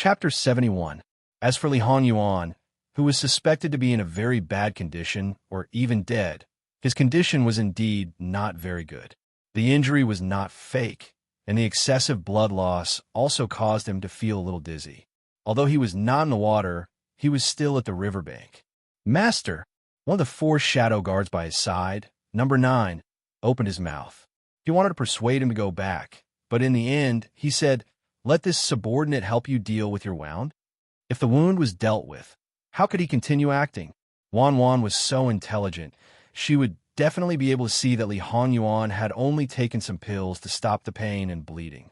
Chapter 71. As for Li Hanyuan, who was suspected to be in a very bad condition or even dead, his condition was indeed not very good. The injury was not fake, and the excessive blood loss also caused him to feel a little dizzy. Although he was not in the water, he was still at the riverbank. Master, one of the 4 shadow guards by his side, number 9, opened his mouth. He wanted to persuade him to go back, but in the end, he said, "Let this subordinate help you deal with your wound." If the wound was dealt with, how could he continue acting? Wan Wan was so intelligent, she would definitely be able to see that Li Hanyuan had only taken some pills to stop the pain and bleeding.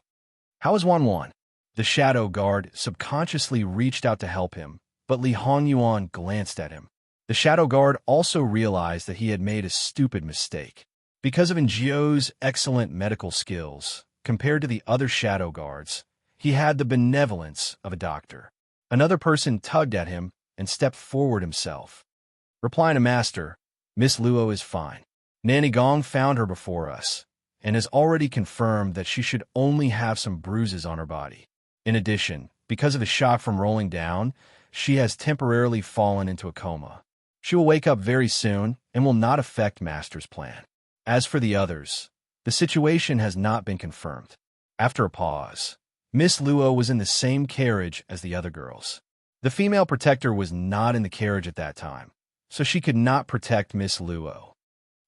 How is Wan Wan? The shadow guard subconsciously reached out to help him, but Li Hanyuan glanced at him. The shadow guard also realized that he had made a stupid mistake. Because of Ngio's excellent medical skills, compared to the other shadow guards, he had the benevolence of a doctor. Another person tugged at him and stepped forward himself. Replying to Master, "Miss Luo is fine. Nanny Gong found her before us, and has already confirmed that she should only have some bruises on her body. In addition, because of the shock from rolling down, she has temporarily fallen into a coma. She will wake up very soon and will not affect Master's plan. As for the others, the situation has not been confirmed." After a pause, Miss Luo was in the same carriage as the other girls. The female protector was not in the carriage at that time, so she could not protect Miss Luo.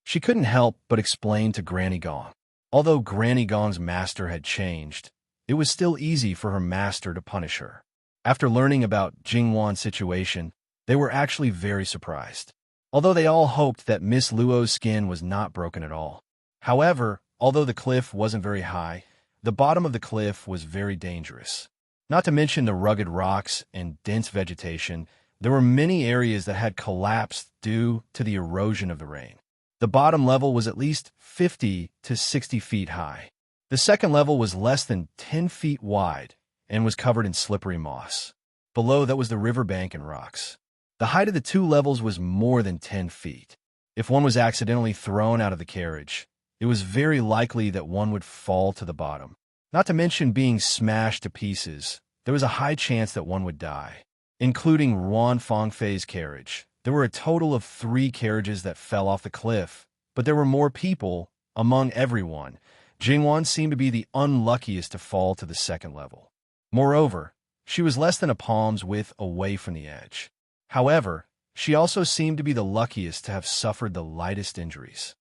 She couldn't help but explain to Granny Gong. Although Granny Gong's master had changed, it was still easy for her master to punish her. After learning about Jingwan's situation, they were actually very surprised, although they all hoped that Miss Luo's skin was not broken at all. However, although the cliff wasn't very high, the bottom of the cliff was very dangerous. Not to mention the rugged rocks and dense vegetation, there were many areas that had collapsed due to the erosion of the rain. The bottom level was at least 50 to 60 feet high. The second level was less than 10 feet wide and was covered in slippery moss. Below that was the riverbank and rocks. The height of the 2 levels was more than 10 feet. If one was accidentally thrown out of the carriage, it was very likely that one would fall to the bottom. Not to mention being smashed to pieces, there was a high chance that one would die. Including Ruan Fangfei's carriage, there were a total of 3 carriages that fell off the cliff, but there were more people among everyone. Jingwan seemed to be the unluckiest to fall to the second level. Moreover, she was less than a palm's width away from the edge. However, she also seemed to be the luckiest to have suffered the lightest injuries.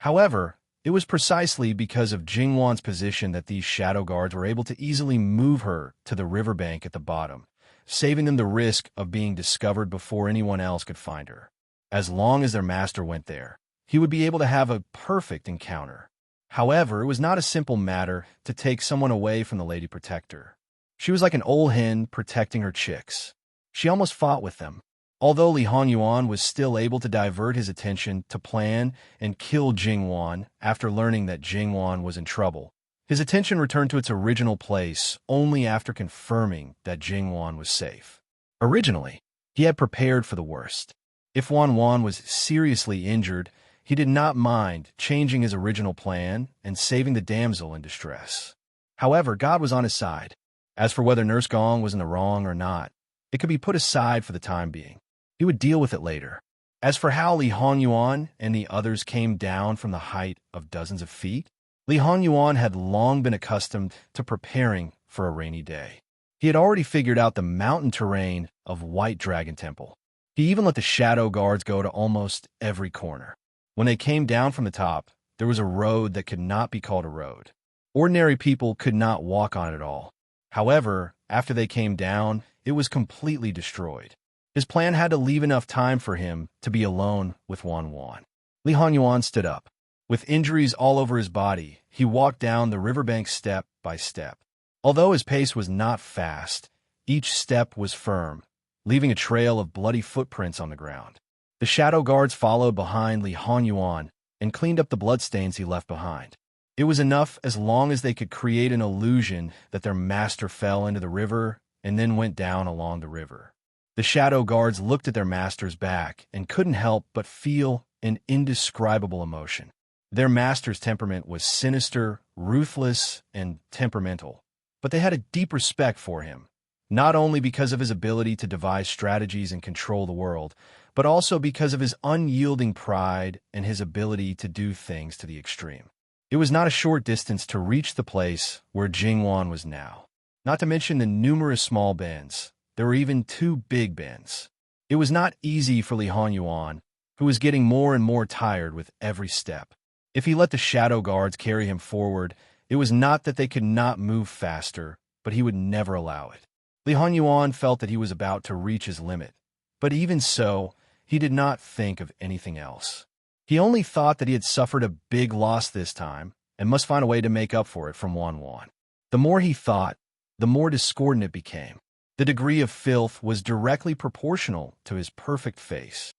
However, it was precisely because of Jingwan's position that these shadow guards were able to easily move her to the riverbank at the bottom, saving them the risk of being discovered before anyone else could find her. As long as their master went there, he would be able to have a perfect encounter. However, it was not a simple matter to take someone away from the Lady Protector. She was like an old hen protecting her chicks. She almost fought with them. Although Li Hanyuan was still able to divert his attention to plan and kill Jingwan after learning that Jingwan was in trouble, his attention returned to its original place only after confirming that Jingwan was safe. Originally, he had prepared for the worst. If Wan Wan was seriously injured, he did not mind changing his original plan and saving the damsel in distress. However, God was on his side. As for whether Nurse Gong was in the wrong or not, it could be put aside for the time being. He would deal with it later. As for how Li Hanyuan and the others came down from the height of dozens of feet, Li Hanyuan had long been accustomed to preparing for a rainy day. He had already figured out the mountain terrain of White Dragon Temple. He even let the shadow guards go to almost every corner. When they came down from the top, there was a road that could not be called a road. Ordinary people could not walk on it at all. However, after they came down, it was completely destroyed. His plan had to leave enough time for him to be alone with Wan Wan. Li Hanyuan stood up. With injuries all over his body, he walked down the riverbank step by step. Although his pace was not fast, each step was firm, leaving a trail of bloody footprints on the ground. The shadow guards followed behind Li Hanyuan and cleaned up the bloodstains he left behind. It was enough as long as they could create an illusion that their master fell into the river and then went down along the river. The shadow guards looked at their master's back and couldn't help but feel an indescribable emotion. Their master's temperament was sinister, ruthless, and temperamental, but they had a deep respect for him not only because of his ability to devise strategies and control the world, but also because of his unyielding pride and his ability to do things to the extreme. It was not a short distance to reach the place where Jingwan was now. Not to mention the numerous small bends. There were even 2 big bends. It was not easy for Li Hanyuan, who was getting more and more tired with every step. If he let the shadow guards carry him forward, it was not that they could not move faster, but he would never allow it. Li Hanyuan felt that he was about to reach his limit, but even so, he did not think of anything else. He only thought that he had suffered a big loss this time and must find a way to make up for it from Wanwan. The more he thought, the more discordant it became. The degree of filth was directly proportional to his perfect face.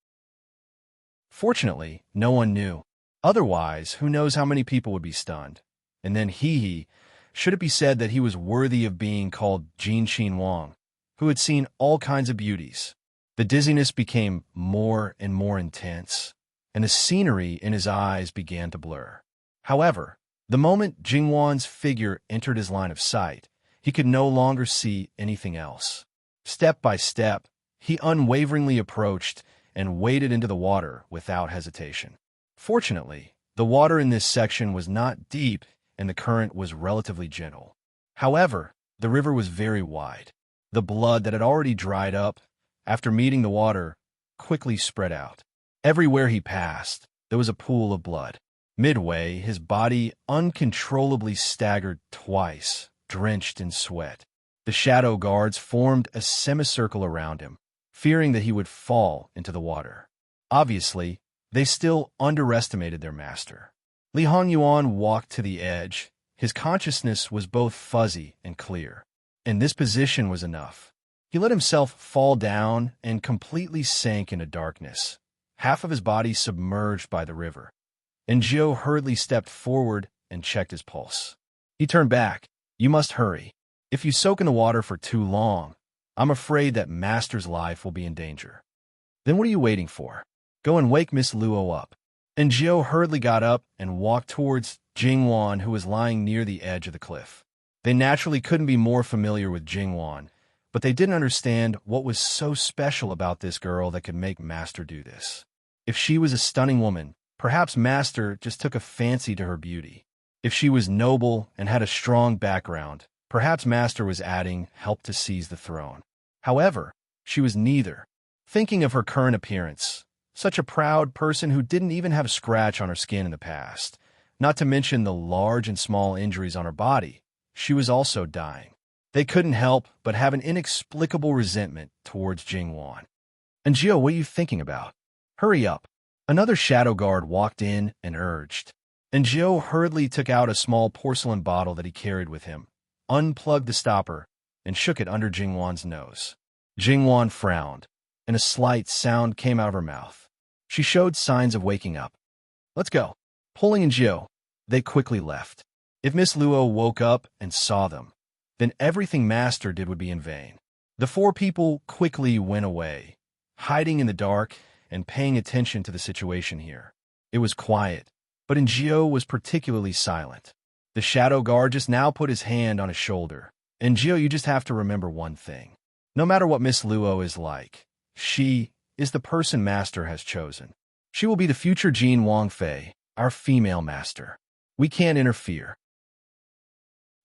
Fortunately, no one knew. Otherwise, who knows how many people would be stunned. And then should it be said that he was worthy of being called Jin Qin Wang, who had seen all kinds of beauties. The dizziness became more and more intense, and the scenery in his eyes began to blur. However, the moment Jingwan's figure entered his line of sight, he could no longer see anything else. Step by step, he unwaveringly approached and waded into the water without hesitation. Fortunately, the water in this section was not deep and the current was relatively gentle. However, the river was very wide. The blood that had already dried up after meeting the water quickly spread out. Everywhere he passed, there was a pool of blood. Midway, his body uncontrollably staggered twice, drenched in sweat. The shadow guards formed a semicircle around him, fearing that he would fall into the water. Obviously, they still underestimated their master. Li Hanyuan walked to the edge. His consciousness was both fuzzy and clear, and this position was enough. He let himself fall down and completely sank into darkness, half of his body submerged by the river. And Zhou hurriedly stepped forward and checked his pulse. He turned back. "You must hurry. If you soak in the water for too long, I'm afraid that Master's life will be in danger." "Then what are you waiting for? Go and wake Miss Luo up." And Zhou hurriedly got up and walked towards Jingwan, who was lying near the edge of the cliff. They naturally couldn't be more familiar with Jingwan, but they didn't understand what was so special about this girl that could make Master do this. If she was a stunning woman, perhaps Master just took a fancy to her beauty. If she was noble and had a strong background, perhaps Master was adding help to seize the throne. However, she was neither. Thinking of her current appearance, such a proud person who didn't even have a scratch on her skin in the past, not to mention the large and small injuries on her body, she was also dying. They couldn't help but have an inexplicable resentment towards Jingwan. "And Zhou, what are you thinking about? Hurry up." Another shadow guard walked in and urged. And Zhou hurriedly took out a small porcelain bottle that he carried with him, unplugged the stopper, and shook it under Jingwan's nose. Jingwan frowned, and a slight sound came out of her mouth. She showed signs of waking up. "Let's go." Pulling in Zhou, they quickly left. If Miss Luo woke up and saw them, then everything Master did would be in vain. The 4 people quickly went away, hiding in the dark and paying attention to the situation here. It was quiet, but Zhou was particularly silent. The shadow guard just now put his hand on his shoulder. "And Zhou, you just have to remember one thing. No matter what Miss Luo is like, she is the person Master has chosen. She will be the future Jean Wangfei, our female master. We can't interfere.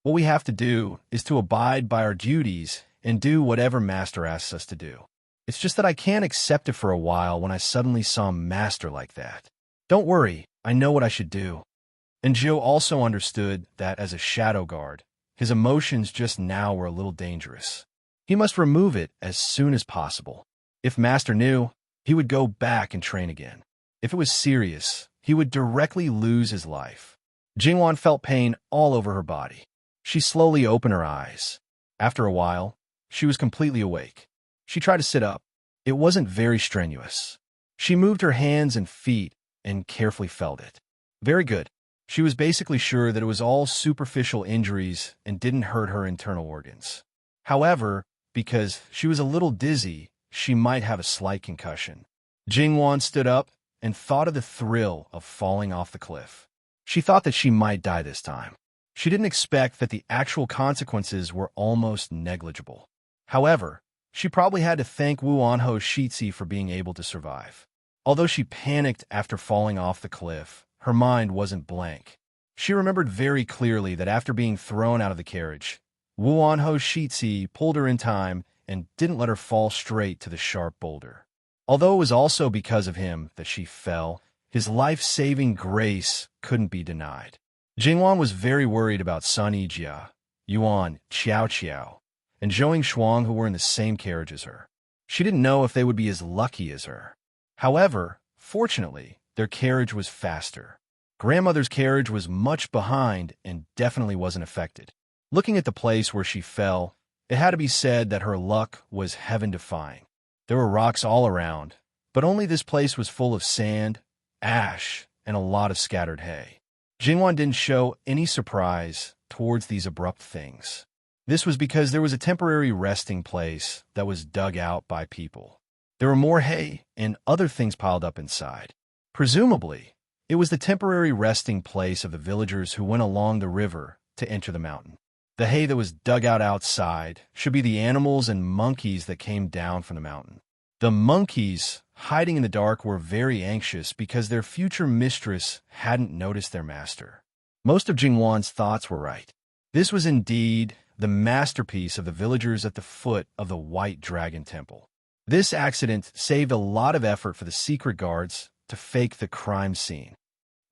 What we have to do is to abide by our duties and do whatever Master asks us to do. It's just that I can't accept it for a while when I suddenly saw Master like that. Don't worry, I know what I should do." And Zhou also understood that as a shadow guard, his emotions just now were a little dangerous. He must remove it as soon as possible. If Master knew, he would go back and train again. If it was serious, he would directly lose his life. Jingwan felt pain all over her body. She slowly opened her eyes. After a while, she was completely awake. She tried to sit up. It wasn't very strenuous. She moved her hands and feet and carefully felt it. Very good. She was basically sure that it was all superficial injuries and didn't hurt her internal organs. However, because she was a little dizzy, she might have a slight concussion. Jingwan stood up and thought of the thrill of falling off the cliff. She thought that she might die this time. She didn't expect that the actual consequences were almost negligible. However, she probably had to thank Wu Anho's Shitsi for being able to survive. Although she panicked after falling off the cliff, her mind wasn't blank. She remembered very clearly that after being thrown out of the carriage, Wu Anho's Shitsi pulled her in time and didn't let her fall straight to the sharp boulder. Although it was also because of him that she fell, his life-saving grace couldn't be denied. Jingwan was very worried about Sun Yijia, Yuan Qiao Qiao, and Zhou Shuang, who were in the same carriage as her. She didn't know if they would be as lucky as her. However, fortunately, their carriage was faster. Grandmother's carriage was much behind and definitely wasn't affected. Looking at the place where she fell, it had to be said that her luck was heaven-defying. There were rocks all around, but only this place was full of sand, ash, and a lot of scattered hay. Jingwan didn't show any surprise towards these abrupt things. This was because there was a temporary resting place that was dug out by people. There were more hay and other things piled up inside. Presumably, it was the temporary resting place of the villagers who went along the river to enter the mountain. The hay that was dug out outside should be the animals and monkeys that came down from the mountain. The monkeys, hiding in the dark, were very anxious because their future mistress hadn't noticed their master. Most of Jingwan's thoughts were right. This was indeed the masterpiece of the villagers at the foot of the White Dragon Temple. This accident saved a lot of effort for the secret guards to fake the crime scene.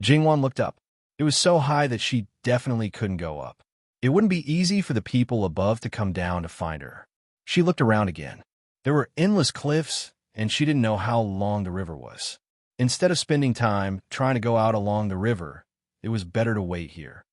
Jingwan looked up. It was so high that she definitely couldn't go up. It wouldn't be easy for the people above to come down to find her. She looked around again. There were endless cliffs, and she didn't know how long the river was. Instead of spending time trying to go out along the river, it was better to wait here.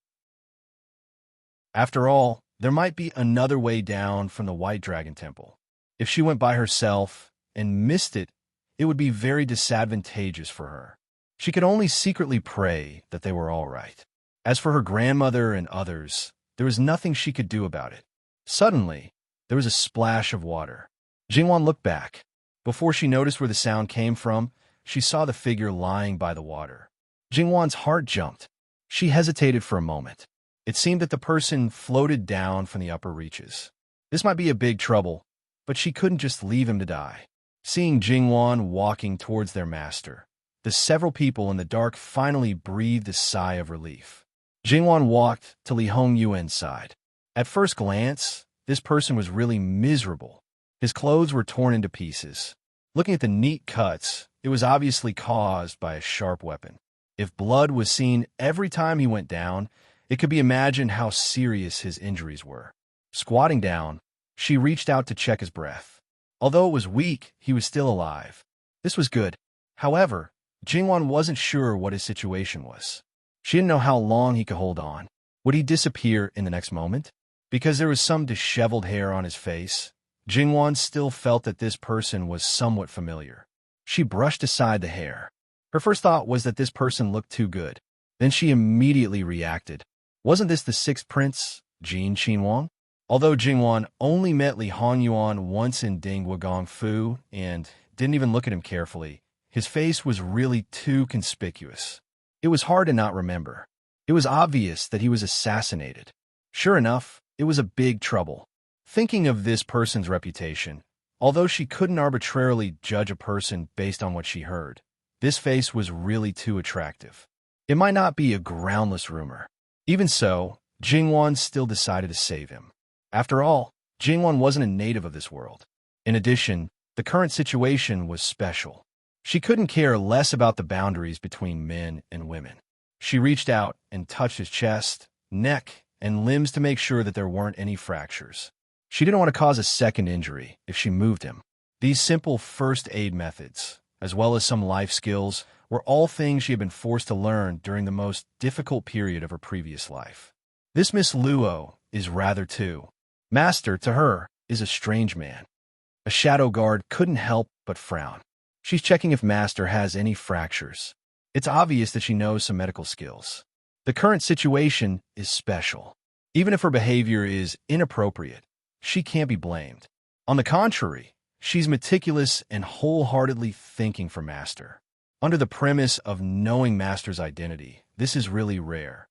After all, there might be another way down from the White Dragon Temple. If she went by herself and missed it, it would be very disadvantageous for her. She could only secretly pray that they were all right. As for her grandmother and others, there was nothing she could do about it. Suddenly, there was a splash of water. Jingwan looked back. Before she noticed where the sound came from, she saw the figure lying by the water. Jingwan's heart jumped. She hesitated for a moment. It seemed that the person floated down from the upper reaches. This might be a big trouble, but she couldn't just leave him to die. Seeing Jingwan walking towards their master, the several people in the dark finally breathed a sigh of relief. Jingwan walked to Li Hongyuan's side. At first glance, this person was really miserable. His clothes were torn into pieces. Looking at the neat cuts, it was obviously caused by a sharp weapon. If blood was seen every time he went down, it could be imagined how serious his injuries were. Squatting down, she reached out to check his breath. Although it was weak, he was still alive. This was good. However, Jingwan wasn't sure what his situation was. She didn't know how long he could hold on. Would he disappear in the next moment? Because there was some disheveled hair on his face, Jingwan still felt that this person was somewhat familiar. She brushed aside the hair. Her first thought was that this person looked too good. Then she immediately reacted. Wasn't this the sixth prince, Jin Qinhuang? Although Jingwan only met Li Hongyuan once in Dingwagong Fu and didn't even look at him carefully, his face was really too conspicuous. It was hard to not remember. It was obvious that he was assassinated. Sure enough, it was a big trouble. Thinking of this person's reputation, although she couldn't arbitrarily judge a person based on what she heard, this face was really too attractive. It might not be a groundless rumor. Even so, Jingwan still decided to save him. After all, Jingwan wasn't a native of this world. In addition, the current situation was special. She couldn't care less about the boundaries between men and women. She reached out and touched his chest, neck, and limbs to make sure that there weren't any fractures. She didn't want to cause a second injury if she moved him. These simple first aid methods, as well as some life skills, were all things she had been forced to learn during the most difficult period of her previous life. This Miss Luo is rather too. Master, to her, is a strange man. A shadow guard couldn't help but frown. She's checking if Master has any fractures. It's obvious that she knows some medical skills. The current situation is special. Even if her behavior is inappropriate, she can't be blamed. On the contrary, she's meticulous and wholeheartedly thinking for Master. Under the premise of knowing Master's identity, this is really rare.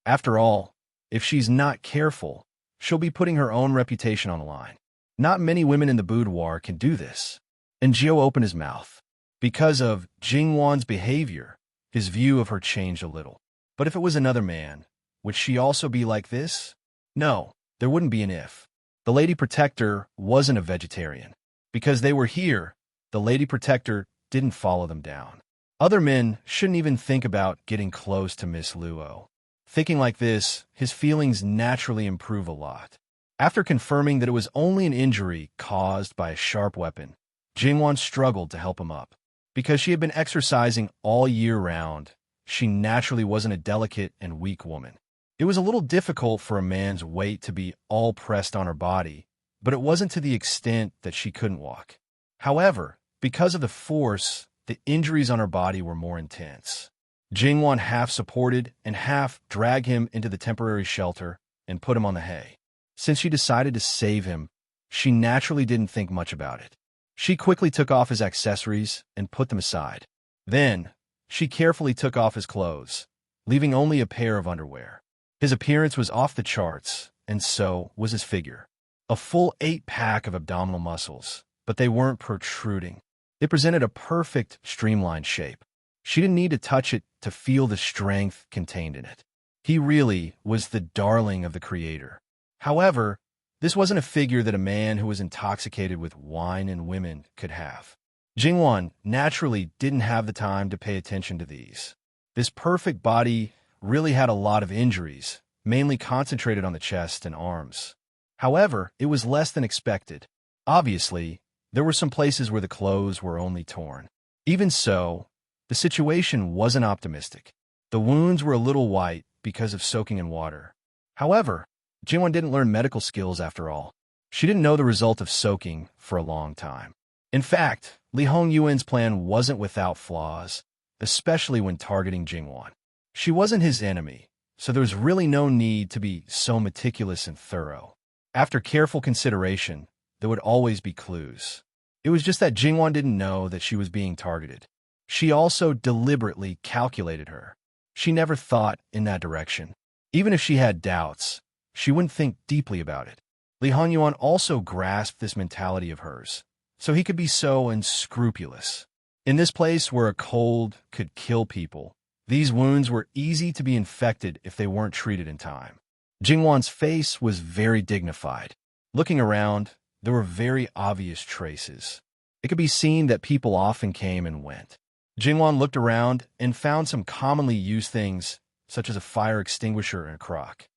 After all, if she's not careful, she'll be putting her own reputation on the line. Not many women in the boudoir can do this. And Jiao opened his mouth. Because of Jingwan's behavior, his view of her changed a little. But if it was another man, would she also be like this? No, there wouldn't be an if. The Lady Protector wasn't a vegetarian. Because they were here, the Lady Protector didn't follow them down. Other men shouldn't even think about getting close to Miss Luo. Thinking like this, his feelings naturally improve a lot. After confirming that it was only an injury caused by a sharp weapon, Jingwan struggled to help him up. Because she had been exercising all year round, she naturally wasn't a delicate and weak woman. It was a little difficult for a man's weight to be all pressed on her body, but it wasn't to the extent that she couldn't walk. However, because of the force, the injuries on her body were more intense. Jingwan half supported and half dragged him into the temporary shelter and put him on the hay. Since she decided to save him, she naturally didn't think much about it. She quickly took off his accessories and put them aside. Then, she carefully took off his clothes, leaving only a pair of underwear. His appearance was off the charts, and so was his figure. A full 8-pack of abdominal muscles, but they weren't protruding. They presented a perfect, streamlined shape. She didn't need to touch it to feel the strength contained in it. He really was the darling of the Creator. However, this wasn't a figure that a man who was intoxicated with wine and women could have. Jingwan naturally didn't have the time to pay attention to these. This perfect body really had a lot of injuries, mainly concentrated on the chest and arms. However, it was less than expected. Obviously, there were some places where the clothes were only torn. Even so, the situation wasn't optimistic. The wounds were a little white because of soaking in water. However, Jingwan didn't learn medical skills after all. She didn't know the result of soaking for a long time. In fact, Li Hongyuan's plan wasn't without flaws, especially when targeting Jingwan. She wasn't his enemy, so there was really no need to be so meticulous and thorough. After careful consideration, there would always be clues. It was just that Jingwan didn't know that she was being targeted. She also deliberately calculated her. She never thought in that direction. Even if she had doubts, she wouldn't think deeply about it. Li Hongyuan also grasped this mentality of hers, so he could be so unscrupulous. In this place where a cold could kill people, these wounds were easy to be infected if they weren't treated in time. Jingwan's face was very dignified. Looking around, there were very obvious traces. It could be seen that people often came and went. Jingwan looked around and found some commonly used things, such as a fire extinguisher and a crock.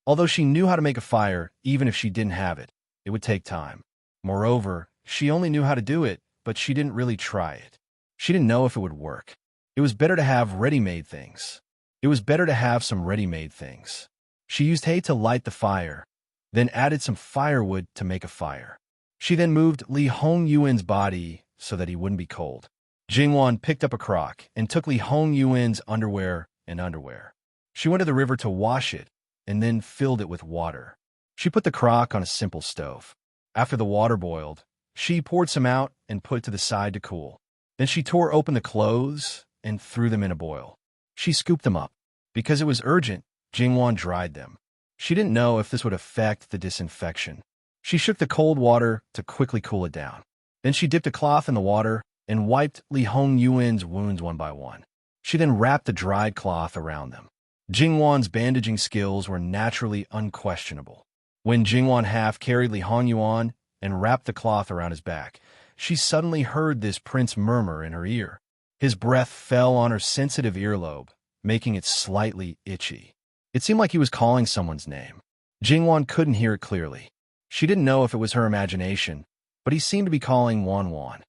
Although she knew how to make a fire, even if she didn't have it, it would take time. Moreover, she only knew how to do it, but she didn't really try it. She didn't know if it would work. It was better to have ready-made things. It was better to have some ready-made things. She used hay to light the fire, then added some firewood to make a fire. She then moved Li Hongyuan's body so that he wouldn't be cold. Jingwan picked up a crock and took Li Hongyuan's underwear and underwear. She went to the river to wash it and then filled it with water. She put the crock on a simple stove. After the water boiled, she poured some out and put it to the side to cool. Then she tore open the clothes and threw them in a boil. She scooped them up. Because it was urgent, Jingwan dried them. She didn't know if this would affect the disinfection. She shook the cold water to quickly cool it down. Then she dipped a cloth in the water and wiped Li Hongyuan's wounds one by one. She then wrapped the dried cloth around them. Jingwan's bandaging skills were naturally unquestionable. When Jingwan half carried Li Hongyuan and wrapped the cloth around his back, she suddenly heard this prince murmur in her ear. His breath fell on her sensitive earlobe, making it slightly itchy. It seemed like he was calling someone's name. Jingwan couldn't hear it clearly. She didn't know if it was her imagination, but he seemed to be calling Wanwan.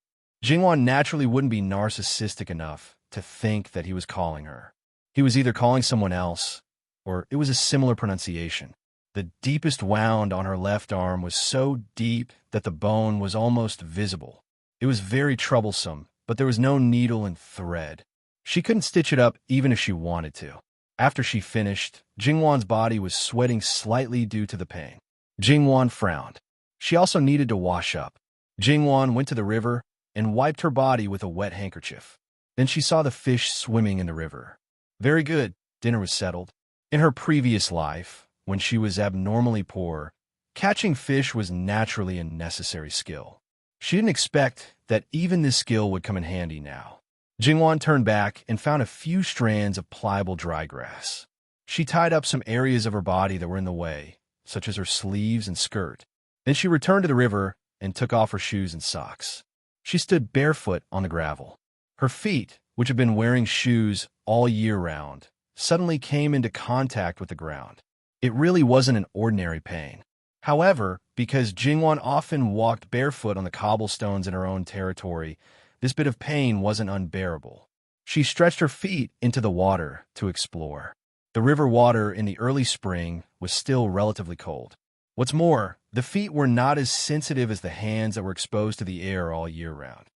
Jingwan naturally wouldn't be narcissistic enough to think that he was calling her. He was either calling someone else, or it was a similar pronunciation. The deepest wound on her left arm was so deep that the bone was almost visible. It was very troublesome, but there was no needle and thread. She couldn't stitch it up even if she wanted to. After she finished, Jingwan's body was sweating slightly due to the pain. Jingwan frowned. She also needed to wash up. Jingwan went to the river and wiped her body with a wet handkerchief. Then she saw the fish swimming in the river. Very good, dinner was settled. In her previous life, when she was abnormally poor, catching fish was naturally a necessary skill. She didn't expect that even this skill would come in handy now. Jingwan turned back and found a few strands of pliable dry grass. She tied up some areas of her body that were in the way, such as her sleeves and skirt. Then she returned to the river and took off her shoes and socks. She stood barefoot on the gravel. Her feet, which had been wearing shoes all year round, suddenly came into contact with the ground. It really wasn't an ordinary pain. However, because Jingwan often walked barefoot on the cobblestones in her own territory, this bit of pain wasn't unbearable. She stretched her feet into the water to explore. The river water in the early spring was still relatively cold. What's more, the feet were not as sensitive as the hands that were exposed to the air all year round.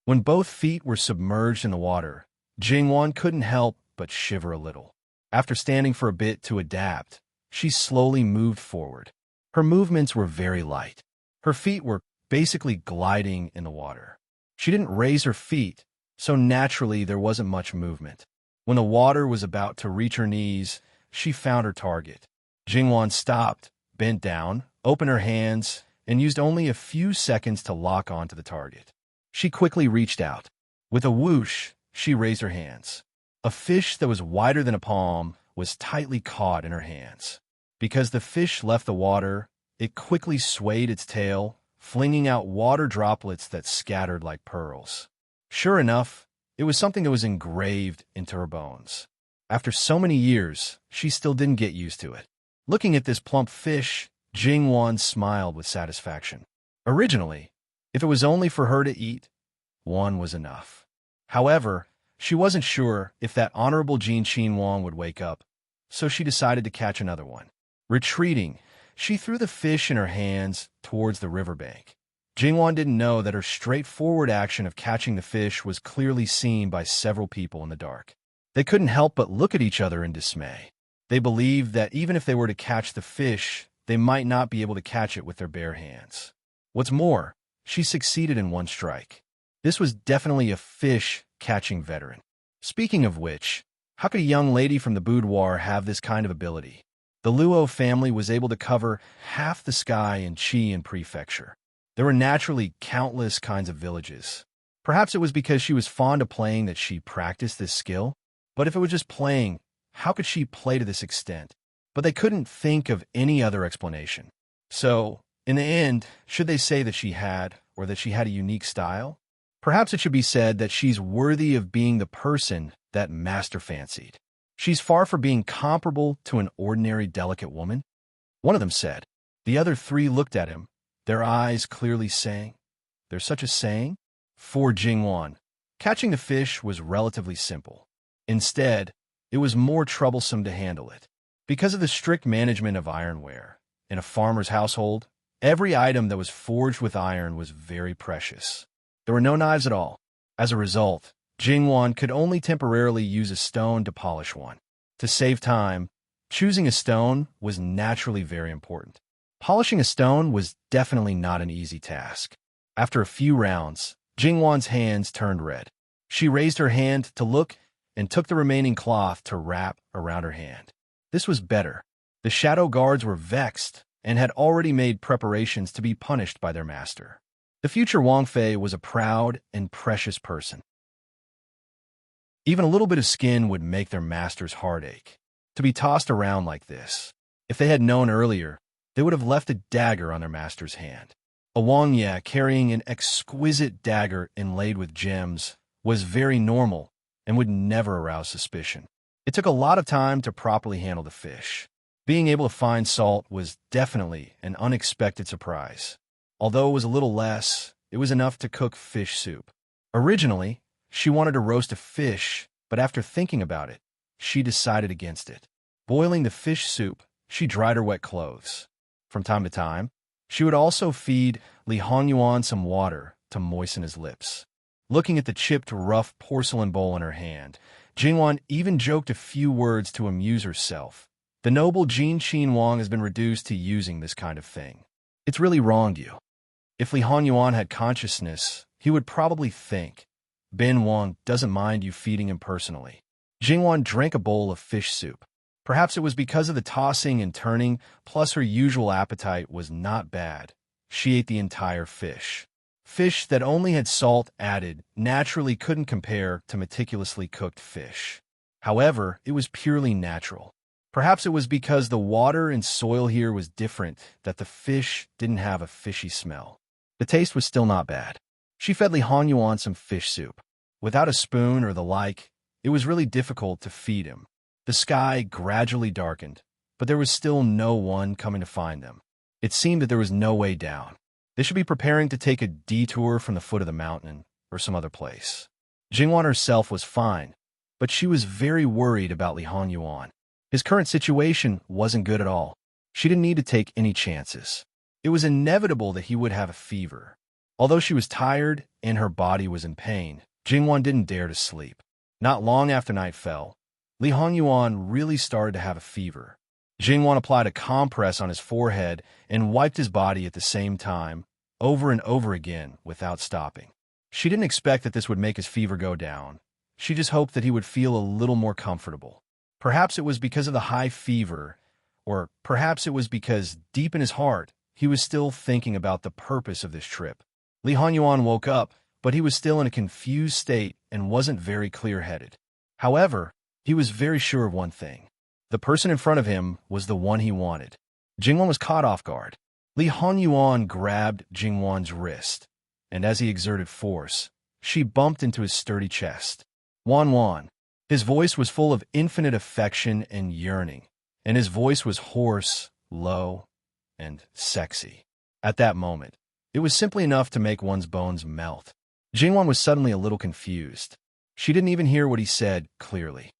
When both feet were submerged in the water, Jingwan couldn't help but shiver a little. After standing for a bit to adapt, she slowly moved forward. Her movements were very light. Her feet were basically gliding in the water. She didn't raise her feet, so naturally there wasn't much movement. When the water was about to reach her knees, she found her target. Jingwan stopped, bent down, opened her hands, and used only a few seconds to lock onto the target. She quickly reached out. With a whoosh, she raised her hands. A fish that was wider than a palm was tightly caught in her hands. Because the fish left the water, it quickly swayed its tail, flinging out water droplets that scattered like pearls. Sure enough, it was something that was engraved into her bones. After so many years, she still didn't get used to it. Looking at this plump fish, Jingwan smiled with satisfaction. Originally, if it was only for her to eat, one was enough. However, she wasn't sure if that honorable Jin Qin Wang would wake up, so she decided to catch another one. Retreating, she threw the fish in her hands towards the riverbank. Jingwan didn't know that her straightforward action of catching the fish was clearly seen by several people in the dark. They couldn't help but look at each other in dismay. They believed that even if they were to catch the fish, they might not be able to catch it with their bare hands. What's more, she succeeded in one strike. This was definitely a fish-catching veteran. Speaking of which, how could a young lady from the boudoir have this kind of ability? The Luo family was able to cover half the sky in Qi and Prefecture. There were naturally countless kinds of villages. Perhaps it was because she was fond of playing that she practiced this skill. But if it was just playing, how could she play to this extent? But they couldn't think of any other explanation. So, in the end, should they say that she had, or that she had a unique style? Perhaps it should be said that she's worthy of being the person that Master fancied. She's far from being comparable to an ordinary delicate woman. One of them said. The other three looked at him, their eyes clearly saying, "There's such a saying?" For Jingwan, catching the fish was relatively simple. Instead, it was more troublesome to handle it. Because of the strict management of ironware, in a farmer's household, every item that was forged with iron was very precious. There were no knives at all. As a result, Jingwan could only temporarily use a stone to polish one. To save time, choosing a stone was naturally very important. Polishing a stone was definitely not an easy task. After a few rounds, Jingwan's hands turned red. She raised her hand to look and took the remaining cloth to wrap around her hand. This was better. The shadow guards were vexed and had already made preparations to be punished by their master. The future Wang Fei was a proud and precious person. Even a little bit of skin would make their master's heart ache. To be tossed around like this. If they had known earlier, they would have left a dagger on their master's hand. A Wang Ye carrying an exquisite dagger inlaid with gems was very normal and would never arouse suspicion. It took a lot of time to properly handle the fish. Being able to find salt was definitely an unexpected surprise. Although it was a little less, it was enough to cook fish soup. Originally, she wanted to roast a fish, but after thinking about it, she decided against it. Boiling the fish soup, she dried her wet clothes. From time to time, she would also feed Li Honyuan some water to moisten his lips. Looking at the chipped, rough porcelain bowl in her hand, Jingwan even joked a few words to amuse herself. The noble Jin Qin Wang has been reduced to using this kind of thing. It's really wronged you. If Li Honyuan had consciousness, he would probably think, Ben Wang doesn't mind you feeding him personally. Jingwan drank a bowl of fish soup. Perhaps it was because of the tossing and turning, plus her usual appetite was not bad. She ate the entire fish. Fish that only had salt added naturally couldn't compare to meticulously cooked fish. However, it was purely natural. Perhaps it was because the water and soil here was different that the fish didn't have a fishy smell. The taste was still not bad. She fed Li Hanyuan some fish soup. Without a spoon or the like, it was really difficult to feed him. The sky gradually darkened, but there was still no one coming to find them. It seemed that there was no way down. They should be preparing to take a detour from the foot of the mountain or some other place. Jingwan herself was fine, but she was very worried about Li Hanyuan. His current situation wasn't good at all. She didn't need to take any chances. It was inevitable that he would have a fever. Although she was tired and her body was in pain, Jingwan didn't dare to sleep. Not long after night fell, Li Hanyuan really started to have a fever. Jingwan applied a compress on his forehead and wiped his body at the same time, over and over again, without stopping. She didn't expect that this would make his fever go down. She just hoped that he would feel a little more comfortable. Perhaps it was because of the high fever, or perhaps it was because, deep in his heart, he was still thinking about the purpose of this trip. Li Hanyuan woke up, but he was still in a confused state and wasn't very clear-headed. However, he was very sure of one thing. The person in front of him was the one he wanted. Jingwan was caught off guard. Li Hanyuan grabbed Jingwan's wrist, and as he exerted force, she bumped into his sturdy chest. Wan Wan. His voice was full of infinite affection and yearning, and his voice was hoarse, low, and sexy. At that moment, it was simply enough to make one's bones melt. Jingwan was suddenly a little confused. She didn't even hear what he said clearly.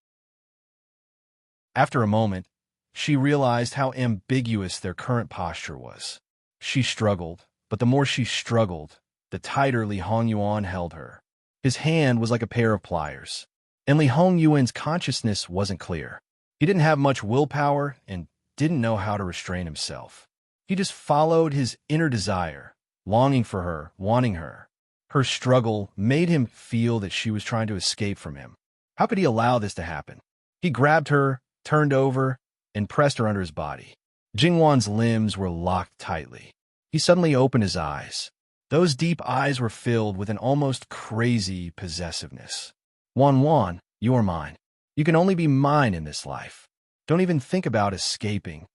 After a moment, she realized how ambiguous their current posture was. She struggled, but the more she struggled, the tighter Li Hanyuan held her. His hand was like a pair of pliers, and Li Hongyuan's consciousness wasn't clear. He didn't have much willpower and didn't know how to restrain himself. He just followed his inner desire, longing for her, wanting her. Her struggle made him feel that she was trying to escape from him. How could he allow this to happen? He grabbed her, turned over, and pressed her under his body. Jingwan's limbs were locked tightly. He suddenly opened his eyes. Those deep eyes were filled with an almost crazy possessiveness. Wan Wan, you are mine. You can only be mine in this life. Don't even think about escaping.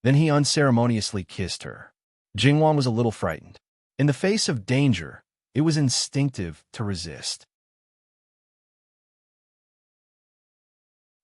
Then he unceremoniously kissed her. Jingwan was a little frightened. In the face of danger, it was instinctive to resist.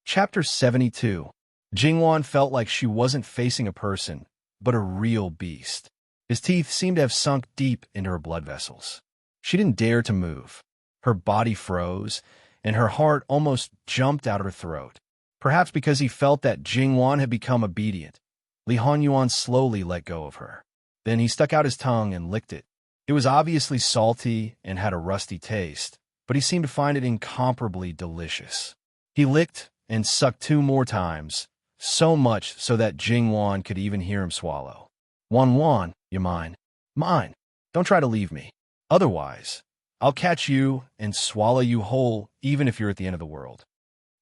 Chapter 72. Jingwan felt like she wasn't facing a person, but a real beast. His teeth seemed to have sunk deep into her blood vessels. She didn't dare to move. Her body froze, and her heart almost jumped out of her throat. Perhaps because he felt that Jingwan had become obedient, Li Hanyuan slowly let go of her. Then he stuck out his tongue and licked it. It was obviously salty and had a rusty taste, but he seemed to find it incomparably delicious. He licked and sucked 2 more times, so much so that Jingwan could even hear him swallow. Wan Wan, you're mine. Mine. Don't try to leave me. Otherwise, I'll catch you and swallow you whole, even if you're at the end of the world.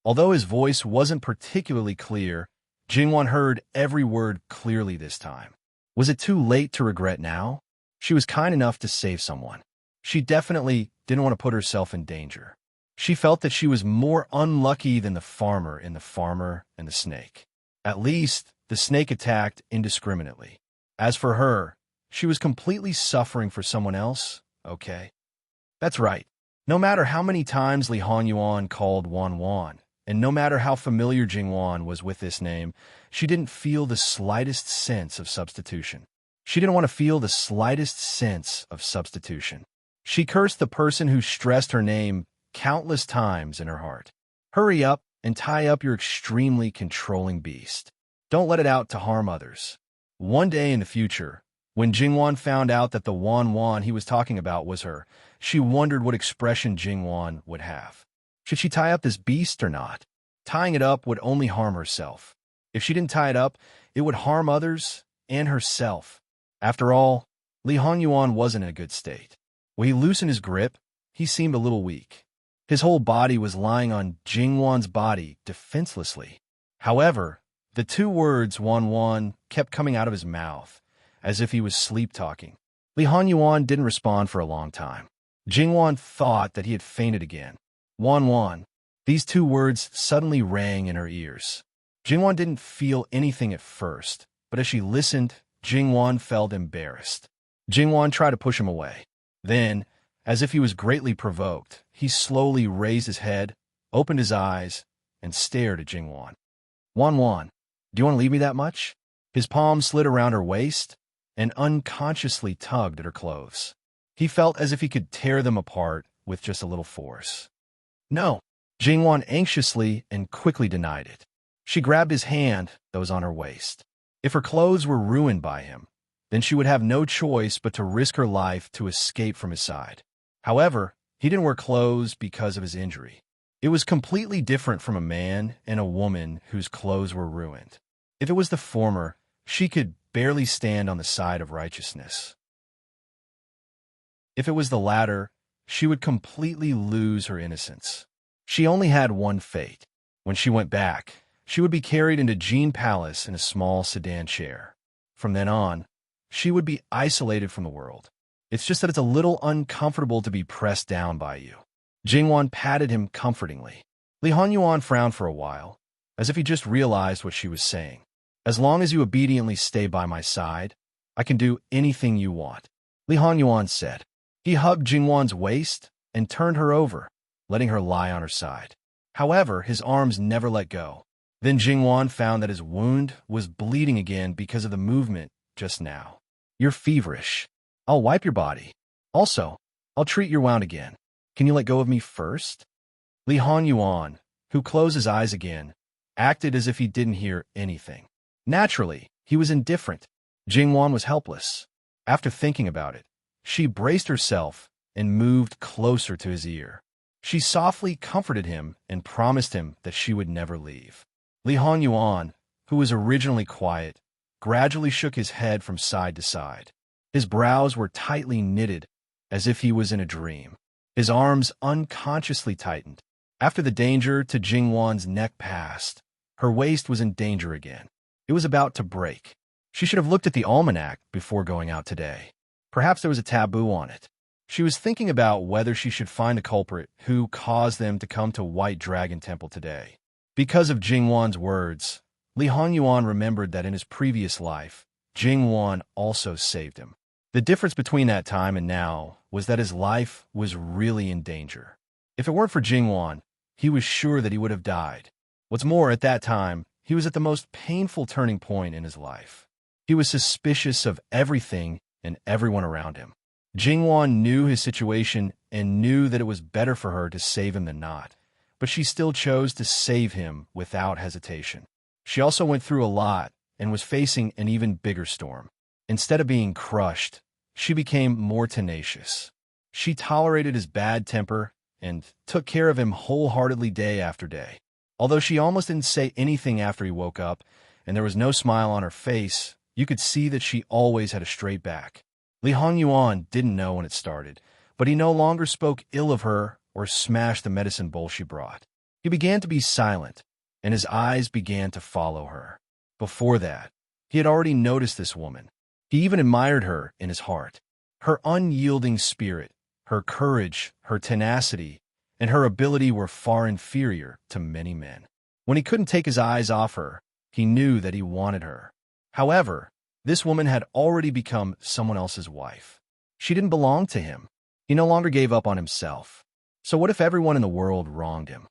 Although his voice wasn't particularly clear, Jingwan heard every word clearly this time. Was it too late to regret now? She was kind enough to save someone. She definitely didn't want to put herself in danger. She felt that she was more unlucky than the farmer in The Farmer and the Snake. At least, the snake attacked indiscriminately. As for her, she was completely suffering for someone else, okay? That's right. No matter how many times Li Hanyuan called Wan Wan, and no matter how familiar Jingwan was with this name, she didn't feel the slightest sense of substitution. She didn't want to feel the slightest sense of substitution. She cursed the person who stressed her name countless times in her heart. Hurry up and tie up your extremely controlling beast. Don't let it out to harm others. One day in the future, when Jingwan found out that the Wan Wan he was talking about was her, she wondered what expression Jingwan would have. Should she tie up this beast or not? Tying it up would only harm herself. If she didn't tie it up, it would harm others and herself. After all, Li Hanyuan wasn't in a good state. When he loosened his grip, he seemed a little weak. His whole body was lying on Jingwan's body defenselessly. However, The two words Wan kept coming out of his mouth, as if he was sleep-talking. Li Hanyuan didn't respond for a long time. Jingwan thought that he had fainted again. Wan. These two words suddenly rang in her ears. Jingwan didn't feel anything at first, but as she listened, Jingwan felt embarrassed. Jingwan tried to push him away. Then, as if he was greatly provoked, he slowly raised his head, opened his eyes, and stared at Jingwan. Wan, do you want to leave me that much? His palm slid around her waist and unconsciously tugged at her clothes. He felt as if he could tear them apart with just a little force. No, Jingwan anxiously and quickly denied it. She grabbed his hand that was on her waist. If her clothes were ruined by him, then she would have no choice but to risk her life to escape from his side. However, he didn't wear clothes because of his injury. It was completely different from a man and a woman whose clothes were ruined. If it was the former, she could barely stand on the side of righteousness. If it was the latter, she would completely lose her innocence. She only had one fate. When she went back, she would be carried into Jin Palace in a small sedan chair. From then on, she would be isolated from the world. It's just that it's a little uncomfortable to be pressed down by you. Jingwan patted him comfortingly. Li Hanyuan frowned for a while, as if he just realized what she was saying. As long as you obediently stay by my side, I can do anything you want, Li Hanyuan said. He hugged Jingwan's waist and turned her over, letting her lie on her side. However, his arms never let go. Then Jingwan found that his wound was bleeding again because of the movement just now. You're feverish. I'll wipe your body. Also, I'll treat your wound again. Can you let go of me first? Li Hanyuan, who closed his eyes again, acted as if he didn't hear anything. Naturally, he was indifferent. Jingwan was helpless. After thinking about it, she braced herself and moved closer to his ear. She softly comforted him and promised him that she would never leave. Li Hanyuan, who was originally quiet, gradually shook his head from side to side. His brows were tightly knitted, as if he was in a dream. His arms unconsciously tightened. After the danger to Jingwan's neck passed, her waist was in danger again. It was about to break. She should have looked at the almanac before going out today. Perhaps there was a taboo on it. She was thinking about whether she should find the culprit who caused them to come to White Dragon Temple today. Because of Jingwan's words, Li Hanyuan remembered that in his previous life, Jingwan also saved him. The difference between that time and now was that his life was really in danger. If it weren't for Jingwan, he was sure that he would have died. What's more, at that time, he was at the most painful turning point in his life. He was suspicious of everything and everyone around him. Jingwan knew his situation and knew that it was better for her to save him than not, but she still chose to save him without hesitation. She also went through a lot and was facing an even bigger storm. Instead of being crushed, she became more tenacious. She tolerated his bad temper and took care of him wholeheartedly day after day. Although she almost didn't say anything after he woke up, and there was no smile on her face, you could see that she always had a straight back. Li Hanyuan didn't know when it started, but he no longer spoke ill of her or smashed the medicine bowl she brought. He began to be silent, and his eyes began to follow her. Before that, he had already noticed this woman. He even admired her in his heart. Her unyielding spirit, her courage, her tenacity, and her ability were far inferior to many men. When he couldn't take his eyes off her, he knew that he wanted her. However, this woman had already become someone else's wife. She didn't belong to him. He no longer gave up on himself. So what if everyone in the world wronged him?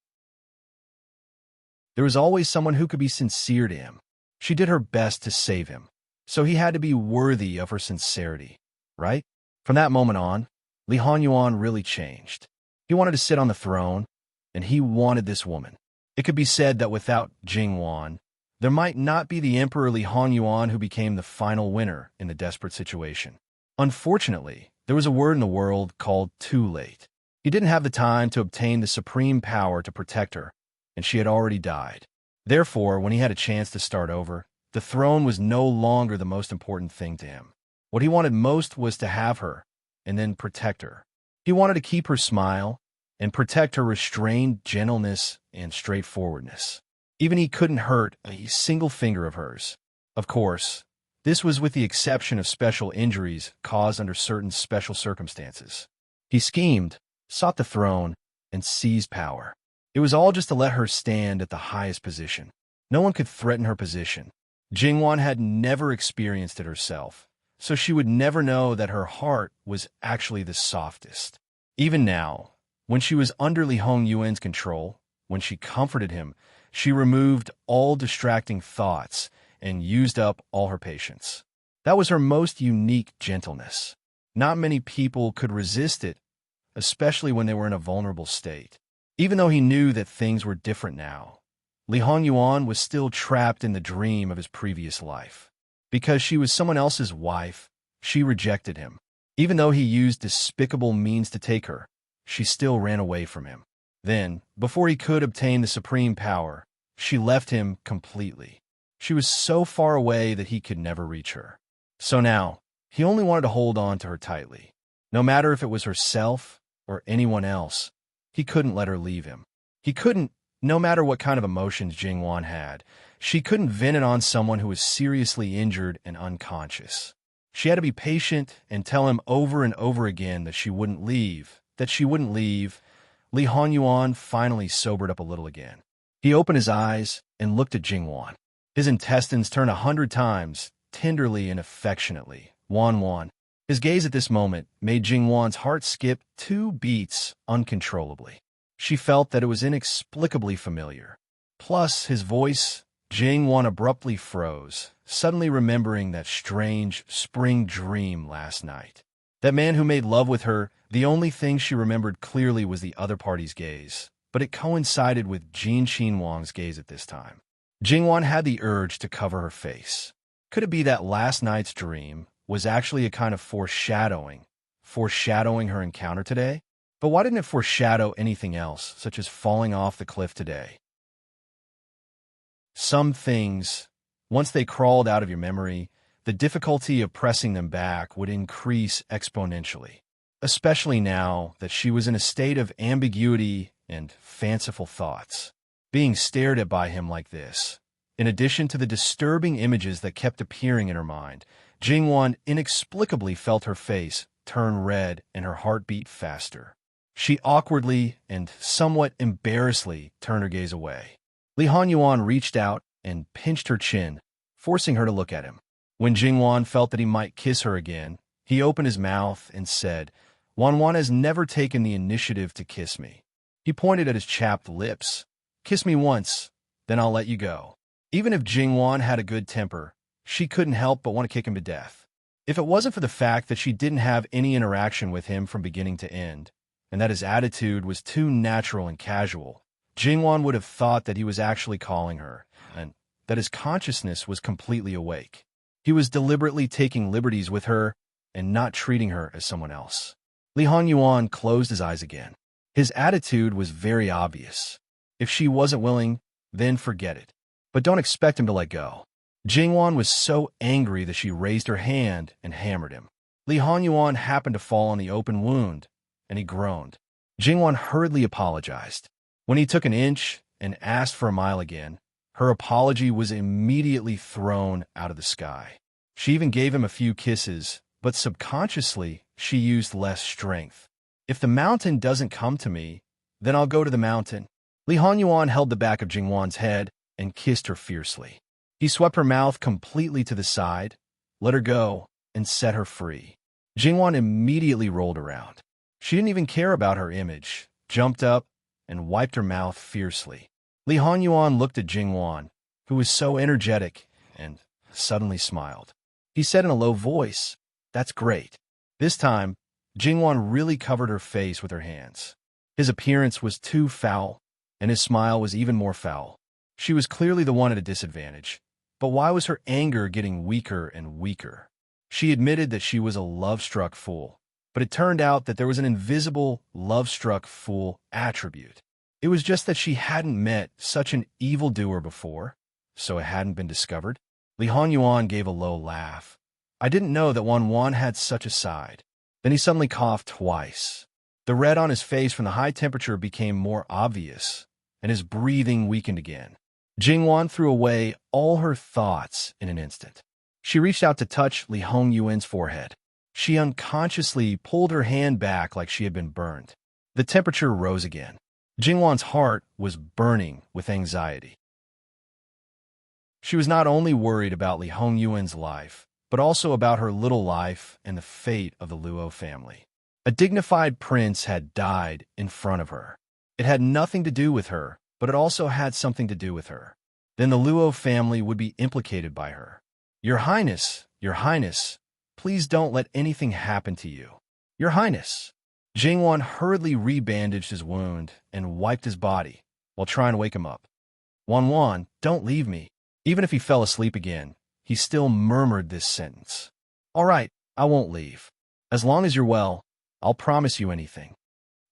There was always someone who could be sincere to him. She did her best to save him, so he had to be worthy of her sincerity, right? From that moment on, Li Hanyuan really changed. He wanted to sit on the throne, and he wanted this woman. It could be said that without Jingwan, there might not be the Emperor Li Hanyuan who became the final winner in the desperate situation. Unfortunately, there was a word in the world called too late. He didn't have the time to obtain the supreme power to protect her, and she had already died. Therefore, when he had a chance to start over, the throne was no longer the most important thing to him. What he wanted most was to have her, and then protect her. He wanted to keep her smile, and protect her restrained gentleness and straightforwardness. Even he couldn't hurt a single finger of hers. Of course, this was with the exception of special injuries caused under certain special circumstances. He schemed, sought the throne, and seized power. It was all just to let her stand at the highest position. No one could threaten her position. Jingwan had never experienced it herself, so she would never know that her heart was actually the softest. Even now, when she was under Li Hongyuan's control, when she comforted him, she removed all distracting thoughts and used up all her patience. That was her most unique gentleness. Not many people could resist it, especially when they were in a vulnerable state. Even though he knew that things were different now, Li Hongyuan was still trapped in the dream of his previous life. Because she was someone else's wife, she rejected him. Even though he used despicable means to take her, she still ran away from him. Then, before he could obtain the supreme power, she left him completely. She was so far away that he could never reach her. So now, he only wanted to hold on to her tightly. No matter if it was herself or anyone else, he couldn't let her leave him. He couldn't, no matter what kind of emotions Jingwan had, she couldn't vent it on someone who was seriously injured and unconscious. She had to be patient and tell him over and over again that she wouldn't leave, that she wouldn't leave. Li Hongyuan finally sobered up a little again. He opened his eyes and looked at Jingwan. His intestines turned 100 times, tenderly and affectionately. Wan. His gaze at this moment made Jingwan's heart skip 2 beats uncontrollably. She felt that it was inexplicably familiar. Plus, his voice, Jingwan abruptly froze, suddenly remembering that strange spring dream last night. That man who made love with her, the only thing she remembered clearly was the other party's gaze, but it coincided with Jin Xinwang's gaze at this time. Jingwan had the urge to cover her face. Could it be that last night's dream was actually a kind of foreshadowing her encounter today? But why didn't it foreshadow anything else, such as falling off the cliff today? Some things, once they crawled out of your memory, the difficulty of pressing them back would increase exponentially, especially now that she was in a state of ambiguity and fanciful thoughts. Being stared at by him like this, in addition to the disturbing images that kept appearing in her mind, Jingwan inexplicably felt her face turn red and her heart beat faster. She awkwardly and somewhat embarrassedly turned her gaze away. Li Hongyuan reached out and pinched her chin, forcing her to look at him. When Jingwan felt that he might kiss her again, he opened his mouth and said, "Wanwan has never taken the initiative to kiss me." He pointed at his chapped lips. "Kiss me once, then I'll let you go." Even if Jingwan had a good temper, she couldn't help but want to kick him to death. If it wasn't for the fact that she didn't have any interaction with him from beginning to end, and that his attitude was too natural and casual, Jingwan would have thought that he was actually calling her, and that his consciousness was completely awake. He was deliberately taking liberties with her and not treating her as someone else. Li Hongyuan closed his eyes again. His attitude was very obvious. If she wasn't willing, then forget it. But don't expect him to let go. Jingwan was so angry that she raised her hand and hammered him. Li Hongyuan happened to fall on the open wound, and he groaned. Jingwan hurriedly apologized. When he took an inch and asked for a mile again, her apology was immediately thrown out of the sky. She even gave him a few kisses, but subconsciously she used less strength. "If the mountain doesn't come to me, then I'll go to the mountain." Li Hongyuan held the back of Jingwan's head and kissed her fiercely. He swept her mouth completely to the side, let her go, and set her free. Jingwan immediately rolled around. She didn't even care about her image, jumped up, and wiped her mouth fiercely. Li Hongyuan looked at Jingwan, who was so energetic, and suddenly smiled. He said in a low voice, "That's great." This time, Jingwan really covered her face with her hands. His appearance was too foul, and his smile was even more foul. She was clearly the one at a disadvantage, but why was her anger getting weaker and weaker? She admitted that she was a love-struck fool, but it turned out that there was an invisible love-struck fool attribute. It was just that she hadn't met such an evildoer before, so it hadn't been discovered. Li Hongyuan gave a low laugh. "I didn't know that Wanwan had such a side." Then he suddenly coughed twice. The red on his face from the high temperature became more obvious, and his breathing weakened again. Jingwan threw away all her thoughts in an instant. She reached out to touch Li Hongyuan's forehead. She unconsciously pulled her hand back like she had been burned. The temperature rose again. Jingwan's heart was burning with anxiety. She was not only worried about Li Hongyuan's life, but also about her little life and the fate of the Luo family. A dignified prince had died in front of her. It had nothing to do with her, but it also had something to do with her. Then the Luo family would be implicated by her. Your Highness, please don't let anything happen to you. Your Highness. Jingwan hurriedly rebandaged his wound and wiped his body while trying to wake him up. Wan, don't leave me. Even if he fell asleep again, he still murmured this sentence. All right, I won't leave. As long as you're well, I'll promise you anything.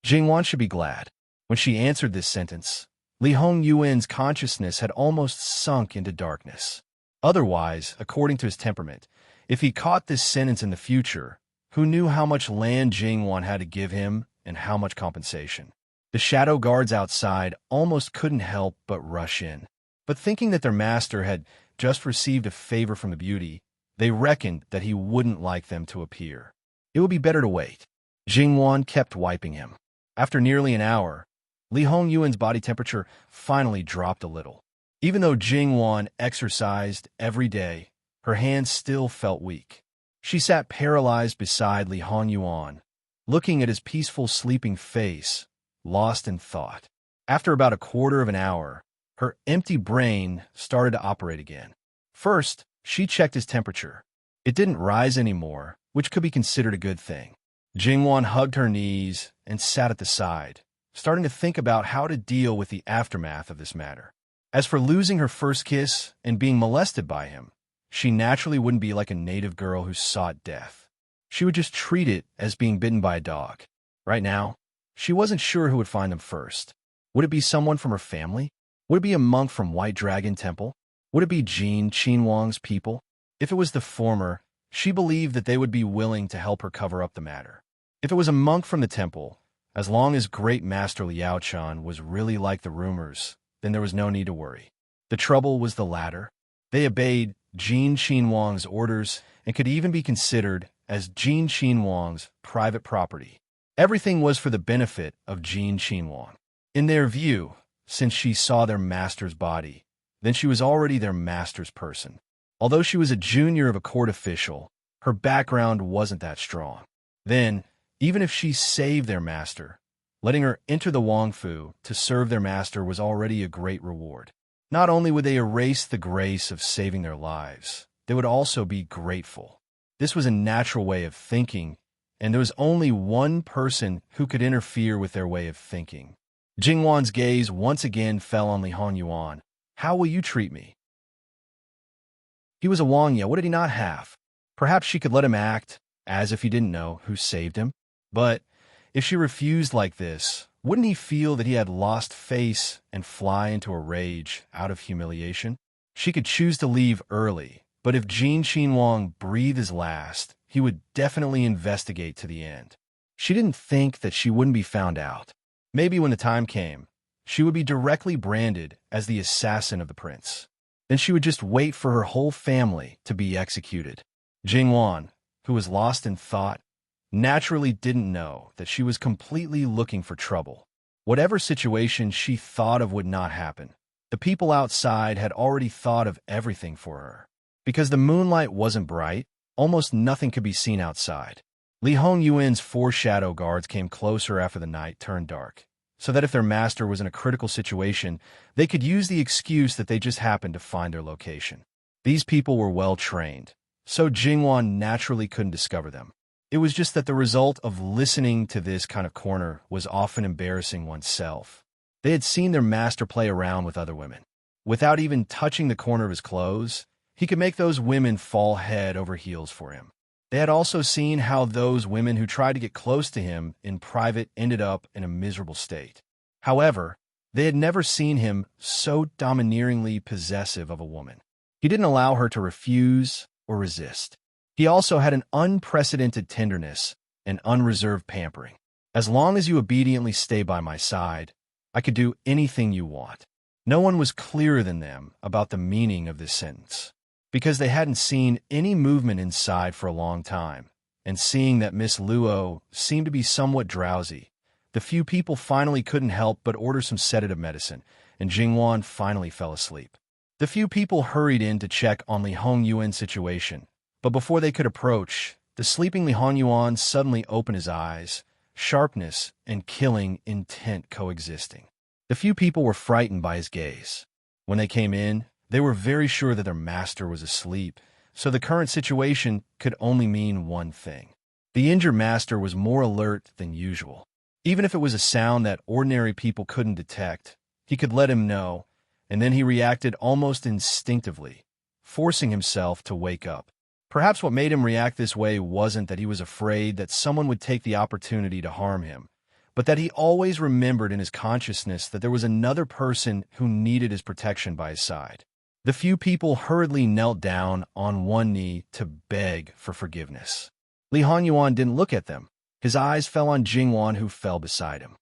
Jingwan should be glad. When she answered this sentence, Li Hongyuan's consciousness had almost sunk into darkness. Otherwise, according to his temperament, if he caught this sentence in the future, who knew how much land Jingwan had to give him and how much compensation? The shadow guards outside almost couldn't help but rush in. But thinking that their master had just received a favor from the beauty, they reckoned that he wouldn't like them to appear. It would be better to wait. Jingwan kept wiping him. After nearly an hour, Li Hongyuan's body temperature finally dropped a little. Even though Jingwan exercised every day, her hands still felt weak. She sat paralyzed beside Li Hongyuan, looking at his peaceful sleeping face, lost in thought. After about a quarter of an hour, her empty brain started to operate again. First, she checked his temperature. It didn't rise anymore, which could be considered a good thing. Jingwan hugged her knees and sat at the side, starting to think about how to deal with the aftermath of this matter. As for losing her first kiss and being molested by him, she naturally wouldn't be like a native girl who sought death. She would just treat it as being bitten by a dog. Right now, she wasn't sure who would find them first. Would it be someone from her family? Would it be a monk from White Dragon Temple? Would it be Jin Qinhuang's people? If it was the former, she believed that they would be willing to help her cover up the matter. If it was a monk from the temple, as long as Great Master Liao Chan was really like the rumors, then there was no need to worry. The trouble was the latter. They obeyed Jin Qinhuang's orders and could even be considered as Jin Qinhuang's private property. Everything was for the benefit of Jin Qinhuang. In their view, since she saw their master's body, then she was already their master's person. Although she was a junior of a court official, her background wasn't that strong. Then, even if she saved their master, letting her enter the Wangfu to serve their master was already a great reward. Not only would they erase the grace of saving their lives, they would also be grateful. This was a natural way of thinking, and there was only one person who could interfere with their way of thinking. Jingwan's gaze once again fell on Li Hongyuan. How will you treat me? He was a Wangya. What did he not have? Perhaps she could let him act as if he didn't know who saved him. But if she refused like this, wouldn't he feel that he had lost face and fly into a rage out of humiliation? She could choose to leave early, but if Jin Qinhuang breathed his last, he would definitely investigate to the end. She didn't think that she wouldn't be found out. Maybe when the time came, she would be directly branded as the assassin of the prince. Then she would just wait for her whole family to be executed. Jingwan, who was lost in thought, naturally didn't know that she was completely looking for trouble. Whatever situation she thought of would not happen. The people outside had already thought of everything for her. Because the moonlight wasn't bright, almost nothing could be seen outside. Li Hongyuan's 4 shadow guards came closer after the night turned dark, so that if their master was in a critical situation, they could use the excuse that they just happened to find their location. These people were well trained, so Jingwan naturally couldn't discover them. It was just that the result of listening to this kind of corner was often embarrassing oneself. They had seen their master play around with other women. Without even touching the corner of his clothes, he could make those women fall head over heels for him. They had also seen how those women who tried to get close to him in private ended up in a miserable state. However, they had never seen him so domineeringly possessive of a woman. He didn't allow her to refuse or resist. He also had an unprecedented tenderness and unreserved pampering. As long as you obediently stay by my side, I could do anything you want. No one was clearer than them about the meaning of this sentence, because they hadn't seen any movement inside for a long time, and seeing that Miss Luo seemed to be somewhat drowsy, the few people finally couldn't help but order some sedative medicine, and Jingwan finally fell asleep. The few people hurried in to check on Li Hongyuan's situation, but before they could approach, the sleeping Li Hongyuan suddenly opened his eyes, sharpness and killing intent coexisting. The few people were frightened by his gaze. When they came in, they were very sure that their master was asleep, so the current situation could only mean one thing. The injured master was more alert than usual. Even if it was a sound that ordinary people couldn't detect, he could let him know, and then he reacted almost instinctively, forcing himself to wake up. Perhaps what made him react this way wasn't that he was afraid that someone would take the opportunity to harm him, but that he always remembered in his consciousness that there was another person who needed his protection by his side. The few people hurriedly knelt down on one knee to beg for forgiveness. Li Hongyuan didn't look at them. His eyes fell on Jingwan, who fell beside him.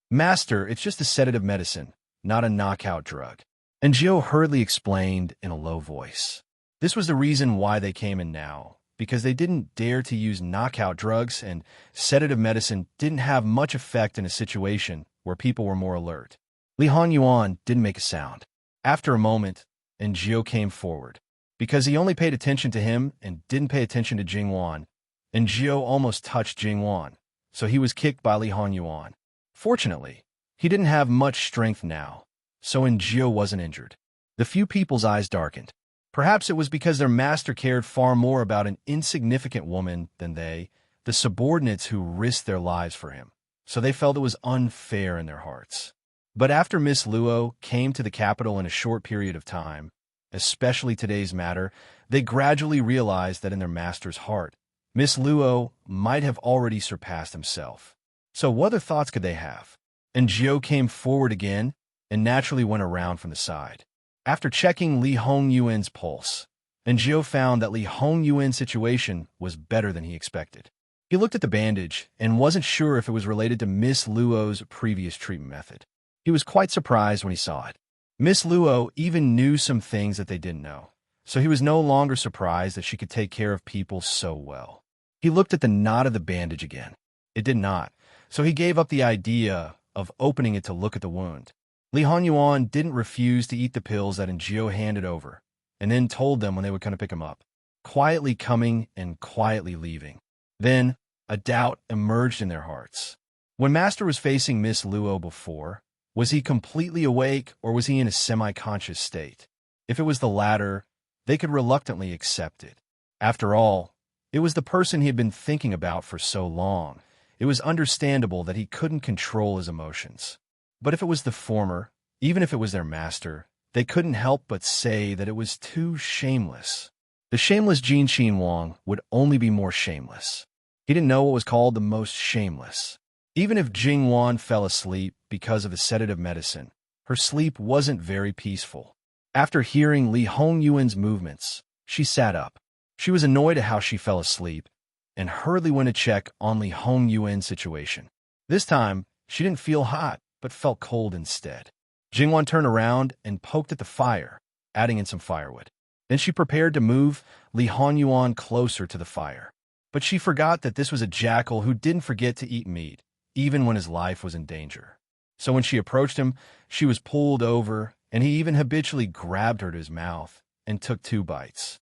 "Master, it's just a sedative medicine, not a knockout drug," and Jiao hurriedly explained in a low voice. This was the reason why they came in now, because they didn't dare to use knockout drugs, and sedative medicine didn't have much effect in a situation where people were more alert. Li Hongyuan didn't make a sound. After a moment, Jiao came forward. Because he only paid attention to him and didn't pay attention to Jingwan, Jiao almost touched Jingwan, so he was kicked by Li Hongyuan. Fortunately, he didn't have much strength now, so Jiao wasn't injured. The few people's eyes darkened. Perhaps it was because their master cared far more about an insignificant woman than they, the subordinates who risked their lives for him, so they felt it was unfair in their hearts. But after Miss Luo came to the capital in a short period of time, especially today's matter, they gradually realized that in their master's heart, Miss Luo might have already surpassed himself. So what other thoughts could they have? Jiao came forward again and naturally went around from the side. After checking Li Hongyuan's pulse, Jiao found that Li Hongyuan's situation was better than he expected. He looked at the bandage and wasn't sure if it was related to Miss Luo's previous treatment method. He was quite surprised when he saw it. Miss Luo even knew some things that they didn't know, so he was no longer surprised that she could take care of people so well. He looked at the knot of the bandage again. It did not, so he gave up the idea of opening it to look at the wound. Li Hongyuan didn't refuse to eat the pills that Jiao handed over, and then told them when they would come to pick him up, quietly coming and quietly leaving. Then, a doubt emerged in their hearts. When Master was facing Miss Luo before, was he completely awake or was he in a semi-conscious state? If it was the latter, they could reluctantly accept it. After all, it was the person he had been thinking about for so long. It was understandable that he couldn't control his emotions. But if it was the former, even if it was their master, they couldn't help but say that it was too shameless. The shameless Jin Qin Wang would only be more shameless. He didn't know what was called the most shameless. Even if Jingwan fell asleep because of the sedative medicine, her sleep wasn't very peaceful. After hearing Li Hongyuan's movements, she sat up. She was annoyed at how she fell asleep and hurriedly went to check on Li Hongyuan's situation. This time, she didn't feel hot, but felt cold instead. Jingwan turned around and poked at the fire, adding in some firewood. Then she prepared to move Li Hongyuan closer to the fire. But she forgot that this was a jackal who didn't forget to eat meat, even when his life was in danger. So when she approached him, she was pulled over, and he even habitually grabbed her to his mouth and took 2 bites.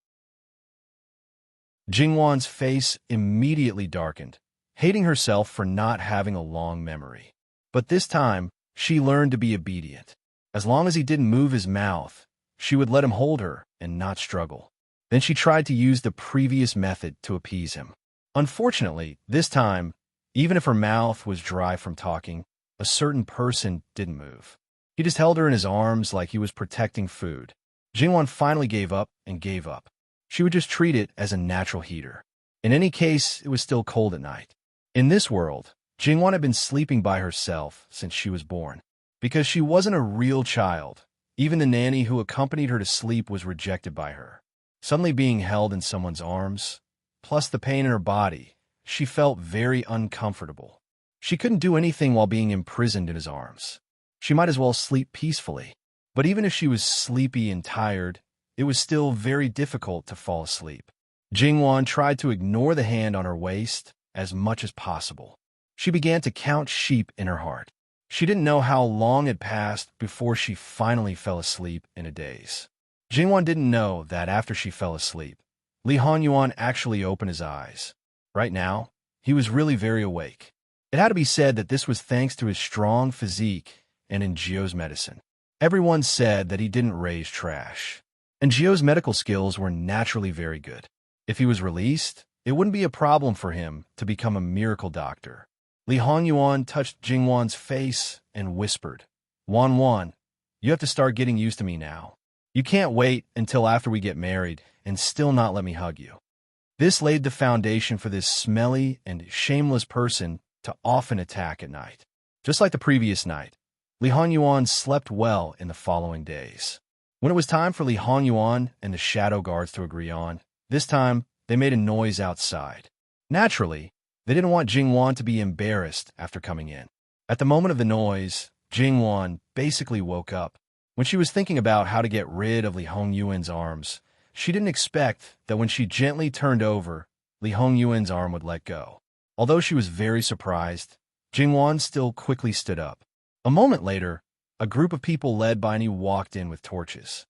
Jingwan's face immediately darkened, hating herself for not having a long memory. But this time, she learned to be obedient. As long as he didn't move his mouth, she would let him hold her and not struggle. Then she tried to use the previous method to appease him. Unfortunately, this time, even if her mouth was dry from talking, a certain person didn't move. He just held her in his arms like he was protecting food. Jingwan finally gave up and gave up. She would just treat it as a natural heater. In any case, it was still cold at night. In this world, Jingwan had been sleeping by herself since she was born. Because she wasn't a real child, even the nanny who accompanied her to sleep was rejected by her. Suddenly being held in someone's arms, plus the pain in her body, she felt very uncomfortable. She couldn't do anything while being imprisoned in his arms. She might as well sleep peacefully. But even if she was sleepy and tired, it was still very difficult to fall asleep. Jingwan tried to ignore the hand on her waist as much as possible. She began to count sheep in her heart. She didn't know how long had passed before she finally fell asleep in a daze. Jingwan didn't know that after she fell asleep, Li Honyuan actually opened his eyes. Right now, he was really very awake. It had to be said that this was thanks to his strong physique and in Jio's medicine. Everyone said that he didn't raise trash, and Jio's medical skills were naturally very good. If he was released, it wouldn't be a problem for him to become a miracle doctor. Li Honyuan touched Jingwan's face and whispered, "Wan Wan, you have to start getting used to me now. You can't wait until after we get married and still not let me hug you." This laid the foundation for this smelly and shameless person to often attack at night. Just like the previous night, Li Honyuan slept well in the following days. When it was time for Li Honyuan and the shadow guards to agree on, this time they made a noise outside. Naturally, they didn't want Jingwan to be embarrassed after coming in. At the moment of the noise, Jingwan basically woke up. When she was thinking about how to get rid of Li Hongyuan's arms, she didn't expect that when she gently turned over, Li Hongyuan's arm would let go. Although she was very surprised, Jingwan still quickly stood up. A moment later, a group of people led by Annie walked in with torches.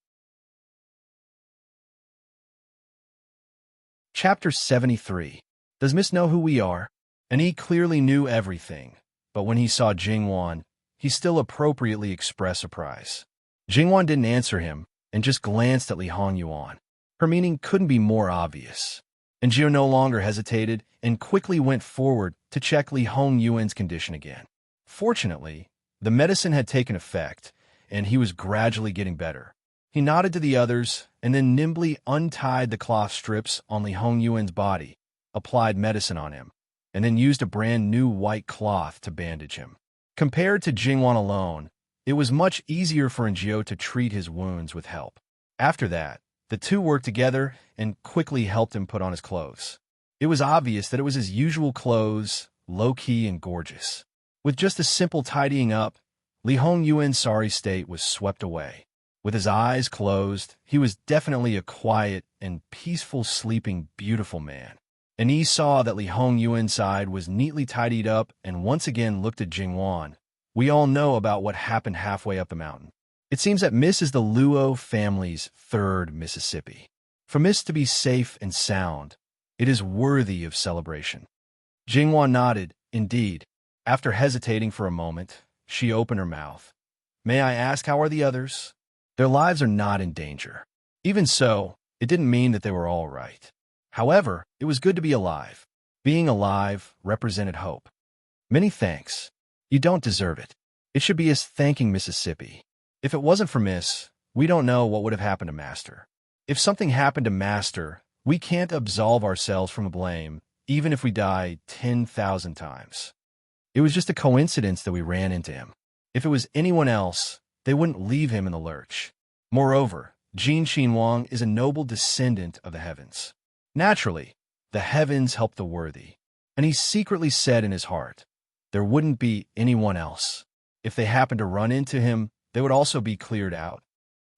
Chapter 73. Does Miss know who we are? Annie clearly knew everything, but when he saw Jingwan, he still appropriately expressed surprise. Jingwan didn't answer him and just glanced at Li Honyuan. Her meaning couldn't be more obvious. And Jio no longer hesitated and quickly went forward to check Li Hongyuan's condition again. Fortunately, the medicine had taken effect, and he was gradually getting better. He nodded to the others and then nimbly untied the cloth strips on Li Hongyuan's body, applied medicine on him, and then used a brand new white cloth to bandage him. Compared to Jingwan alone, it was much easier for Jio to treat his wounds with help. After that, the two worked together and quickly helped him put on his clothes. It was obvious that it was his usual clothes, low-key and gorgeous. With just a simple tidying up, Li Hongyuan's sorry state was swept away. With his eyes closed, he was definitely a quiet and peaceful sleeping beautiful man. And he saw that Li Hongyuan's side was neatly tidied up and once again looked at Jingwan. We all know about what happened halfway up the mountain. It seems that Miss is the Luo family's third Mississippi. For Miss to be safe and sound, it is worthy of celebration. Jingwan nodded, indeed. After hesitating for a moment, she opened her mouth. "May I ask, how are the others?" "Their lives are not in danger." Even so, it didn't mean that they were all right. However, it was good to be alive. Being alive represented hope. "Many thanks. You don't deserve it. It should be us thanking Mississippi. If it wasn't for Miss, we don't know what would have happened to Master. If something happened to Master, we can't absolve ourselves from the blame, even if we die 10,000 times. It was just a coincidence that we ran into him. If it was anyone else, they wouldn't leave him in the lurch. Moreover, Jin Xinwang is a noble descendant of the heavens. Naturally, the heavens help the worthy. And he secretly said in his heart, there wouldn't be anyone else. If they happened to run into him, they would also be cleared out.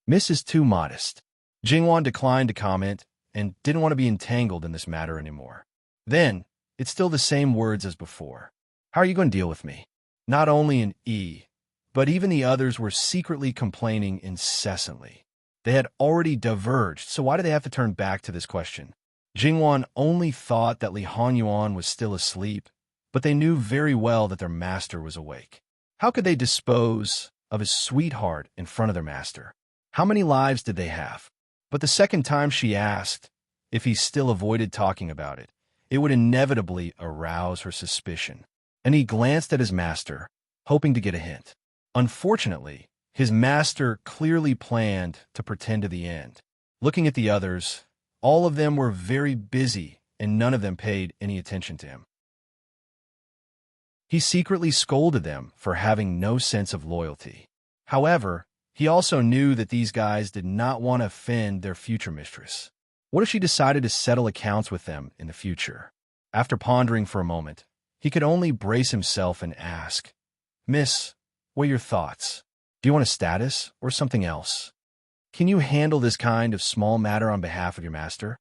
Miss is too modest." Jingwan declined to comment and didn't want to be entangled in this matter anymore. Then, it's still the same words as before. "How are you going to deal with me?" Not only in E, but even the others were secretly complaining incessantly. They had already diverged, so why did they have to turn back to this question? Jingwan only thought that Li Honyuan was still asleep, but they knew very well that their master was awake. How could they dispose of his sweetheart in front of their master? How many lives did they have? But the second time she asked if he still avoided talking about it, it would inevitably arouse her suspicion. And he glanced at his master, hoping to get a hint. Unfortunately, his master clearly planned to pretend to the end. Looking at the others, all of them were very busy and none of them paid any attention to him. He secretly scolded them for having no sense of loyalty. However, he also knew that these guys did not want to offend their future mistress. What if she decided to settle accounts with them in the future? After pondering for a moment, he could only brace himself and ask, "Miss, What are your thoughts? Do you want a status or something else? Can you handle this kind of small matter on behalf of your master?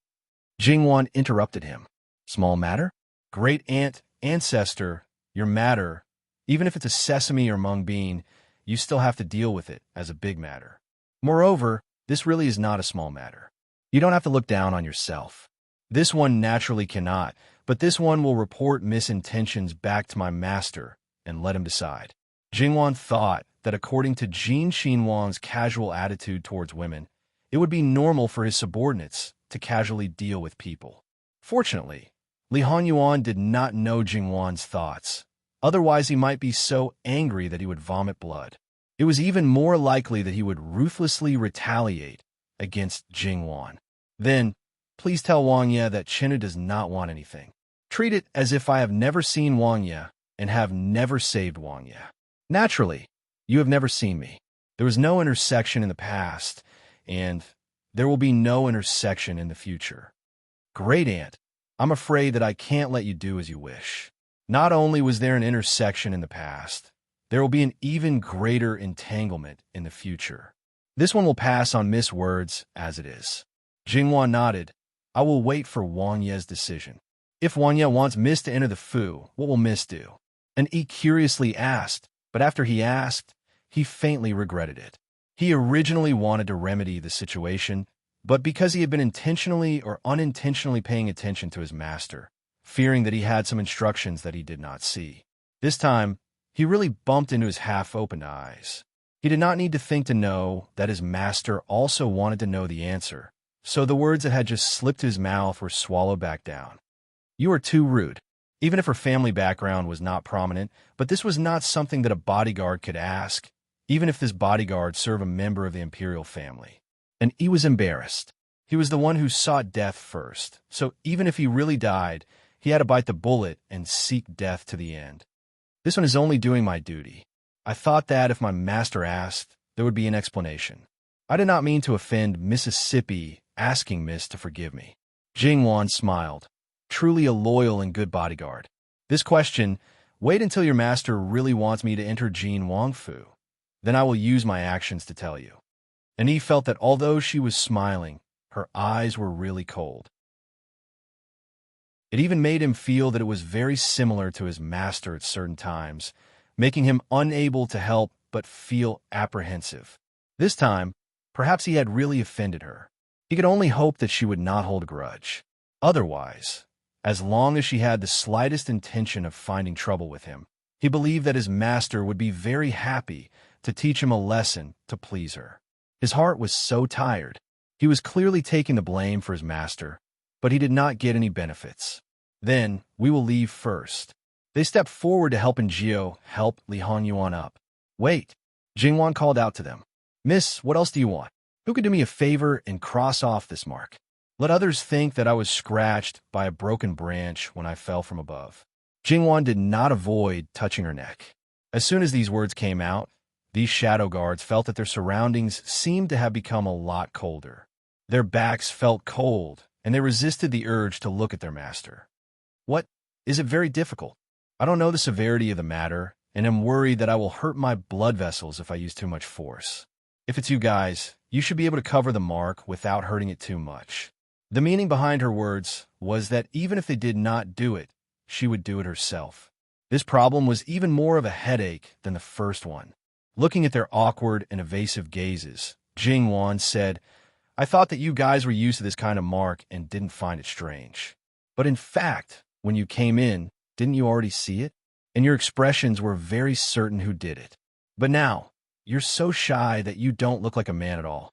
Jingwan interrupted him. Small matter? Great aunt, ancestor, your matter, even if it's a sesame or mung bean, you still have to deal with it as a big matter. Moreover, this really is not a small matter. You don't have to look down on yourself. This one naturally cannot, but this one will report misintentions back to my master and let him decide. Jingwan thought that according to Jin Xinhuang's casual attitude towards women, it would be normal for his subordinates to casually deal with people. Fortunately, Li Hanyuan did not know Jingwan's thoughts. Otherwise, he might be so angry that he would vomit blood. It was even more likely that he would ruthlessly retaliate against Jingwan. Then, please tell Wang Ye that China does not want anything. Treat it as if I have never seen Wang Ye and have never saved Wang Ye. Naturally, you have never seen me. There was no intersection in the past, and there will be no intersection in the future. Great aunt, I'm afraid that I can't let you do as you wish. Not only was there an intersection in the past, there will be an even greater entanglement in the future. This one will pass on Miss words as it is. Jingwan nodded. I will wait for Wang Ye's decision. If Wang Ye wants Miss to enter the Fu, what will Miss do? And he curiously asked, but after he asked, he faintly regretted it. He originally wanted to remedy the situation, but because he had been intentionally or unintentionally paying attention to his master, fearing that he had some instructions that he did not see. This time, he really bumped into his half-opened eyes. He did not need to think to know that his master also wanted to know the answer, so the words that had just slipped to his mouth were swallowed back down. You are too rude. Even if her family background was not prominent, but this was not something that a bodyguard could ask, even if this bodyguard served a member of the imperial family. And he was embarrassed. He was the one who sought death first, so even if he really died, he had to bite the bullet and seek death to the end. This one is only doing my duty. I thought that if my master asked, there would be an explanation. I did not mean to offend Mississippi asking Miss to forgive me. Jingwan smiled. Truly a loyal and good bodyguard. This question, wait until your master really wants me to enter Jin Wangfu. Then I will use my actions to tell you. And he felt that although she was smiling, her eyes were really cold. It even made him feel that it was very similar to his master at certain times, making him unable to help but feel apprehensive. This time, perhaps he had really offended her. He could only hope that she would not hold a grudge. Otherwise, as long as she had the slightest intention of finding trouble with him, he believed that his master would be very happy to teach him a lesson to please her. His heart was so tired. He was clearly taking the blame for his master, but he did not get any benefits. Then, we will leave first. They stepped forward to help Njio help Li Hanyuan up. Wait, Jingwan called out to them. Miss, what else do you want? Who could do me a favor and cross off this mark? Let others think that I was scratched by a broken branch when I fell from above. Jingwan did not avoid touching her neck. As soon as these words came out, these shadow guards felt that their surroundings seemed to have become a lot colder. Their backs felt cold, and they resisted the urge to look at their master. What? Is it very difficult? I don't know the severity of the matter, and am worried that I will hurt my blood vessels if I use too much force. If it's you guys, you should be able to cover the mark without hurting it too much. The meaning behind her words was that even if they did not do it, she would do it herself. This problem was even more of a headache than the first one. Looking at their awkward and evasive gazes, Jingwan said, I thought that you guys were used to this kind of mark and didn't find it strange. But in fact, when you came in, didn't you already see it? And your expressions were very certain who did it. But now, you're so shy that you don't look like a man at all.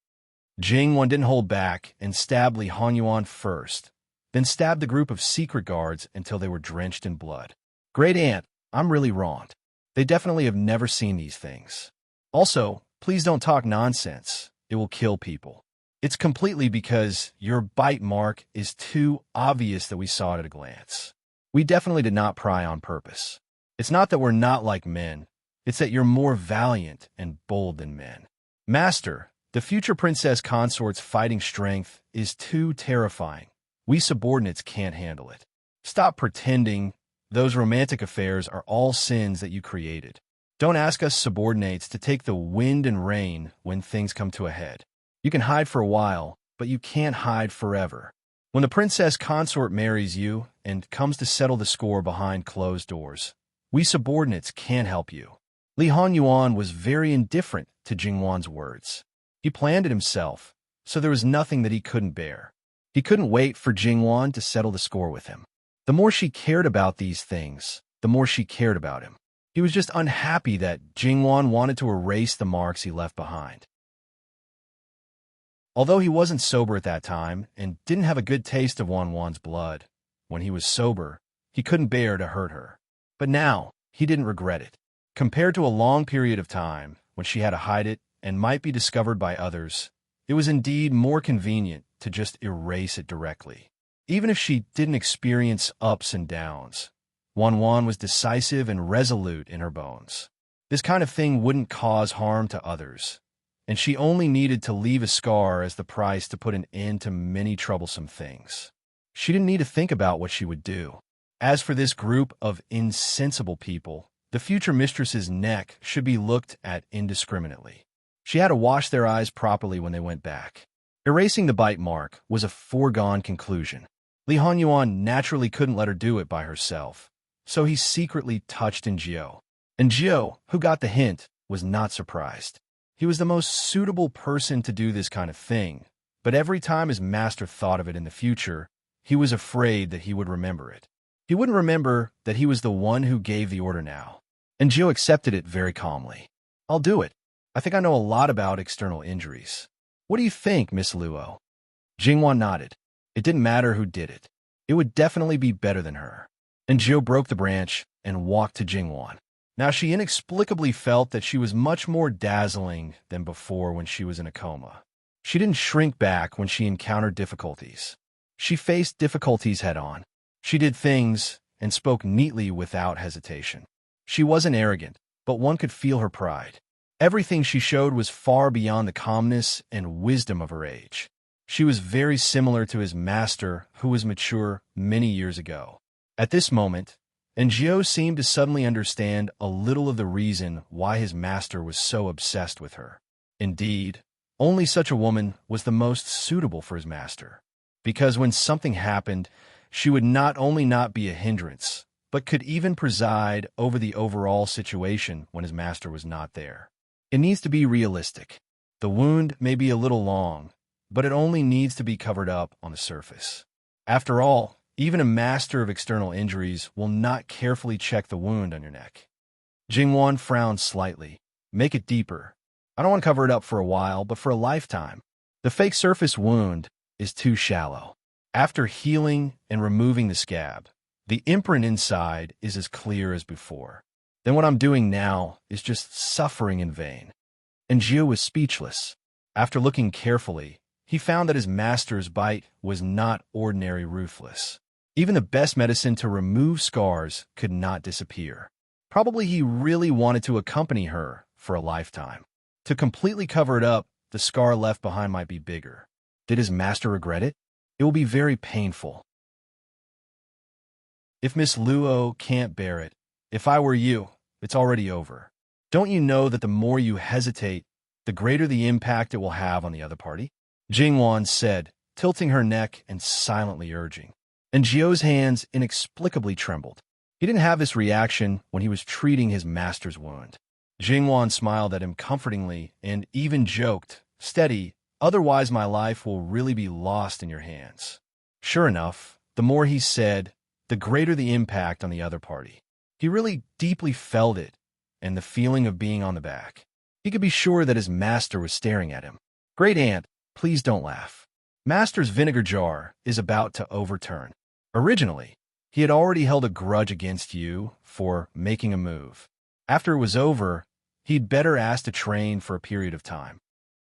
Jingwan didn't hold back and stabbed Li Hanyuan first, then stabbed the group of secret guards until they were drenched in blood. Great aunt, I'm really wronged. They definitely have never seen these things. Also, please don't talk nonsense. It will kill people. It's completely because your bite mark is too obvious that we saw it at a glance. We definitely did not pry on purpose. It's not that we're not like men. It's that you're more valiant and bold than men. Master, the future princess consort's fighting strength is too terrifying. We subordinates can't handle it. Stop pretending. Those romantic affairs are all sins that you created. Don't ask us subordinates to take the wind and rain when things come to a head. You can hide for a while, but you can't hide forever. When the princess consort marries you and comes to settle the score behind closed doors, we subordinates can't help you. Li Hanyuan was very indifferent to Jingwan's words. He planned it himself, so there was nothing that he couldn't bear. He couldn't wait for Jingwan to settle the score with him. The more she cared about these things, the more she cared about him. He was just unhappy that Jingwan wanted to erase the marks he left behind. Although he wasn't sober at that time and didn't have a good taste of Wanwan's blood, when he was sober, he couldn't bear to hurt her. But now, he didn't regret it. Compared to a long period of time when she had to hide it and might be discovered by others, it was indeed more convenient to just erase it directly. Even if she didn't experience ups and downs, Wanwan was decisive and resolute in her bones. This kind of thing wouldn't cause harm to others, and she only needed to leave a scar as the price to put an end to many troublesome things. She didn't need to think about what she would do. As for this group of insensible people, the future mistress's neck should be looked at indiscriminately. She had to wash their eyes properly when they went back. Erasing the bite mark was a foregone conclusion. Li Hanyuan naturally couldn't let her do it by herself, so he secretly touched Njio. Njio, who got the hint, was not surprised. He was the most suitable person to do this kind of thing, but every time his master thought of it in the future, he was afraid that he would remember it. He wouldn't remember that he was the one who gave the order now. Njio accepted it very calmly. I'll do it. I think I know a lot about external injuries. What do you think, Miss Luo? Jingwan nodded. It didn't matter who did it. It would definitely be better than her. Njio broke the branch and walked to Jingwan. Now she inexplicably felt that she was much more dazzling than before when she was in a coma. She didn't shrink back when she encountered difficulties. She faced difficulties head-on. She did things and spoke neatly without hesitation. She wasn't arrogant, but one could feel her pride. Everything she showed was far beyond the calmness and wisdom of her age. She was very similar to his master, who was mature many years ago. At this moment, Njio seemed to suddenly understand a little of the reason why his master was so obsessed with her. Indeed, only such a woman was the most suitable for his master, because when something happened, she would not only not be a hindrance, but could even preside over the overall situation when his master was not there. It needs to be realistic. The wound may be a little long, but it only needs to be covered up on the surface. After all, even a master of external injuries will not carefully check the wound on your neck. Jingwan frowned slightly. Make it deeper. I don't want to cover it up for a while, but for a lifetime. The fake surface wound is too shallow. After healing and removing the scab, the imprint inside is as clear as before. Then what I'm doing now is just suffering in vain. And Njio was speechless. After looking carefully, he found that his master's bite was not ordinary ruthless. Even the best medicine to remove scars could not disappear. Probably he really wanted to accompany her for a lifetime. To completely cover it up, the scar left behind might be bigger. Did his master regret it? It will be very painful. If Miss Luo can't bear it, if I were you, it's already over. Don't you know that the more you hesitate, the greater the impact it will have on the other party? Jingwan said, tilting her neck and silently urging. And Njio's hands inexplicably trembled. He didn't have this reaction when he was treating his master's wound. Jingwan smiled at him comfortingly and even joked, "Steady, otherwise my life will really be lost in your hands." Sure enough, the more he said, the greater the impact on the other party. He really deeply felt it, and the feeling of being on the back. He could be sure that his master was staring at him. "Great aunt, please don't laugh. Master's vinegar jar is about to overturn. Originally, he had already held a grudge against you for making a move. After it was over, he'd better ask to train for a period of time.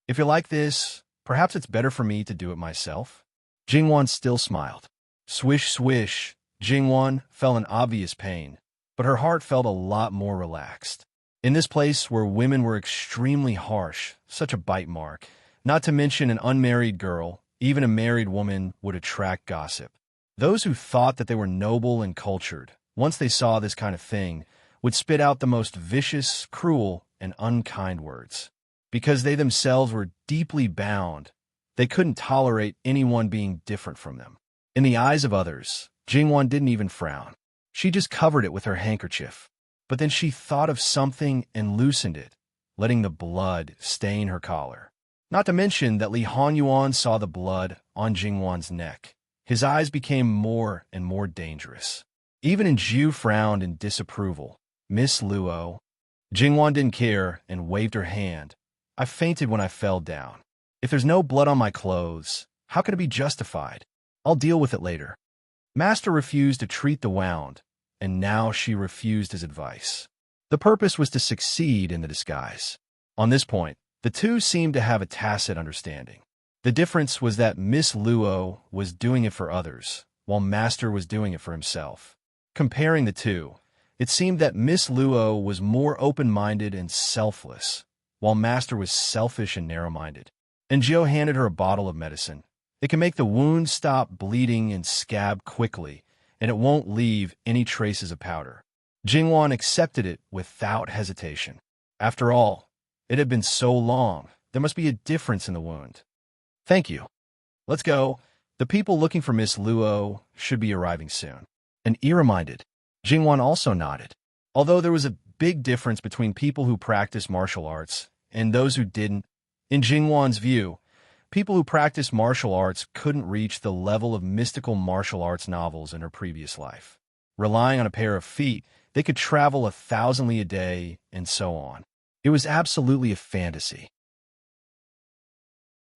If you're like this, perhaps it's better for me to do it myself." Jingwan still smiled. Swish, swish. Jingwan felt an obvious pain, but her heart felt a lot more relaxed. In this place where women were extremely harsh, such a bite mark, not to mention an unmarried girl, even a married woman would attract gossip. Those who thought that they were noble and cultured, once they saw this kind of thing, would spit out the most vicious, cruel, and unkind words. Because they themselves were deeply bound, they couldn't tolerate anyone being different from them. In the eyes of others, Jingwan didn't even frown. She just covered it with her handkerchief. But then she thought of something and loosened it, letting the blood stain her collar. Not to mention that Li Hanyuan saw the blood on Jingwan's neck. His eyes became more and more dangerous. Even Jiu frowned in disapproval. Miss Luo. Jingwan didn't care and waved her hand. I fainted when I fell down. If there's no blood on my clothes, how can it be justified? I'll deal with it later. Master refused to treat the wound, and now she refused his advice. The purpose was to succeed in the disguise. On this point, the two seemed to have a tacit understanding. The difference was that Miss Luo was doing it for others, while Master was doing it for himself. Comparing the two, it seemed that Miss Luo was more open-minded and selfless, while Master was selfish and narrow-minded. And Jiu handed her a bottle of medicine. It can make the wound stop bleeding and scab quickly, and it won't leave any traces of powder. Jingwan accepted it without hesitation. After all, it had been so long, there must be a difference in the wound. Thank you. Let's go. The people looking for Miss Luo should be arriving soon. And reminded. Jingwan also nodded. Although there was a big difference between people who practice martial arts and those who didn't, in Jingwan's view, people who practice martial arts couldn't reach the level of mystical martial arts novels in her previous life. Relying on a pair of feet, they could travel 1,000 li a day, and so on. It was absolutely a fantasy.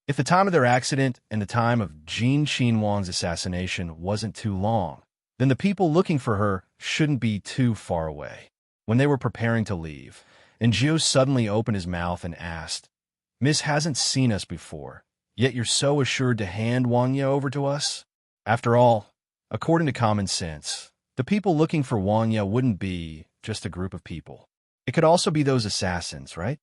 If the time of their accident and the time of Jin Qinhuang's assassination wasn't too long, then the people looking for her shouldn't be too far away. When they were preparing to leave, and Jiu suddenly opened his mouth and asked, "Miss hasn't seen us before, yet you're so assured to hand Wangya over to us?" After all, according to common sense, the people looking for Wangya wouldn't be just a group of people. It could also be those assassins, right?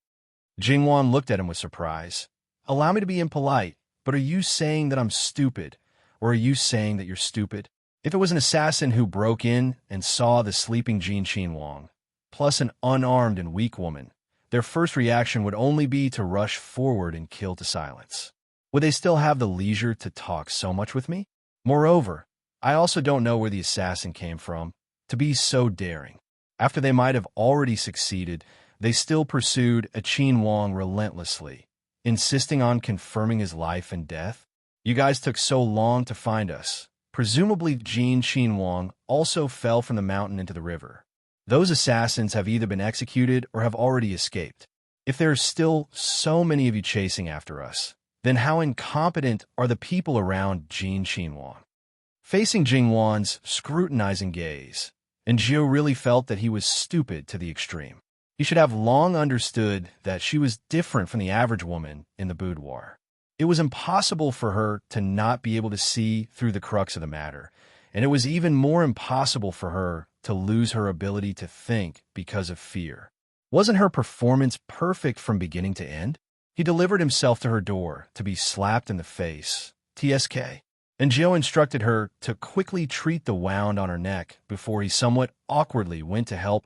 Jingwan looked at him with surprise. "Allow me to be impolite, but are you saying that I'm stupid, or are you saying that you're stupid?" If it was an assassin who broke in and saw the sleeping Jin Qinhuang, plus an unarmed and weak woman, their first reaction would only be to rush forward and kill to silence. Would they still have the leisure to talk so much with me? Moreover, I also don't know where the assassin came from to be so daring. After they might have already succeeded, they still pursued a Qinhuang relentlessly, insisting on confirming his life and death. You guys took so long to find us. Presumably Jin Qinhuang also fell from the mountain into the river. Those assassins have either been executed or have already escaped. If there are still so many of you chasing after us, then how incompetent are the people around Jin Qinhuang? Facing Jingwan's scrutinizing gaze, and Jiu really felt that he was stupid to the extreme. He should have long understood that she was different from the average woman in the boudoir. It was impossible for her to not be able to see through the crux of the matter, and it was even more impossible for her to lose her ability to think because of fear. Wasn't her performance perfect from beginning to end? He delivered himself to her door to be slapped in the face. TSK. And Jiu instructed her to quickly treat the wound on her neck before he somewhat awkwardly went to help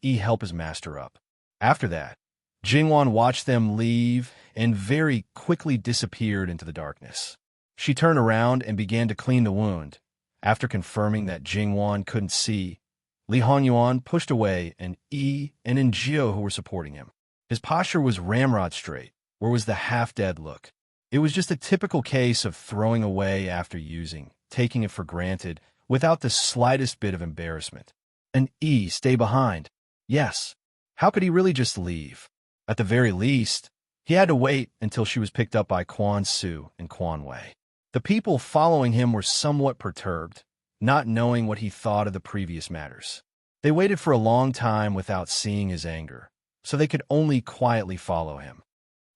his master up. After that, Jingwan watched them leave and very quickly disappeared into the darkness. She turned around and began to clean the wound. After confirming that Jingwan couldn't see, Li Hanyuan pushed away and Jiu who were supporting him. His posture was ramrod straight, where was the half-dead look. It was just a typical case of throwing away after using, taking it for granted, without the slightest bit of embarrassment. And stay behind. Yes. How could he really just leave? At the very least, he had to wait until she was picked up by Quan Su and Quan Wei. The people following him were somewhat perturbed, not knowing what he thought of the previous matters. They waited for a long time without seeing his anger, so they could only quietly follow him.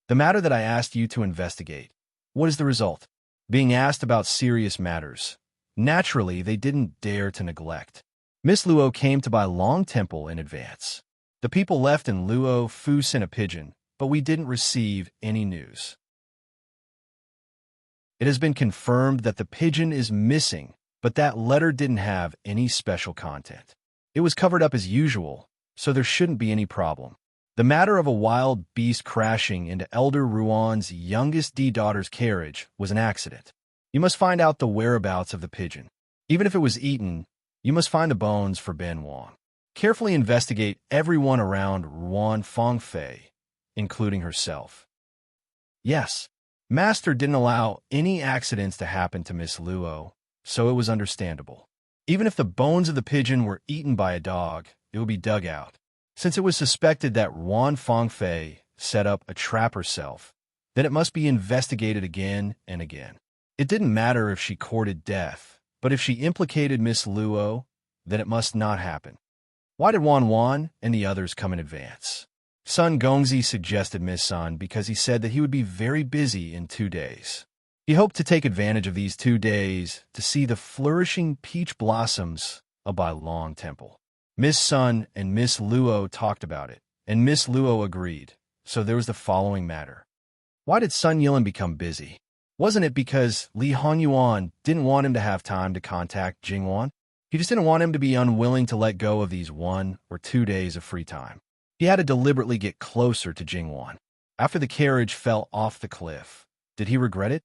The matter that I asked you to investigate, what is the result? Being asked about serious matters. Naturally, they didn't dare to neglect. Miss Luo came to buy Long Temple in advance. The people left and Luo Fu sent a pigeon, but we didn't receive any news. It has been confirmed that the pigeon is missing, but that letter didn't have any special content. It was covered up as usual, so there shouldn't be any problem. The matter of a wild beast crashing into Elder Ruan's youngest daughter's carriage was an accident. You must find out the whereabouts of the pigeon. Even if it was eaten, you must find the bones for Ben Wang. Carefully investigate everyone around Ruan Fengfei, including herself. Yes, Master didn't allow any accidents to happen to Miss Luo, so it was understandable. Even if the bones of the pigeon were eaten by a dog, it would be dug out. Since it was suspected that Ruan Fengfei set up a trap herself, then it must be investigated again and again. It didn't matter if she courted death, but if she implicated Miss Luo, then it must not happen. Why did Wan and the others come in advance? Sun Gongzi suggested Miss Sun because he said that he would be very busy in 2 days. He hoped to take advantage of these 2 days to see the flourishing peach blossoms of Bailong Temple. Miss Sun and Miss Luo talked about it, and Miss Luo agreed, so there was the following matter. Why did Sun Yilin become busy? Wasn't it because Li Honyuan didn't want him to have time to contact Jingwan? He just didn't want him to be unwilling to let go of these 1 or 2 days of free time. He had to deliberately get closer to Jingwan. After the carriage fell off the cliff, did he regret it?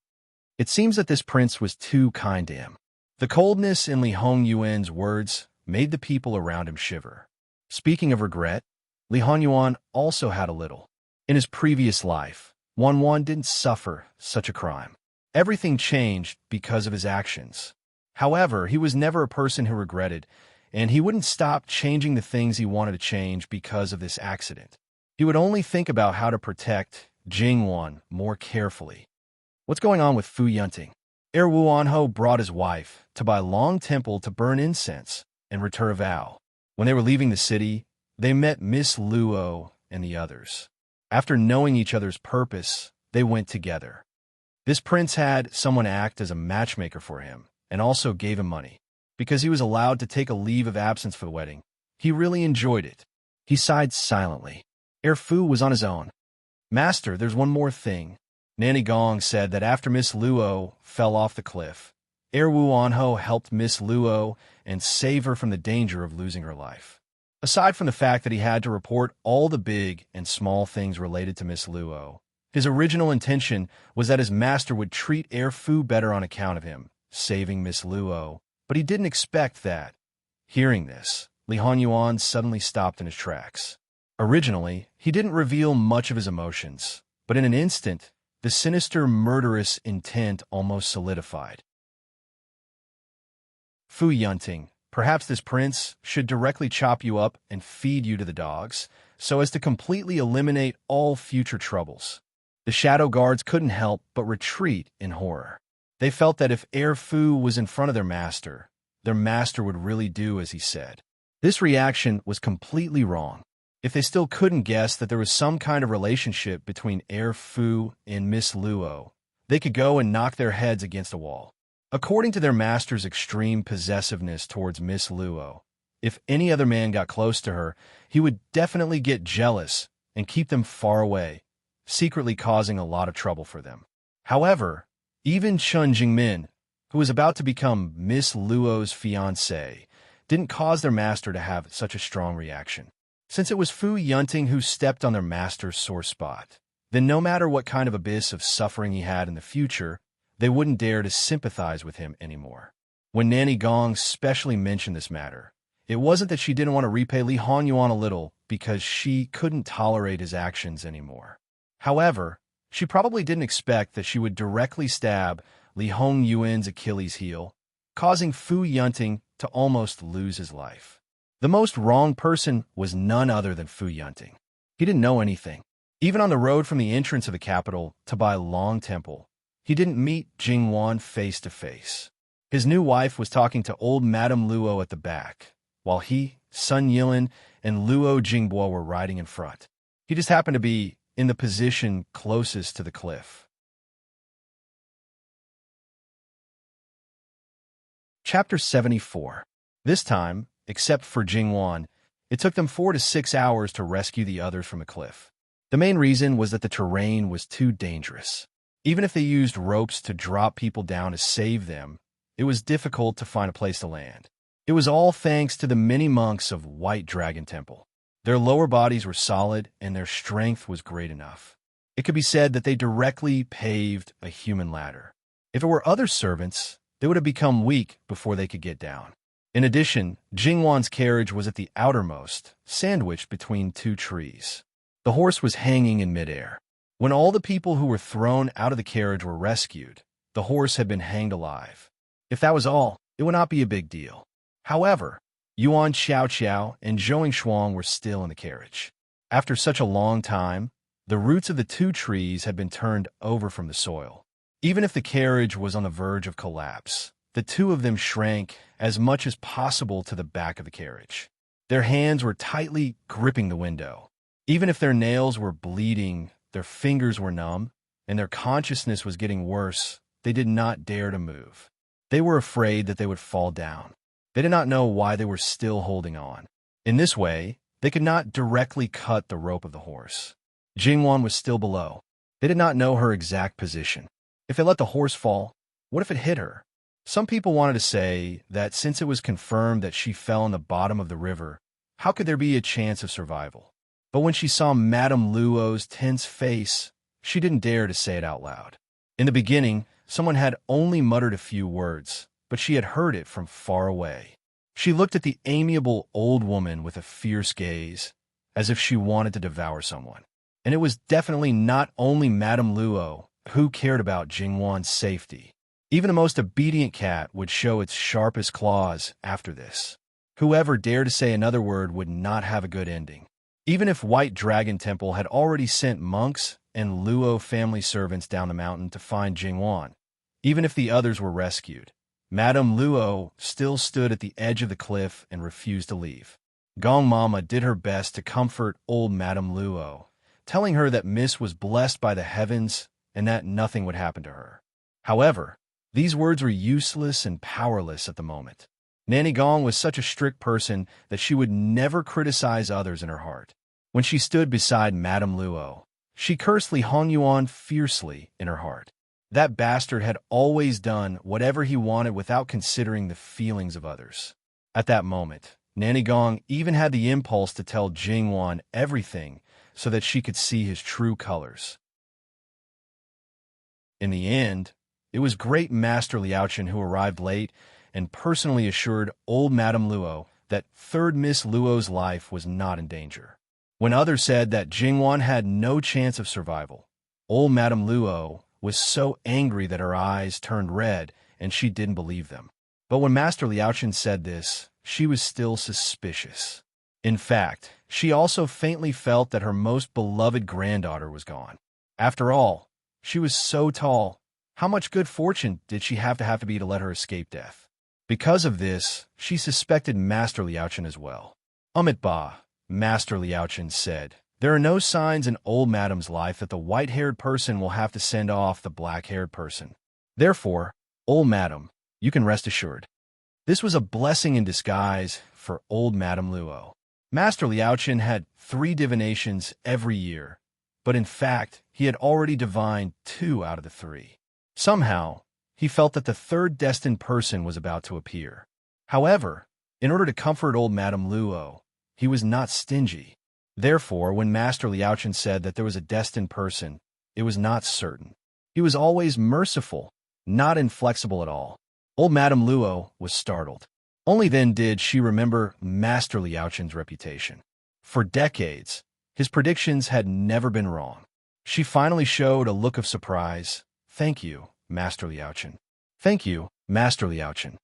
It seems that this prince was too kind to him. The coldness in Li Hongyuan's words made the people around him shiver. Speaking of regret, Li Honyuan also had a little. In his previous life, Wan didn't suffer such a crime. Everything changed because of his actions. However, he was never a person who regretted, and he wouldn't stop changing the things he wanted to change because of this accident. He would only think about how to protect Jingwan more carefully. What's going on with Fu Yunting? Heir Wuanho brought his wife to Bailong Temple to burn incense and return a vow. When they were leaving the city, they met Miss Luo and the others. After knowing each other's purpose, they went together. This prince had someone act as a matchmaker for him and also gave him money. Because he was allowed to take a leave of absence for the wedding, he really enjoyed it. He sighed silently. Heir Fu was on his own. Master, there's one more thing. Nanny Gong said that after Miss Luo fell off the cliff, Heir Wuanho helped Miss Luo and save her from the danger of losing her life. Aside from the fact that he had to report all the big and small things related to Miss Luo, his original intention was that his master would treat Heir Fu better on account of him, saving Miss Luo, but he didn't expect that. Hearing this, Li Honyuan suddenly stopped in his tracks. Originally, he didn't reveal much of his emotions, but in an instant, the sinister, murderous intent almost solidified. Fu Yunting, perhaps this prince should directly chop you up and feed you to the dogs, so as to completely eliminate all future troubles. The shadow guards couldn't help but retreat in horror. They felt that if Heir Fu was in front of their master would really do as he said. This reaction was completely wrong. If they still couldn't guess that there was some kind of relationship between Heir Fu and Miss Luo, they could go and knock their heads against a wall. According to their master's extreme possessiveness towards Miss Luo, if any other man got close to her, he would definitely get jealous and keep them far away, secretly causing a lot of trouble for them. However, even Chun Jingmin, who was about to become Miss Luo's fiancé, didn't cause their master to have such a strong reaction. Since it was Fu Yunting who stepped on their master's sore spot, then no matter what kind of abyss of suffering he had in the future, they wouldn't dare to sympathize with him anymore. When Nanny Gong specially mentioned this matter, it wasn't that she didn't want to repay Li Honyuan a little because she couldn't tolerate his actions anymore. However, she probably didn't expect that she would directly stab Li Hongyuan's Achilles heel, causing Fu Yunting to almost lose his life. The most wrong person was none other than Fu Yunting. He didn't know anything. Even on the road from the entrance of the capital to Bailong Temple, he didn't meet Jingwan face to face. His new wife was talking to old Madame Luo at the back, while he, Sun Yilin, and Luo Jingbo were riding in front. He just happened to be in the position closest to the cliff. Chapter 74. This time, except for Jingwan, it took them 4 to 6 hours to rescue the others from the cliff. The main reason was that the terrain was too dangerous. Even if they used ropes to drop people down to save them, it was difficult to find a place to land. It was all thanks to the many monks of White Dragon Temple. Their lower bodies were solid, and their strength was great enough. It could be said that they directly paved a human ladder. If it were other servants, they would have become weak before they could get down. In addition, Jingwan's carriage was at the outermost, sandwiched between two trees. The horse was hanging in midair. When all the people who were thrown out of the carriage were rescued, the horse had been hanged alive. If that was all, it would not be a big deal. However, Yuan Xiaoqiao and Zhou Shuang were still in the carriage. After such a long time, the roots of the two trees had been turned over from the soil. Even if the carriage was on the verge of collapse, the two of them shrank as much as possible to the back of the carriage. Their hands were tightly gripping the window. Even if their nails were bleeding, their fingers were numb, and their consciousness was getting worse, they did not dare to move. They were afraid that they would fall down. They did not know why they were still holding on. In this way, they could not directly cut the rope of the horse. Jingwan was still below. They did not know her exact position. If they let the horse fall, what if it hit her? Some people wanted to say that since it was confirmed that she fell in the bottom of the river, how could there be a chance of survival? But when she saw Madame Luo's tense face, she didn't dare to say it out loud. In the beginning, someone had only muttered a few words, but she had heard it from far away. She looked at the amiable old woman with a fierce gaze, as if she wanted to devour someone. And it was definitely not only Madame Luo who cared about Jingwan's safety. Even the most obedient cat would show its sharpest claws after this. Whoever dared to say another word would not have a good ending. Even if White Dragon Temple had already sent monks and Luo family servants down the mountain to find Jingwan, even if the others were rescued, Madame Luo still stood at the edge of the cliff and refused to leave. Gong Mama did her best to comfort old Madame Luo, telling her that Miss was blessed by the heavens and that nothing would happen to her. However, these words were useless and powerless at the moment. Nanny Gong was such a strict person that she would never criticize others in her heart. When she stood beside Madame Luo, she cursed Li Hongyuan fiercely in her heart. That bastard had always done whatever he wanted without considering the feelings of others. At that moment, Nanny Gong even had the impulse to tell Jingwan everything so that she could see his true colors. In the end, it was Great Master Liaochen who arrived late and personally assured old Madame Luo that third Miss Luo's life was not in danger. When others said that Jingwan had no chance of survival, old Madame Luo was so angry that her eyes turned red and she didn't believe them. But when Master Liaochen said this, she was still suspicious. In fact, she also faintly felt that her most beloved granddaughter was gone. After all, she was so tall. How much good fortune did she have to be to let her escape death? Because of this, she suspected Master Liaochen as well. Ba, Master Liaochen said, there are no signs in old Madame's life that the white-haired person will have to send off the black-haired person. Therefore, old Madame, you can rest assured. This was a blessing in disguise for old Madame Luo. Master Liaochen had 3 divinations every year, but in fact, he had already divined 2 out of the 3. Somehow, he felt that the third destined person was about to appear. However, in order to comfort old Madame Luo, he was not stingy. Therefore, when Master Liaochen said that there was a destined person, it was not certain. He was always merciful, not inflexible at all. Old Madame Luo was startled. Only then did she remember Master Liaochen's reputation. For decades, his predictions had never been wrong. She finally showed a look of surprise. Thank you, Master Liaochen. Thank you, Master Liaochen.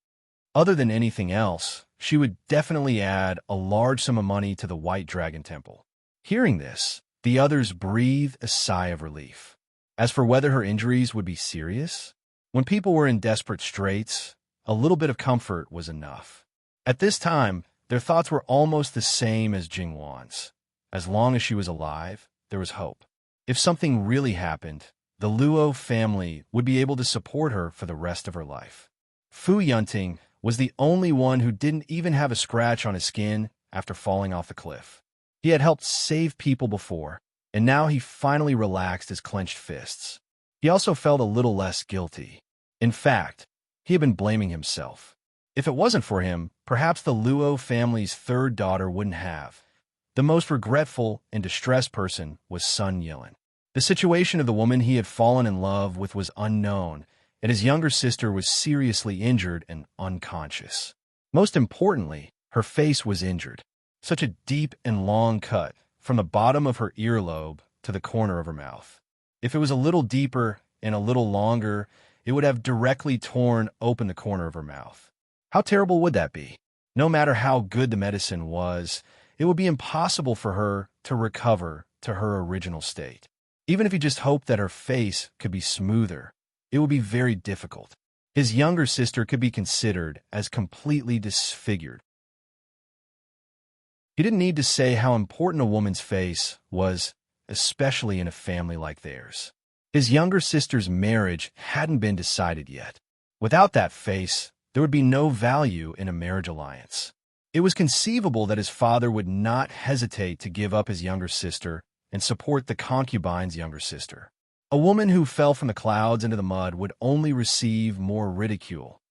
Other than anything else, she would definitely add a large sum of money to the White Dragon Temple. Hearing this, the others breathed a sigh of relief. As for whether her injuries would be serious, when people were in desperate straits, a little bit of comfort was enough. At this time, their thoughts were almost the same as Jingwan's. As long as she was alive, there was hope. If something really happened, the Luo family would be able to support her for the rest of her life. Fu Yunting was the only one who didn't even have a scratch on his skin after falling off the cliff. He had helped save people before, and now he finally relaxed his clenched fists. He also felt a little less guilty. In fact, he had been blaming himself. If it wasn't for him, perhaps the Luo family's third daughter wouldn't have. The most regretful and distressed person was Sun Yilin. The situation of the woman he had fallen in love with was unknown, and his younger sister was seriously injured and unconscious. Most importantly, her face was injured. Such a deep and long cut, from the bottom of her earlobe to the corner of her mouth. If it was a little deeper and a little longer, it would have directly torn open the corner of her mouth. How terrible would that be? No matter how good the medicine was, it would be impossible for her to recover to her original state. Even if he just hoped that her face could be smoother, it would be very difficult. His younger sister could be considered as completely disfigured. He didn't need to say how important a woman's face was, especially in a family like theirs. His younger sister's marriage hadn't been decided yet. Without that face, there would be no value in a marriage alliance. It was conceivable that his father would not hesitate to give up his younger sister and support the concubine's younger sister. A woman who fell from the clouds into the mud would only receive more ridicule,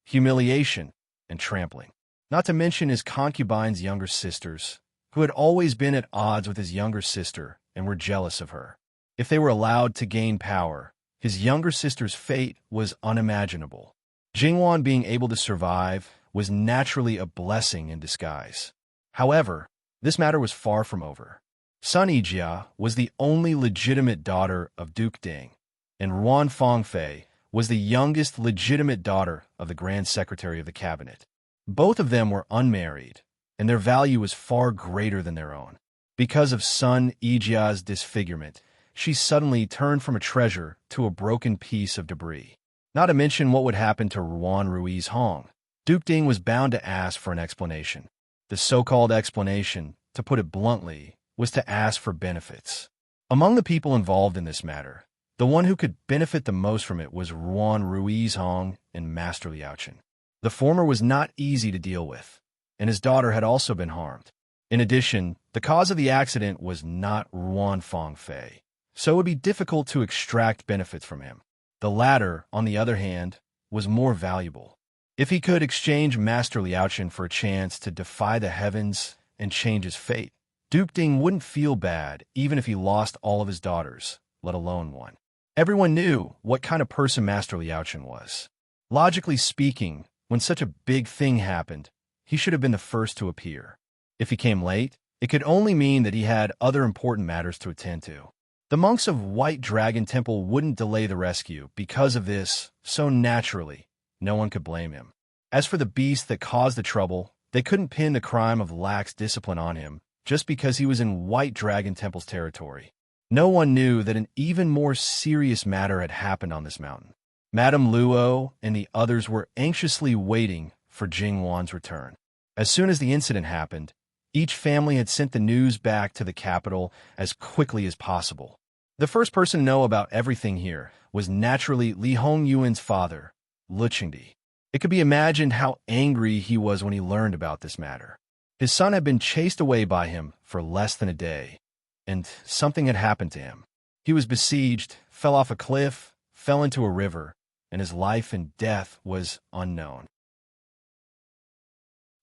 humiliation, and trampling. Not to mention his concubine's younger sisters, who had always been at odds with his younger sister and were jealous of her. If they were allowed to gain power, his younger sister's fate was unimaginable. Jingwan being able to survive was naturally a blessing in disguise. However, this matter was far from over. Sun Yijia was the only legitimate daughter of Duke Ding, and Ruan Fangfei was the youngest legitimate daughter of the Grand Secretary of the Cabinet. Both of them were unmarried, and their value was far greater than their own. Because of Sun Yijia's disfigurement, she suddenly turned from a treasure to a broken piece of debris. Not to mention what would happen to Ruan Rui's Hong. Duke Ding was bound to ask for an explanation. The so-called explanation, to put it bluntly, was to ask for benefits. Among the people involved in this matter, the one who could benefit the most from it was Ruan Rui's Hong and Master Liaochen. The former was not easy to deal with, and his daughter had also been harmed. In addition, the cause of the accident was not Ruan Fangfei, so it would be difficult to extract benefits from him. The latter, on the other hand, was more valuable. If he could exchange Master Liaochen for a chance to defy the heavens and change his fate, Duke Ding wouldn't feel bad even if he lost all of his daughters, let alone one. Everyone knew what kind of person Master Liaochen was. Logically speaking, when such a big thing happened, he should have been the first to appear. If he came late, it could only mean that he had other important matters to attend to. The monks of White Dragon Temple wouldn't delay the rescue because of this, so naturally, no one could blame him. As for the beast that caused the trouble, they couldn't pin the crime of lax discipline on him just because he was in White Dragon Temple's territory. No one knew that an even more serious matter had happened on this mountain. Madame Luo and the others were anxiously waiting for Jingwan's return. As soon as the incident happened, each family had sent the news back to the capital as quickly as possible. The first person to know about everything here was naturally Li Hongyuan's father, Lu Chengdi. It could be imagined how angry he was when he learned about this matter. His son had been chased away by him for less than a day, and something had happened to him. He was besieged, fell off a cliff, fell into a river, and his life and death was unknown.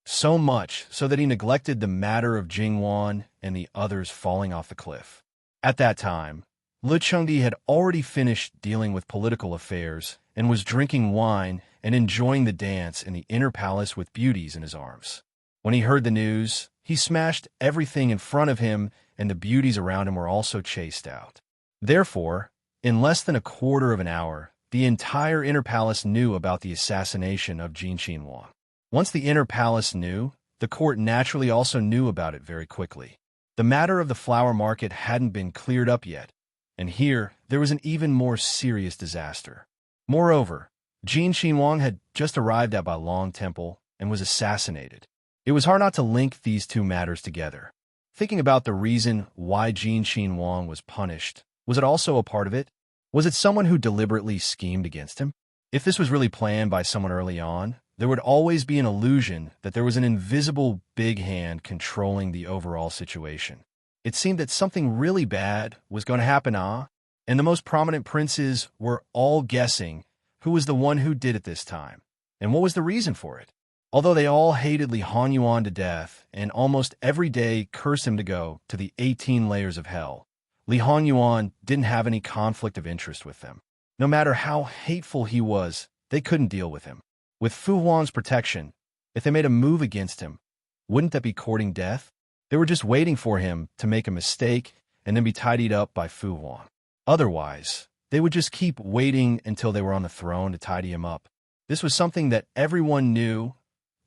So much so that he neglected the matter of Jingwan and the others falling off the cliff. At that time, Lu Chengdi had already finished dealing with political affairs and was drinking wine and enjoying the dance in the inner palace with beauties in his arms. When he heard the news, he smashed everything in front of him, and the beauties around him were also chased out. Therefore, in less than a quarter of an hour, the entire inner palace knew about the assassination of Jin Xinhuang. Once the inner palace knew, the court naturally also knew about it very quickly. The matter of the flower market hadn't been cleared up yet, and here there was an even more serious disaster. Moreover, Jin Xinhuang had just arrived at Bailong Temple and was assassinated. It was hard not to link these two matters together. Thinking about the reason why Jin Xinhuang was punished, was it also a part of it? Was it someone who deliberately schemed against him? If this was really planned by someone early on, there would always be an illusion that there was an invisible big hand controlling the overall situation. It seemed that something really bad was going to happen, and the most prominent princes were all guessing who was the one who did it this time, and what was the reason for it. Although they all hated Li Hanyuan to death and almost every day cursed him to go to the 18 layers of hell, Li Hanyuan didn't have any conflict of interest with them. No matter how hateful he was, they couldn't deal with him. With Fu Huan's protection, if they made a move against him, wouldn't that be courting death? They were just waiting for him to make a mistake and then be tidied up by Fu Huan. Otherwise, they would just keep waiting until they were on the throne to tidy him up. This was something that everyone knew,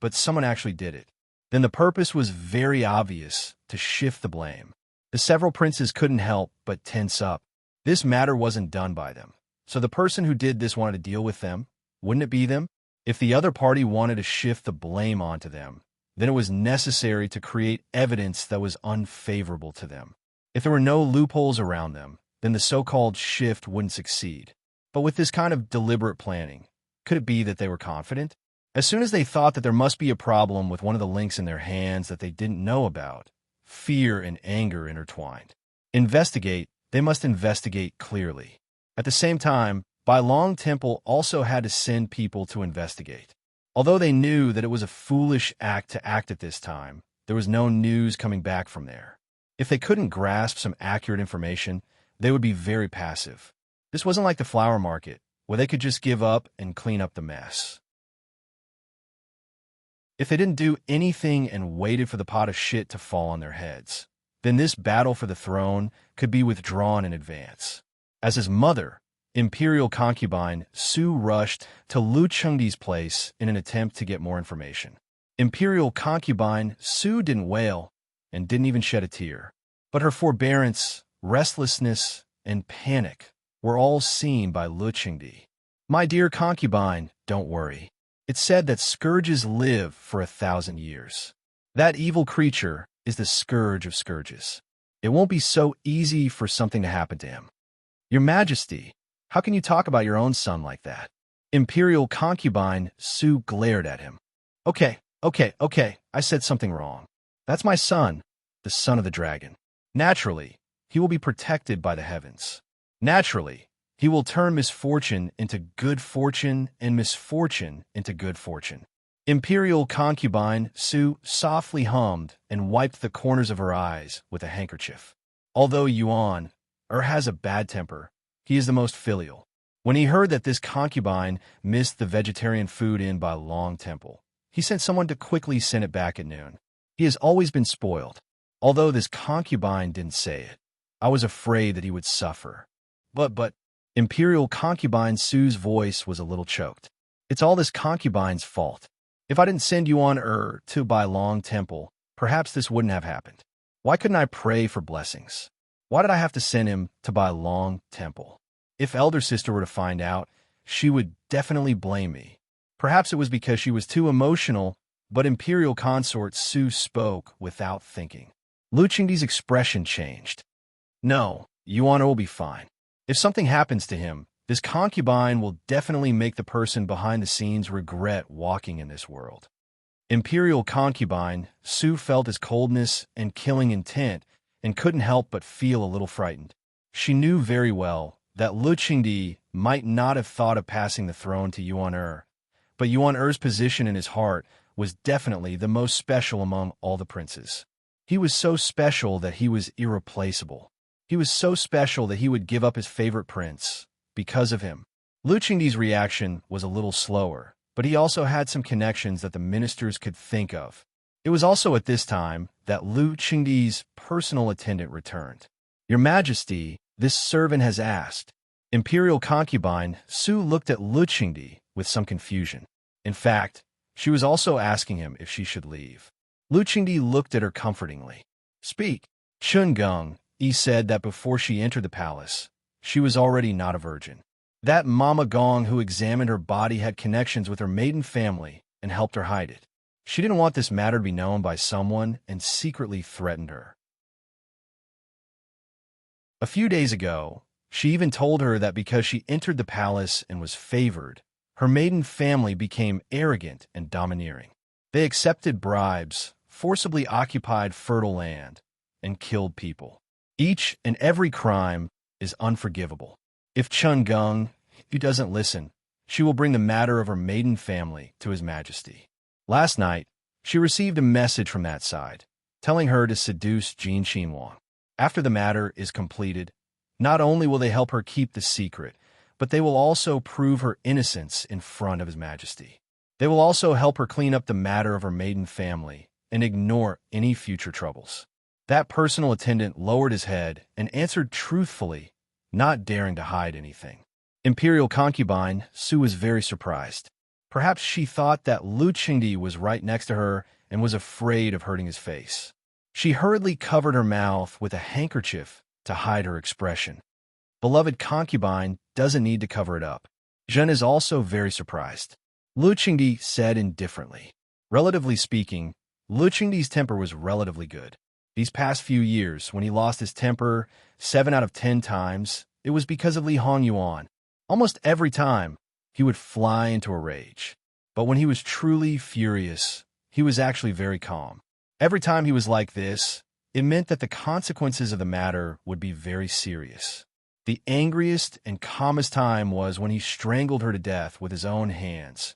but someone actually did it. Then the purpose was very obvious, to shift the blame. The several princes couldn't help but tense up. This matter wasn't done by them. So the person who did this wanted to deal with them. Wouldn't it be them? If the other party wanted to shift the blame onto them, then it was necessary to create evidence that was unfavorable to them. If there were no loopholes around them, then the so-called shift wouldn't succeed. But with this kind of deliberate planning, could it be that they were confident? As soon as they thought that there must be a problem with one of the links in their hands that they didn't know about, fear and anger intertwined. Investigate, they must investigate clearly. At the same time, Bai Long Temple also had to send people to investigate. Although they knew that it was a foolish act to act at this time, there was no news coming back from there. If they couldn't grasp some accurate information, they would be very passive. This wasn't like the flower market, where they could just give up and clean up the mess. If they didn't do anything and waited for the pot of shit to fall on their heads, then this battle for the throne could be withdrawn in advance. As his mother, imperial concubine Su rushed to Lu Chengdi's place in an attempt to get more information. Imperial concubine Su didn't wail and didn't even shed a tear, but her forbearance, restlessness, and panic were all seen by Lu Chengdi. "My dear concubine, don't worry. It's said that scourges live for 1,000 years. That evil creature is the scourge of scourges. It won't be so easy for something to happen to him." "Your Majesty, how can you talk about your own son like that?" Imperial concubine Su glared at him. Okay, I said something wrong. That's my son, the son of the dragon. Naturally, he will be protected by the heavens. Naturally, he will turn misfortune into good fortune and misfortune into good fortune. Imperial concubine Su softly hummed and wiped the corners of her eyes with a handkerchief. Although Yuan has a bad temper, he is the most filial. When he heard that this concubine missed the vegetarian food in Bai Long Temple, he sent someone to quickly send it back at noon. He has always been spoiled. Although this concubine didn't say it, I was afraid that he would suffer. But, Imperial concubine Su's voice was a little choked. It's all this concubine's fault. If I didn't send Yuan to Bai Long Temple, perhaps this wouldn't have happened. Why couldn't I pray for blessings? Why did I have to send him to Bai Long Temple? If elder sister were to find out, she would definitely blame me. Perhaps it was because she was too emotional, but Imperial consort Su spoke without thinking. Lu Chengdi's expression changed. No, Yuan will be fine. If something happens to him, this concubine will definitely make the person behind the scenes regret walking in this world. Imperial concubine Su felt his coldness and killing intent and couldn't help but feel a little frightened. She knew very well that Lu Chengdi might not have thought of passing the throne to Yuan, but Yuan position in his heart was definitely the most special among all the princes. He was so special that he was irreplaceable. He was so special that he would give up his favorite prince because of him. Lu Chengdi's reaction was a little slower, but he also had some connections that the ministers could think of. It was also at this time that Lu Chengdi's personal attendant returned. "Your Majesty, this servant has asked." Imperial concubine Su looked at Lu Chengdi with some confusion. In fact, she was also asking him if she should leave. Lu Chengdi looked at her comfortingly. "Speak." Chun Geng said that before she entered the palace, she was already not a virgin. That Mama Gong who examined her body had connections with her maiden family and helped her hide it. She didn't want this matter to be known by someone and secretly threatened her. A few days ago, she even told her that because she entered the palace and was favored, her maiden family became arrogant and domineering. They accepted bribes, forcibly occupied fertile land, and killed people. Each and every crime is unforgivable. If Chun Geng doesn't listen, she will bring the matter of her maiden family to His Majesty. Last night, she received a message from that side, telling her to seduce Jin Xinhuang. After the matter is completed, not only will they help her keep the secret, but they will also prove her innocence in front of His Majesty. They will also help her clean up the matter of her maiden family and ignore any future troubles. That personal attendant lowered his head and answered truthfully, not daring to hide anything. Imperial concubine Su was very surprised. Perhaps she thought that Lu Qingdi was right next to her and was afraid of hurting his face. She hurriedly covered her mouth with a handkerchief to hide her expression. Beloved concubine doesn't need to cover it up. Zhen is also very surprised. Lu Qingdi said indifferently. Relatively speaking, Lu Qingdi's temper was relatively good. These past few years, when he lost his temper 7 out of 10 times, it was because of Li Hongyuan. Almost every time, he would fly into a rage. But when he was truly furious, he was actually very calm. Every time he was like this, it meant that the consequences of the matter would be very serious. The angriest and calmest time was when he strangled her to death with his own hands.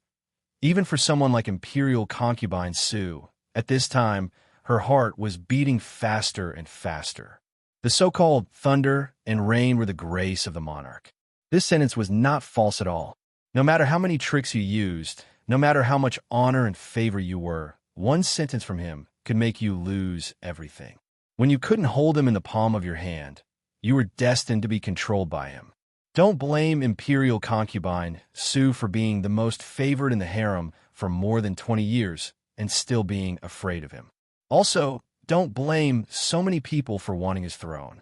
Even for someone like Imperial concubine Su, at this time, her heart was beating faster and faster. The so-called thunder and rain were the grace of the monarch. This sentence was not false at all. No matter how many tricks you used, no matter how much honor and favor you were, one sentence from him could make you lose everything. When you couldn't hold him in the palm of your hand, you were destined to be controlled by him. Don't blame Imperial concubine Su for being the most favored in the harem for more than 20 years and still being afraid of him. Also, don't blame so many people for wanting his throne.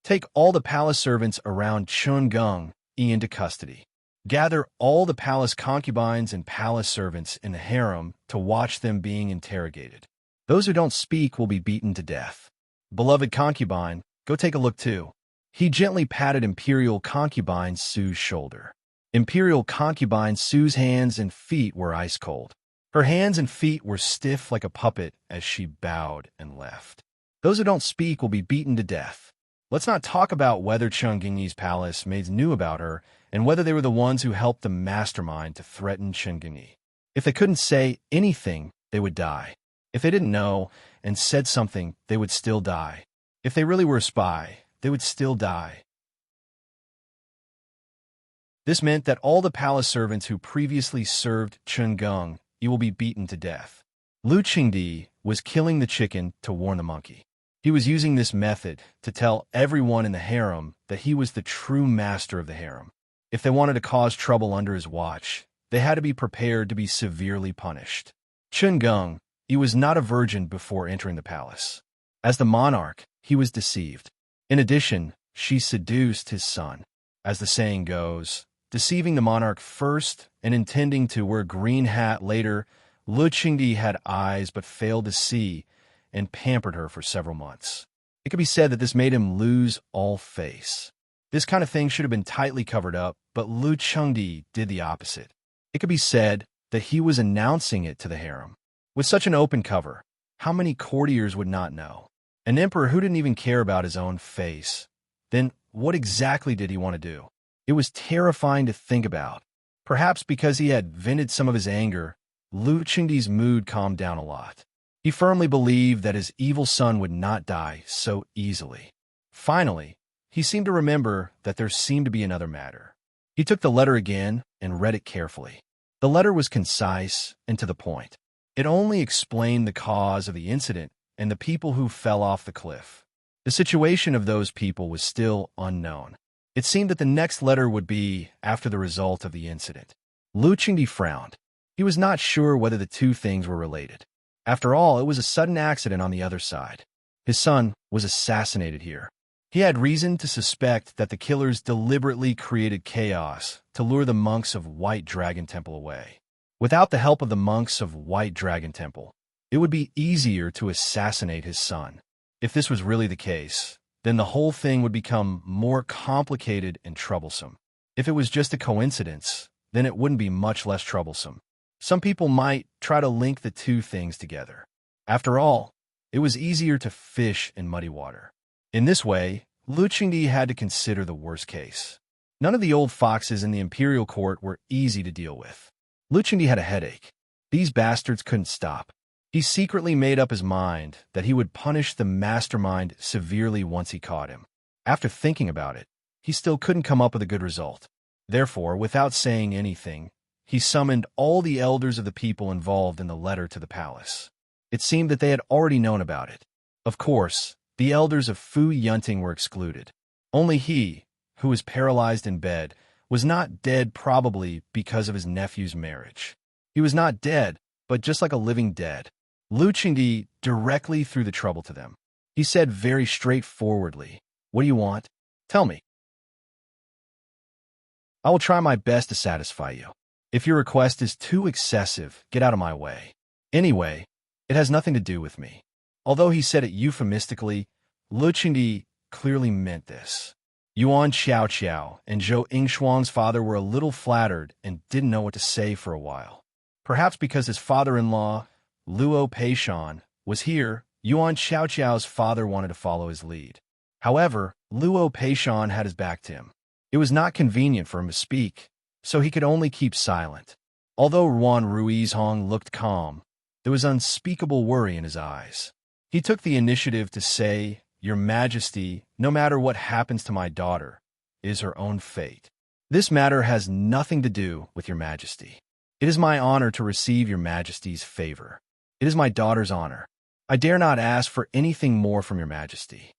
Take all the palace servants around Chun Geng into custody. Gather all the palace concubines and palace servants in the harem to watch them being interrogated. Those who don't speak will be beaten to death. Beloved concubine, go take a look too. He gently patted Imperial concubine Su's shoulder. Imperial concubine Su's hands and feet were ice cold. Her hands and feet were stiff like a puppet as she bowed and left. Those who don't speak will be beaten to death. Let's not talk about whether Chun Gengyi's palace maids knew about her and whether they were the ones who helped the mastermind to threaten Chun Gengyi. If they couldn't say anything, they would die. If they didn't know and said something, they would still die. If they really were a spy, they would still die. This meant that all the palace servants who previously served Chun Geng will be beaten to death. Lu Qingdi was killing the chicken to warn the monkey. He was using this method to tell everyone in the harem that he was the true master of the harem. If they wanted to cause trouble under his watch, they had to be prepared to be severely punished. Chun Geng, he was not a virgin before entering the palace. As the monarch, he was deceived. In addition, she seduced his son. As the saying goes, deceiving the monarch first and intending to wear green hat later, Lu Qingdi had eyes but failed to see and pampered her for several months. It could be said that this made him lose all face. This kind of thing should have been tightly covered up, but Lu Qingdi did the opposite. It could be said that he was announcing it to the harem. With such an open cover, how many courtiers would not know? An emperor who didn't even care about his own face. Then what exactly did he want to do? It was terrifying to think about. Perhaps because he had vented some of his anger, Lu Qingdi's mood calmed down a lot. He firmly believed that his evil son would not die so easily. Finally, he seemed to remember that there seemed to be another matter. He took the letter again and read it carefully. The letter was concise and to the point. It only explained the cause of the incident and the people who fell off the cliff. The situation of those people was still unknown. It seemed that the next letter would be after the result of the incident. Lu Qingdi frowned. He was not sure whether the two things were related. After all, it was a sudden accident on the other side. His son was assassinated here. He had reason to suspect that the killers deliberately created chaos to lure the monks of White Dragon Temple away. Without the help of the monks of White Dragon Temple, it would be easier to assassinate his son. If this was really the case, then the whole thing would become more complicated and troublesome. If it was just a coincidence, then it wouldn't be much less troublesome. Some people might try to link the two things together. After all, it was easier to fish in muddy water. In this way, Lu Qingdi had to consider the worst case. None of the old foxes in the imperial court were easy to deal with. Lu Qingdi had a headache. These bastards couldn't stop. He secretly made up his mind that he would punish the mastermind severely once he caught him. After thinking about it, he still couldn't come up with a good result. Therefore, without saying anything, he summoned all the elders of the people involved in the letter to the palace. It seemed that they had already known about it. Of course, the elders of Fu Yunting were excluded. Only he, who was paralyzed in bed, was not dead, probably because of his nephew's marriage. He was not dead, but just like a living dead. Lu Qingdi directly threw the trouble to them. He said very straightforwardly, "What do you want? Tell me. I will try my best to satisfy you. If your request is too excessive, get out of my way. Anyway, it has nothing to do with me." Although he said it euphemistically, Lu Qingdi clearly meant this. Yuan Xiaoqiao and Zhou Yingshuang's father were a little flattered and didn't know what to say for a while. Perhaps because his father-in-law, Luo Peishan, was here, Yuan Xiaoqiao's father wanted to follow his lead. However, Luo Peishan had his back to him. It was not convenient for him to speak, so he could only keep silent. Although Ruan Ruizhong looked calm, there was unspeakable worry in his eyes. He took the initiative to say, "Your Majesty, no matter what happens to my daughter, it is her own fate. This matter has nothing to do with your Majesty. It is my honor to receive your Majesty's favor. It is my daughter's honor. I dare not ask for anything more from your Majesty."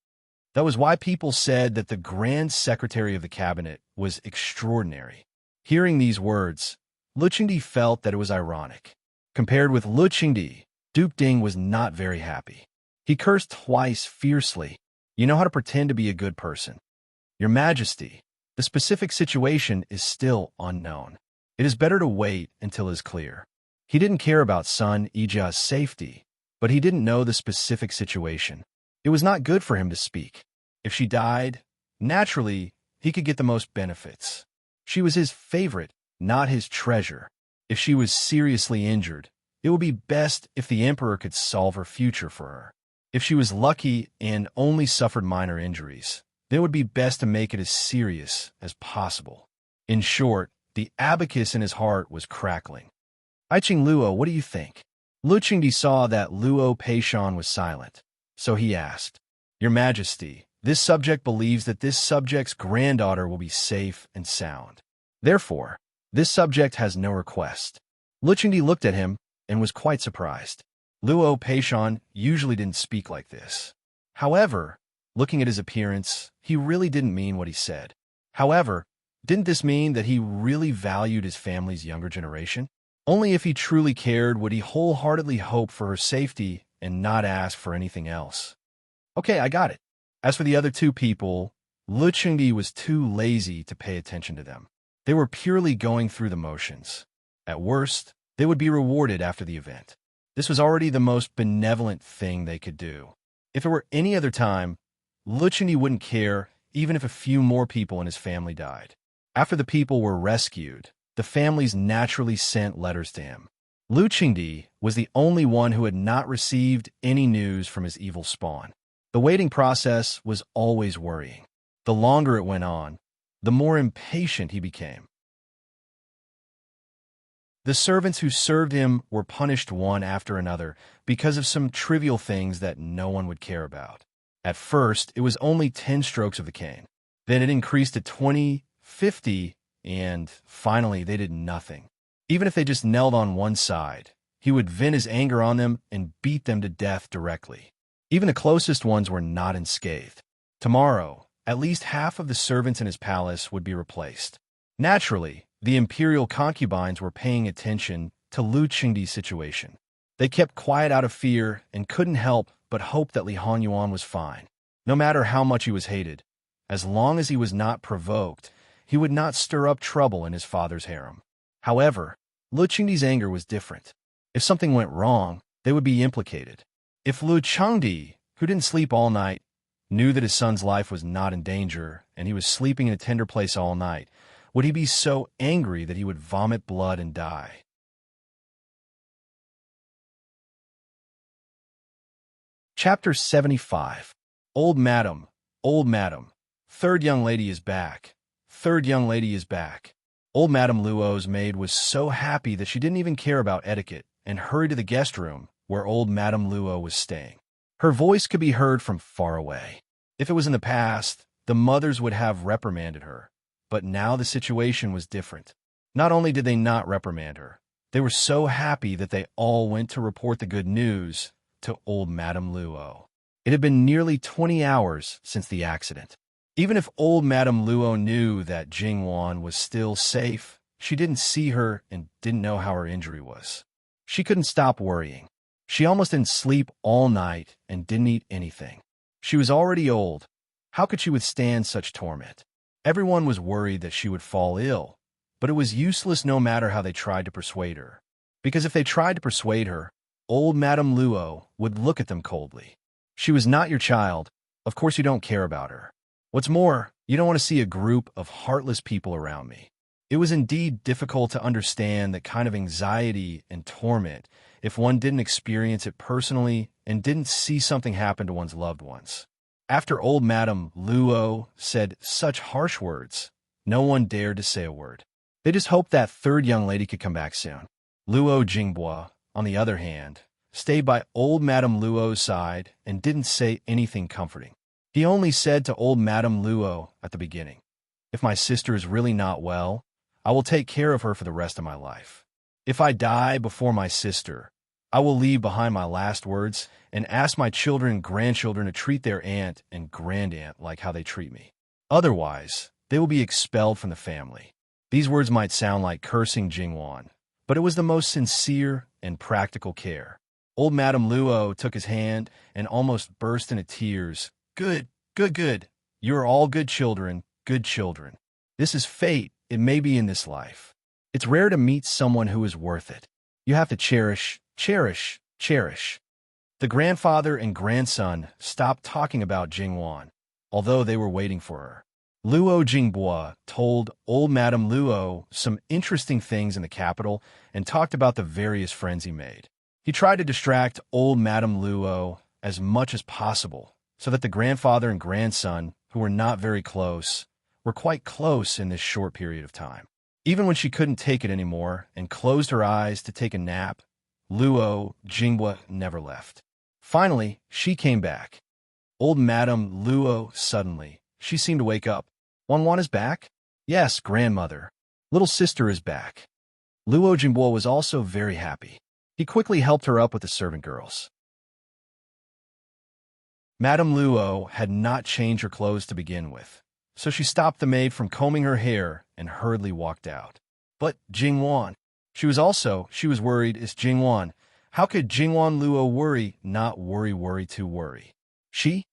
That was why people said that the Grand Secretary of the Cabinet was extraordinary. Hearing these words, Lu Qingdi felt that it was ironic. Compared with Lu Qingdi, Duke Ding was not very happy. He cursed twice fiercely. "You know how to pretend to be a good person. Your Majesty, the specific situation is still unknown. It is better to wait until it is clear." He didn't care about Sun Yijia's safety, but he didn't know the specific situation. It was not good for him to speak. If she died, naturally, he could get the most benefits. She was his favorite, not his treasure. If she was seriously injured, it would be best if the emperor could solve her future for her. If she was lucky and only suffered minor injuries, then it would be best to make it as serious as possible. In short, the abacus in his heart was crackling. "Aiqing Luo, what do you think?" Lu Qingdi saw that Luo Peishan was silent, so he asked, "Your Majesty, this subject believes that this subject's granddaughter will be safe and sound. Therefore, this subject has no request." Lu Qingdi looked at him and was quite surprised. Luo Peishan usually didn't speak like this. However, looking at his appearance, he really didn't mean what he said. However, didn't this mean that he really valued his family's younger generation? Only if he truly cared would he wholeheartedly hope for her safety and not ask for anything else. "Okay, I got it." As for the other two people, Lu Qingdi was too lazy to pay attention to them. They were purely going through the motions. At worst, they would be rewarded after the event. This was already the most benevolent thing they could do. If it were any other time, Lu Qingdi wouldn't care even if a few more people in his family died. After the people were rescued, the families naturally sent letters to him. Lu Qingdi was the only one who had not received any news from his evil spawn. The waiting process was always worrying. The longer it went on, the more impatient he became. The servants who served him were punished one after another because of some trivial things that no one would care about. At first, it was only 10 strokes of the cane. Then it increased to 20, 50, and finally they did nothing. Even if they just knelt on one side, he would vent his anger on them and beat them to death directly. Even the closest ones were not unscathed. Tomorrow, at least half of the servants in his palace would be replaced. Naturally, the imperial concubines were paying attention to Lu Qingdi's situation. They kept quiet out of fear and couldn't help but hope that Li Hanyuan was fine. No matter how much he was hated, as long as he was not provoked, he would not stir up trouble in his father's harem. However, Lu Qingdi's anger was different. If something went wrong, they would be implicated. If Lu Qingdi, who didn't sleep all night, knew that his son's life was not in danger and he was sleeping in a tender place all night, would he be so angry that he would vomit blood and die? Chapter 75. Old Madam, third young lady is back. Third young lady is back. Old Madam Luo's maid was so happy that she didn't even care about etiquette and hurried to the guest room where old Madame Luo was staying. Her voice could be heard from far away. If it was in the past, the mothers would have reprimanded her, but now the situation was different. Not only did they not reprimand her, they were so happy that they all went to report the good news to old Madame Luo. It had been nearly 20 hours since the accident. Even if old Madame Luo knew that Jingwan was still safe, she didn't see her and didn't know how her injury was. She couldn't stop worrying. She almost didn't sleep all night and didn't eat anything. She was already old. How could she withstand such torment? Everyone was worried that she would fall ill, but it was useless no matter how they tried to persuade her. Because if they tried to persuade her, old Madame Luo would look at them coldly. She was not your child. Of course you don't care about her. What's more, you don't want to see a group of heartless people around me. It was indeed difficult to understand that kind of anxiety and torment if one didn't experience it personally and didn't see something happen to one's loved ones. After old Madame Luo said such harsh words, no one dared to say a word. They just hoped that third young lady could come back soon. Luo Jinghua, on the other hand, stayed by old Madame Luo's side and didn't say anything comforting. He only said to old Madame Luo at the beginning, "If my sister is really not well, I will take care of her for the rest of my life. If I die before my sister, I will leave behind my last words and ask my children and grandchildren to treat their aunt and grandaunt like how they treat me. Otherwise, they will be expelled from the family." These words might sound like cursing Jingwan, but it was the most sincere and practical care. Old Madame Luo took his hand and almost burst into tears. "Good, good, good. You are all good children, good children. This is fate. It may be in this life. It's rare to meet someone who is worth it. You have to cherish, cherish, cherish." The grandfather and grandson stopped talking about Jingwan, although they were waiting for her. Luo Jinghua told old Madame Luo some interesting things in the capital and talked about the various friends he made. He tried to distract old Madame Luo as much as possible so that the grandfather and grandson, who were not very close, were quite close in this short period of time. Even when she couldn't take it anymore and closed her eyes to take a nap, Luo Jinghua never left. Finally, she came back. Old Madame Luo suddenly. She seemed to wake up. "Wanwan is back?" "Yes, grandmother. Little sister is back." Luo Jinghua was also very happy. He quickly helped her up with the servant girls. Madame Luo had not changed her clothes to begin with, so she stopped the maid from combing her hair and hurriedly walked out. But Jingwan. She was worried. Is Jingwan. How could Jingwan Luo worry, not worry to worry? She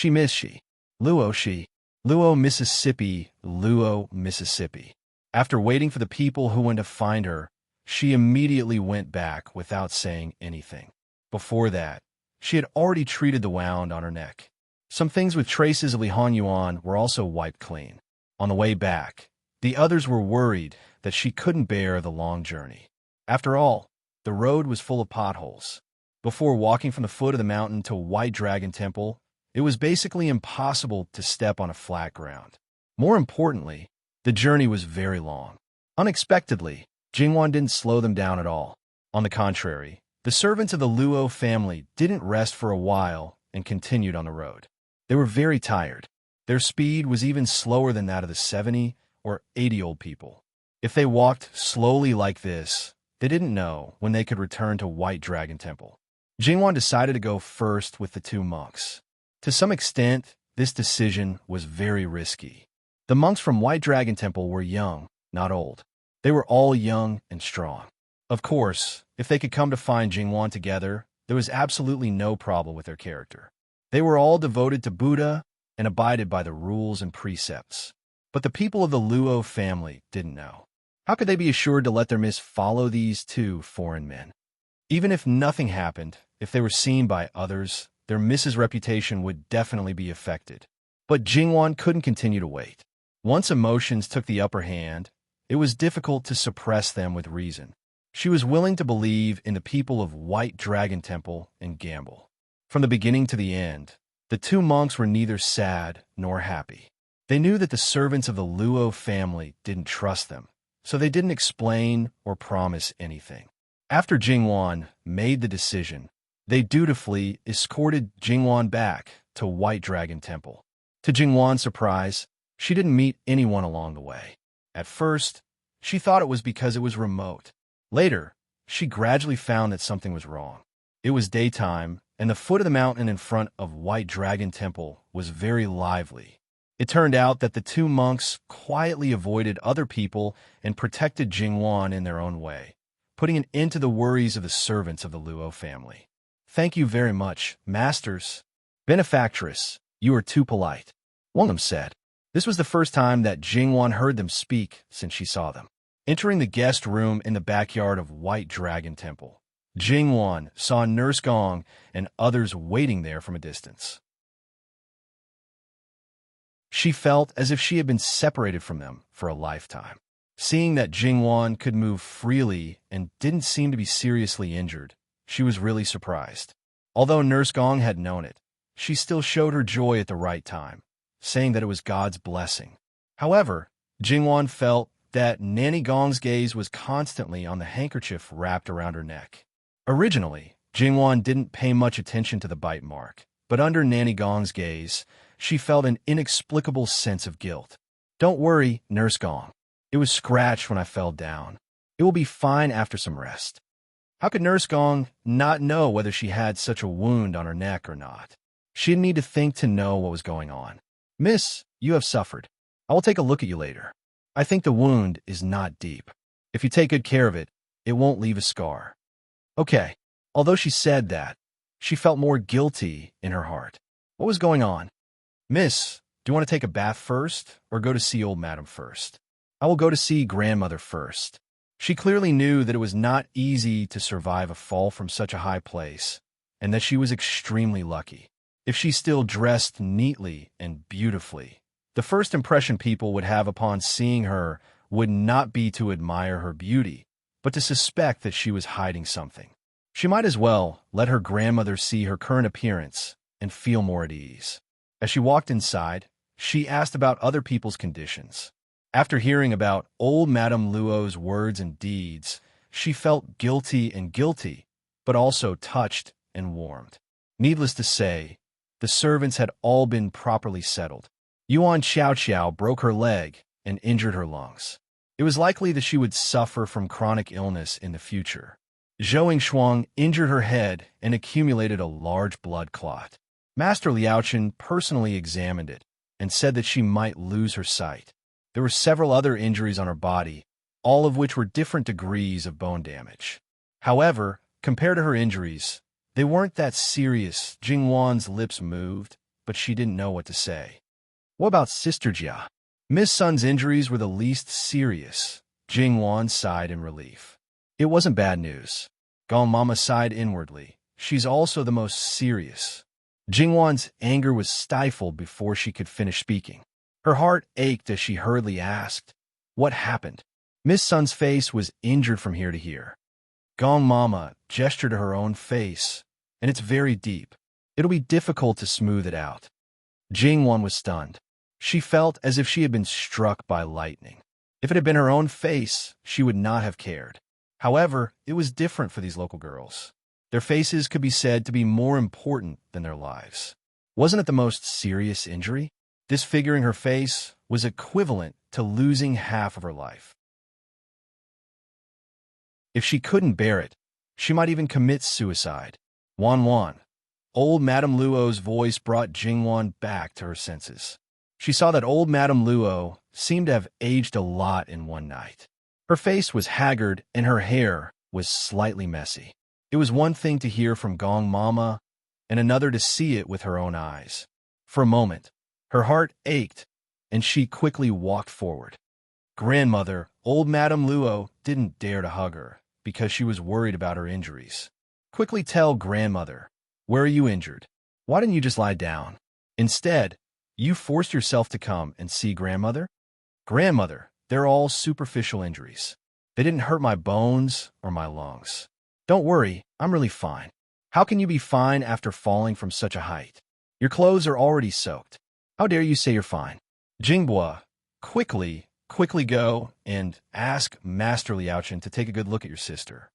miss she. Luo, Mississippi, Luo, Mississippi. After waiting for the people who went to find her, she immediately went back without saying anything. Before that, she had already treated the wound on her neck. Some things with traces of Li Hanyuan were also wiped clean. On the way back, the others were worried that she couldn't bear the long journey. After all, the road was full of potholes. Before walking from the foot of the mountain to White Dragon Temple, it was basically impossible to step on a flat ground. More importantly, the journey was very long. Unexpectedly, Jingwan didn't slow them down at all. On the contrary, the servants of the Luo family didn't rest for a while and continued on the road. They were very tired. Their speed was even slower than that of the 70 or 80-old people. If they walked slowly like this, they didn't know when they could return to White Dragon Temple. Jingwan decided to go first with the two monks. To some extent, this decision was very risky. The monks from White Dragon Temple were young, not old. They were all young and strong. Of course, if they could come to find Jingwan together, there was absolutely no problem with their character. They were all devoted to Buddha and abided by the rules and precepts. But the people of the Luo family didn't know. How could they be assured to let their miss follow these two foreign men? Even if nothing happened, if they were seen by others, their miss's reputation would definitely be affected. But Jingwan couldn't continue to wait. Once emotions took the upper hand, it was difficult to suppress them with reason. She was willing to believe in the people of White Dragon Temple and gamble. From the beginning to the end, the two monks were neither sad nor happy. They knew that the servants of the Luo family didn't trust them, so they didn't explain or promise anything. After Jingwan made the decision, they dutifully escorted Jingwan back to White Dragon Temple. To Jingwan's surprise, she didn't meet anyone along the way. At first, she thought it was because it was remote. Later, she gradually found that something was wrong. It was daytime, and the foot of the mountain in front of White Dragon Temple was very lively. It turned out that the two monks quietly avoided other people and protected Jingwan in their own way, putting an end to the worries of the servants of the Luo family. "Thank you very much, masters. Benefactress, you are too polite," one of them said. This was the first time that Jingwan heard them speak since she saw them. Entering the guest room in the backyard of White Dragon Temple, Jingwan saw Nurse Gong and others waiting there from a distance. She felt as if she had been separated from them for a lifetime. Seeing that Jingwan could move freely and didn't seem to be seriously injured, she was really surprised. Although Nurse Gong had known it, she still showed her joy at the right time, saying that it was God's blessing. However, Jingwan felt that Nanny Gong's gaze was constantly on the handkerchief wrapped around her neck. Originally, Jingwan didn't pay much attention to the bite mark, but under Nanny Gong's gaze, she felt an inexplicable sense of guilt. "Don't worry, Nurse Gong. It was scratched when I fell down. It will be fine after some rest." How could Nurse Gong not know whether she had such a wound on her neck or not? She didn't need to think to know what was going on. "Miss, you have suffered. I will take a look at you later. I think the wound is not deep. If you take good care of it, it won't leave a scar." Okay. Although she said that, she felt more guilty in her heart. What was going on? "Miss, do you want to take a bath first or go to see old madam first?" "I will go to see grandmother first." She clearly knew that it was not easy to survive a fall from such a high place, and that she was extremely lucky. If she still dressed neatly and beautifully, the first impression people would have upon seeing her would not be to admire her beauty, but to suspect that she was hiding something. She might as well let her grandmother see her current appearance and feel more at ease. As she walked inside, she asked about other people's conditions. After hearing about old Madame Luo's words and deeds, she felt guilty, but also touched and warmed. Needless to say, the servants had all been properly settled. Yuan Xiao broke her leg and injured her lungs. It was likely that she would suffer from chronic illness in the future. Zhou Shuang injured her head and accumulated a large blood clot. Master Liaochen personally examined it and said that she might lose her sight. There were several other injuries on her body, all of which were different degrees of bone damage. However, compared to her injuries, they weren't that serious. Jingwan's lips moved, but she didn't know what to say. "What about Sister Jia?" "Miss Sun's injuries were the least serious." Jingwan sighed in relief. It wasn't bad news. Gong Mama sighed inwardly. "She's also the most serious." Jingwan's anger was stifled before she could finish speaking. Her heart ached as she hurriedly asked, "What happened?" Miss Sun's face was injured from here to here. Gong Mama gestured to her own face, and it's very deep. It'll be difficult to smooth it out. Jingwan was stunned. She felt as if she had been struck by lightning. If it had been her own face, she would not have cared. However, it was different for these local girls. Their faces could be said to be more important than their lives. Wasn't it the most serious injury? Disfiguring her face was equivalent to losing half of her life. If she couldn't bear it, she might even commit suicide. Wan. Old Madame Luo's voice brought Jingwan back to her senses. She saw that old Madame Luo seemed to have aged a lot in one night. Her face was haggard and her hair was slightly messy. It was one thing to hear from Gong Mama and another to see it with her own eyes. For a moment, her heart ached and she quickly walked forward. Grandmother, old Madame Luo, didn't dare to hug her because she was worried about her injuries. "Quickly tell grandmother, where are you injured? Why didn't you just lie down? Instead, you forced yourself to come and see grandmother?" "Grandmother, they're all superficial injuries. They didn't hurt my bones or my lungs. Don't worry, I'm really fine." "How can you be fine after falling from such a height? Your clothes are already soaked. How dare you say you're fine?" "Jingbua, quickly go and ask Master Liaochen to take a good look at your sister."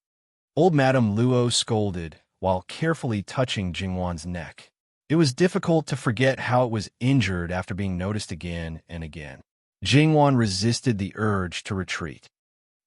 Old Madame Luo scolded while carefully touching Jingwan's neck. It was difficult to forget how it was injured after being noticed again and again. Jingwan resisted the urge to retreat.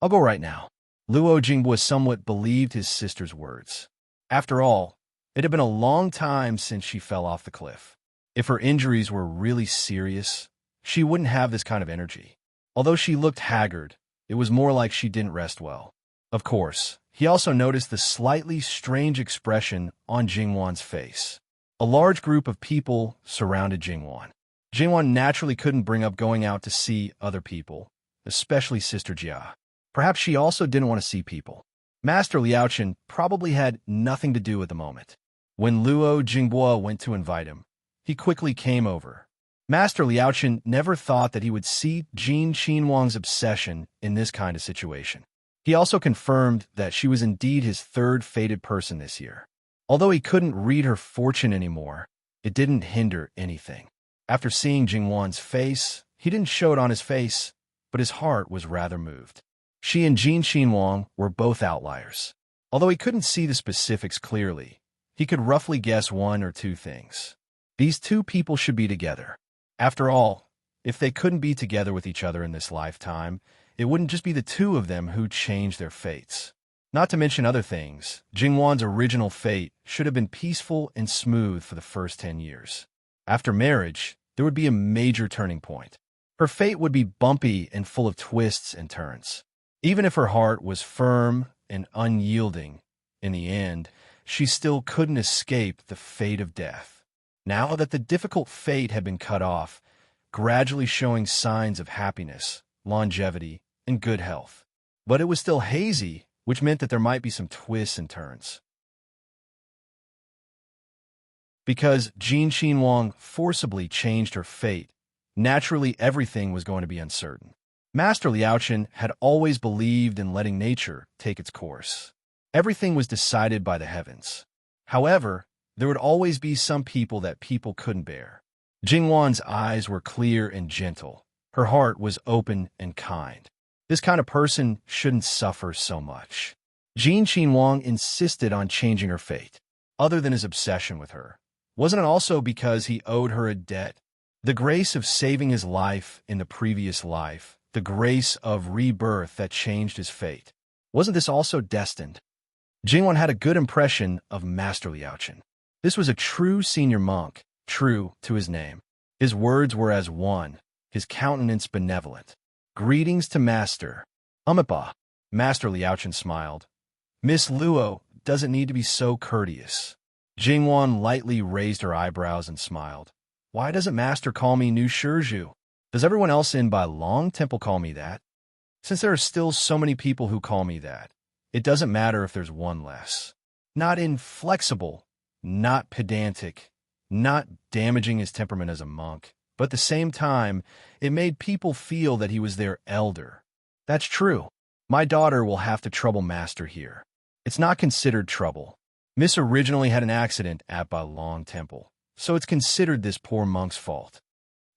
"I'll go right now." Luo Jinghua somewhat believed his sister's words. After all, it had been a long time since she fell off the cliff. If her injuries were really serious, she wouldn't have this kind of energy. Although she looked haggard, it was more like she didn't rest well. Of course, he also noticed the slightly strange expression on Jingwan's face. A large group of people surrounded Jingwan. Jingwan naturally couldn't bring up going out to see other people, especially Sister Jia. Perhaps she also didn't want to see people. Master Liaochen probably had nothing to do at the moment. When Luo Jinghua went to invite him, he quickly came over. Master Liaochen never thought that he would see Jin Qinhuang's obsession in this kind of situation. He also confirmed that she was indeed his third fated person this year. Although he couldn't read her fortune anymore, it didn't hinder anything. After seeing Jingwan's face, he didn't show it on his face, but his heart was rather moved. She and Jin Qinhuang were both outliers. Although he couldn't see the specifics clearly, he could roughly guess one or two things. These two people should be together. After all, if they couldn't be together with each other in this lifetime, it wouldn't just be the two of them who'd change their fates. Not to mention other things, Jingwan's original fate should have been peaceful and smooth for the first 10 years. After marriage, there would be a major turning point. Her fate would be bumpy and full of twists and turns. Even if her heart was firm and unyielding, in the end, she still couldn't escape the fate of death. Now that the difficult fate had been cut off, gradually showing signs of happiness, longevity, and good health. But it was still hazy, which meant that there might be some twists and turns. Because Jin Qinhuang forcibly changed her fate, naturally everything was going to be uncertain. Master Liaochen had always believed in letting nature take its course. Everything was decided by the heavens. However, there would always be some people that people couldn't bear. Jingwan's eyes were clear and gentle. Her heart was open and kind. This kind of person shouldn't suffer so much. Jin Qinhuang insisted on changing her fate. Other than his obsession with her, wasn't it also because he owed her a debt? The grace of saving his life in the previous life, the grace of rebirth that changed his fate. Wasn't this also destined? Jingwan had a good impression of Master Liaochen. This was a true senior monk, true to his name. His words were as one, his countenance benevolent. "Greetings to Master." "Umapa." Master Liaochen smiled. "Miss Luo doesn't need to be so courteous." Jingwan lightly raised her eyebrows and smiled. "Why doesn't Master call me Nu Shizhu? Does everyone else in Bai Long Temple call me that? Since there are still so many people who call me that, it doesn't matter if there's one less. Not inflexible, not pedantic, not damaging his temperament as a monk, but at the same time, it made people feel that he was their elder. That's true. My daughter will have to trouble Master here. It's not considered trouble. Miss originally had an accident at Bai Long Temple, so it's considered this poor monk's fault.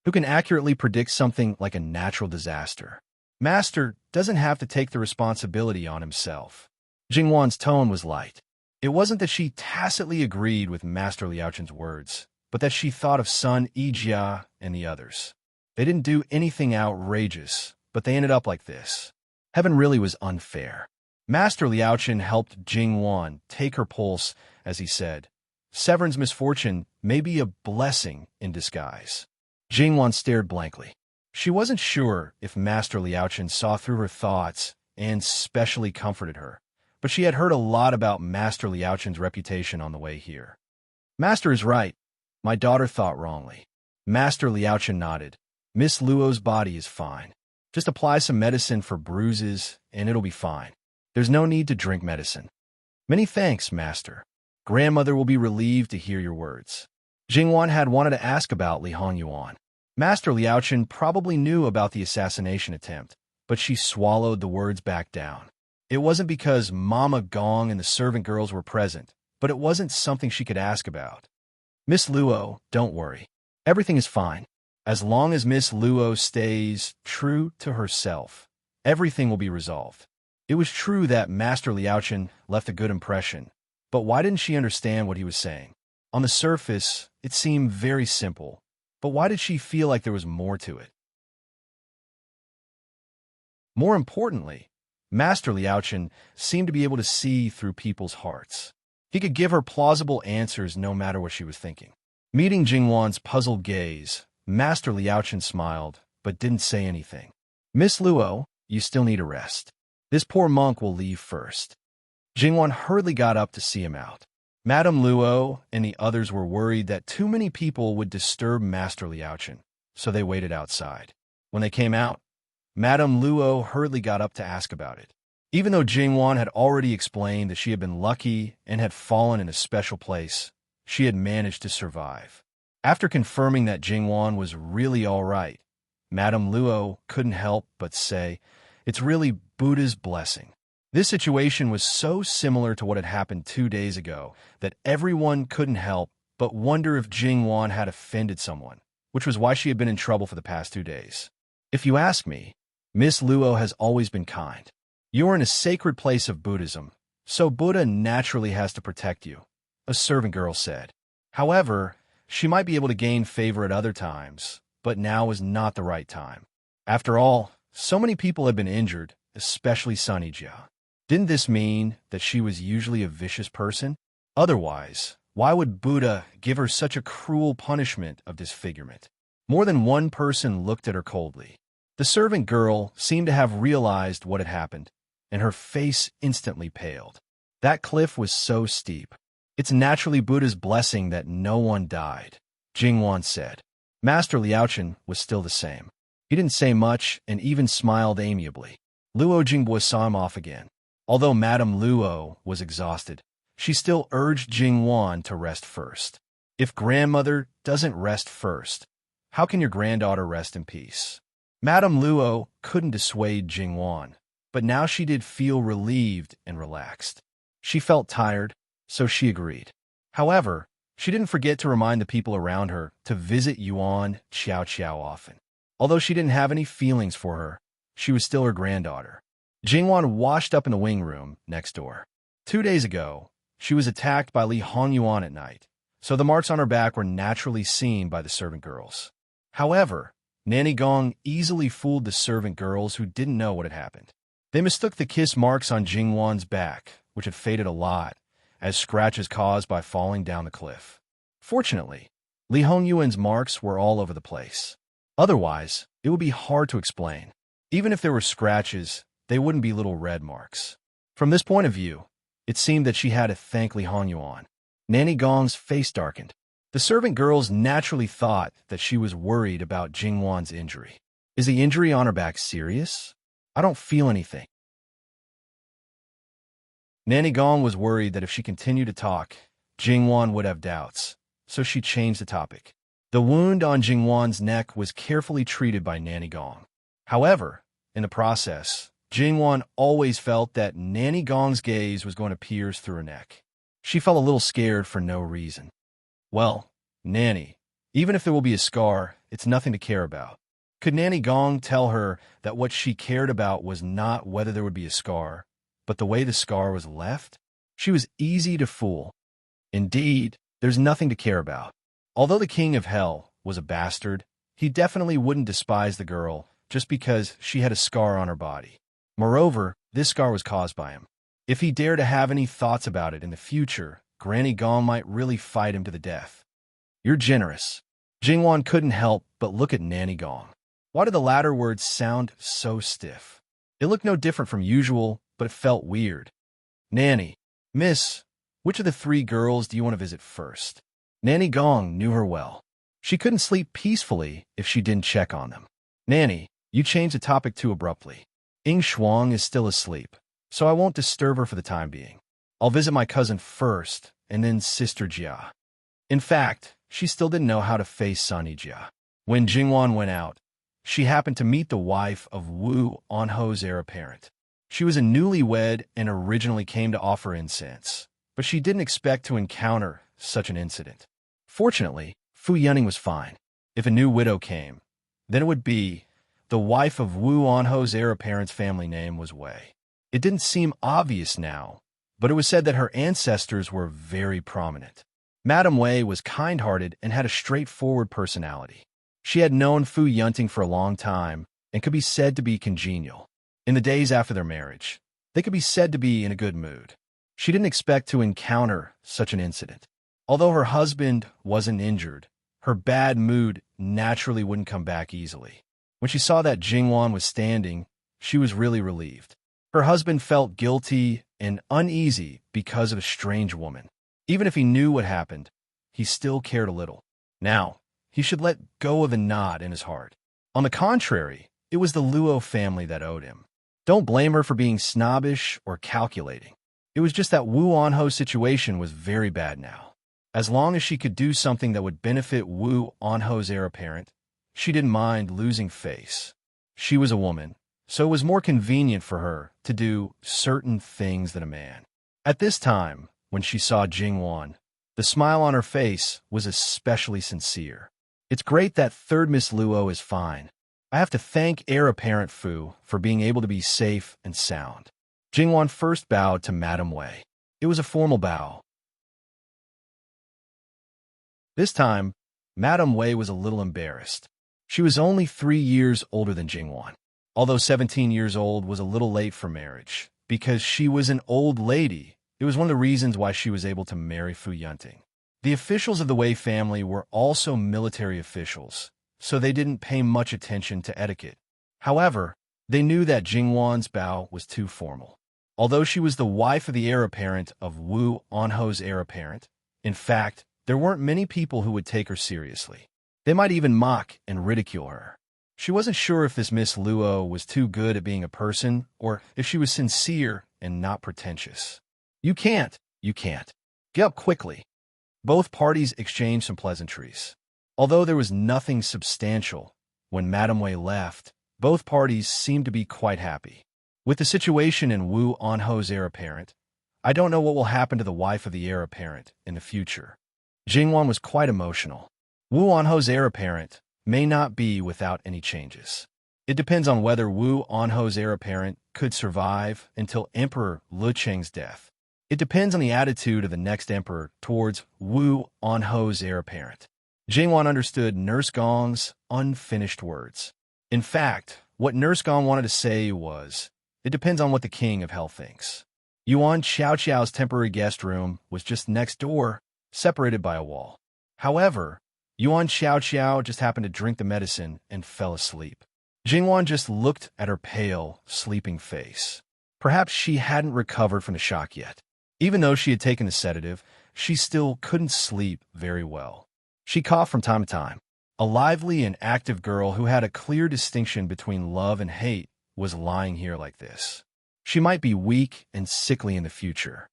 Who can accurately predict something like a natural disaster? Master doesn't have to take the responsibility on himself." Jingwan's tone was light. It wasn't that she tacitly agreed with Master Liaochen's words, but that she thought of Sun Yijia and the others. They didn't do anything outrageous, but they ended up like this. Heaven really was unfair. Master Liaochen helped Jingwan take her pulse as he said, "Severin's misfortune may be a blessing in disguise." Jingwan stared blankly. She wasn't sure if Master Liaochen saw through her thoughts and specially comforted her, but she had heard a lot about Master Liaochen's reputation on the way here. "Master is right. My daughter thought wrongly." Master Liaochen nodded. "Miss Luo's body is fine. Just apply some medicine for bruises, and it'll be fine. There's no need to drink medicine." "Many thanks, Master. Grandmother will be relieved to hear your words." Jingwan had wanted to ask about Li Hongyuan. Master Liaochen probably knew about the assassination attempt, but she swallowed the words back down. It wasn't because Mama Gong and the servant girls were present, but it wasn't something she could ask about. "Miss Luo, don't worry. Everything is fine. As long as Miss Luo stays true to herself, everything will be resolved. It was true that Master Liaochen left a good impression, but why didn't she understand what he was saying? On the surface, it seemed very simple, but why did she feel like there was more to it? More importantly, Master Liaochen seemed to be able to see through people's hearts. He could give her plausible answers no matter what she was thinking. Meeting Jingwan's puzzled gaze, Master Liaochen smiled, but didn't say anything. "Miss Luo, you still need a rest. This poor monk will leave first." Jingwan hurriedly got up to see him out. Madame Luo and the others were worried that too many people would disturb Master Liaochen, so they waited outside. When they came out, Madame Luo hurriedly got up to ask about it. Even though Jingwan had already explained that she had been lucky and had fallen in a special place, she had managed to survive. After confirming that Jingwan was really all right, Madame Luo couldn't help but say, "It's really Buddha's blessing." This situation was so similar to what had happened 2 days ago that everyone couldn't help but wonder if Jingwan had offended someone, which was why she had been in trouble for the past 2 days. "If you ask me, Miss Luo has always been kind. You are in a sacred place of Buddhism, so Buddha naturally has to protect you," a servant girl said. However, she might be able to gain favor at other times, but now was not the right time. After all, so many people had been injured, especially Sunny Jia. Didn't this mean that she was usually a vicious person? Otherwise, why would Buddha give her such a cruel punishment of disfigurement? More than one person looked at her coldly. The servant girl seemed to have realized what had happened, and her face instantly paled. That cliff was so steep. "It's naturally Buddha's blessing that no one died," Jingwan said. Master Liaochen was still the same. He didn't say much and even smiled amiably. Luo Jingbo saw him off again. Although Madame Luo was exhausted, she still urged Jingwan to rest first. If grandmother doesn't rest first, how can your granddaughter rest in peace? Madame Luo couldn't dissuade Jingwan, but now she did feel relieved and relaxed. She felt tired, so she agreed. However, she didn't forget to remind the people around her to visit Yuan Qiao often. Although she didn't have any feelings for her, she was still her granddaughter. Jingwan washed up in the wing room next door. 2 days ago, she was attacked by Li Hongyuan at night, so the marks on her back were naturally seen by the servant girls. However, Nanny Gong easily fooled the servant girls who didn't know what had happened. They mistook the kiss marks on Jingwan's back, which had faded a lot, as scratches caused by falling down the cliff. Fortunately, Li Hongyuan's marks were all over the place. Otherwise, it would be hard to explain. Even if there were scratches, they wouldn't be little red marks. From this point of view, it seemed that she had to thank Li Hongyuan. Nanny Gong's face darkened. The servant girls naturally thought that she was worried about Jingwan's injury. "Is the injury on her back serious? I don't feel anything." Nanny Gong was worried that if she continued to talk, Jingwan would have doubts, so she changed the topic. The wound on Jingwan's neck was carefully treated by Nanny Gong. However, in the process, Jingwan always felt that Nanny Gong's gaze was going to pierce through her neck. She felt a little scared for no reason. "Well, Nanny, even if there will be a scar, it's nothing to care about." Could Nanny Gong tell her that what she cared about was not whether there would be a scar, but the way the scar was left? She was easy to fool. Indeed, there's nothing to care about. Although the king of hell was a bastard, he definitely wouldn't despise the girl just because she had a scar on her body. Moreover, this scar was caused by him. If he dared to have any thoughts about it in the future, Granny Gong might really fight him to the death. "You're generous." Jingwan couldn't help but look at Nanny Gong. Why did the latter words sound so stiff? It looked no different from usual, but it felt weird. "Nanny, Miss, which of the 3 girls do you want to visit first?" Nanny Gong knew her well. She couldn't sleep peacefully if she didn't check on them. "Nanny, you changed the topic too abruptly. Ying Shuang is still asleep, so I won't disturb her for the time being. I'll visit my cousin first, and then Sister Jia." In fact, she still didn't know how to face Sunny Jia. When Jingwan went out, she happened to meet the wife of Wu Onho's heir apparent. She was a newlywed and originally came to offer incense, but she didn't expect to encounter such an incident. Fortunately, Fu Yunning was fine. If a new widow came, then it would be the wife of Wu Onho's heir apparent's family name was Wei. It didn't seem obvious now, but it was said that her ancestors were very prominent. Madame Wei was kind-hearted and had a straightforward personality. She had known Fu Yunting for a long time and could be said to be congenial. In the days after their marriage, they could be said to be in a good mood. She didn't expect to encounter such an incident. Although her husband wasn't injured, her bad mood naturally wouldn't come back easily. When she saw that Jingwan was standing, she was really relieved. Her husband felt guilty and uneasy because of a strange woman. Even if he knew what happened, he still cared a little. Now, he should let go of the knot in his heart. On the contrary, it was the Luo family that owed him. Don't blame her for being snobbish or calculating. It was just that Wu Anho's situation was very bad now. As long as she could do something that would benefit Wu Anho's heir apparent, she didn't mind losing face. She was a woman, so it was more convenient for her to do certain things than a man. At this time, when she saw Jingwan, the smile on her face was especially sincere. It's great that third Miss Luo is fine. I have to thank heir apparent Fu for being able to be safe and sound. Jingwan first bowed to Madame Wei. It was a formal bow. This time, Madame Wei was a little embarrassed. She was only 3 years older than Jingwan. Although 17 years old was a little late for marriage, because she was an old lady, it was one of the reasons why she was able to marry Fu Yunting. The officials of the Wei family were also military officials, so they didn't pay much attention to etiquette. However, they knew that Jingwan's bow was too formal. Although she was the wife of the heir apparent of Wu Anho's heir apparent, in fact, there weren't many people who would take her seriously. They might even mock and ridicule her. She wasn't sure if this Miss Luo was too good at being a person or if she was sincere and not pretentious. You can't. Get up quickly. Both parties exchanged some pleasantries. Although there was nothing substantial, when Madame Wei left, both parties seemed to be quite happy. With the situation in Wu Anho's heir apparent, I don't know what will happen to the wife of the heir apparent in the future. Jingwan was quite emotional. Wu Anho's heir apparent may not be without any changes. It depends on whether Wu Anho's heir apparent could survive until Emperor Lu Cheng's death. It depends on the attitude of the next emperor towards Wu Anho's heir apparent. Jingwan understood Nurse Gong's unfinished words. In fact, what Nurse Gong wanted to say was, it depends on what the king of hell thinks. Yuan Xiao's temporary guest room was just next door, separated by a wall. However, Yuan Xiao just happened to drink the medicine and fell asleep. Jingwan just looked at her pale, sleeping face. Perhaps she hadn't recovered from the shock yet. Even though she had taken the sedative, she still couldn't sleep very well. She coughed from time to time. A lively and active girl who had a clear distinction between love and hate was lying here like this. She might be weak and sickly in the future.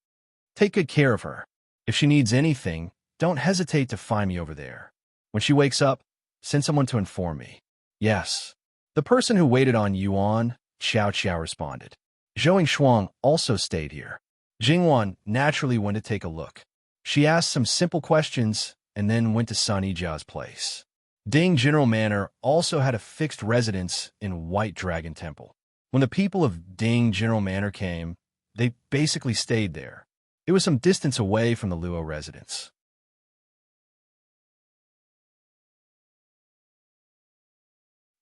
Take good care of her. If she needs anything, don't hesitate to find me over there. When she wakes up, send someone to inform me. Yes. The person who waited on Yuan Xiao responded. Zhou Shuang also stayed here. Jingwan naturally went to take a look. She asked some simple questions and then went to Sun Yijia's place. Ding General Manor also had a fixed residence in White Dragon Temple. When the people of Ding General Manor came, they basically stayed there. It was some distance away from the Luo residence.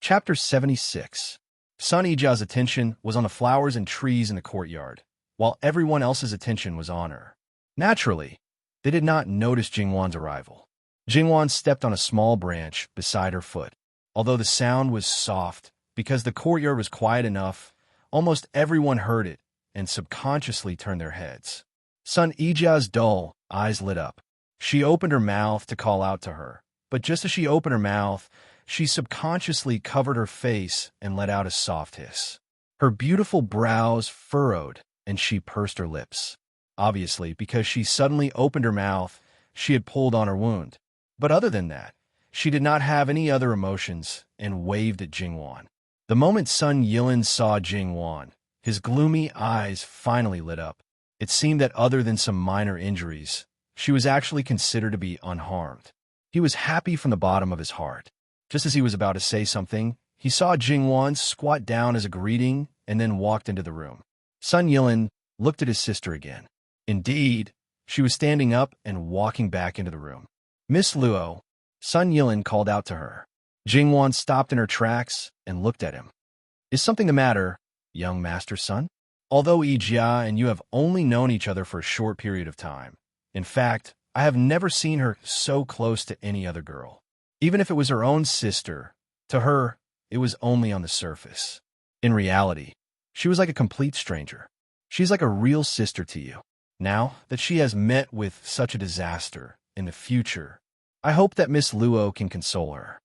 Chapter 76. Sun Yijia's attention was on the flowers and trees in the courtyard, while everyone else's attention was on her. Naturally, they did not notice Jingwan's arrival. Jingwan stepped on a small branch beside her foot. Although the sound was soft, because the courtyard was quiet enough, almost everyone heard it and subconsciously turned their heads. Sun Yijia's dull eyes lit up. She opened her mouth to call out to her, but just as she opened her mouth, she subconsciously covered her face and let out a soft hiss. Her beautiful brows furrowed, and she pursed her lips. Obviously, because she suddenly opened her mouth, she had pulled on her wound. But other than that, she did not have any other emotions and waved at Jingwan. The moment Sun Yilin saw Jingwan, his gloomy eyes finally lit up. It seemed that other than some minor injuries, she was actually considered to be unharmed. He was happy from the bottom of his heart. Just as he was about to say something, he saw Jingwan squat down as a greeting and then walked into the room. Sun Yilin looked at his sister again. Indeed, she was standing up and walking back into the room. Miss Luo, Sun Yilin called out to her. Jingwan stopped in her tracks and looked at him. Is something the matter, young master Sun? Although Yi Jia and you have only known each other for a short period of time, in fact, I have never seen her so close to any other girl. Even if it was her own sister, to her, it was only on the surface. In reality, she was like a complete stranger. She's like a real sister to you. Now that she has met with such a disaster in the future, I hope that Miss Luo can console her.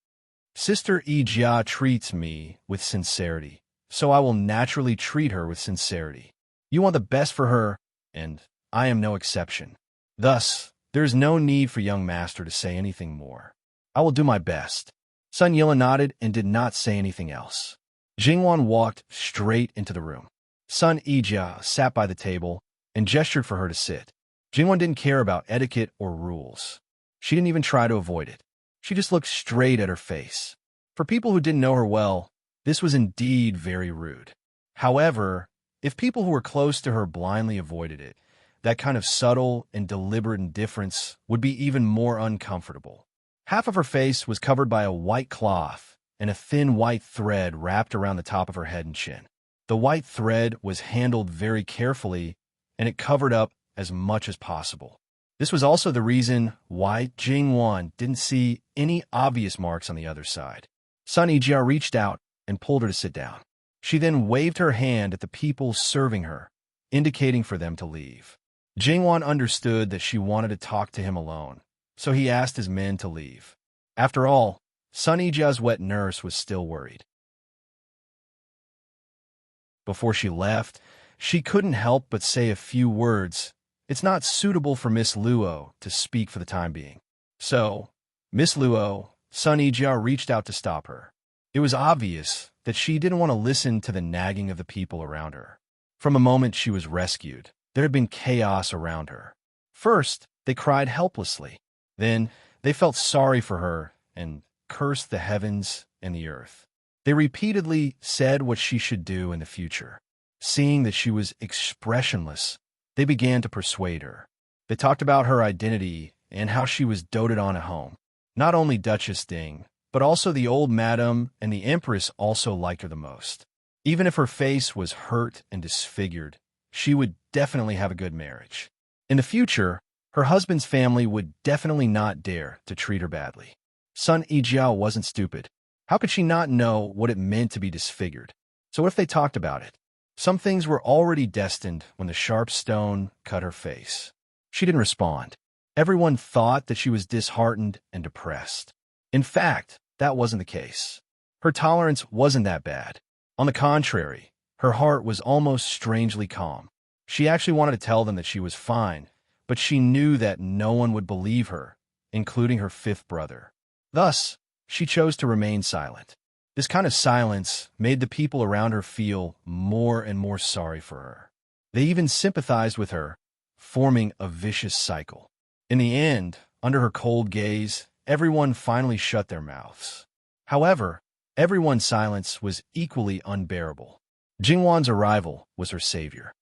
Sister Yi Jia treats me with sincerity, so I will naturally treat her with sincerity. You want the best for her, and I am no exception. Thus, there is no need for young master to say anything more. I will do my best. Sun Yilin nodded and did not say anything else. Jingwan walked straight into the room. Sun Yijia sat by the table and gestured for her to sit. Jingwan didn't care about etiquette or rules. She didn't even try to avoid it. She just looked straight at her face. For people who didn't know her well, this was indeed very rude. However, if people who were close to her blindly avoided it, that kind of subtle and deliberate indifference would be even more uncomfortable. Half of her face was covered by a white cloth, and a thin white thread wrapped around the top of her head and chin. The white thread was handled very carefully, and it covered up as much as possible. This was also the reason why Jingwan didn't see any obvious marks on the other side. Sun Yijia reached out and pulled her to sit down. She then waved her hand at the people serving her, indicating for them to leave. Jingwan understood that she wanted to talk to him alone, so he asked his men to leave. After all, Sun Yijia's wet nurse was still worried. Before she left, she couldn't help but say a few words. It's not suitable for Miss Luo to speak for the time being. So, Miss Luo, Sun Yijia reached out to stop her. It was obvious that she didn't want to listen to the nagging of the people around her. From the moment she was rescued, there had been chaos around her. First, they cried helplessly. Then, they felt sorry for her and cursed the heavens and the earth. They repeatedly said what she should do in the future. Seeing that she was expressionless, they began to persuade her. They talked about her identity and how she was doted on at home. Not only Duchess Ding, but also the old madam and the empress also liked her the most. Even if her face was hurt and disfigured, she would definitely have a good marriage. In the future, her husband's family would definitely not dare to treat her badly. Sun Yijia wasn't stupid. How could she not know what it meant to be disfigured? So what if they talked about it? Some things were already destined when the sharp stone cut her face. She didn't respond. Everyone thought that she was disheartened and depressed. In fact, that wasn't the case. Her tolerance wasn't that bad. On the contrary, her heart was almost strangely calm. She actually wanted to tell them that she was fine, but she knew that no one would believe her, including her fifth brother. Thus, she chose to remain silent. This kind of silence made the people around her feel more and more sorry for her. They even sympathized with her, forming a vicious cycle. In the end, under her cold gaze, everyone finally shut their mouths. However, everyone's silence was equally unbearable. Jingwan's arrival was her savior.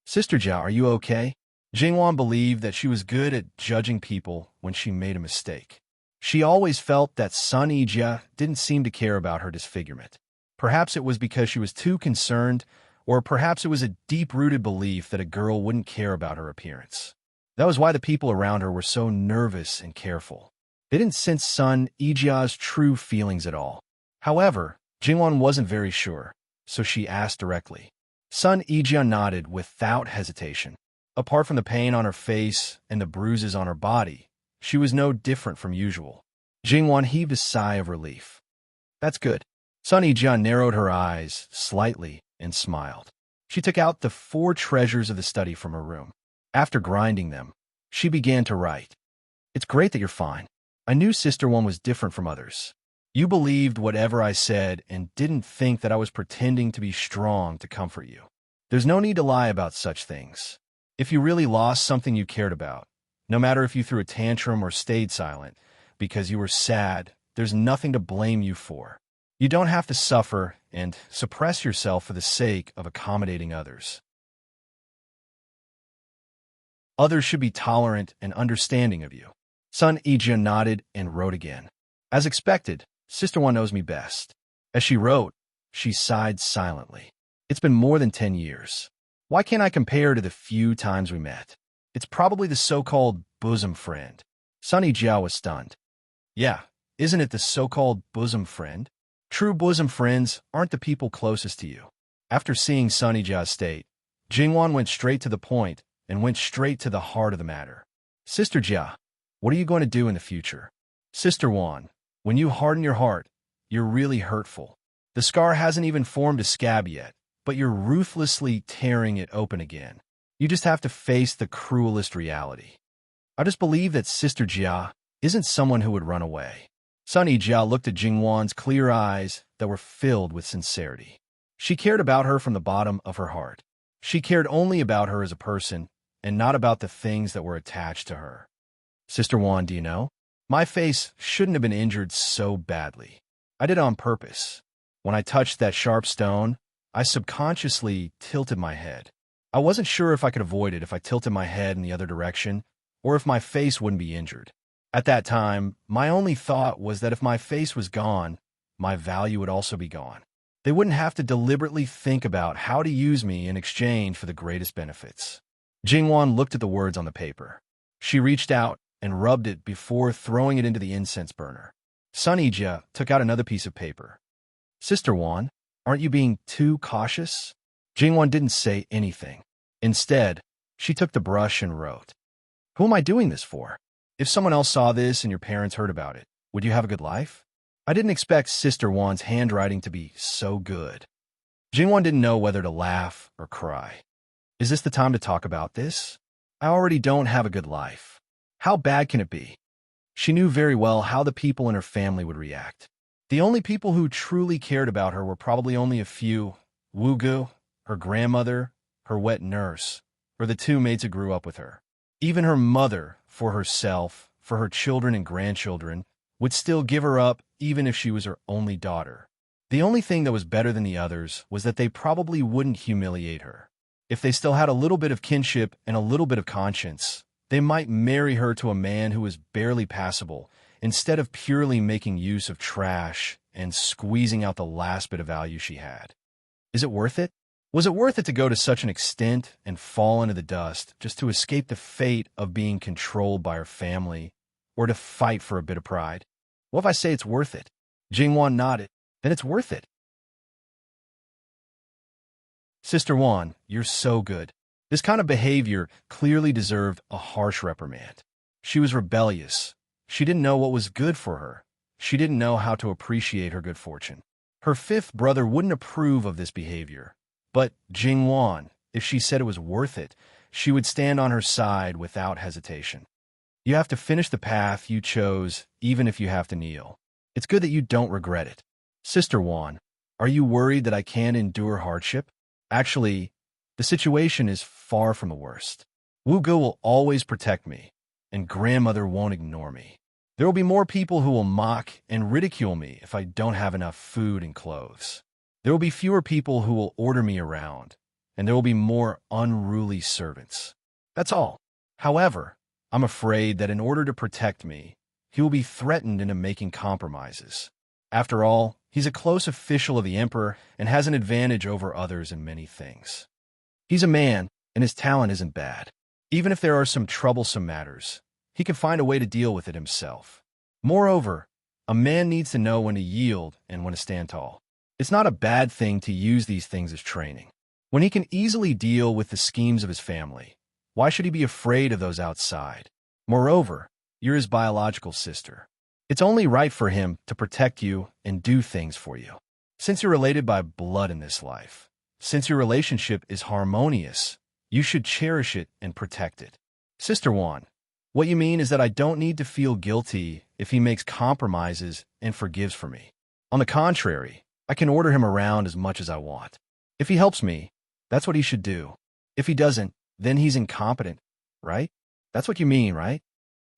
Sister Jia, are you okay? Jingwan believed that she was good at judging people when she made a mistake. She always felt that Sun Yijia didn't seem to care about her disfigurement. Perhaps it was because she was too concerned, or perhaps it was a deep-rooted belief that a girl wouldn't care about her appearance. That was why the people around her were so nervous and careful. They didn't sense Sun Yijia's true feelings at all. However, Jingwan wasn't very sure, so she asked directly. Sun Yijia nodded without hesitation. Apart from the pain on her face and the bruises on her body, she was no different from usual. Jingwan heaved a sigh of relief. That's good. Sun Yijia narrowed her eyes slightly and smiled. She took out the 4 treasures of the study from her room. After grinding them, she began to write. It's great that you're fine. I knew Sister One was different from others. You believed whatever I said and didn't think that I was pretending to be strong to comfort you. There's no need to lie about such things. If you really lost something you cared about, no matter if you threw a tantrum or stayed silent, because you were sad, there's nothing to blame you for. You don't have to suffer and suppress yourself for the sake of accommodating others. Others should be tolerant and understanding of you. Sun Ijia nodded and wrote again. As expected, Sister Wan knows me best. As she wrote, she sighed silently. It's been more than 10 years. Why can't I compare to the few times we met? It's probably the so-called bosom friend. Sunny Jiao was stunned. Yeah, isn't it the so-called bosom friend? True bosom friends aren't the people closest to you. After seeing Sunny Jiao's state, Jingwan went straight to the point and went straight to the heart of the matter. Sister Jia, what are you going to do in the future? Sister Wan, when you harden your heart, you're really hurtful. The scar hasn't even formed a scab yet, but you're ruthlessly tearing it open again. You just have to face the cruelest reality. I just believe that Sister Jia isn't someone who would run away. Sunny Jia looked at Jingwan's clear eyes that were filled with sincerity. She cared about her from the bottom of her heart. She cared only about her as a person and not about the things that were attached to her. Sister Wan, do you know? My face shouldn't have been injured so badly. I did it on purpose. When I touched that sharp stone, I subconsciously tilted my head. I wasn't sure if I could avoid it if I tilted my head in the other direction, or if my face wouldn't be injured. At that time, my only thought was that if my face was gone, my value would also be gone. They wouldn't have to deliberately think about how to use me in exchange for the greatest benefits. Jingwan looked at the words on the paper. She reached out and rubbed it before throwing it into the incense burner. Sun Ijia took out another piece of paper. Sister Wan, aren't you being too cautious? Jingwan didn't say anything. Instead, she took the brush and wrote. Who am I doing this for? If someone else saw this and your parents heard about it, would you have a good life? I didn't expect Sister Wan's handwriting to be so good. Jingwan didn't know whether to laugh or cry. Is this the time to talk about this? I already don't have a good life. How bad can it be? She knew very well how the people in her family would react. The only people who truly cared about her were probably only a few: Wu Gu, her grandmother, her wet nurse, or the two maids who grew up with her. Even her mother, for herself, for her children and grandchildren, would still give her up even if she was her only daughter. The only thing that was better than the others was that they probably wouldn't humiliate her. If they still had a little bit of kinship and a little bit of conscience, they might marry her to a man who was barely passable, instead of purely making use of trash and squeezing out the last bit of value she had. Is it worth it? Was it worth it to go to such an extent and fall into the dust just to escape the fate of being controlled by her family, or to fight for a bit of pride? What if I say it's worth it? Jingwan nodded. Then it's worth it. Sister Wan, you're so good. This kind of behavior clearly deserved a harsh reprimand. She was rebellious. She didn't know what was good for her. She didn't know how to appreciate her good fortune. Her fifth brother wouldn't approve of this behavior. But Jingwan, if she said it was worth it, she would stand on her side without hesitation. You have to finish the path you chose, even if you have to kneel. It's good that you don't regret it. Sister Wan, are you worried that I can't endure hardship? Actually, the situation is far from the worst. Wu Gu will always protect me, and grandmother won't ignore me. There will be more people who will mock and ridicule me if I don't have enough food and clothes. There will be fewer people who will order me around, and there will be more unruly servants. That's all. However, I'm afraid that in order to protect me, he will be threatened into making compromises. After all, he's a close official of the emperor and has an advantage over others in many things. He's a man, and his talent isn't bad. Even if there are some troublesome matters, he can find a way to deal with it himself. Moreover, a man needs to know when to yield and when to stand tall. It's not a bad thing to use these things as training. When he can easily deal with the schemes of his family, why should he be afraid of those outside? Moreover, you're his biological sister. It's only right for him to protect you and do things for you. Since you're related by blood in this life, since your relationship is harmonious, you should cherish it and protect it. Sister Wan, what you mean is that I don't need to feel guilty if he makes compromises and forgives for me. On the contrary, I can order him around as much as I want. If he helps me, that's what he should do. If he doesn't, then he's incompetent, right? That's what you mean, right?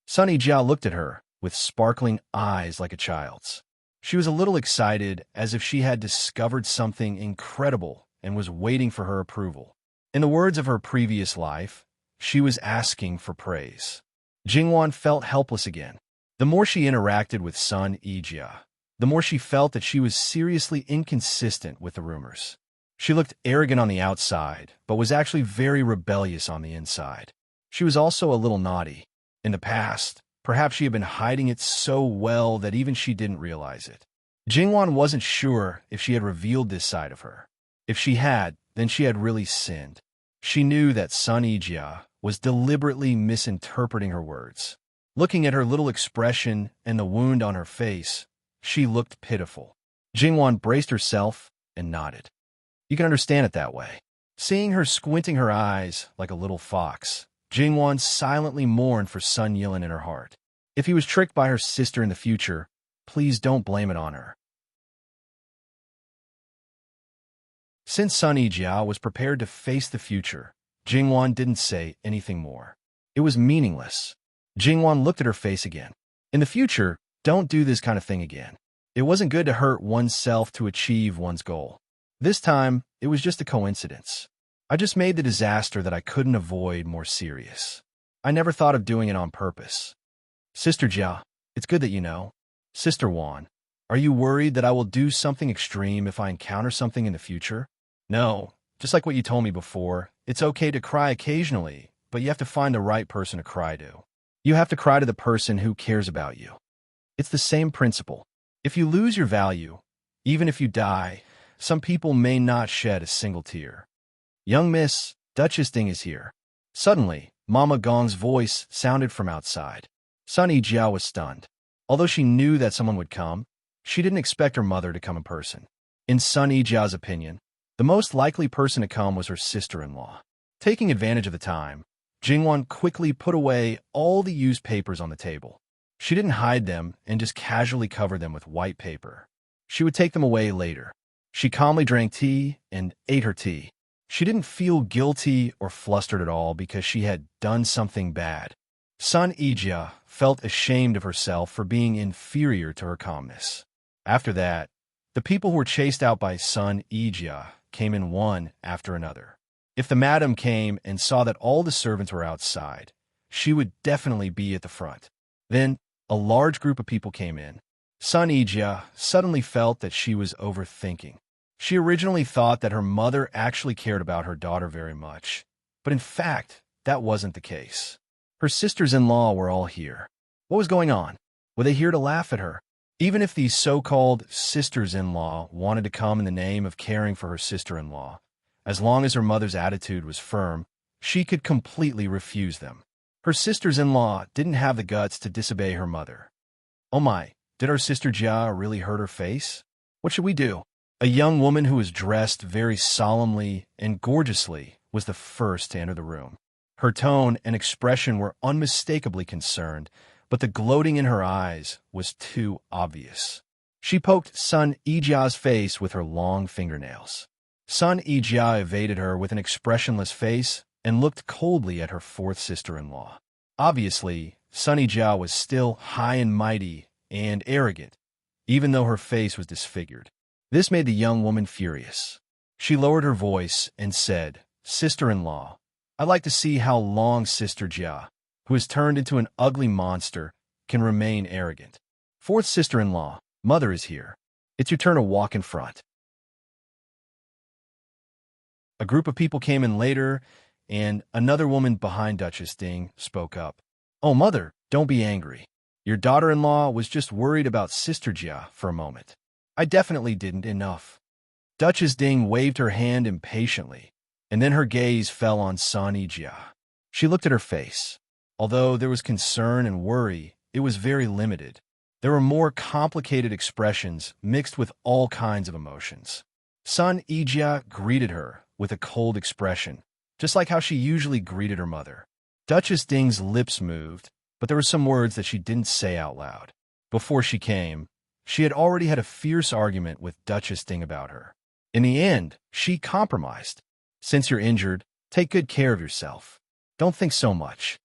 Sunny Jiao looked at her with sparkling eyes like a child's. She was a little excited, as if she had discovered something incredible and was waiting for her approval. In the words of her previous life, she was asking for praise. Jingwan felt helpless again. The more she interacted with Sun Yijia, the more she felt that she was seriously inconsistent with the rumors. She looked arrogant on the outside, but was actually very rebellious on the inside. She was also a little naughty. In the past, perhaps she had been hiding it so well that even she didn't realize it. Jingwan wasn't sure if she had revealed this side of her. If she had, then she had really sinned. She knew that Sun Yijia was deliberately misinterpreting her words. Looking at her little expression and the wound on her face, she looked pitiful. Jingwan braced herself and nodded. You can understand it that way. Seeing her squinting her eyes like a little fox, Jingwan silently mourned for Sun Yilin in her heart. If he was tricked by her sister in the future, please don't blame it on her. Since Sun Yijia was prepared to face the future, Jingwan didn't say anything more. It was meaningless. Jingwan looked at her face again. In the future, don't do this kind of thing again. It wasn't good to hurt oneself to achieve one's goal. This time, it was just a coincidence. I just made the disaster that I couldn't avoid more serious. I never thought of doing it on purpose. Sister Jia, it's good that you know. Sister Wan, are you worried that I will do something extreme if I encounter something in the future? No, just like what you told me before, it's okay to cry occasionally, but you have to find the right person to cry to. You have to cry to the person who cares about you. It's the same principle. If you lose your value, even if you die, some people may not shed a single tear. Young Miss, Duchess Ding is here. Suddenly, Mama Gong's voice sounded from outside. Sun Yijia was stunned. Although she knew that someone would come, she didn't expect her mother to come in person. In Sun Yijia's opinion, the most likely person to come was her sister-in-law. Taking advantage of the time, Jingwan quickly put away all the used papers on the table. She didn't hide them and just casually covered them with white paper. She would take them away later. She calmly drank tea and ate her tea. She didn't feel guilty or flustered at all because she had done something bad. Sun Yijia felt ashamed of herself for being inferior to her calmness. After that, the people who were chased out by Sun Yijia came in one after another. If the madam came and saw that all the servants were outside, she would definitely be at the front. Then, a large group of people came in. Sun Yijia suddenly felt that she was overthinking. She originally thought that her mother actually cared about her daughter very much, but in fact, that wasn't the case. Her sisters-in-law were all here. What was going on? Were they here to laugh at her? Even if these so-called sisters-in-law wanted to come in the name of caring for her sister-in-law, as long as her mother's attitude was firm, she could completely refuse them. Her sisters-in-law didn't have the guts to disobey her mother. Oh my, did our sister Jia really hurt her face? What should we do? A young woman who was dressed very solemnly and gorgeously was the first to enter the room. Her tone and expression were unmistakably concerned, but the gloating in her eyes was too obvious. She poked Sun Yijia's face with her long fingernails. Sun Yijia evaded her with an expressionless face and looked coldly at her fourth sister-in-law. Obviously, Sun Yijia was still high and mighty and arrogant, even though her face was disfigured. This made the young woman furious. She lowered her voice and said, "Sister-in-law, I'd like to see how long Sister Jia, who has turned into an ugly monster, can remain arrogant. Fourth sister-in-law, Mother is here. It's your turn to walk in front." A group of people came in later, and another woman behind Duchess Ding spoke up. "Oh, Mother, don't be angry. Your daughter-in-law was just worried about Sister Jia for a moment. I definitely didn't enough." Duchess Ding waved her hand impatiently, and then her gaze fell on Sun Yijia. She looked at her face. Although there was concern and worry, it was very limited. There were more complicated expressions mixed with all kinds of emotions. Sun Yijia greeted her with a cold expression, just like how she usually greeted her mother. Duchess Ding's lips moved, but there were some words that she didn't say out loud. Before she came, she had already had a fierce argument with Duchess Ding about her. In the end, she compromised. "Since you're injured, take good care of yourself. Don't think so much."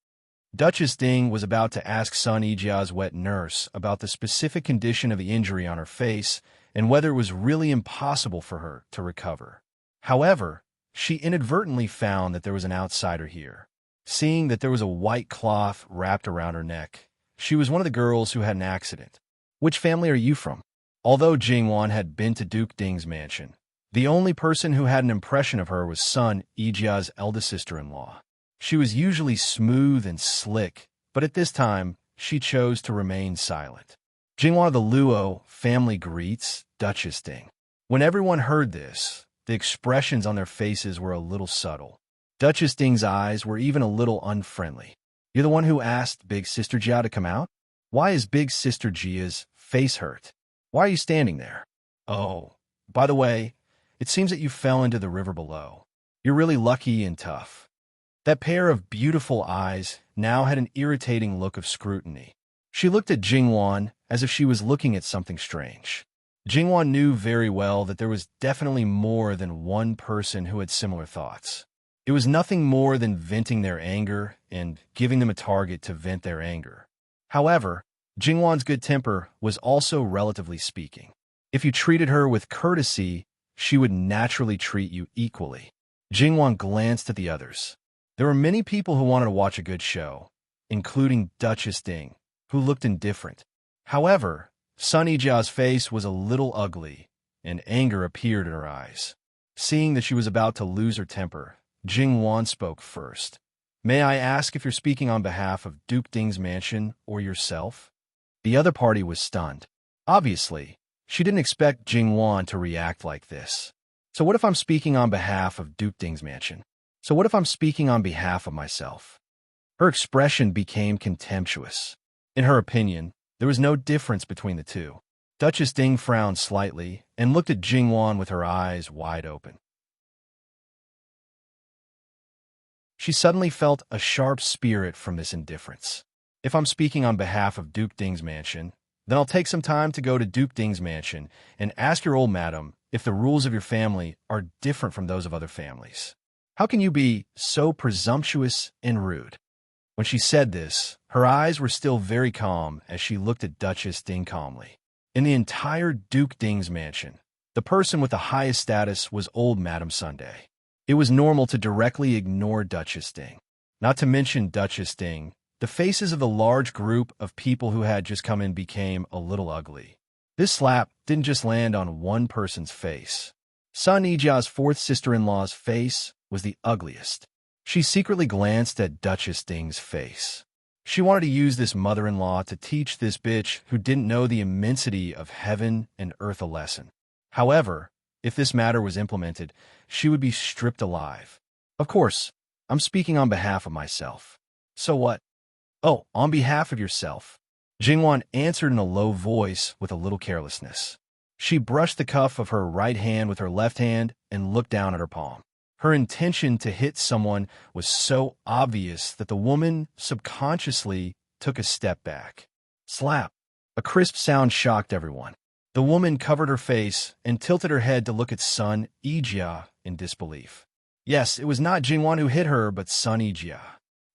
Duchess Ding was about to ask Sun Yijia's wet nurse about the specific condition of the injury on her face and whether it was really impossible for her to recover. However, she inadvertently found that there was an outsider here. seeing that there was a white cloth wrapped around her neck. She was one of the girls who had an accident. Which family are you from? Although Jingwan had been to Duke Ding's mansion, the only person who had an impression of her was Sun Yijia's eldest sister-in-law. She was usually smooth and slick, but at this time, she chose to remain silent. Jingwan of the Luo family greets Duchess Ding. When everyone heard this, the expressions on their faces were a little subtle. Duchess Ding's eyes were even a little unfriendly. You're the one who asked Big Sister Jia to come out? Why is Big Sister Jia's face hurt? Why are you standing there? Oh, by the way, it seems that you fell into the river below. You're really lucky and tough. That pair of beautiful eyes now had an irritating look of scrutiny. She looked at Jingwan as if she was looking at something strange. Jingwan knew very well that there was definitely more than one person who had similar thoughts. It was nothing more than venting their anger and giving them a target to vent their anger. However, Jingwan's good temper was also relatively speaking. If you treated her with courtesy, she would naturally treat you equally. Jingwan glanced at the others. There were many people who wanted to watch a good show, including Duchess Ding, who looked indifferent. However, Sun Yijia's face was a little ugly, and anger appeared in her eyes. Seeing that she was about to lose her temper, Jingwan spoke first. May I ask if you're speaking on behalf of Duke Ding's mansion or yourself? The other party was stunned. Obviously, she didn't expect Jingwan to react like this. So what if I'm speaking on behalf of Duke Ding's mansion? So what if I'm speaking on behalf of myself? Her expression became contemptuous. In her opinion, there was no difference between the two. Duchess Ding frowned slightly and looked at Jingwan with her eyes wide open. She suddenly felt a sharp spirit from this indifference. If I'm speaking on behalf of Duke Ding's mansion, then I'll take some time to go to Duke Ding's mansion and ask your old madam if the rules of your family are different from those of other families. How can you be so presumptuous and rude? When she said this, her eyes were still very calm as she looked at Duchess Ding calmly. In the entire Duke Ding's mansion, the person with the highest status was old Madam Sunday. It was normal to directly ignore Duchess Ding. Not to mention Duchess Ding, the faces of the large group of people who had just come in became a little ugly. This slap didn't just land on one person's face. Sun Yijia's fourth sister-in-law's face was the ugliest. She secretly glanced at Duchess Ding's face. She wanted to use this mother-in-law to teach this bitch who didn't know the immensity of heaven and earth a lesson. However, if this matter was implemented, she would be stripped alive. Of course, I'm speaking on behalf of myself. So what? Oh, on behalf of yourself. Jingwan answered in a low voice with a little carelessness. She brushed the cuff of her right hand with her left hand and looked down at her palm. Her intention to hit someone was so obvious that the woman subconsciously took a step back. Slap. A crisp sound shocked everyone. The woman covered her face and tilted her head to look at Sun Yijia in disbelief. Yes, it was not Jingwan who hit her, but Sun Yijia.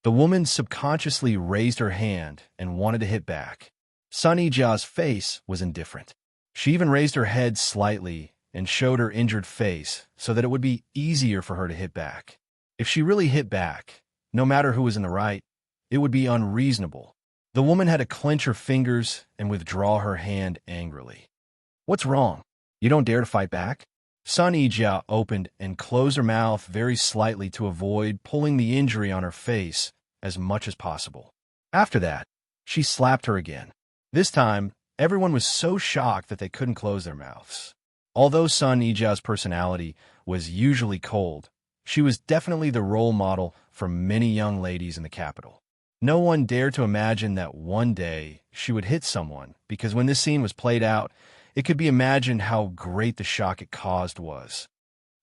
The woman subconsciously raised her hand and wanted to hit back. Sun Yijia's face was indifferent. She even raised her head slightly and showed her injured face so that it would be easier for her to hit back. If she really hit back, no matter who was in the right, it would be unreasonable. The woman had to clench her fingers and withdraw her hand angrily. What's wrong? You don't dare to fight back? Sun Yijia opened and closed her mouth very slightly to avoid pulling the injury on her face as much as possible. After that, she slapped her again. This time, everyone was so shocked that they couldn't close their mouths. Although Sun Yijia's personality was usually cold, she was definitely the role model for many young ladies in the capital. No one dared to imagine that one day she would hit someone, because when this scene was played out, it could be imagined how great the shock it caused was.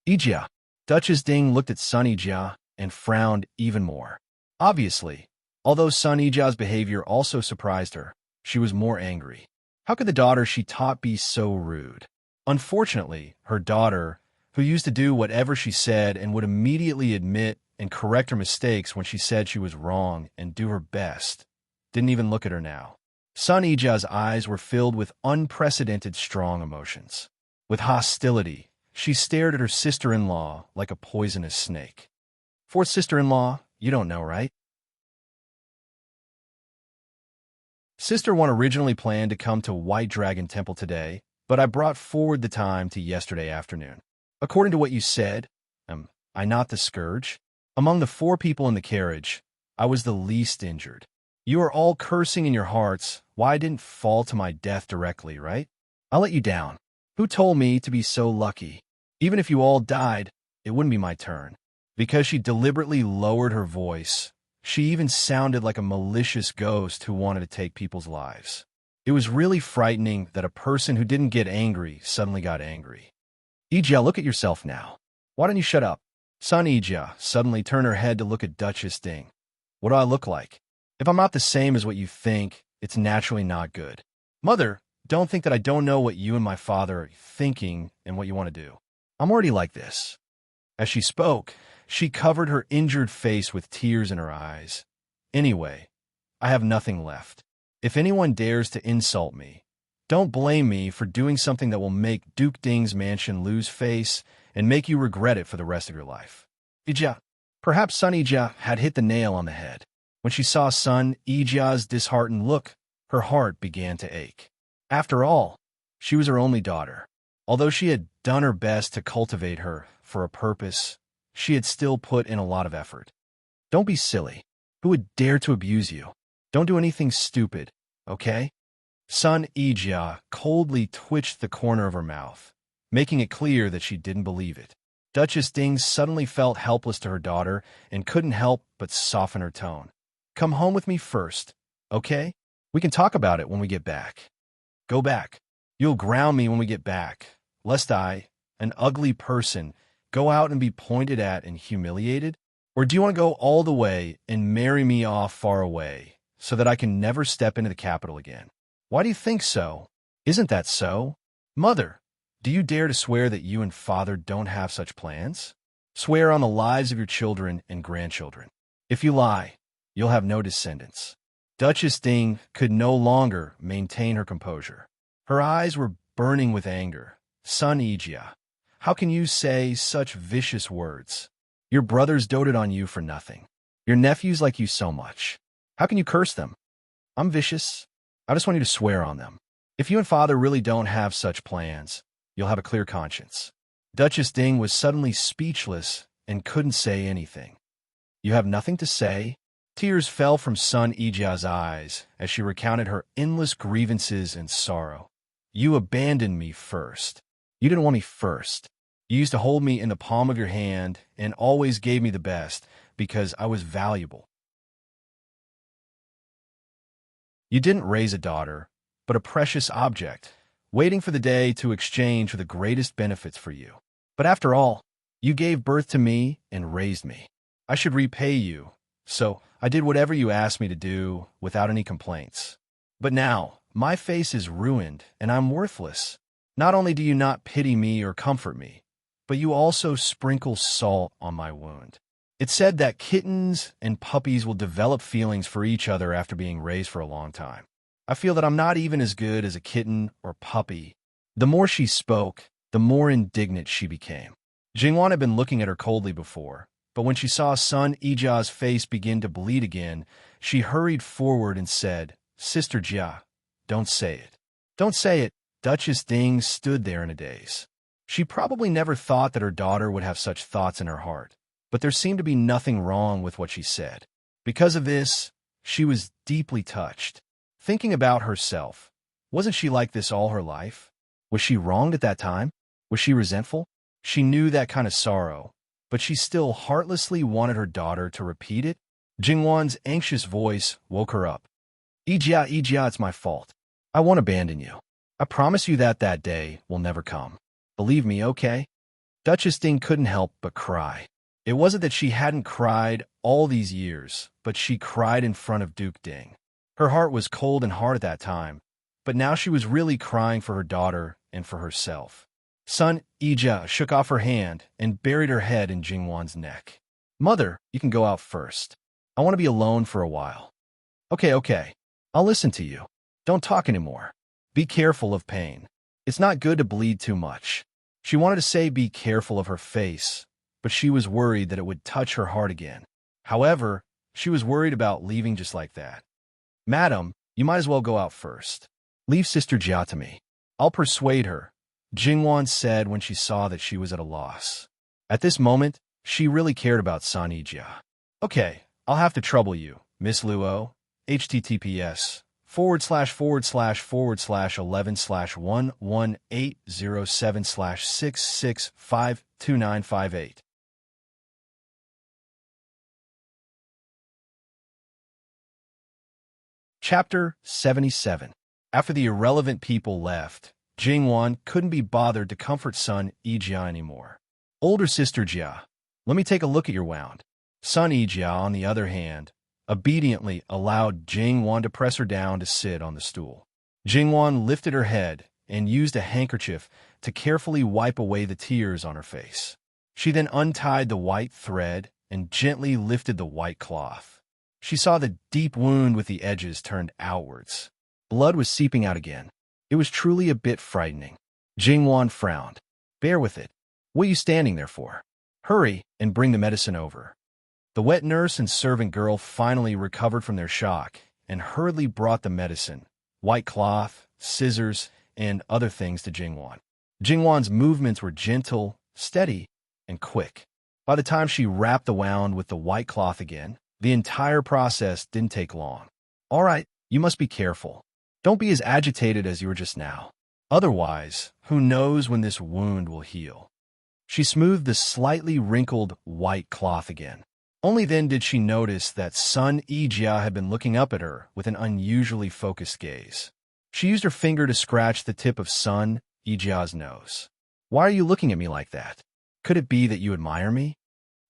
Yijia. Duchess Ding looked at Sun Yijia and frowned even more. Obviously, although Sun Yijia's behavior also surprised her, she was more angry. How could the daughter she taught be so rude? Unfortunately, her daughter, who used to do whatever she said and would immediately admit and correct her mistakes when she said she was wrong and do her best, didn't even look at her now. Sun Yijia's eyes were filled with unprecedented strong emotions. With hostility, she stared at her sister-in-law like a poisonous snake. Fourth sister-in-law, you don't know, right? Sister 1 originally planned to come to White Dragon Temple today, but I brought forward the time to yesterday afternoon. According to what you said, I not the scourge? Among the 4 people in the carriage, I was the least injured. You are all cursing in your hearts why I didn't fall to my death directly, right? I let you down. Who told me to be so lucky? Even if you all died, it wouldn't be my turn. Because she deliberately lowered her voice, she even sounded like a malicious ghost who wanted to take people's lives. It was really frightening that a person who didn't get angry suddenly got angry. Ijia, look at yourself now. Why don't you shut up? Son Ijia suddenly turned her head to look at Duchess Ding. What do I look like? If I'm not the same as what you think, it's naturally not good. Mother, don't think that I don't know what you and my father are thinking and what you want to do. I'm already like this. As she spoke, she covered her injured face with tears in her eyes. Anyway, I have nothing left. If anyone dares to insult me, don't blame me for doing something that will make Duke Ding's mansion lose face and make you regret it for the rest of your life. Ijia. Perhaps Son Ijia had hit the nail on the head. When she saw Son Ijia's disheartened look, her heart began to ache. After all, she was her only daughter. Although she had done her best to cultivate her for a purpose, she had still put in a lot of effort. Don't be silly. Who would dare to abuse you? Don't do anything stupid, okay? Son Ijia coldly twitched the corner of her mouth, making it clear that she didn't believe it. Duchess Ding suddenly felt helpless to her daughter and couldn't help but soften her tone. Come home with me first, okay? We can talk about it when we get back. Go back. You'll ground me when we get back, lest I, an ugly person, go out and be pointed at and humiliated? Or do you want to go all the way and marry me off far away so that I can never step into the capital again? Why do you think so? Isn't that so? Mother, do you dare to swear that you and father don't have such plans? Swear on the lives of your children and grandchildren. If you lie, you'll have no descendants. Duchess Ding could no longer maintain her composure. Her eyes were burning with anger. Son Ijia, how can you say such vicious words? Your brothers doted on you for nothing. Your nephews like you so much. How can you curse them? I'm vicious. I just want you to swear on them. If you and father really don't have such plans, you'll have a clear conscience. Duchess Ding was suddenly speechless and couldn't say anything. You have nothing to say? Tears fell from Son Ijia's eyes as she recounted her endless grievances and sorrow. You abandoned me first. You didn't want me first. You used to hold me in the palm of your hand and always gave me the best because I was valuable. You didn't raise a daughter, but a precious object, waiting for the day to exchange for the greatest benefits for you. But after all, you gave birth to me and raised me. I should repay you, so I did whatever you asked me to do without any complaints. But now, my face is ruined and I'm worthless. Not only do you not pity me or comfort me, but you also sprinkle salt on my wound. It's said that kittens and puppies will develop feelings for each other after being raised for a long time. I feel that I'm not even as good as a kitten or puppy. The more she spoke, the more indignant she became. Jingwan had been looking at her coldly before, but when she saw Son Ijia's face begin to bleed again, she hurried forward and said, Sister Jia, don't say it. Don't say it. Duchess Ding stood there in a daze. She probably never thought that her daughter would have such thoughts in her heart, but there seemed to be nothing wrong with what she said. Because of this, she was deeply touched. Thinking about herself, wasn't she like this all her life? Was she wronged at that time? Was she resentful? She knew that kind of sorrow, but she still heartlessly wanted her daughter to repeat it. Jingwan's anxious voice woke her up. Ijia, Ijia, it's my fault. I won't abandon you. I promise you that day will never come. Believe me, okay? Duchess Ding couldn't help but cry. It wasn't that she hadn't cried all these years, but she cried in front of Duke Ding. Her heart was cold and hard at that time, but now she was really crying for her daughter and for herself. Son Ijia shook off her hand and buried her head in Jingwan's neck. Mother, you can go out first. I want to be alone for a while. Okay. I'll listen to you. Don't talk anymore. Be careful of pain. It's not good to bleed too much. She wanted to say be careful of her face, but she was worried that it would touch her heart again. However, she was worried about leaving just like that. Madam, You might as well go out first. Leave Sister Jia to me. I'll persuade her, Jingwan said when she saw that she was at a loss. At this moment, she really cared about Sun Yijia. Okay, I'll have to trouble you, Miss Luo. https://11//11/11807/6652958. Chapter 77. After the irrelevant people left, Jingwan couldn't be bothered to comfort Sun Yijia anymore. Older sister Jia, let me take a look at your wound. Sun Yijia, on the other hand, obediently allowed Jingwan to press her down to sit on the stool. Jingwan lifted her head and used a handkerchief to carefully wipe away the tears on her face. She then untied the white thread and gently lifted the white cloth. She saw the deep wound with the edges turned outwards. Blood was seeping out again. It was truly a bit frightening. Jingwan frowned. Bear with it. What are you standing there for? Hurry and bring the medicine over. The wet nurse and servant girl finally recovered from their shock and hurriedly brought the medicine, white cloth, scissors, and other things to Jingwan. Jingwan's movements were gentle, steady, and quick. By the time she wrapped the wound with the white cloth again, the entire process didn't take long. All right, you must be careful. Don't be as agitated as you were just now. Otherwise, who knows when this wound will heal. She smoothed the slightly wrinkled white cloth again. Only then did she notice that Sun Yijia had been looking up at her with an unusually focused gaze. She used her finger to scratch the tip of Sun Yijia's nose. Why are you looking at me like that? Could it be that you admire me?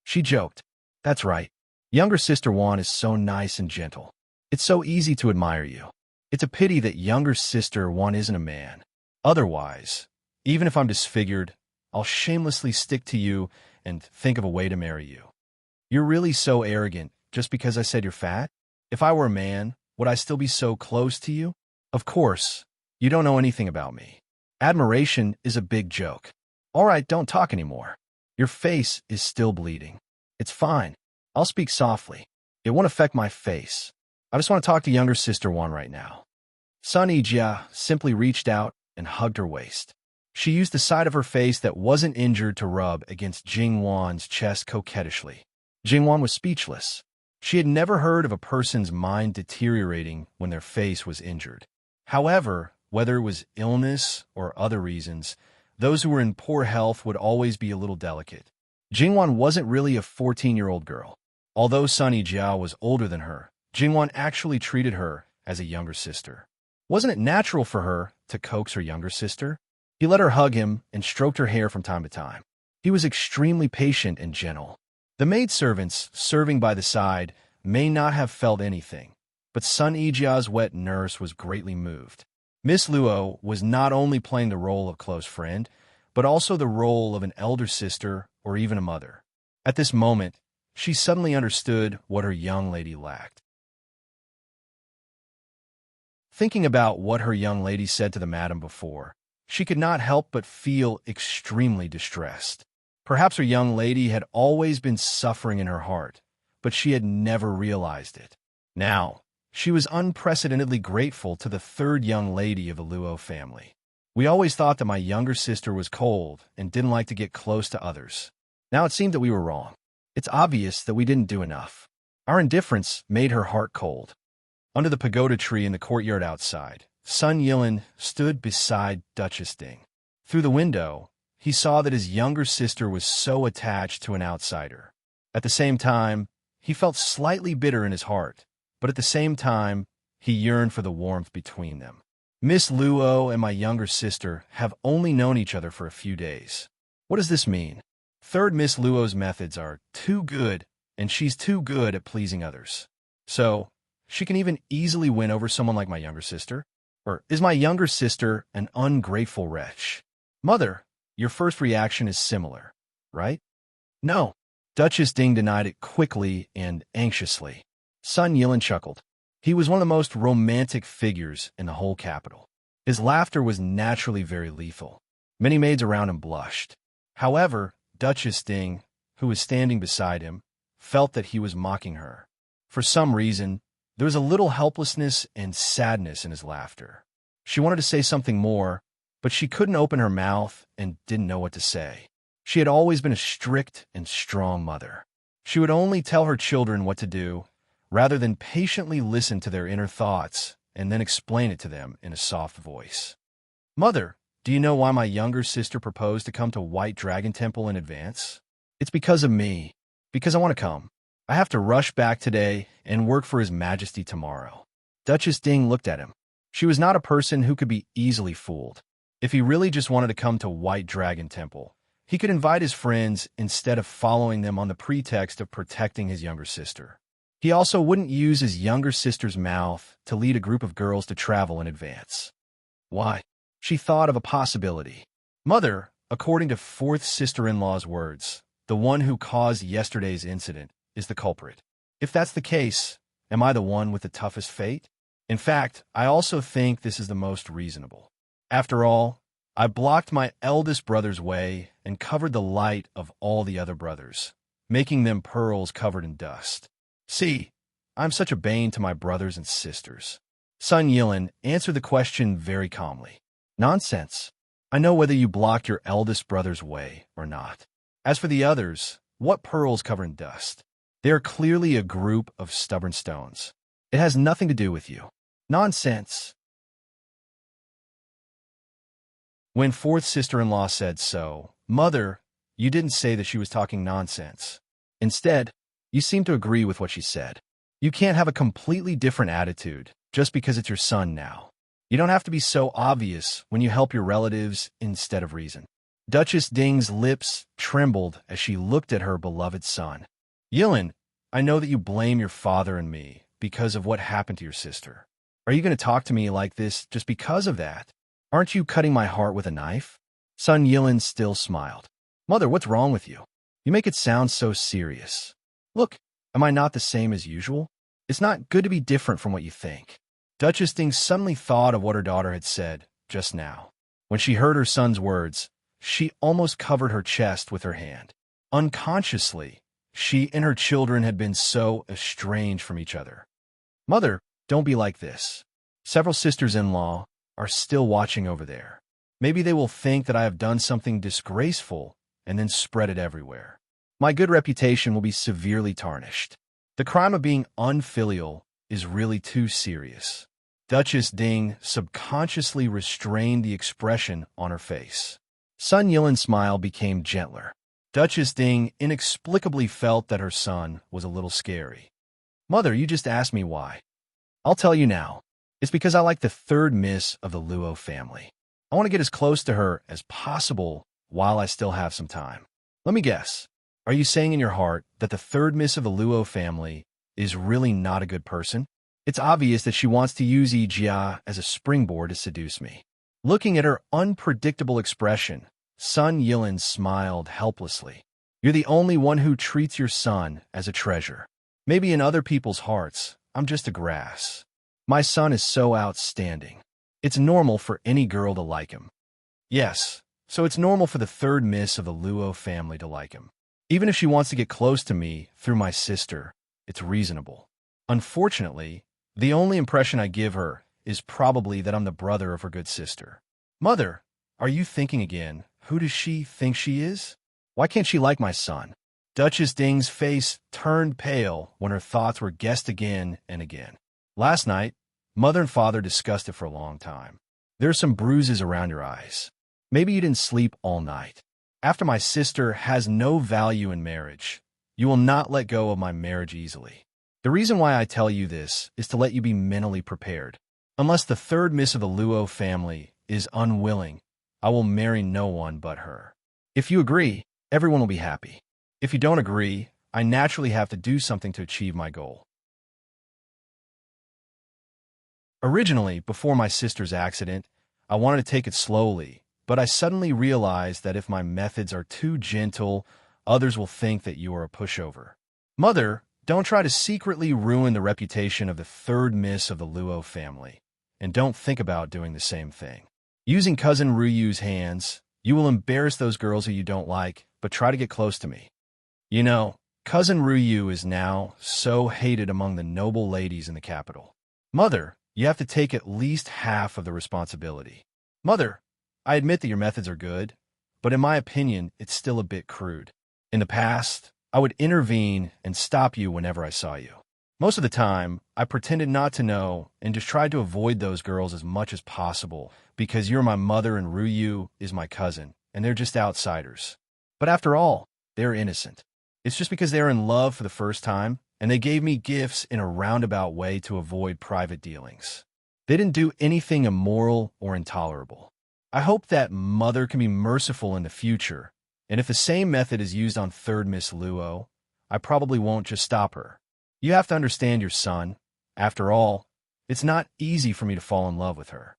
She joked. That's right. Younger sister Wan is so nice and gentle. It's so easy to admire you. It's a pity that younger sister Wan isn't a man. Otherwise, even if I'm disfigured, I'll shamelessly stick to you and think of a way to marry you. You're really so arrogant just because I said you're fat? If I were a man, would I still be so close to you? Of course, you don't know anything about me. Admiration is a big joke. All right, don't talk anymore. Your face is still bleeding. It's fine. I'll speak softly. It won't affect my face. I just want to talk to younger sister Wan right now. Sun Yijia simply reached out and hugged her waist. She used the side of her face that wasn't injured to rub against Jingwan's chest coquettishly. Jingwan was speechless. She had never heard of a person's mind deteriorating when their face was injured. However, whether it was illness or other reasons, those who were in poor health would always be a little delicate. Jingwan wasn't really a 14-year-old girl. Although Sun Yijia was older than her, Jingwan actually treated her as a younger sister. Wasn't it natural for her to coax her younger sister? He let her hug him and stroked her hair from time to time. He was extremely patient and gentle. The maidservants serving by the side may not have felt anything, but Sun Yijia's wet nurse was greatly moved. Miss Luo was not only playing the role of close friend, but also the role of an elder sister or even a mother. At this moment, she suddenly understood what her young lady lacked. Thinking about what her young lady said to the madam before, she could not help but feel extremely distressed. Perhaps her young lady had always been suffering in her heart, but she had never realized it. Now, she was unprecedentedly grateful to the third young lady of the Luo family. We always thought that my younger sister was cold and didn't like to get close to others. Now it seemed that we were wrong. It's obvious that we didn't do enough. Our indifference made her heart cold. Under the pagoda tree in the courtyard outside, Sun Yilin stood beside Duchess Ding. Through the window, he saw that his younger sister was so attached to an outsider. At the same time, he felt slightly bitter in his heart, but at the same time, he yearned for the warmth between them. Miss Luo and my younger sister have only known each other for a few days. What does this mean? Third Miss Luo's methods are too good, and she's too good at pleasing others. So, she can even easily win over someone like my younger sister? Or is my younger sister an ungrateful wretch? Mother, your first reaction is similar, right? No. Duchess Ding denied it quickly and anxiously. Sun Yilin chuckled. He was one of the most romantic figures in the whole capital. His laughter was naturally very lethal. Many maids around him blushed. However, Duchess Ding, who was standing beside him, felt that he was mocking her. For some reason, There was a little helplessness and sadness in his laughter. She wanted to say something more, but she couldn't open her mouth and didn't know what to say. She had always been a strict and strong mother. She would only tell her children what to do, rather than patiently listen to their inner thoughts and then explain it to them in a soft voice. "Mother, do you know why my younger sister proposed to come to White Dragon Temple in advance? It's because of me. Because I want to come. I have to rush back today and work for His Majesty tomorrow." Duchess Ding looked at him. She was not a person who could be easily fooled. If he really just wanted to come to White Dragon Temple, he could invite his friends instead of following them on the pretext of protecting his younger sister. He also wouldn't use his younger sister's mouth to lead a group of girls to travel in advance. Why? She thought of a possibility. "Mother, according to fourth sister-in-law's words, the one who caused yesterday's incident is the culprit. If that's the case, am I the one with the toughest fate? In fact, I also think this is the most reasonable. After all, I blocked my eldest brother's way and covered the light of all the other brothers, making them pearls covered in dust. See, I'm such a bane to my brothers and sisters." Sun Yilin answered the question very calmly. "Nonsense. I know whether you blocked your eldest brother's way or not. As for the others, what pearls covered in dust? They are clearly a group of stubborn stones. It has nothing to do with you. Nonsense." When fourth sister-in-law said so, "Mother, you didn't say that she was talking nonsense. Instead, you seem to agree with what she said. You can't have a completely different attitude just because it's your son now. You don't have to be so obvious when you help your relatives instead of reason." Duchess Ding's lips trembled as she looked at her beloved son. "Yilin, I know that you blame your father and me because of what happened to your sister. Are you going to talk to me like this just because of that? Aren't you cutting my heart with a knife?" Sun Yilin still smiled. "Mother, what's wrong with you? You make it sound so serious. Look, am I not the same as usual? It's not good to be different from what you think." Duchess Ding suddenly thought of what her daughter had said just now. When she heard her son's words, she almost covered her chest with her hand. Unconsciously, she and her children had been so estranged from each other. "Mother, don't be like this. Several sisters-in-law are still watching over there. Maybe they will think that I have done something disgraceful and then spread it everywhere. My good reputation will be severely tarnished. The crime of being unfilial is really too serious." Duchess Ding subconsciously restrained the expression on her face. Sun Yilin's smile became gentler. Duchess Ding inexplicably felt that her son was a little scary. "Mother, you just asked me why. I'll tell you now. It's because I like the third miss of the Luo family. I want to get as close to her as possible while I still have some time. Let me guess. Are you saying in your heart that the third miss of the Luo family is really not a good person? It's obvious that she wants to use Yi Jia as a springboard to seduce me." Looking at her unpredictable expression, Sun Yilin smiled helplessly. "You're the only one who treats your son as a treasure. Maybe in other people's hearts, I'm just a grass. My son is so outstanding. It's normal for any girl to like him. Yes, so it's normal for the third miss of the Luo family to like him. Even if she wants to get close to me through my sister, it's reasonable. Unfortunately, the only impression I give her is probably that I'm the brother of her good sister. Mother, are you thinking again, who does she think she is? Why can't she like my son?" Duchess Ding's face turned pale when her thoughts were guessed again and again. "Last night, Mother and Father discussed it for a long time. There are some bruises around your eyes. Maybe you didn't sleep all night. After my sister has no value in marriage, you will not let go of my marriage easily. The reason why I tell you this is to let you be mentally prepared. Unless the third miss of the Luo family is unwilling, I will marry no one but her. If you agree, everyone will be happy. If you don't agree, I naturally have to do something to achieve my goal." Originally, before my sister's accident, I wanted to take it slowly, but I suddenly realized that if my methods are too gentle, others will think that you are a pushover. Mother, don't try to secretly ruin the reputation of the third miss of the Luo family, and don't think about doing the same thing. Using Cousin Ryu's hands, you will embarrass those girls who you don't like, but try to get close to me. You know, Cousin Ryu is now so hated among the noble ladies in the capital. Mother, you have to take at least half of the responsibility. Mother, I admit that your methods are good, but in my opinion, it's still a bit crude. In the past, I would intervene and stop you whenever I saw you. Most of the time, I pretended not to know and just tried to avoid those girls as much as possible because you're my mother and Ryu is my cousin, and they're just outsiders. But after all, they're innocent. It's just because they're in love for the first time, and they gave me gifts in a roundabout way to avoid private dealings. They didn't do anything immoral or intolerable. I hope that mother can be merciful in the future, and if the same method is used on third Miss Luo, I probably won't just stop her. You have to understand your son. After all, it's not easy for me to fall in love with her.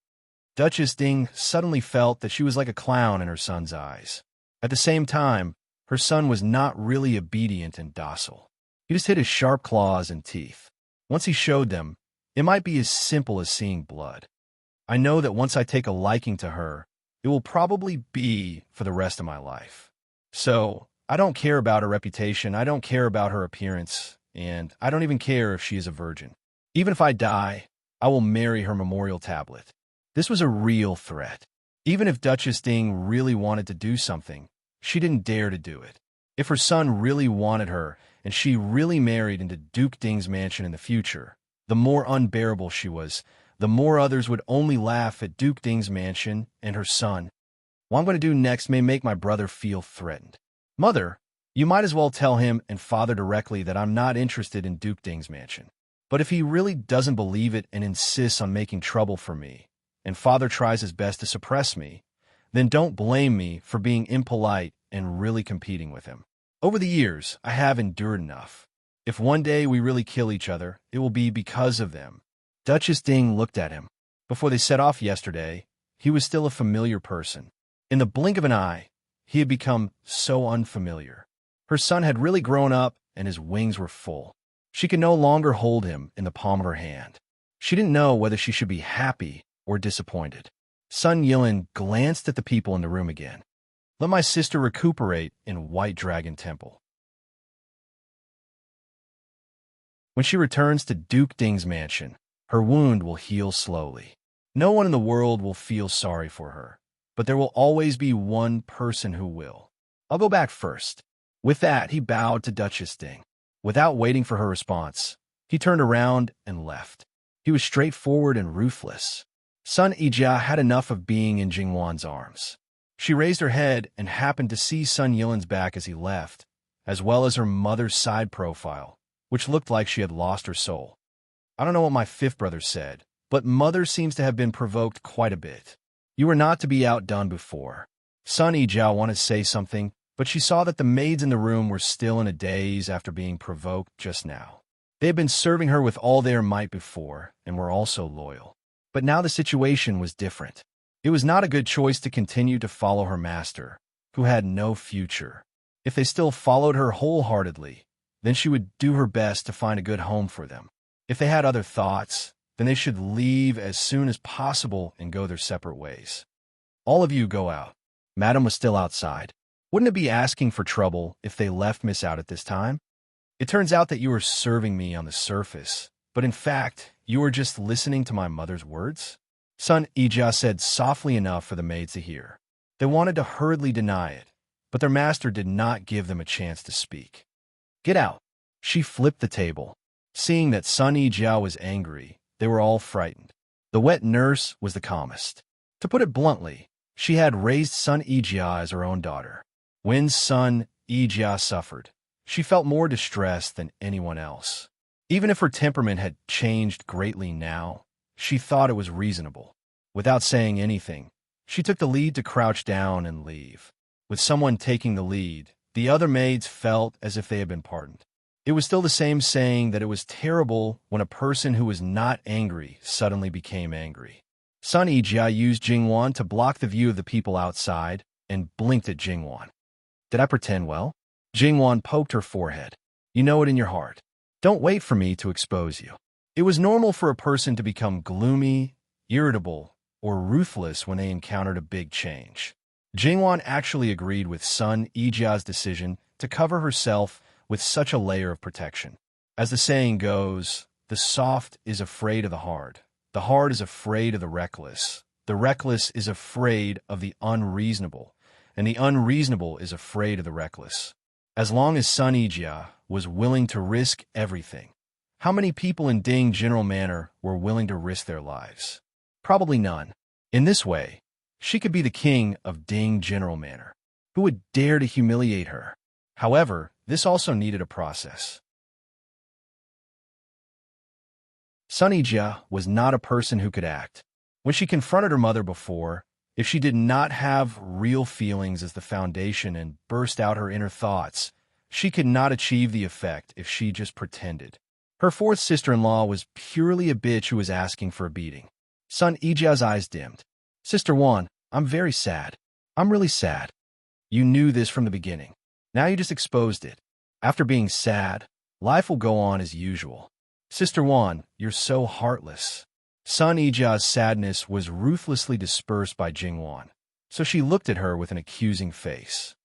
Duchess Ding suddenly felt that she was like a clown in her son's eyes. At the same time, her son was not really obedient and docile. He just hid his sharp claws and teeth. Once he showed them, it might be as simple as seeing blood. I know that once I take a liking to her, it will probably be for the rest of my life. So, I don't care about her reputation, I don't care about her appearance, and I don't even care if she is a virgin. Even if I die, I will marry her memorial tablet. This was a real threat. Even if Duchess Ding really wanted to do something, she didn't dare to do it. If her son really wanted her, and she really married into Duke Ding's mansion in the future, the more unbearable she was, the more others would only laugh at Duke Ding's mansion and her son. What I'm going to do next may make my brother feel threatened. Mother, you might as well tell him and father directly that I'm not interested in Duke Ding's mansion. But if he really doesn't believe it and insists on making trouble for me, and father tries his best to suppress me, then don't blame me for being impolite and really competing with him. Over the years, I have endured enough. If one day we really kill each other, it will be because of them. Duchess Ding looked at him. Before they set off yesterday, he was still a familiar person. In the blink of an eye, he had become so unfamiliar. Her son had really grown up, and his wings were full. She could no longer hold him in the palm of her hand. She didn't know whether she should be happy or disappointed. Sun Yilin glanced at the people in the room again. Let my sister recuperate in White Dragon Temple. When she returns to Duke Ding's mansion, her wound will heal slowly. No one in the world will feel sorry for her, but there will always be one person who will. I'll go back first. With that, he bowed to Duchess Ding. Without waiting for her response, he turned around and left. He was straightforward and ruthless. Sun Yijia had enough of being in Jingwan's arms. She raised her head and happened to see Sun Yilin's back as he left, as well as her mother's side profile, which looked like she had lost her soul. I don't know what my fifth brother said, but mother seems to have been provoked quite a bit. You were not to be outdone before. Sun Yijia wanted to say something, but she saw that the maids in the room were still in a daze after being provoked just now. They had been serving her with all their might before, and were also loyal. But now the situation was different. It was not a good choice to continue to follow her master, who had no future. If they still followed her wholeheartedly, then she would do her best to find a good home for them. If they had other thoughts, then they should leave as soon as possible and go their separate ways. All of you go out. Madam was still outside. Wouldn't it be asking for trouble if they left Miss out at this time? It turns out that you are serving me on the surface, but in fact, you are just listening to my mother's words? Sun Yijia said softly enough for the maids to hear. They wanted to hurriedly deny it, but their master did not give them a chance to speak. Get out. She flipped the table. Seeing that Sun Yijia was angry, they were all frightened. The wet nurse was the calmest. To put it bluntly, she had raised Sun Yijia as her own daughter. When Sun Yijia suffered, she felt more distressed than anyone else. Even if her temperament had changed greatly now, she thought it was reasonable. Without saying anything, she took the lead to crouch down and leave. With someone taking the lead, the other maids felt as if they had been pardoned. It was still the same saying that it was terrible when a person who was not angry suddenly became angry. Sun Yijia used Jingwan to block the view of the people outside and blinked at Jingwan. Did I pretend well? Jingwan poked her forehead. You know it in your heart. Don't wait for me to expose you. It was normal for a person to become gloomy, irritable, or ruthless when they encountered a big change. Jingwan actually agreed with Sun Yijia's decision to cover herself with such a layer of protection. As the saying goes, the soft is afraid of the hard is afraid of the reckless is afraid of the unreasonable, and the unreasonable is afraid of the reckless. As long as Sun Ijia was willing to risk everything, how many people in Ding General Manor were willing to risk their lives? Probably none. In this way, she could be the king of Ding General Manor. Who would dare to humiliate her? However, this also needed a process. Sun Ijia was not a person who could act. When she confronted her mother before, if she did not have real feelings as the foundation and burst out her inner thoughts, she could not achieve the effect if she just pretended. Her fourth sister-in-law was purely a bitch who was asking for a beating. Sun Ijia's eyes dimmed. Sister Wan, I'm very sad. I'm really sad. You knew this from the beginning. Now you just exposed it. After being sad, life will go on as usual. Sister Wan, you're so heartless. Sun Ijia's sadness was ruthlessly dispersed by Jingwan, so she looked at her with an accusing face.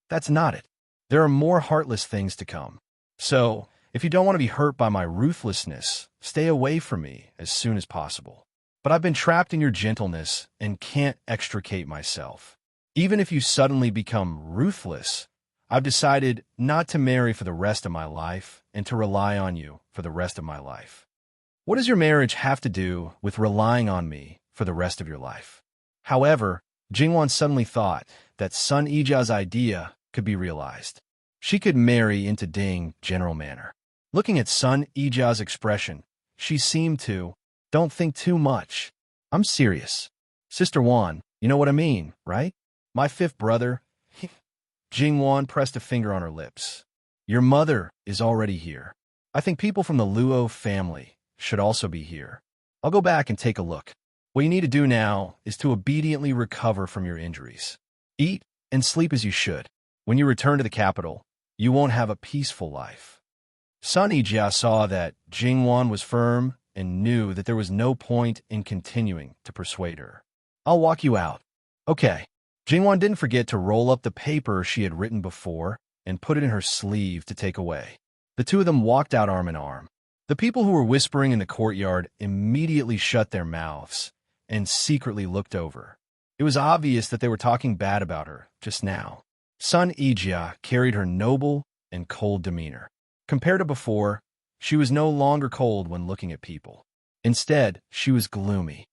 That's not it. There are more heartless things to come. So, if you don't want to be hurt by my ruthlessness, stay away from me as soon as possible. But I've been trapped in your gentleness and can't extricate myself. Even if you suddenly become ruthless, I've decided not to marry for the rest of my life and to rely on you for the rest of my life. What does your marriage have to do with relying on me for the rest of your life? However, Jingwan suddenly thought that Sun Ijia's idea could be realized. She could marry into Ding General Manor. Looking at Sun Ijia's expression, she seemed to, don't think too much. I'm serious. Sister Wan, you know what I mean, right? My fifth brother. Jingwan pressed a finger on her lips. Your mother is already here. I think people from the Luo family should also be here. I'll go back and take a look. What you need to do now is to obediently recover from your injuries. Eat and sleep as you should. When you return to the capital, you won't have a peaceful life. Sun Ijia saw that Jingwan was firm and knew that there was no point in continuing to persuade her. I'll walk you out. Okay. Jingwan didn't forget to roll up the paper she had written before and put it in her sleeve to take away. The two of them walked out arm in arm. The people who were whispering in the courtyard immediately shut their mouths and secretly looked over. It was obvious that they were talking bad about her just now. Sun Ijia carried her noble and cold demeanor. Compared to before, she was no longer cold when looking at people. Instead, she was gloomy.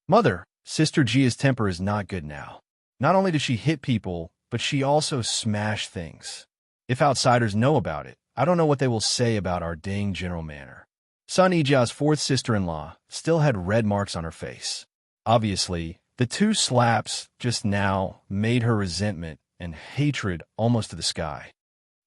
Mother, Sister Jia's temper is not good now. Not only did she hit people, but she also smashed things. If outsiders know about it, I don't know what they will say about our Ding General Manor. Sun Ijia's fourth sister-in-law still had red marks on her face. Obviously, the two slaps just now made her resentment and hatred almost to the sky.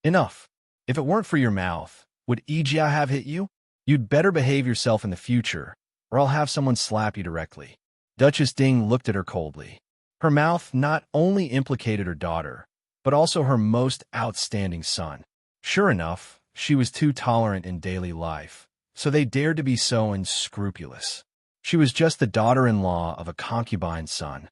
Enough. If it weren't for your mouth, would Ijia have hit you? You'd better behave yourself in the future, or I'll have someone slap you directly. Duchess Ding looked at her coldly. Her mouth not only implicated her daughter, but also her most outstanding son. Sure enough, she was too tolerant in daily life, so they dared to be so unscrupulous. She was just the daughter-in-law of a concubine's son.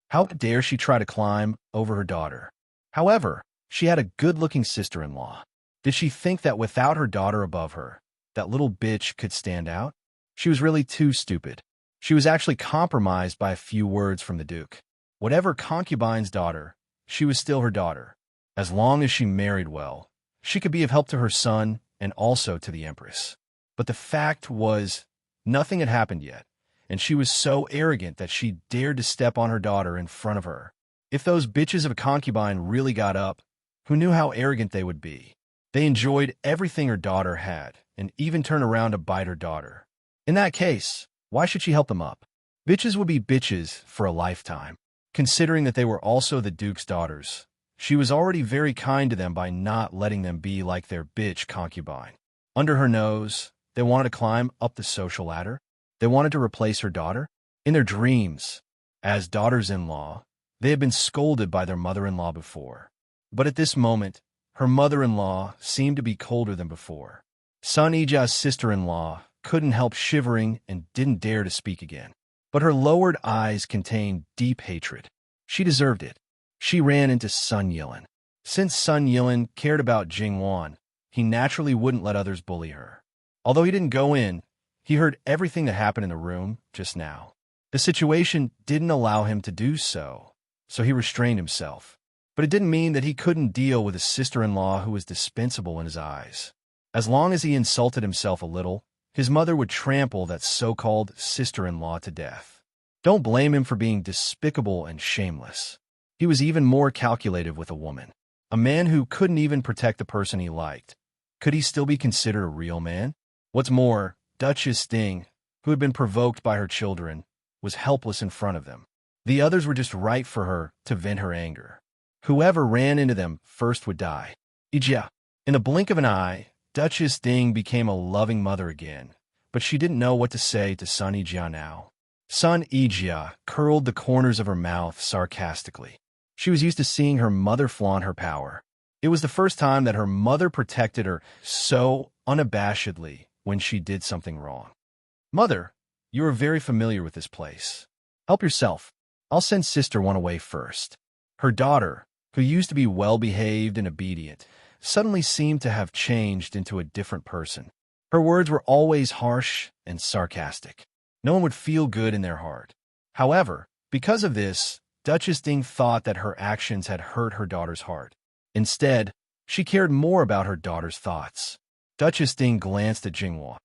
How dare she try to climb over her daughter? However, she had a good-looking sister-in-law. Did she think that without her daughter above her, that little bitch could stand out? She was really too stupid. She was actually compromised by a few words from the Duke. Whatever concubine's daughter, she was still her daughter. As long as she married well, she could be of help to her son and also to the Empress. But the fact was, nothing had happened yet, and she was so arrogant that she dared to step on her daughter in front of her. If those bitches of a concubine really got up, who knew how arrogant they would be? They enjoyed everything her daughter had, and even turned around to bite her daughter. In that case, why should she help them up? Bitches would be bitches for a lifetime. Considering that they were also the Duke's daughters, she was already very kind to them by not letting them be like their bitch concubine. Under her nose, they wanted to climb up the social ladder. They wanted to replace her daughter. In their dreams, as daughters-in-law, they had been scolded by their mother-in-law before. But at this moment, her mother-in-law seemed to be colder than before. Sun Ijia's sister-in-law couldn't help shivering and didn't dare to speak again. But her lowered eyes contained deep hatred. She deserved it. She ran into Sun Yilin. Since Sun Yilin cared about Jingwan, he naturally wouldn't let others bully her. Although he didn't go in, he heard everything that happened in the room just now. The situation didn't allow him to do so, so he restrained himself. But it didn't mean that he couldn't deal with a sister-in-law who was dispensable in his eyes. As long as he insulted himself a little, his mother would trample that so-called sister-in-law to death. Don't blame him for being despicable and shameless. He was even more calculative with a woman. A man who couldn't even protect the person he liked. Could he still be considered a real man? What's more, Duchess Ding, who had been provoked by her children, was helpless in front of them. The others were just right for her to vent her anger. Whoever ran into them first would die. Ijia. In the blink of an eye, Duchess Ding became a loving mother again, but she didn't know what to say to Sun Ijia now. Sun Ijia curled the corners of her mouth sarcastically. She was used to seeing her mother flaunt her power. It was the first time that her mother protected her so unabashedly when she did something wrong. Mother, you are very familiar with this place. Help yourself. I'll send Sister One away first. Her daughter, who used to be well-behaved and obedient, suddenly seemed to have changed into a different person. Her words were always harsh and sarcastic. No one would feel good in their heart. However, because of this, Duchess Ding thought that her actions had hurt her daughter's heart. Instead, she cared more about her daughter's thoughts. Duchess Ding glanced at Jinghua.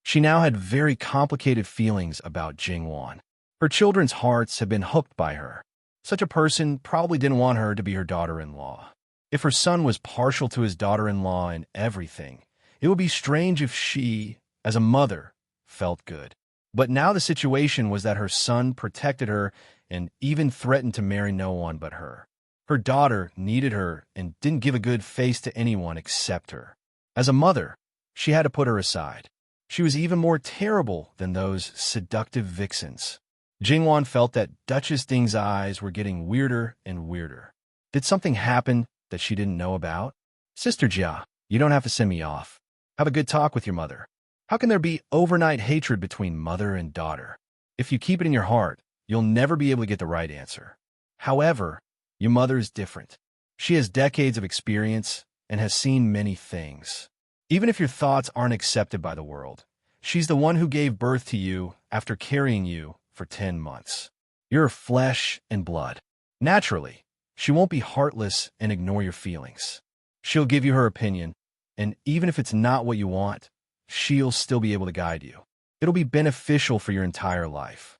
She now had very complicated feelings about Jingwan. Her children's hearts had been hooked by her. Such a person probably didn't want her to be her daughter-in-law. If her son was partial to his daughter-in-law in everything, it would be strange if she, as a mother, felt good. But now the situation was that her son protected her and even threatened to marry no one but her. Her daughter needed her and didn't give a good face to anyone except her. As a mother, she had to put her aside. She was even more terrible than those seductive vixens. Jingwan felt that Duchess Ding's eyes were getting weirder and weirder. Did something happen that she didn't know about? Sister Jia, you don't have to send me off. Have a good talk with your mother. How can there be overnight hatred between mother and daughter? If you keep it in your heart, you'll never be able to get the right answer. However, your mother is different. She has decades of experience and has seen many things. Even if your thoughts aren't accepted by the world, she's the one who gave birth to you after carrying you for 10 months. You're flesh and blood. Naturally, she won't be heartless and ignore your feelings. She'll give you her opinion, and even if it's not what you want, she'll still be able to guide you. It'll be beneficial for your entire life.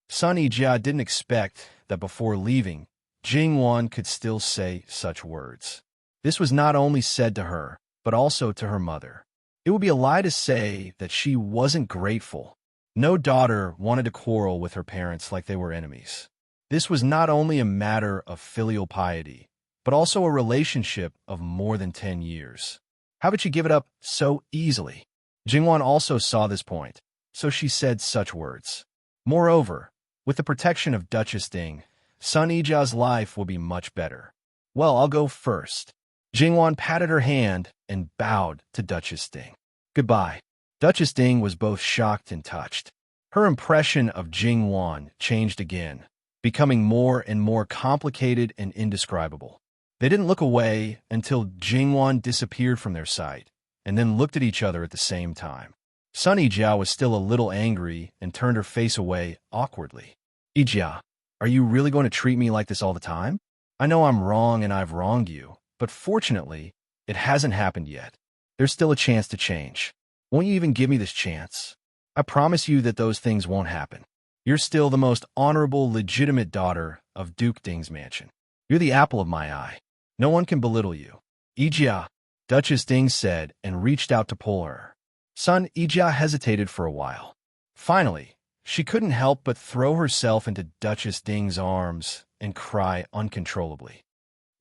Sun Yijia didn't expect that before leaving, Jingwan could still say such words. This was not only said to her, but also to her mother. It would be a lie to say that she wasn't grateful. No daughter wanted to quarrel with her parents like they were enemies. This was not only a matter of filial piety, but also a relationship of more than 10 years. How would she give it up so easily? Jingwan also saw this point, so she said such words. Moreover, with the protection of Duchess Ding, Sun Yijia's life will be much better. Well, I'll go first. Jingwan patted her hand and bowed to Duchess Ding. Goodbye. Duchess Ding was both shocked and touched. Her impression of Jingwan changed again, becoming more and more complicated and indescribable. They didn't look away until Jingwan disappeared from their sight, and then looked at each other at the same time. Sun Yijia was still a little angry and turned her face away awkwardly. Yijia, are you really going to treat me like this all the time? I know I'm wrong and I've wronged you, but fortunately, it hasn't happened yet. There's still a chance to change. Won't you even give me this chance? I promise you that those things won't happen. You're still the most honorable, legitimate daughter of Duke Ding's mansion. You're the apple of my eye. No one can belittle you. Yijia, Duchess Ding said and reached out to pull her. Sun Yijia hesitated for a while. Finally, she couldn't help but throw herself into Duchess Ding's arms and cry uncontrollably.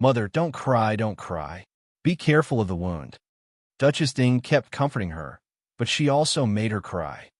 Mother, don't cry, don't cry. Be careful of the wound. Duchess Ding kept comforting her, but she also made her cry.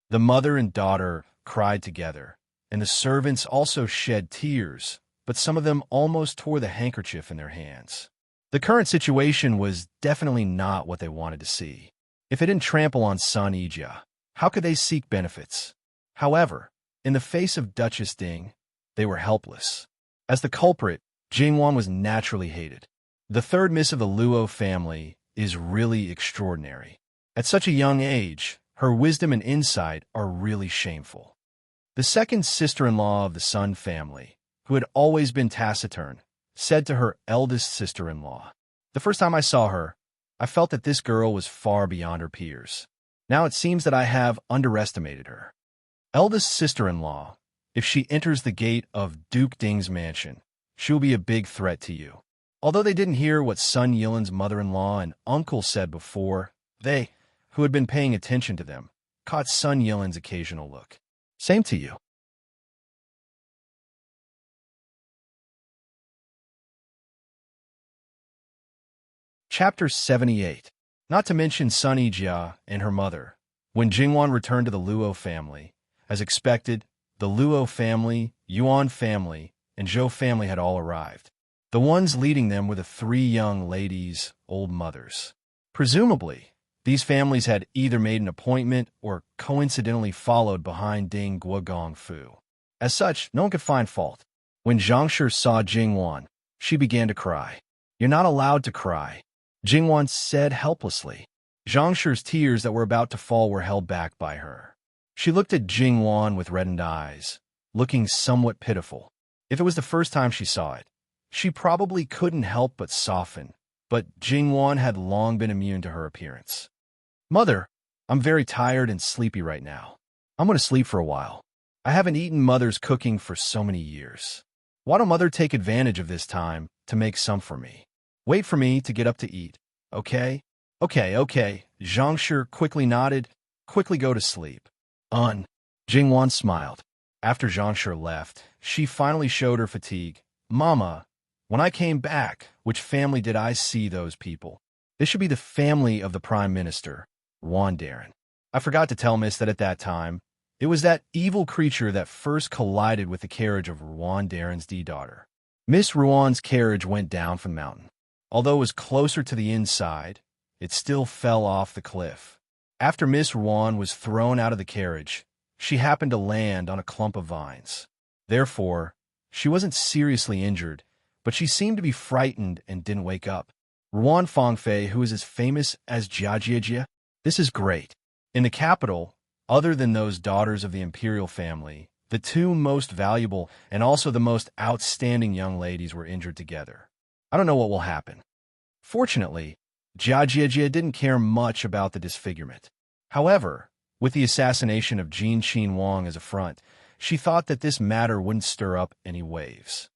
The mother and daughter cried together, and the servants also shed tears, but some of them almost tore the handkerchief in their hands. The current situation was definitely not what they wanted to see. If it didn't trample on Sun Yijia, how could they seek benefits? However, In the face of Duchess Ding, they were helpless. As the culprit, Jingwan was naturally hated. The third miss of the Luo family is really extraordinary. At such a young age, her wisdom and insight are really shameful. The second sister-in-law of the Sun family, who had always been taciturn, said to her eldest sister-in-law, "The first time I saw her, I felt that this girl was far beyond her peers. Now it seems that I have underestimated her. Eldest sister-in-law, if she enters the gate of Duke Ding's mansion, she will be a big threat to you." Although they didn't hear what Sun Yilin's mother-in-law and uncle said before, they, who had been paying attention to them, caught Sun Yilin's occasional look. Same to you. Chapter 78. Not to mention Sun Yijia and her mother. When Jingwan returned to the Luo family, as expected, the Luo family, Yuan family, and Zhou family had all arrived. The ones leading them were the three young ladies' old mothers. Presumably, these families had either made an appointment or coincidentally followed behind Ding Guogongfu. As such, no one could find fault. When Zhangshi saw Jingwan, she began to cry. "You're not allowed to cry," Jingwan said helplessly. Zhangshi's tears that were about to fall were held back by her. She looked at Jingwan with reddened eyes, looking somewhat pitiful. If it was the first time she saw it, she probably couldn't help but soften, but Jingwan had long been immune to her appearance. "Mother, I'm very tired and sleepy right now. I'm going to sleep for a while. I haven't eaten Mother's cooking for so many years. Why don't Mother take advantage of this time to make some for me? Wait for me to get up to eat, okay?" Okay. Zhangshi quickly nodded. "Quickly go to sleep." Jingwan smiled. After Zhangshi left, she finally showed her fatigue. "Mama, when I came back, which family did I see those people? This should be the family of the Prime Minister, Wandarin. I forgot to tell Miss that at that time, it was that evil creature that first collided with the carriage of Wandarin's daughter." Miss Ruan's carriage went down from the mountain. Although it was closer to the inside, it still fell off the cliff. After Miss Ruan was thrown out of the carriage, she happened to land on a clump of vines. Therefore, she wasn't seriously injured, but she seemed to be frightened and didn't wake up. Ruan Fangfei, who is as famous as Jiajie, this is great. In the capital, other than those daughters of the imperial family, the two most valuable and also the most outstanding young ladies were injured together. I don't know what will happen. Fortunately, Jiajie didn't care much about the disfigurement. However, with the assassination of Jin Qin Wang as a front, she thought that this matter wouldn't stir up any waves.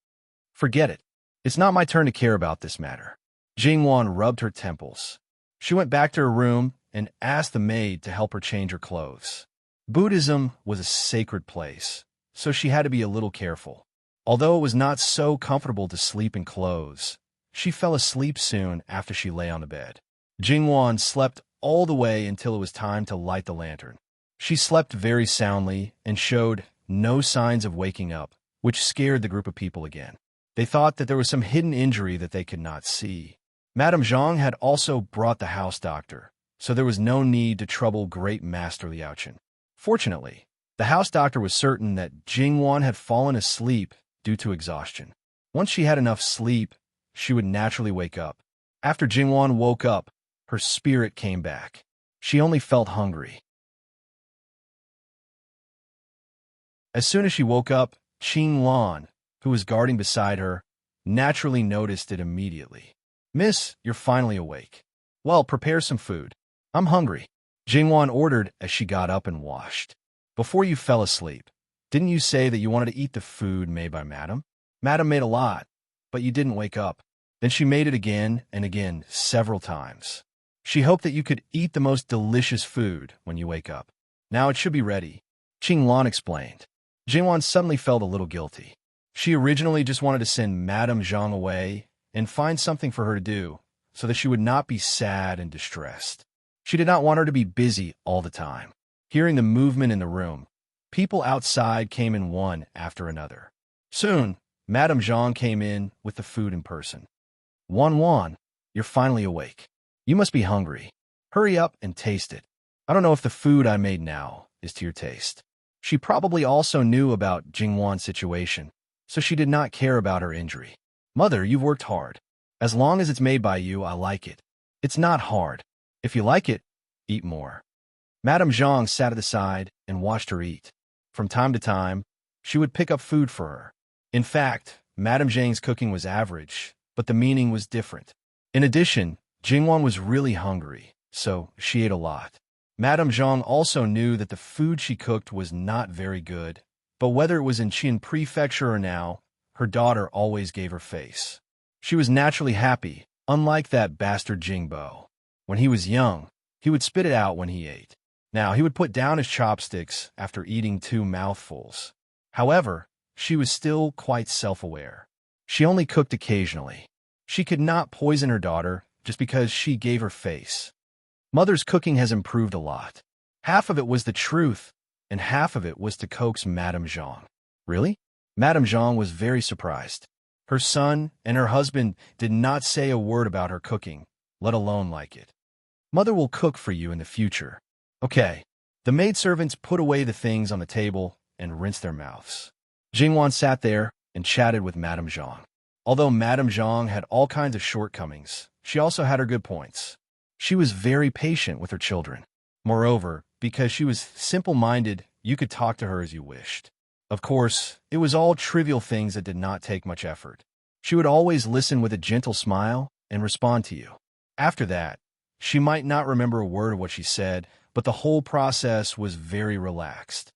Forget it. It's not my turn to care about this matter. Jingwan rubbed her temples. She went back to her room and asked the maid to help her change her clothes. Buddhism was a sacred place, so she had to be a little careful. Although it was not so comfortable to sleep in clothes, she fell asleep soon after she lay on the bed. Jingwan slept all the way until it was time to light the lantern. She slept very soundly and showed no signs of waking up, which scared the group of people again. They thought that there was some hidden injury that they could not see. Madame Zhang had also brought the house doctor, so there was no need to trouble Great Master Liaochen. Fortunately, the house doctor was certain that Jingwan had fallen asleep due to exhaustion. Once she had enough sleep, she would naturally wake up. After Jingwan woke up, her spirit came back. She only felt hungry. As soon as she woke up, Qing Lan, who was guarding beside her, naturally noticed it immediately. "Miss, you're finally awake. Well, prepare some food. I'm hungry," Jingwan ordered as she got up and washed. "Before you fell asleep, didn't you say that you wanted to eat the food made by Madame? Madame made a lot, but you didn't wake up." Then she made it again and again, several times. She hoped that you could eat the most delicious food when you wake up. "Now it should be ready," Qing Lan explained. Jingwan suddenly felt a little guilty. She originally just wanted to send Madame Zhang away and find something for her to do, so that she would not be sad and distressed. She did not want her to be busy all the time. Hearing the movement in the room, people outside came in one after another. Soon, Madame Zhang came in with the food in person. Wan, you're finally awake. You must be hungry. Hurry up and taste it. I don't know if the food I made now is to your taste." She probably also knew about Jingwan's situation, so she did not care about her injury. Mother, you've worked hard. As long as it's made by you, I like it. It's not hard. If you like it, eat more. Madame Zhang sat at the side and watched her eat. From time to time, she would pick up food for her. In fact, Madame Zhang's cooking was average, but the meaning was different. In addition, Jingwan was really hungry, so she ate a lot. Madame Zhang also knew that the food she cooked was not very good, but whether it was in Qin Prefecture or now, her daughter always gave her face. She was naturally happy, unlike that bastard Jingbo. When he was young, he would spit it out when he ate. Now, he would put down his chopsticks after eating 2 mouthfuls. However, she was still quite self-aware. She only cooked occasionally. She could not poison her daughter just because she gave her face. Mother's cooking has improved a lot. Half of it was the truth, and half of it was to coax Madame Zhang. Really? Madame Zhang was very surprised. Her son and her husband did not say a word about her cooking, let alone like it. Mother will cook for you in the future. Okay. The maidservants put away the things on the table and rinsed their mouths. Jingwan sat there and chatted with Madame Zhang. Although Madame Zhang had all kinds of shortcomings, she also had her good points. She was very patient with her children. Moreover, because she was simple-minded, you could talk to her as you wished. Of course, it was all trivial things that did not take much effort. She would always listen with a gentle smile and respond to you. After that, she might not remember a word of what she said, but the whole process was very relaxed.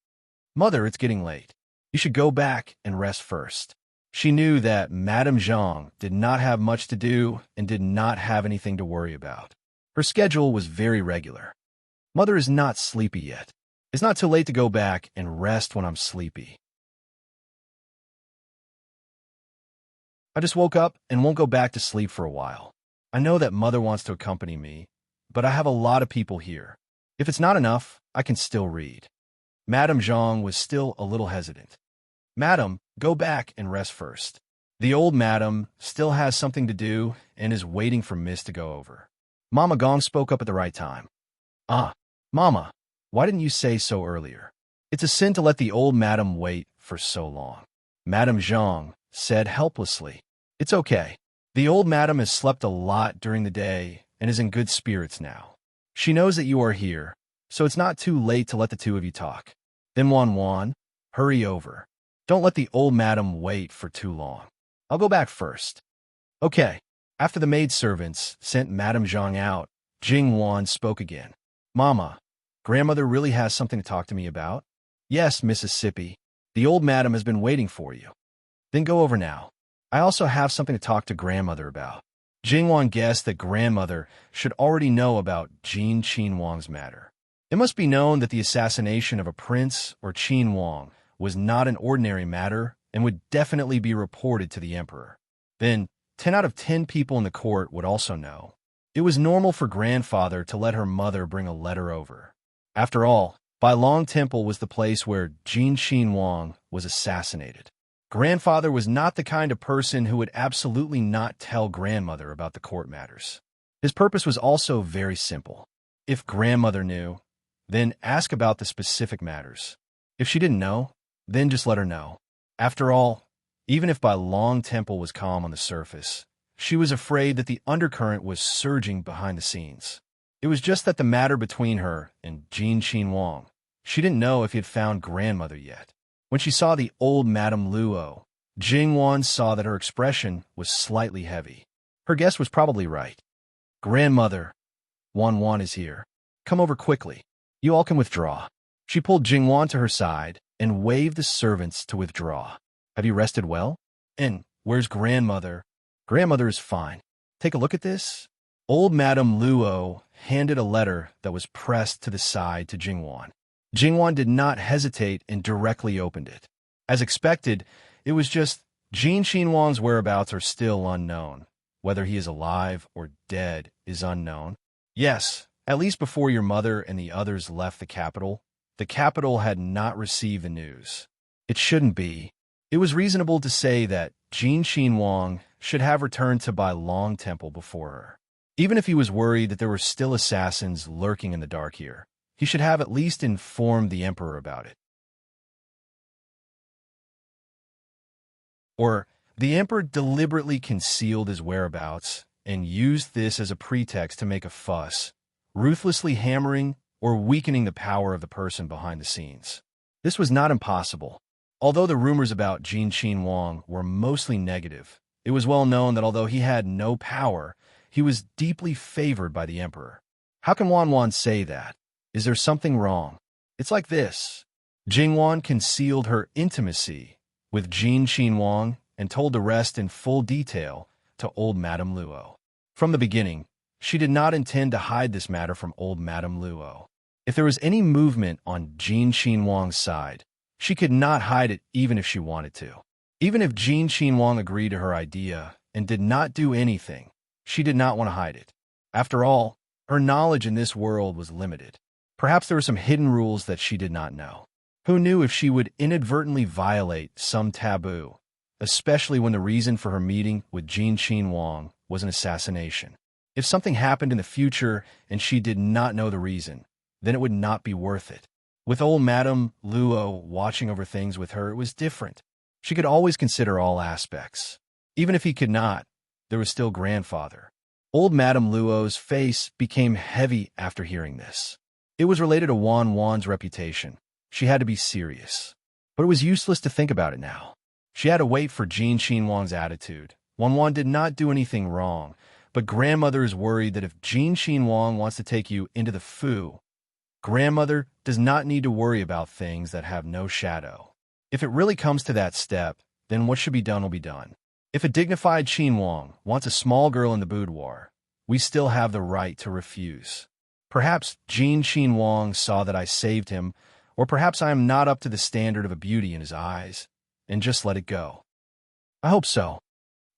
Mother, it's getting late. You should go back and rest first. She knew that Madame Zhang did not have much to do and did not have anything to worry about. Her schedule was very regular. Mother is not sleepy yet. It's not too late to go back and rest when I'm sleepy. I just woke up and won't go back to sleep for a while. I know that Mother wants to accompany me, but I have a lot of people here. If it's not enough, I can still read. Madame Zhang was still a little hesitant. Madam, go back and rest first. The old madam still has something to do and is waiting for Miss to go over. Mama Gong spoke up at the right time. Mama, why didn't you say so earlier? It's a sin to let the old madam wait for so long. Madame Zhang said helplessly. It's okay. The old madam has slept a lot during the day and is in good spirits now. She knows that you are here, so it's not too late to let the two of you talk. Then Wan, hurry over. Don't let the old madam wait for too long. I'll go back first. Okay. After the maidservants sent Madame Zhang out, Jingwan spoke again. Mama, grandmother really has something to talk to me about? Yes, Mississippi. The old madam has been waiting for you. Then go over now. I also have something to talk to grandmother about. Jingwan guessed that grandmother should already know about Jin Qin Wang's matter. It must be known that the assassination of a prince or Qin Wang was not an ordinary matter and would definitely be reported to the emperor. Then, 10 out of 10 people in the court would also know. It was normal for grandfather to let her mother bring a letter over. After all, Bai Long Temple was the place where Jin Qin Wang was assassinated. Grandfather was not the kind of person who would absolutely not tell grandmother about the court matters. His purpose was also very simple. If grandmother knew, then ask about the specific matters. If she didn't know, then just let her know. After all, even if Bai Long Temple was calm on the surface, she was afraid that the undercurrent was surging behind the scenes. It was just that the matter between her and Jin Qin Wang, she didn't know if he had found grandmother yet. When she saw the old Madame Luo, Jingwan saw that her expression was slightly heavy. Her guess was probably right. Grandmother, Wan is here. Come over quickly. You all can withdraw. She pulled Jingwan to her side and waved the servants to withdraw. Have you rested well? And where's grandmother? Grandmother is fine. Take a look at this. Old Madame Luo handed a letter that was pressed to the side to Jingwan. Jingwan did not hesitate and directly opened it. As expected, it was just, Jin Qin Wang's whereabouts are still unknown. Whether he is alive or dead is unknown. Yes, at least before your mother and the others left the capital had not received the news. It shouldn't be. It was reasonable to say that Jin Qin Wang should have returned to Bai Long Temple before her. Even if he was worried that there were still assassins lurking in the dark here, he should have at least informed the emperor about it. Or, the emperor deliberately concealed his whereabouts and used this as a pretext to make a fuss, ruthlessly hammering or weakening the power of the person behind the scenes. This was not impossible. Although the rumors about Jin Qin Wang were mostly negative, it was well known that although he had no power, he was deeply favored by the emperor. How can Wan say that? Is there something wrong? It's like this. Jingwan concealed her intimacy with Jin Qin Wang and told the rest in full detail to old Madame Luo. From the beginning, she did not intend to hide this matter from old Madame Luo. If there was any movement on Jin Qin Wang's side, she could not hide it even if she wanted to. Even if Jin Qin Wang agreed to her idea and did not do anything, she did not want to hide it. After all, her knowledge in this world was limited. Perhaps there were some hidden rules that she did not know. Who knew if she would inadvertently violate some taboo, especially when the reason for her meeting with Jin Qin Wang was an assassination? If something happened in the future and she did not know the reason, then it would not be worth it. With old Madame Luo watching over things with her, it was different. She could always consider all aspects. Even if he could not, there was still grandfather. Old Madame Luo's face became heavy after hearing this. It was related to Wan's reputation. She had to be serious. But it was useless to think about it now. She had to wait for Jin Qin Wang's attitude. Wan did not do anything wrong, but grandmother is worried that if Jin Qin Wang wants to take you into the fu, grandmother does not need to worry about things that have no shadow. If it really comes to that step, then what should be done will be done. If a dignified Qin Wang wants a small girl in the boudoir, we still have the right to refuse. Perhaps Jin Qin Wang saw that I saved him, or perhaps I am not up to the standard of a beauty in his eyes, and just let it go. I hope so.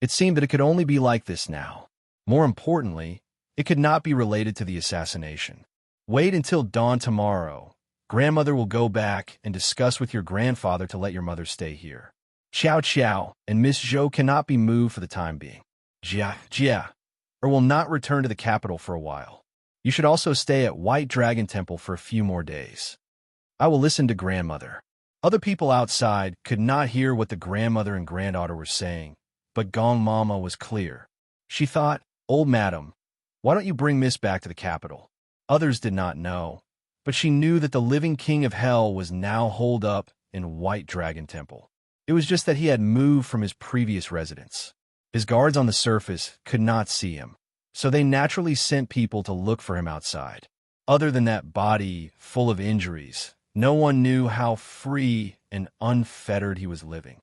It seemed that it could only be like this now. More importantly, it could not be related to the assassination. Wait until dawn tomorrow. Grandmother will go back and discuss with your grandfather to let your mother stay here. Xiao and Miss Zhou cannot be moved for the time being. Jia, or will not return to the capital for a while. You should also stay at White Dragon Temple for a few more days. I will listen to grandmother. Other people outside could not hear what the grandmother and granddaughter were saying, but Gong Mama was clear. She thought, "Old madam, why don't you bring Miss back to the capital?" Others did not know, but she knew that the living king of hell was now holed up in White Dragon Temple. It was just that he had moved from his previous residence. His guards on the surface could not see him, so they naturally sent people to look for him outside. Other than that body full of injuries, no one knew how free and unfettered he was living.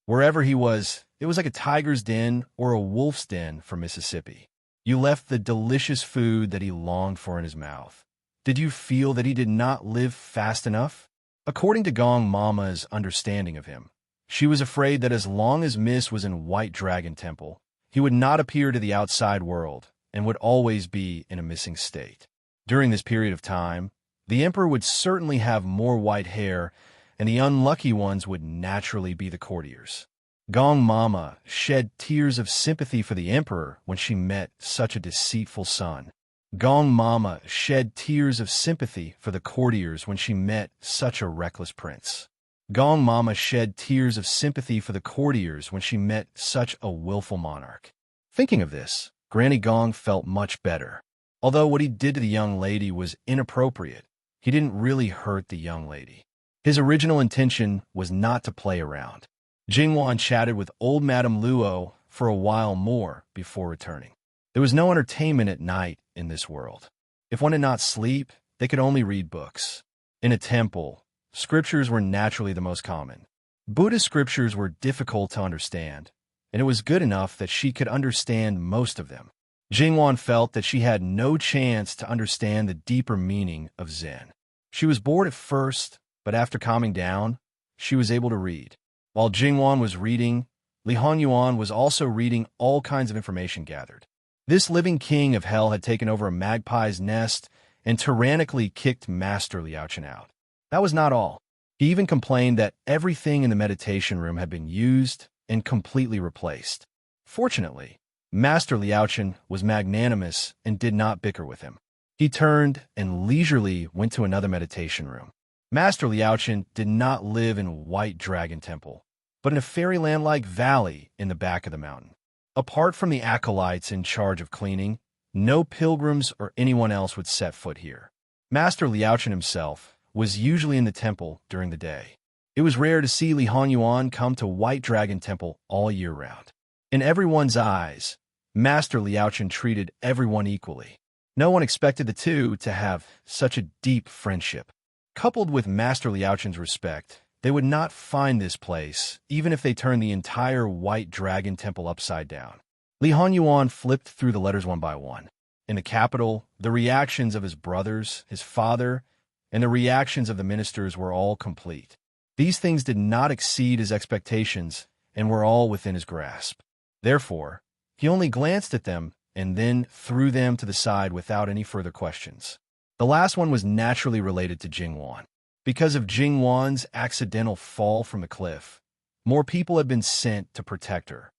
Wherever he was, it was like a tiger's den or a wolf's den for Mississippi. You left the delicious food that he longed for in his mouth. Did you feel that he did not live fast enough? According to Gong Mama's understanding of him, she was afraid that as long as Miss was in White Dragon Temple, he would not appear to the outside world and would always be in a missing state. During this period of time, the emperor would certainly have more white hair, and the unlucky ones would naturally be the courtiers. Gong Mama shed tears of sympathy for the emperor when she met such a deceitful son. Gong Mama shed tears of sympathy for the courtiers when she met such a reckless prince. Gong Mama shed tears of sympathy for the courtiers when she met such a willful monarch. Thinking of this, Granny Gong felt much better. Although what he did to the young lady was inappropriate, he didn't really hurt the young lady. His original intention was not to play around. Jingwan chatted with old Madame Luo for a while more before returning. There was no entertainment at night in this world. If one did not sleep, they could only read books. In a temple, scriptures were naturally the most common. Buddhist scriptures were difficult to understand, and it was good enough that she could understand most of them. Jingwan felt that she had no chance to understand the deeper meaning of Zen. She was bored at first, but after calming down, she was able to read. While Jingwan was reading, Li Honyuan was also reading all kinds of information gathered. This living king of hell had taken over a magpie's nest and tyrannically kicked Master Liaochen out. That was not all. He even complained that everything in the meditation room had been used and completely replaced. Fortunately, Master Liaochen was magnanimous and did not bicker with him. He turned and leisurely went to another meditation room. Master Liaochen did not live in White Dragon Temple, but in a fairyland-like valley in the back of the mountain. Apart from the acolytes in charge of cleaning, no pilgrims or anyone else would set foot here. Master Liaochen himself was usually in the temple during the day. It was rare to see Li Hanyuan come to White Dragon Temple all year round. In everyone's eyes, Master Liaochen treated everyone equally. No one expected the two to have such a deep friendship. Coupled with Master Liaochen's respect, they would not find this place, even if they turned the entire White Dragon Temple upside down. Li Hanyuan flipped through the letters one by one. In the capital, the reactions of his brothers, his father, and the reactions of the ministers were all complete. These things did not exceed his expectations and were all within his grasp. Therefore, he only glanced at them and then threw them to the side without any further questions. The last one was naturally related to Jingwan. Because of Jingwan's accidental fall from the cliff, more people had been sent to protect her.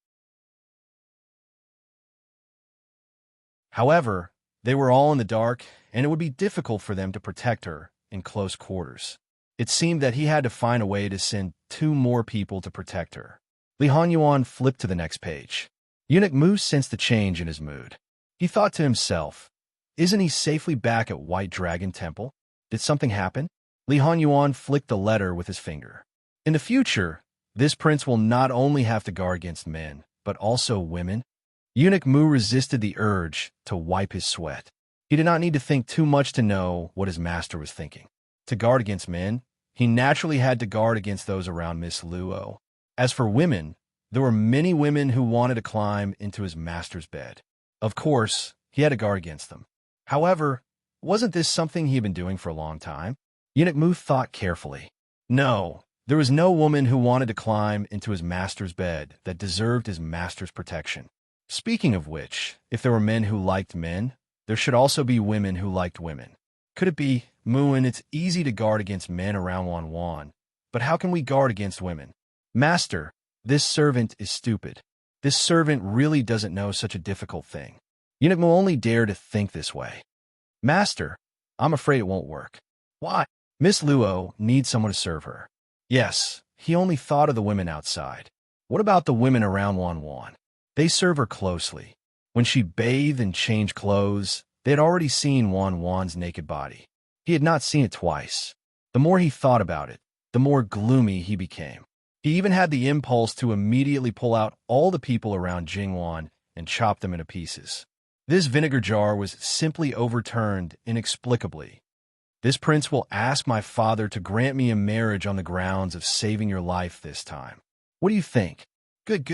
However, they were all in the dark, and it would be difficult for them to protect her in close quarters. It seemed that he had to find a way to send 2 more people to protect her. Li Hanyuan flipped to the next page. Eunuch Mu sensed the change in his mood. He thought to himself, isn't he safely back at White Dragon Temple? Did something happen? Li Hanyuan flicked the letter with his finger. In the future, this prince will not only have to guard against men, but also women. Eunuch Mu resisted the urge to wipe his sweat. He did not need to think too much to know what his master was thinking. To guard against men, he naturally had to guard against those around Miss Luo. As for women, there were many women who wanted to climb into his master's bed. Of course, he had to guard against them. However, wasn't this something he had been doing for a long time? Eunuch Mu thought carefully. No, there was no woman who wanted to climb into his master's bed that deserved his master's protection. Speaking of which, if there were men who liked men, there should also be women who liked women. Could it be, Muin, it's easy to guard against men around Wan, but how can we guard against women? Master, this servant is stupid. This servant really doesn't know such a difficult thing. Eunuch Mu only dare to think this way. Master, I'm afraid it won't work. Why? Miss Luo needs someone to serve her. Yes, he only thought of the women outside. What about the women around Wan? They serve her closely. When she bathed and changed clothes, they had already seen Wan's naked body. He had not seen it twice. The more he thought about it, the more gloomy he became. He even had the impulse to immediately pull out all the people around Jingwan and chop them into pieces. This vinegar jar was simply overturned inexplicably. This prince will ask my father to grant me a marriage on the grounds of saving your life this time. What do you think? Good.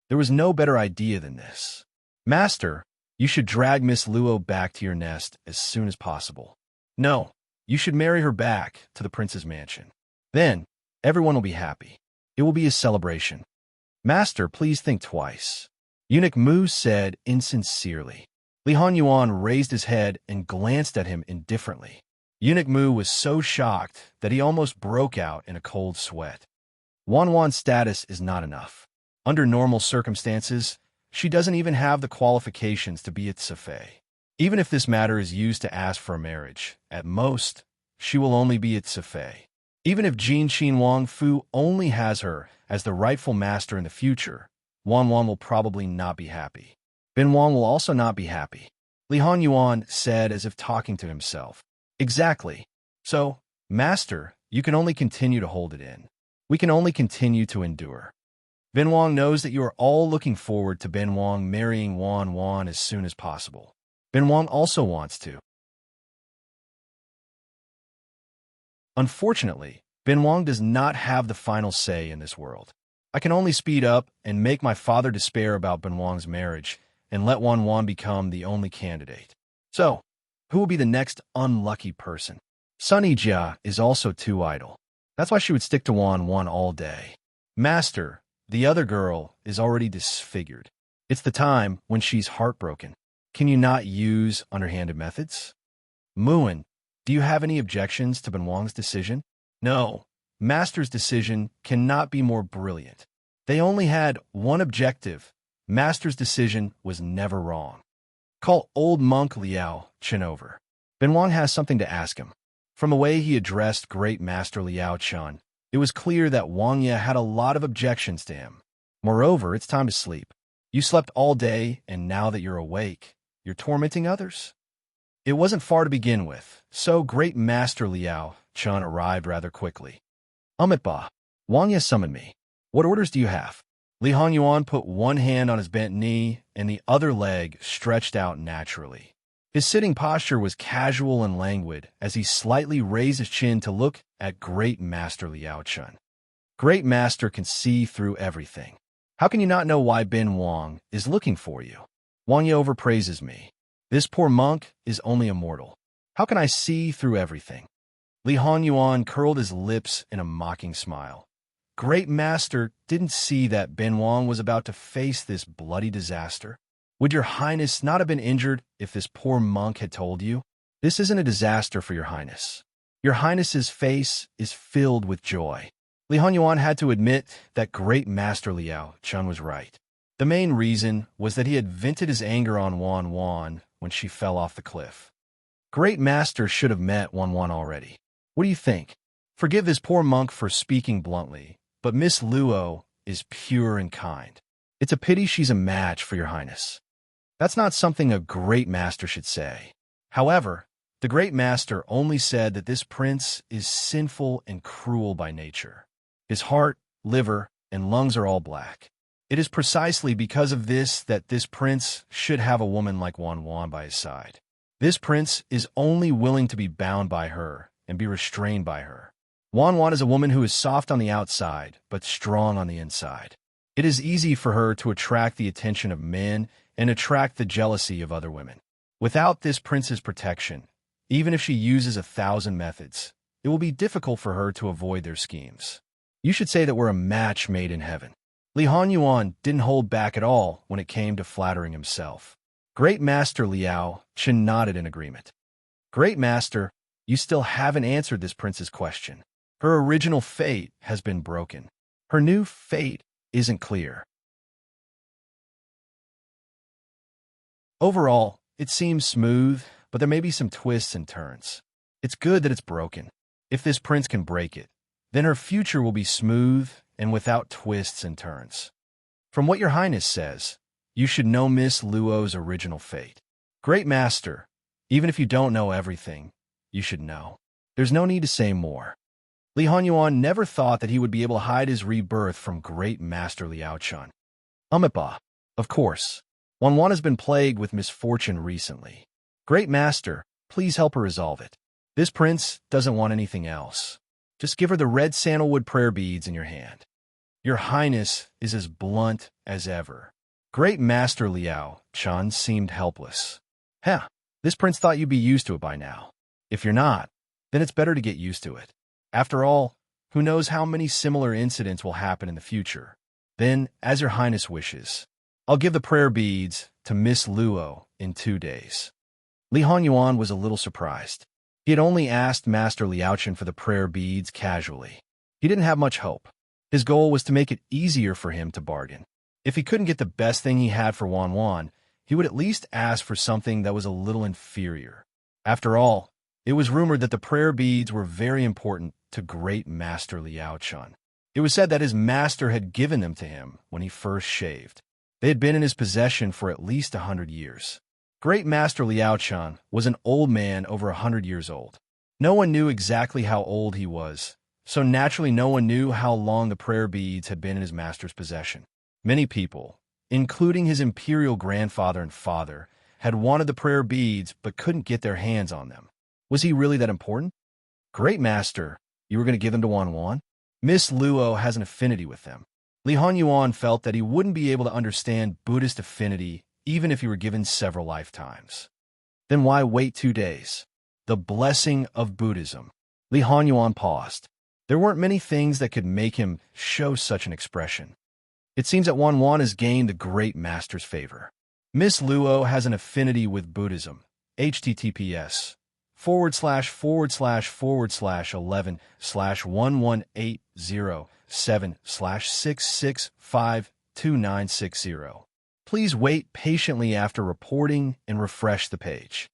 There was no better idea than this. Master, you should drag Miss Luo back to your nest as soon as possible. No, you should marry her back to the prince's mansion. Then, everyone will be happy. It will be a celebration. Master, please think twice. Eunuch Mu said insincerely. Li Hanyuan raised his head and glanced at him indifferently. Eunuch Mu was so shocked that he almost broke out in a cold sweat. Wan's status is not enough. Under normal circumstances, she doesn't even have the qualifications to be a Tsefei. Even if this matter is used to ask for a marriage, at most, she will only be a Tsefei. Even if Jinqin Wang Fu only has her as the rightful master in the future, Wan will probably not be happy. Bin Wang will also not be happy. Li Hanyuan said as if talking to himself. Exactly. So, Master, you can only continue to hold it in. We can only continue to endure. Bin Wang knows that you are all looking forward to Bin Wang marrying Wan as soon as possible. Bin Wang also wants to. Unfortunately, Bin Wang does not have the final say in this world. I can only speed up and make my father despair about Bin Wang's marriage and let Wan become the only candidate. So, who will be the next unlucky person? Sunny Jia is also too idle. That's why she would stick to Wan all day. Master, the other girl is already disfigured. It's the time when she's heartbroken. Can you not use underhanded methods? Muin, do you have any objections to Bin Wang's decision? No, Master's decision cannot be more brilliant. They only had one objective. Master's decision was never wrong. Call old monk Liao Chen over. Bin Wang has something to ask him. From the way he addressed Great Master Liao Chun, it was clear that Wang Ye had a lot of objections to him. Moreover, it's time to sleep. You slept all day, and now that you're awake, you're tormenting others. It wasn't far to begin with, so Great Master Liao Chun arrived rather quickly. Ba, Wang Ye summoned me. What orders do you have? Li Hanyuan put one hand on his bent knee and the other leg stretched out naturally. His sitting posture was casual and languid as he slightly raised his chin to look at Great Master Liao Chun. Great Master can see through everything. How can you not know why Ben Wang is looking for you? Wang Ye overpraises me. This poor monk is only a mortal. How can I see through everything? Li Hanyuan curled his lips in a mocking smile. Great Master didn't see that Ben Wang was about to face this bloody disaster. Would your Highness not have been injured if this poor monk had told you? This isn't a disaster for your Highness. Your Highness's face is filled with joy. Li Hanyuan had to admit that Great Master Liao Chun was right. The main reason was that he had vented his anger on Wan Wan when she fell off the cliff. Great Master should have met Wan Wan already. What do you think? Forgive this poor monk for speaking bluntly, but Miss Luo is pure and kind. It's a pity she's a match for your Highness. That's not something a Great Master should say. However, the Great Master only said that this prince is sinful and cruel by nature. His heart, liver, and lungs are all black. It is precisely because of this that this prince should have a woman like Wan Wan by his side. This prince is only willing to be bound by her and be restrained by her. Wan Wan is a woman who is soft on the outside, but strong on the inside. It is easy for her to attract the attention of men and attract the jealousy of other women. Without this prince's protection, even if she uses 1,000 methods, it will be difficult for her to avoid their schemes. You should say that we're a match made in heaven. Li Hanyuan didn't hold back at all when it came to flattering himself. Great Master Liao Chun nodded in agreement. Great Master, you still haven't answered this prince's question. Her original fate has been broken. Her new fate isn't clear. Overall, it seems smooth, but there may be some twists and turns. It's good that it's broken. If this prince can break it, then her future will be smooth and without twists and turns. From what your Highness says, you should know Miss Luo's original fate. Great Master, even if you don't know everything, you should know. There's no need to say more. Li Hanyuan never thought that he would be able to hide his rebirth from Great Master Liao Chun. Ba, of course. Wan Wan has been plagued with misfortune recently. Great Master, please help her resolve it. This prince doesn't want anything else. Just give her the red sandalwood prayer beads in your hand. Your Highness is as blunt as ever. Great Master Liao Chun seemed helpless. This prince thought you'd be used to it by now. If you're not, then it's better to get used to it. After all, who knows how many similar incidents will happen in the future. Then, as your Highness wishes, I'll give the prayer beads to Miss Luo in 2 days. Li Hanyuan was a little surprised. He had only asked Master Liao Chun for the prayer beads casually. He didn't have much hope. His goal was to make it easier for him to bargain. If he couldn't get the best thing he had for Wan Wan, he would at least ask for something that was a little inferior. After all, it was rumored that the prayer beads were very important to Great Master Liao Chun. It was said that his master had given them to him when he first shaved. They had been in his possession for at least 100 years. Great Master Liao Chun was an old man over 100 years old. No one knew exactly how old he was, so naturally no one knew how long the prayer beads had been in his master's possession. Many people, including his imperial grandfather and father, had wanted the prayer beads but couldn't get their hands on them. Was he really that important? Great Master, you were going to give them to Wan Wan? Miss Luo has an affinity with them. Li Hanyuan felt that he wouldn't be able to understand Buddhist affinity even if he were given several lifetimes. Then why wait 2 days? The blessing of Buddhism. Li Hanyuan paused. There weren't many things that could make him show such an expression. It seems that Wan Wan has gained the Great Master's favor. Miss Luo has an affinity with Buddhism. https://11/11/11807/6652960. Please wait patiently after reporting and refresh the page.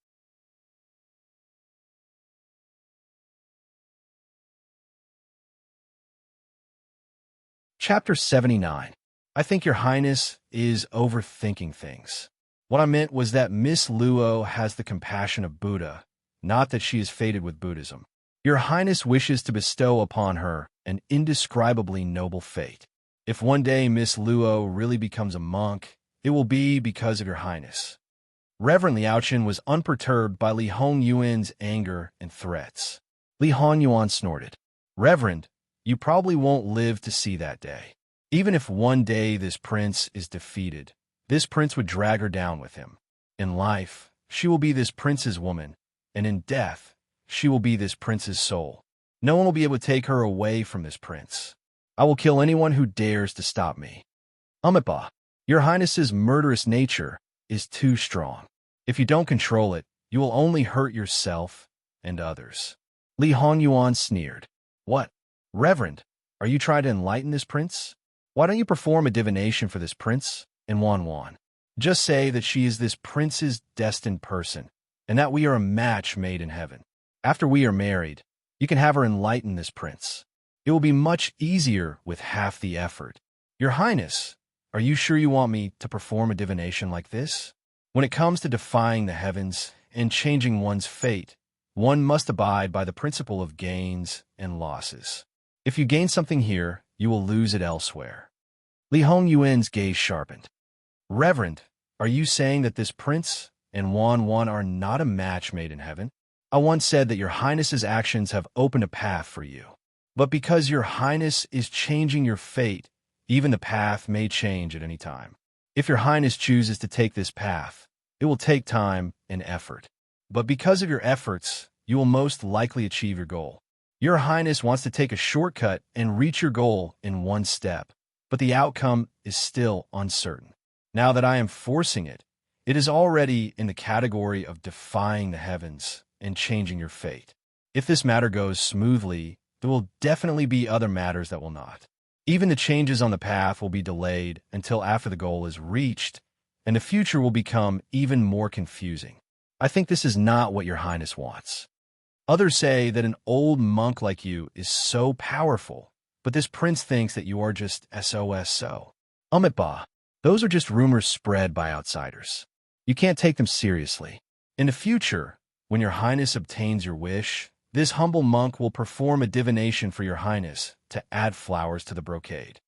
Chapter 79. I think Your Highness is overthinking things. What I meant was that Miss Luo has the compassion of Buddha, not that she is fated with Buddhism. Your Highness wishes to bestow upon her an indescribably noble fate. If one day Miss Luo really becomes a monk, it will be because of Your Highness. Reverend Liaochen was unperturbed by Li Hongyuan's anger and threats. Li Hongyuan snorted. Reverend, you probably won't live to see that day. Even if one day this prince is defeated, this prince would drag her down with him. In life, she will be this prince's woman, and in death, she will be this prince's soul. No one will be able to take her away from this prince. I will kill anyone who dares to stop me. Amipa, Your Highness's murderous nature is too strong. If you don't control it, you will only hurt yourself and others. Li Hongyuan sneered. What? Reverend, are you trying to enlighten this prince? Why don't you perform a divination for this prince? And Wan. Just say that she is this prince's destined person, and that we are a match made in heaven. After we are married, you can have her enlighten this prince. It will be much easier with half the effort. Your Highness, are you sure you want me to perform a divination like this? When it comes to defying the heavens and changing one's fate, one must abide by the principle of gains and losses. If you gain something here, you will lose it elsewhere. Li Hongyuan's gaze sharpened. Reverend, are you saying that this prince and Wan are not a match made in heaven? I once said that Your Highness's actions have opened a path for you. But because Your Highness is changing your fate, even the path may change at any time. If Your Highness chooses to take this path, it will take time and effort. But because of your efforts, you will most likely achieve your goal. Your Highness wants to take a shortcut and reach your goal in one step, but the outcome is still uncertain. Now that I am forcing it, it is already in the category of defying the heavens and changing your fate. If this matter goes smoothly, there will definitely be other matters that will not. Even the changes on the path will be delayed until after the goal is reached, and the future will become even more confusing. I think this is not what Your Highness wants. Others say that an old monk like you is so powerful, but this prince thinks that you are just so. Amitba, those are just rumors spread by outsiders. You can't take them seriously. In the future, when Your Highness obtains your wish, this humble monk will perform a divination for Your Highness to add flowers to the brocade.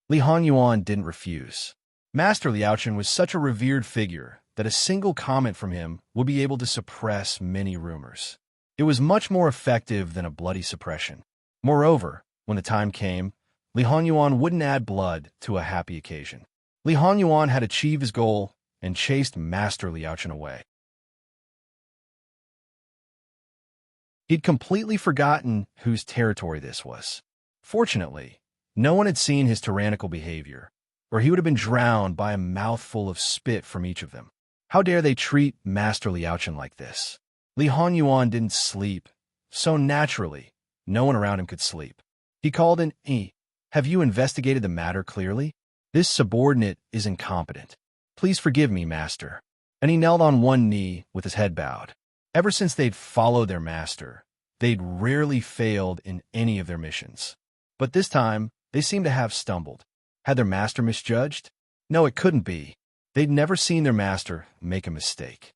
Li Hongyuan didn't refuse. Master Liaochen was such a revered figure that a single comment from him would be able to suppress many rumors. It was much more effective than a bloody suppression. Moreover, when the time came, Li Hongyuan wouldn't add blood to a happy occasion. Li Hongyuan had achieved his goal and chased Master Liaochen away. He'd completely forgotten whose territory this was. Fortunately, no one had seen his tyrannical behavior, or he would have been drowned by a mouthful of spit from each of them. How dare they treat Master Liaochen like this? Li Hongyuan didn't sleep, so naturally, no one around him could sleep. He called in, Have you investigated the matter clearly? This subordinate is incompetent. Please forgive me, master. And he knelt on one knee with his head bowed. Ever since they'd followed their master, they'd rarely failed in any of their missions. But this time, they seemed to have stumbled. Had their master misjudged? No, it couldn't be. They'd never seen their master make a mistake.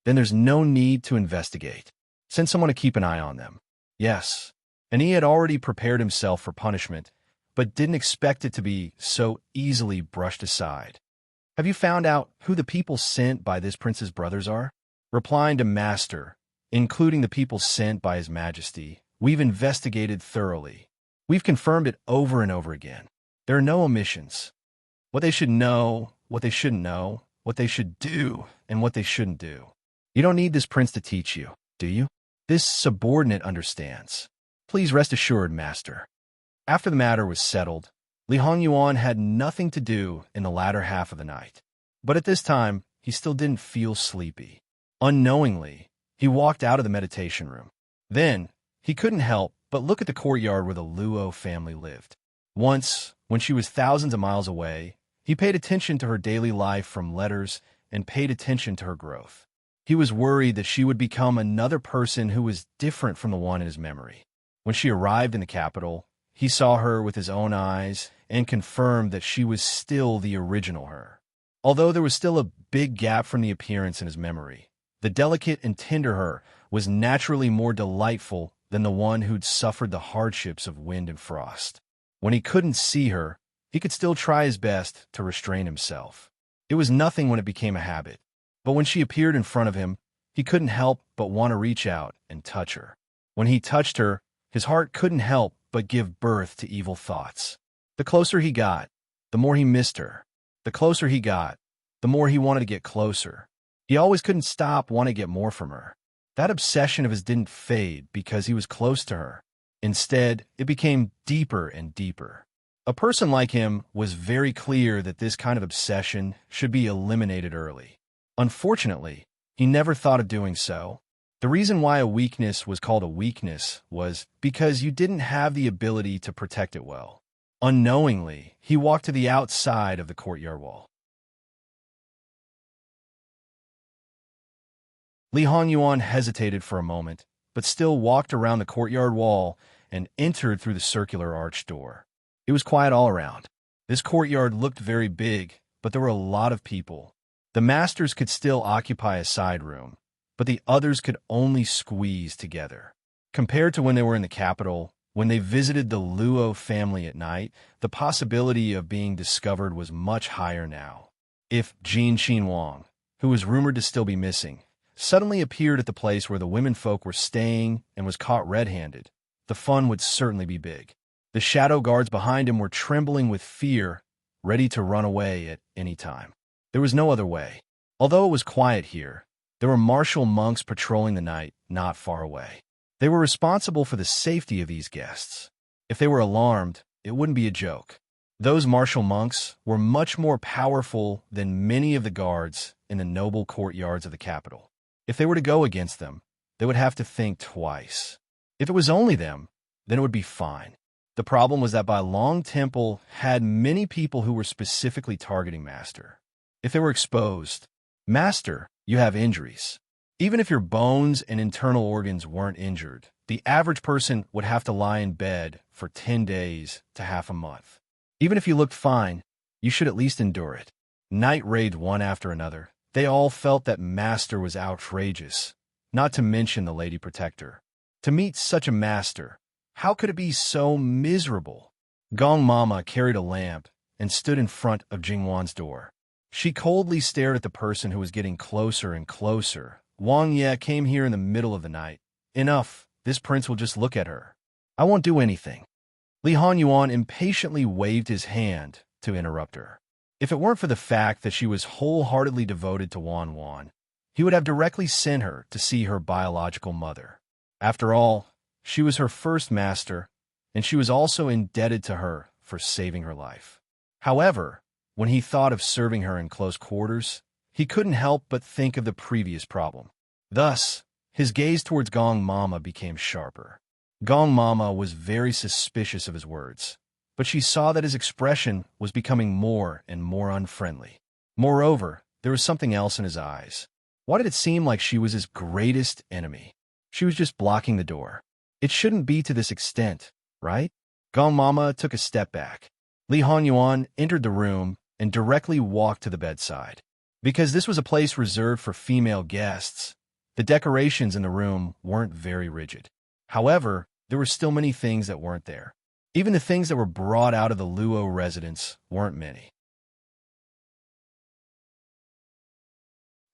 Then there's no need to investigate. Send someone to keep an eye on them. Yes, and he had already prepared himself for punishment, but didn't expect it to be so easily brushed aside. Have you found out who the people sent by this prince's brothers are? Replying to Master, including the people sent by His Majesty, we've investigated thoroughly. We've confirmed it over and over again. There are no omissions. What they should know, what they shouldn't know, what they should do, and what they shouldn't do. You don't need this prince to teach you, do you? This subordinate understands. Please rest assured, Master. After the matter was settled, Li Hongyuan had nothing to do in the latter half of the night. But at this time, he still didn't feel sleepy. Unknowingly, he walked out of the meditation room. Then, he couldn't help but look at the courtyard where the Luo family lived. Once, when she was thousands of miles away, he paid attention to her daily life from letters and paid attention to her growth. He was worried that she would become another person who was different from the one in his memory. When she arrived in the capital, he saw her with his own eyes and confirmed that she was still the original her. Although there was still a big gap from the appearance in his memory, the delicate and tender her was naturally more delightful than the one who'd suffered the hardships of wind and frost. When he couldn't see her, he could still try his best to restrain himself. It was nothing when it became a habit, but when she appeared in front of him, he couldn't help but want to reach out and touch her. When he touched her, his heart couldn't help but give birth to evil thoughts. The closer he got, the more he missed her. The closer he got, the more he wanted to get closer. He always couldn't stop wanting to get more from her. That obsession of his didn't fade because he was close to her. Instead, it became deeper and deeper. A person like him was very clear that this kind of obsession should be eliminated early. Unfortunately, he never thought of doing so. The reason why a weakness was called a weakness was because you didn't have the ability to protect it well. Unknowingly, he walked to the outside of the courtyard wall. Li Hanyuan hesitated for a moment, but still walked around the courtyard wall and entered through the circular arch door. It was quiet all around. This courtyard looked very big, but there were a lot of people. The masters could still occupy a side room, but the others could only squeeze together. Compared to when they were in the capital, when they visited the Luo family at night, the possibility of being discovered was much higher now. If Jin Xinwang, who was rumored to still be missing, suddenly appeared at the place where the womenfolk were staying and was caught red-handed, the fun would certainly be big. The shadow guards behind him were trembling with fear, ready to run away at any time. There was no other way. Although it was quiet here, there were martial monks patrolling the night not far away. They were responsible for the safety of these guests. If they were alarmed, it wouldn't be a joke. Those martial monks were much more powerful than many of the guards in the noble courtyards of the capital. If they were to go against them, they would have to think twice. If it was only them, then it would be fine. The problem was that Long Temple had many people who were specifically targeting Master. If they were exposed, Master, you have injuries. Even if your bones and internal organs weren't injured, the average person would have to lie in bed for 10 days to half a month. Even if you looked fine, you should at least endure it. Night raids one after another. They all felt that Master was outrageous, not to mention the Lady Protector. To meet such a master, how could it be so miserable? Gong Mama carried a lamp and stood in front of Jingwan's door. She coldly stared at the person who was getting closer and closer. Wang Ye came here in the middle of the night. Enough, this prince will just look at her. I won't do anything. Li Hanyuan impatiently waved his hand to interrupt her. If it weren't for the fact that she was wholeheartedly devoted to Wan Wan, he would have directly sent her to see her biological mother. After all, she was her first master, and she was also indebted to her for saving her life. However, when he thought of serving her in close quarters, he couldn't help but think of the previous problem. Thus, his gaze towards Gong Mama became sharper. Gong Mama was very suspicious of his words, but she saw that his expression was becoming more and more unfriendly. Moreover, there was something else in his eyes. Why did it seem like she was his greatest enemy? She was just blocking the door. It shouldn't be to this extent, right? Gong Mama took a step back. Li Hanyuan entered the room and directly walked to the bedside. Because this was a place reserved for female guests, the decorations in the room weren't very rigid. However, there were still many things that weren't there. Even the things that were brought out of the Luo residence weren't many.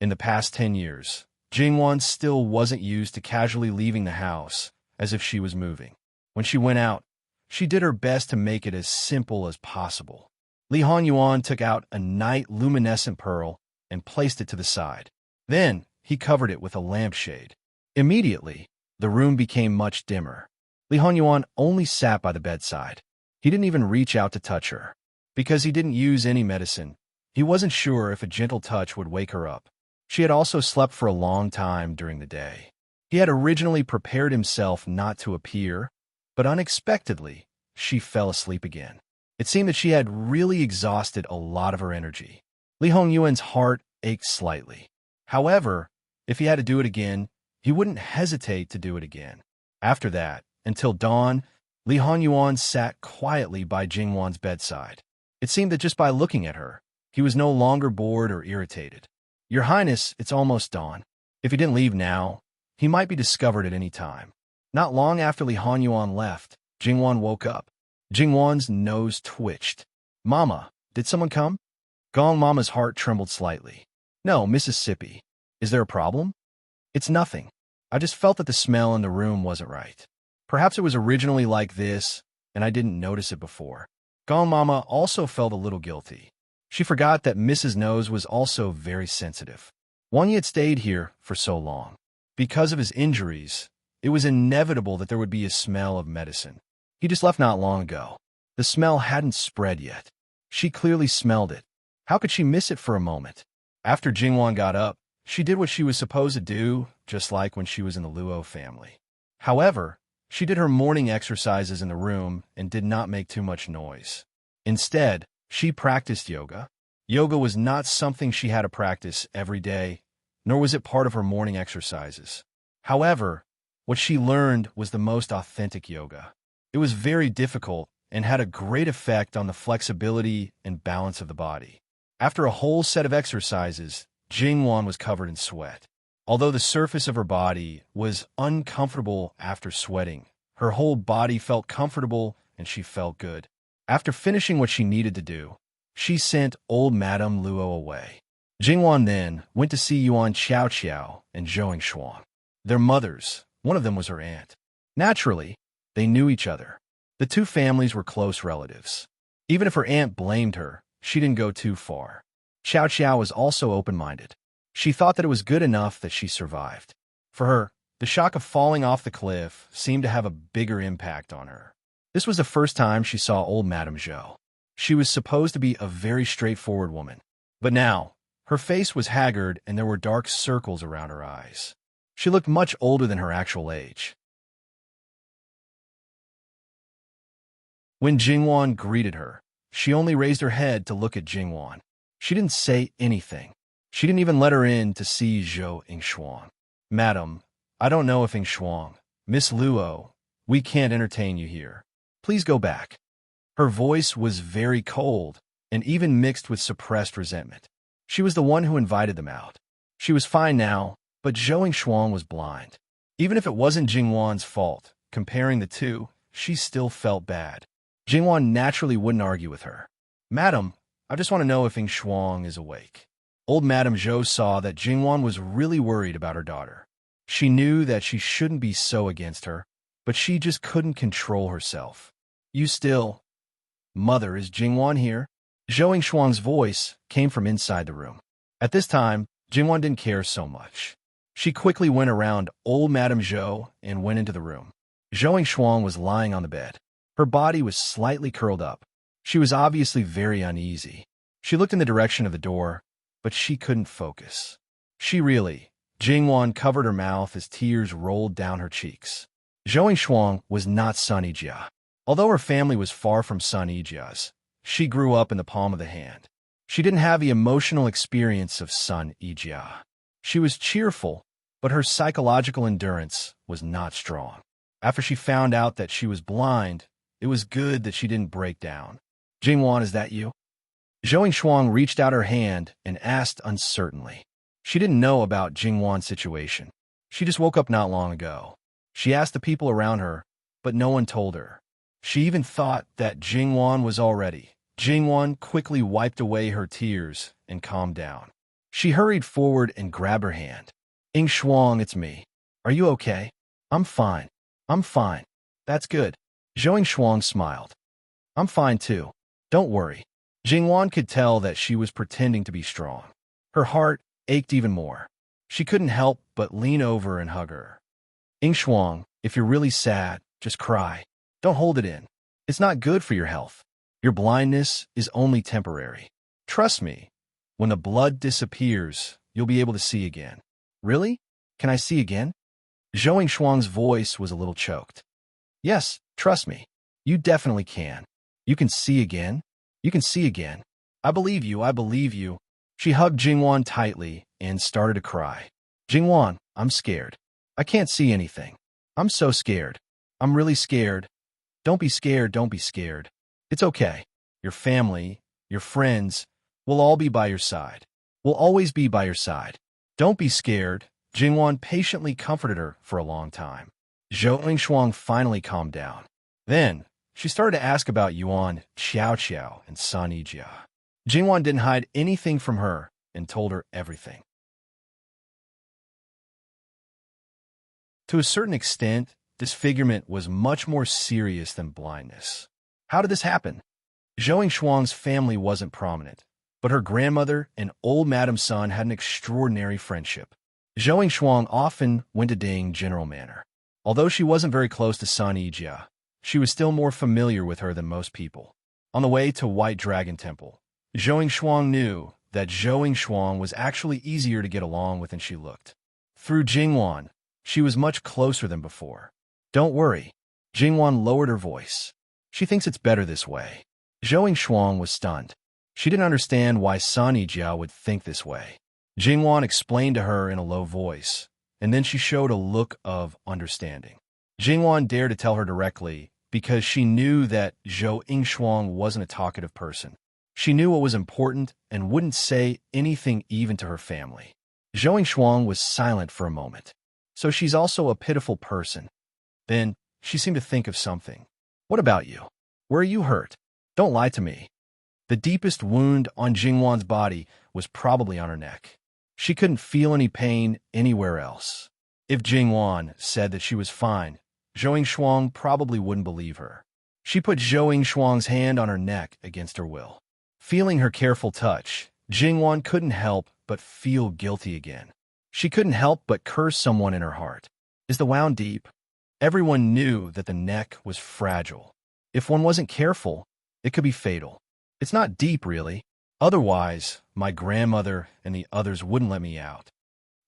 In the past 10 years, Jingwan still wasn't used to casually leaving the house as if she was moving. When she went out, she did her best to make it as simple as possible. Li Hanyuan took out a night luminescent pearl and placed it to the side. Then, he covered it with a lampshade. Immediately, the room became much dimmer. Li Hanyuan only sat by the bedside. He didn't even reach out to touch her. Because he didn't use any medicine, he wasn't sure if a gentle touch would wake her up. She had also slept for a long time during the day. He had originally prepared himself not to appear, but unexpectedly, she fell asleep again. It seemed that she had really exhausted a lot of her energy. Li Hongyuan's heart ached slightly. However, if he had to do it again, he wouldn't hesitate to do it again. After that, until dawn, Li Hanyuan sat quietly by Jingwan's bedside. It seemed that just by looking at her, he was no longer bored or irritated. Your Highness, it's almost dawn. If he didn't leave now, he might be discovered at any time. Not long after Li Hanyuan left, Jingwan woke up. Jingwan's nose twitched. Mama, did someone come? Gong Mama's heart trembled slightly. No, Mississippi. Is there a problem? It's nothing. I just felt that the smell in the room wasn't right. Perhaps it was originally like this, and I didn't notice it before. Gong Mama also felt a little guilty. She forgot that Mrs. Nose was also very sensitive. Wang Yi had stayed here for so long. Because of his injuries, it was inevitable that there would be a smell of medicine. He just left not long ago. The smell hadn't spread yet. She clearly smelled it. How could she miss it for a moment? After Jingwan got up, she did what she was supposed to do, just like when she was in the Luo family. However, she did her morning exercises in the room and did not make too much noise. Instead, she practiced yoga. Yoga was not something she had to practice every day, nor was it part of her morning exercises. However, what she learned was the most authentic yoga. It was very difficult and had a great effect on the flexibility and balance of the body. After a whole set of exercises, Jingwan was covered in sweat. Although the surface of her body was uncomfortable after sweating, her whole body felt comfortable and she felt good. After finishing what she needed to do, she sent old Madame Luo away. Jingwan then went to see Yuan Qiao Qiao and Zhou Shuang. Their mothers, one of them was her aunt. Naturally, they knew each other. The two families were close relatives. Even if her aunt blamed her, she didn't go too far. Qiao Qiao was also open-minded. She thought that it was good enough that she survived. For her, the shock of falling off the cliff seemed to have a bigger impact on her. This was the first time she saw old Madame Zhou. She was supposed to be a very straightforward woman. But now, her face was haggard and there were dark circles around her eyes. She looked much older than her actual age. When Jingwan greeted her, she only raised her head to look at Jingwan. She didn't say anything. She didn't even let her in to see Zhou Shuang. Madam, I don't know if Shuang, Miss Luo, we can't entertain you here. Please go back. Her voice was very cold and even mixed with suppressed resentment. She was the one who invited them out. She was fine now, but Zhou Shuang was blind. Even if it wasn't Jingwan's fault, comparing the two, she still felt bad. Jingwan naturally wouldn't argue with her. Madam, I just want to know if Shuang is awake. Old Madame Zhou saw that Jingwan was really worried about her daughter. She knew that she shouldn't be so against her, but she just couldn't control herself. You still... Mother, is Jingwan here? Zhou Shuang's voice came from inside the room. At this time, Jingwan didn't care so much. She quickly went around old Madame Zhou and went into the room. Zhou Shuang was lying on the bed. Her body was slightly curled up. She was obviously very uneasy. She looked in the direction of the door, but she couldn't focus. Jingwan covered her mouth as tears rolled down her cheeks. Zhou Shuang was not Sun Yijia. Although her family was far from Sun Yijia's, she grew up in the palm of the hand. She didn't have the emotional experience of Sun Yijia. She was cheerful, but her psychological endurance was not strong. After she found out that she was blind, it was good that she didn't break down. Jingwan, is that you? Zhou Shuang reached out her hand and asked uncertainly. She didn't know about Jingwan's situation. She just woke up not long ago. She asked the people around her, but no one told her. She even thought that Jingwan was already. Jingwan quickly wiped away her tears and calmed down. She hurried forward and grabbed her hand. Shuang, it's me. Are you okay? I'm fine. I'm fine. That's good. Zhou Shuang smiled. I'm fine too. Don't worry. Jingwan could tell that she was pretending to be strong. Her heart ached even more. She couldn't help but lean over and hug her. Shuang, if you're really sad, just cry. Don't hold it in. It's not good for your health. Your blindness is only temporary. Trust me, when the blood disappears, you'll be able to see again. Really? Can I see again? Zhou Shuang's voice was a little choked. Yes, trust me. You definitely can. You can see again. You can see again. I believe you, I believe you. She hugged Jingwan tightly and started to cry. Jingwan, I'm scared. I can't see anything. I'm so scared. I'm really scared. Don't be scared, don't be scared. It's okay. Your family, your friends, will all be by your side. Will always be by your side. Don't be scared. Jingwan patiently comforted her for a long time. Zhou Ingshuang finally calmed down. Then, she started to ask about Yuan, Xiao Xiao, and San Yijia. Jingwan didn't hide anything from her and told her everything. To a certain extent, disfigurement was much more serious than blindness. How did this happen? Zhou Ingshuang's family wasn't prominent, but her grandmother and old Madame Sun had an extraordinary friendship. Zhou Ingshuang often went to Ding General Manor. Although she wasn't very close to San Yijia, she was still more familiar with her than most people. On the way to White Dragon Temple, Zhou Ingshuang knew that Zhou Ingshuang was actually easier to get along with than she looked. Through Jingwan, she was much closer than before. Don't worry. Jingwan lowered her voice. She thinks it's better this way. Zhou Ingshuang was stunned. She didn't understand why San Yijia would think this way. Jingwan explained to her in a low voice, and then she showed a look of understanding. Jingwan dared to tell her directly because she knew that Zhou Ingshuang wasn't a talkative person. She knew what was important and wouldn't say anything even to her family. Zhou Ingshuang was silent for a moment. So she's also a pitiful person. Then she seemed to think of something. What about you? Where are you hurt? Don't lie to me. The deepest wound on Jingwan's body was probably on her neck. She couldn't feel any pain anywhere else. If Jingwan said that she was fine, Zhou Ingshuang probably wouldn't believe her. She put Zhou Ingshuang's hand on her neck against her will. Feeling her careful touch, Jingwan couldn't help but feel guilty again. She couldn't help but curse someone in her heart. Is the wound deep? Everyone knew that the neck was fragile. If one wasn't careful, it could be fatal. It's not deep, really. Otherwise, my grandmother and the others wouldn't let me out.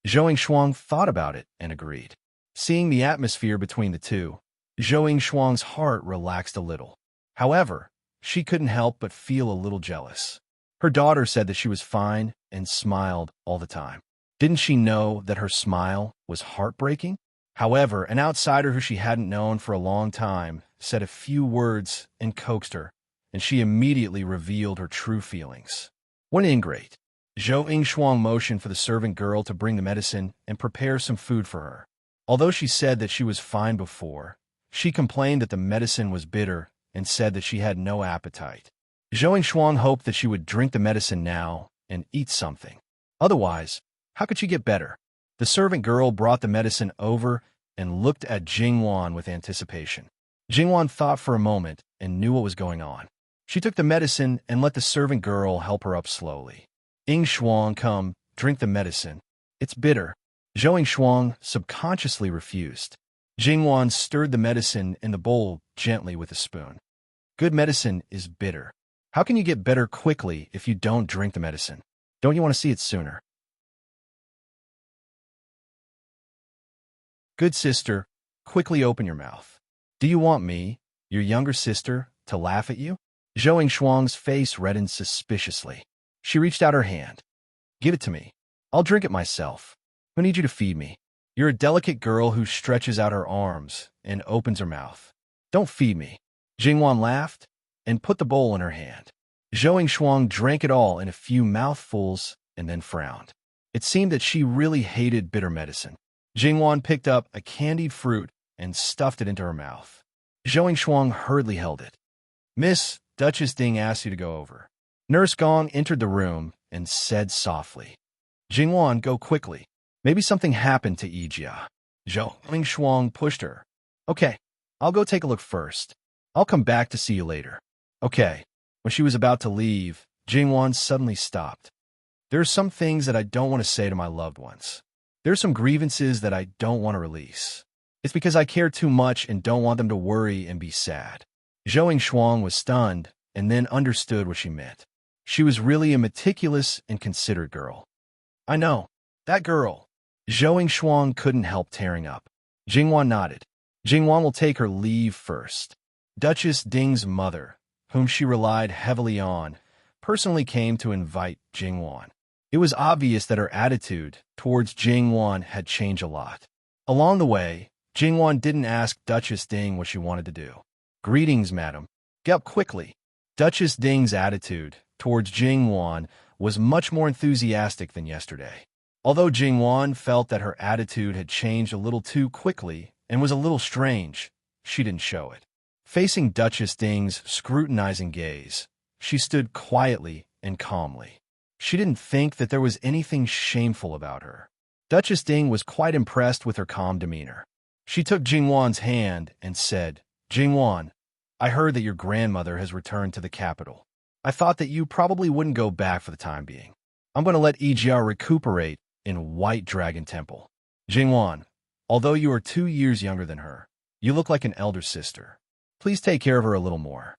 Zhou Ingshuang thought about it and agreed. Seeing the atmosphere between the two, Zhou Ingshuang's heart relaxed a little. However, she couldn't help but feel a little jealous. Her daughter said that she was fine and smiled all the time. Didn't she know that her smile was heartbreaking? However, an outsider who she hadn't known for a long time said a few words and coaxed her, and she immediately revealed her true feelings. What an ingrate. Zhou Ingshuang motioned for the servant girl to bring the medicine and prepare some food for her. Although she said that she was fine before, she complained that the medicine was bitter and said that she had no appetite. Zhou Ingshuang hoped that she would drink the medicine now and eat something. Otherwise, how could she get better? The servant girl brought the medicine over and looked at Jingwan with anticipation. Jingwan thought for a moment and knew what was going on. She took the medicine and let the servant girl help her up slowly. Ingshuang, come, drink the medicine. It's bitter. Zhou Ingshuang subconsciously refused. Jingwan stirred the medicine in the bowl gently with a spoon. Good medicine is bitter. How can you get better quickly if you don't drink the medicine? Don't you want to see it sooner? Good sister, quickly open your mouth. Do you want me, your younger sister, to laugh at you? Zhou Ingshuang's face reddened suspiciously. She reached out her hand. Give it to me. I'll drink it myself. Who needs you to feed me? You're a delicate girl who stretches out her arms and opens her mouth. Don't feed me. Jingwan laughed and put the bowl in her hand. Zhou Ingshuang drank it all in a few mouthfuls and then frowned. It seemed that she really hated bitter medicine. Jingwan picked up a candied fruit and stuffed it into her mouth. Zhou Ingshuang hurriedly held it. Miss, Duchess Ding asked you to go over. Nurse Gong entered the room and said softly, Jingwan, go quickly. Maybe something happened to Yijia. Zhou Ingshuang pushed her. Okay, I'll go take a look first. I'll come back to see you later. Okay. When she was about to leave, Jingwan suddenly stopped. There are some things that I don't want to say to my loved ones. There are some grievances that I don't want to release. It's because I care too much and don't want them to worry and be sad. Zhou Ingshuang was stunned and then understood what she meant. She was really a meticulous and considerate girl. I know. That girl. Zhou Ingshuang couldn't help tearing up. Jingwan nodded. Jingwan will take her leave first. Duchess Ding's mother, whom she relied heavily on, personally came to invite Jingwan. It was obvious that her attitude towards Jingwan had changed a lot. Along the way, Jingwan didn't ask Duchess Ding what she wanted to do. Greetings, madam. Get up quickly. Duchess Ding's attitude towards Jingwan was much more enthusiastic than yesterday. Although Jingwan felt that her attitude had changed a little too quickly and was a little strange, she didn't show it. Facing Duchess Ding's scrutinizing gaze, she stood quietly and calmly. She didn't think that there was anything shameful about her. Duchess Ding was quite impressed with her calm demeanor. She took Jingwan's hand and said, "Jingwan, I heard that your grandmother has returned to the capital. I thought that you probably wouldn't go back for the time being. I'm going to let Yijiao recuperate in White Dragon Temple. Jingwan, although you are 2 years younger than her, you look like an elder sister. Please take care of her a little more."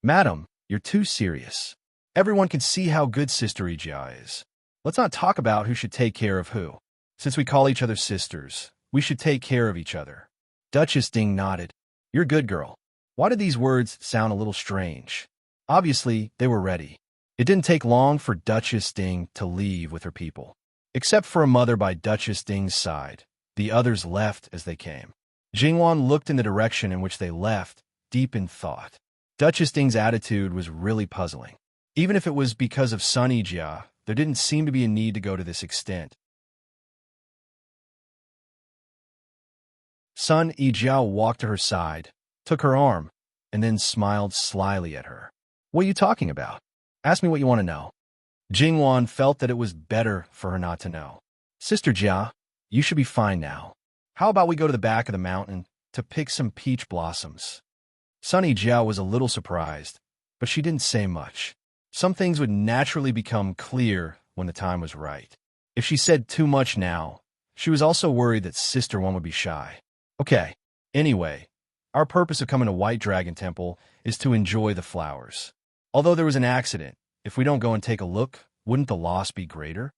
"Madam, you're too serious. Everyone can see how good Sister Yijiao is. Let's not talk about who should take care of who. Since we call each other sisters, we should take care of each other." Duchess Ding nodded. "You're a good girl." Why did these words sound a little strange? Obviously, they were ready. It didn't take long for Duchess Ding to leave with her people. Except for a mother by Duchess Ding's side, the others left as they came. Jingwan looked in the direction in which they left, deep in thought. Duchess Ding's attitude was really puzzling. Even if it was because of Sun Yijia, there didn't seem to be a need to go to this extent. Sun Yijia walked to her side, took her arm, and then smiled slyly at her. "What are you talking about? Ask me what you want to know." Jingwan felt that it was better for her not to know. "Sister Jia, you should be fine now. How about we go to the back of the mountain to pick some peach blossoms?" Sunny Jia was a little surprised, but she didn't say much. Some things would naturally become clear when the time was right. If she said too much now, she was also worried that Sister One would be shy. "Okay, anyway, our purpose of coming to White Dragon Temple is to enjoy the flowers. Although there was an accident, if we don't go and take a look, wouldn't the loss be greater?"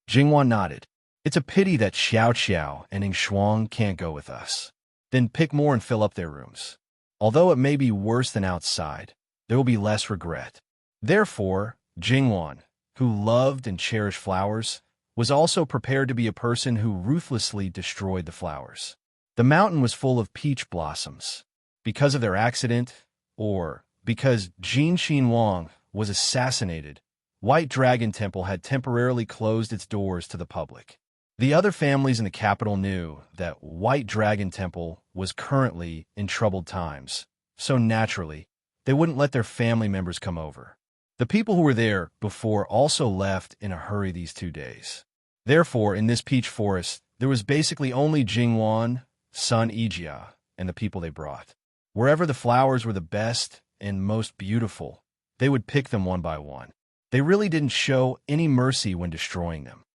Jingwan nodded. "It's a pity that Xiao Xiao and Ning Shuang can't go with us. Then pick more and fill up their rooms. Although it may be worse than outside, there will be less regret." Therefore, Jingwan, who loved and cherished flowers, was also prepared to be a person who ruthlessly destroyed the flowers. The mountain was full of peach blossoms. Because of their accident, or because Jin Xinwang was assassinated, White Dragon Temple had temporarily closed its doors to the public. The other families in the capital knew that White Dragon Temple was currently in troubled times, so naturally, they wouldn't let their family members come over. The people who were there before also left in a hurry these 2 days. Therefore, in this peach forest, there was basically only Jingwan, Sun Yijia, and the people they brought. Wherever the flowers were the best and most beautiful, they would pick them one by one. They really didn't show any mercy when destroying them.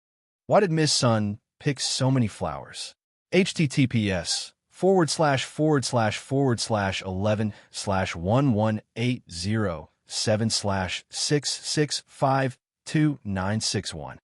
Why did Miss Sun pick so many flowers? https://11/11/11807/6652961.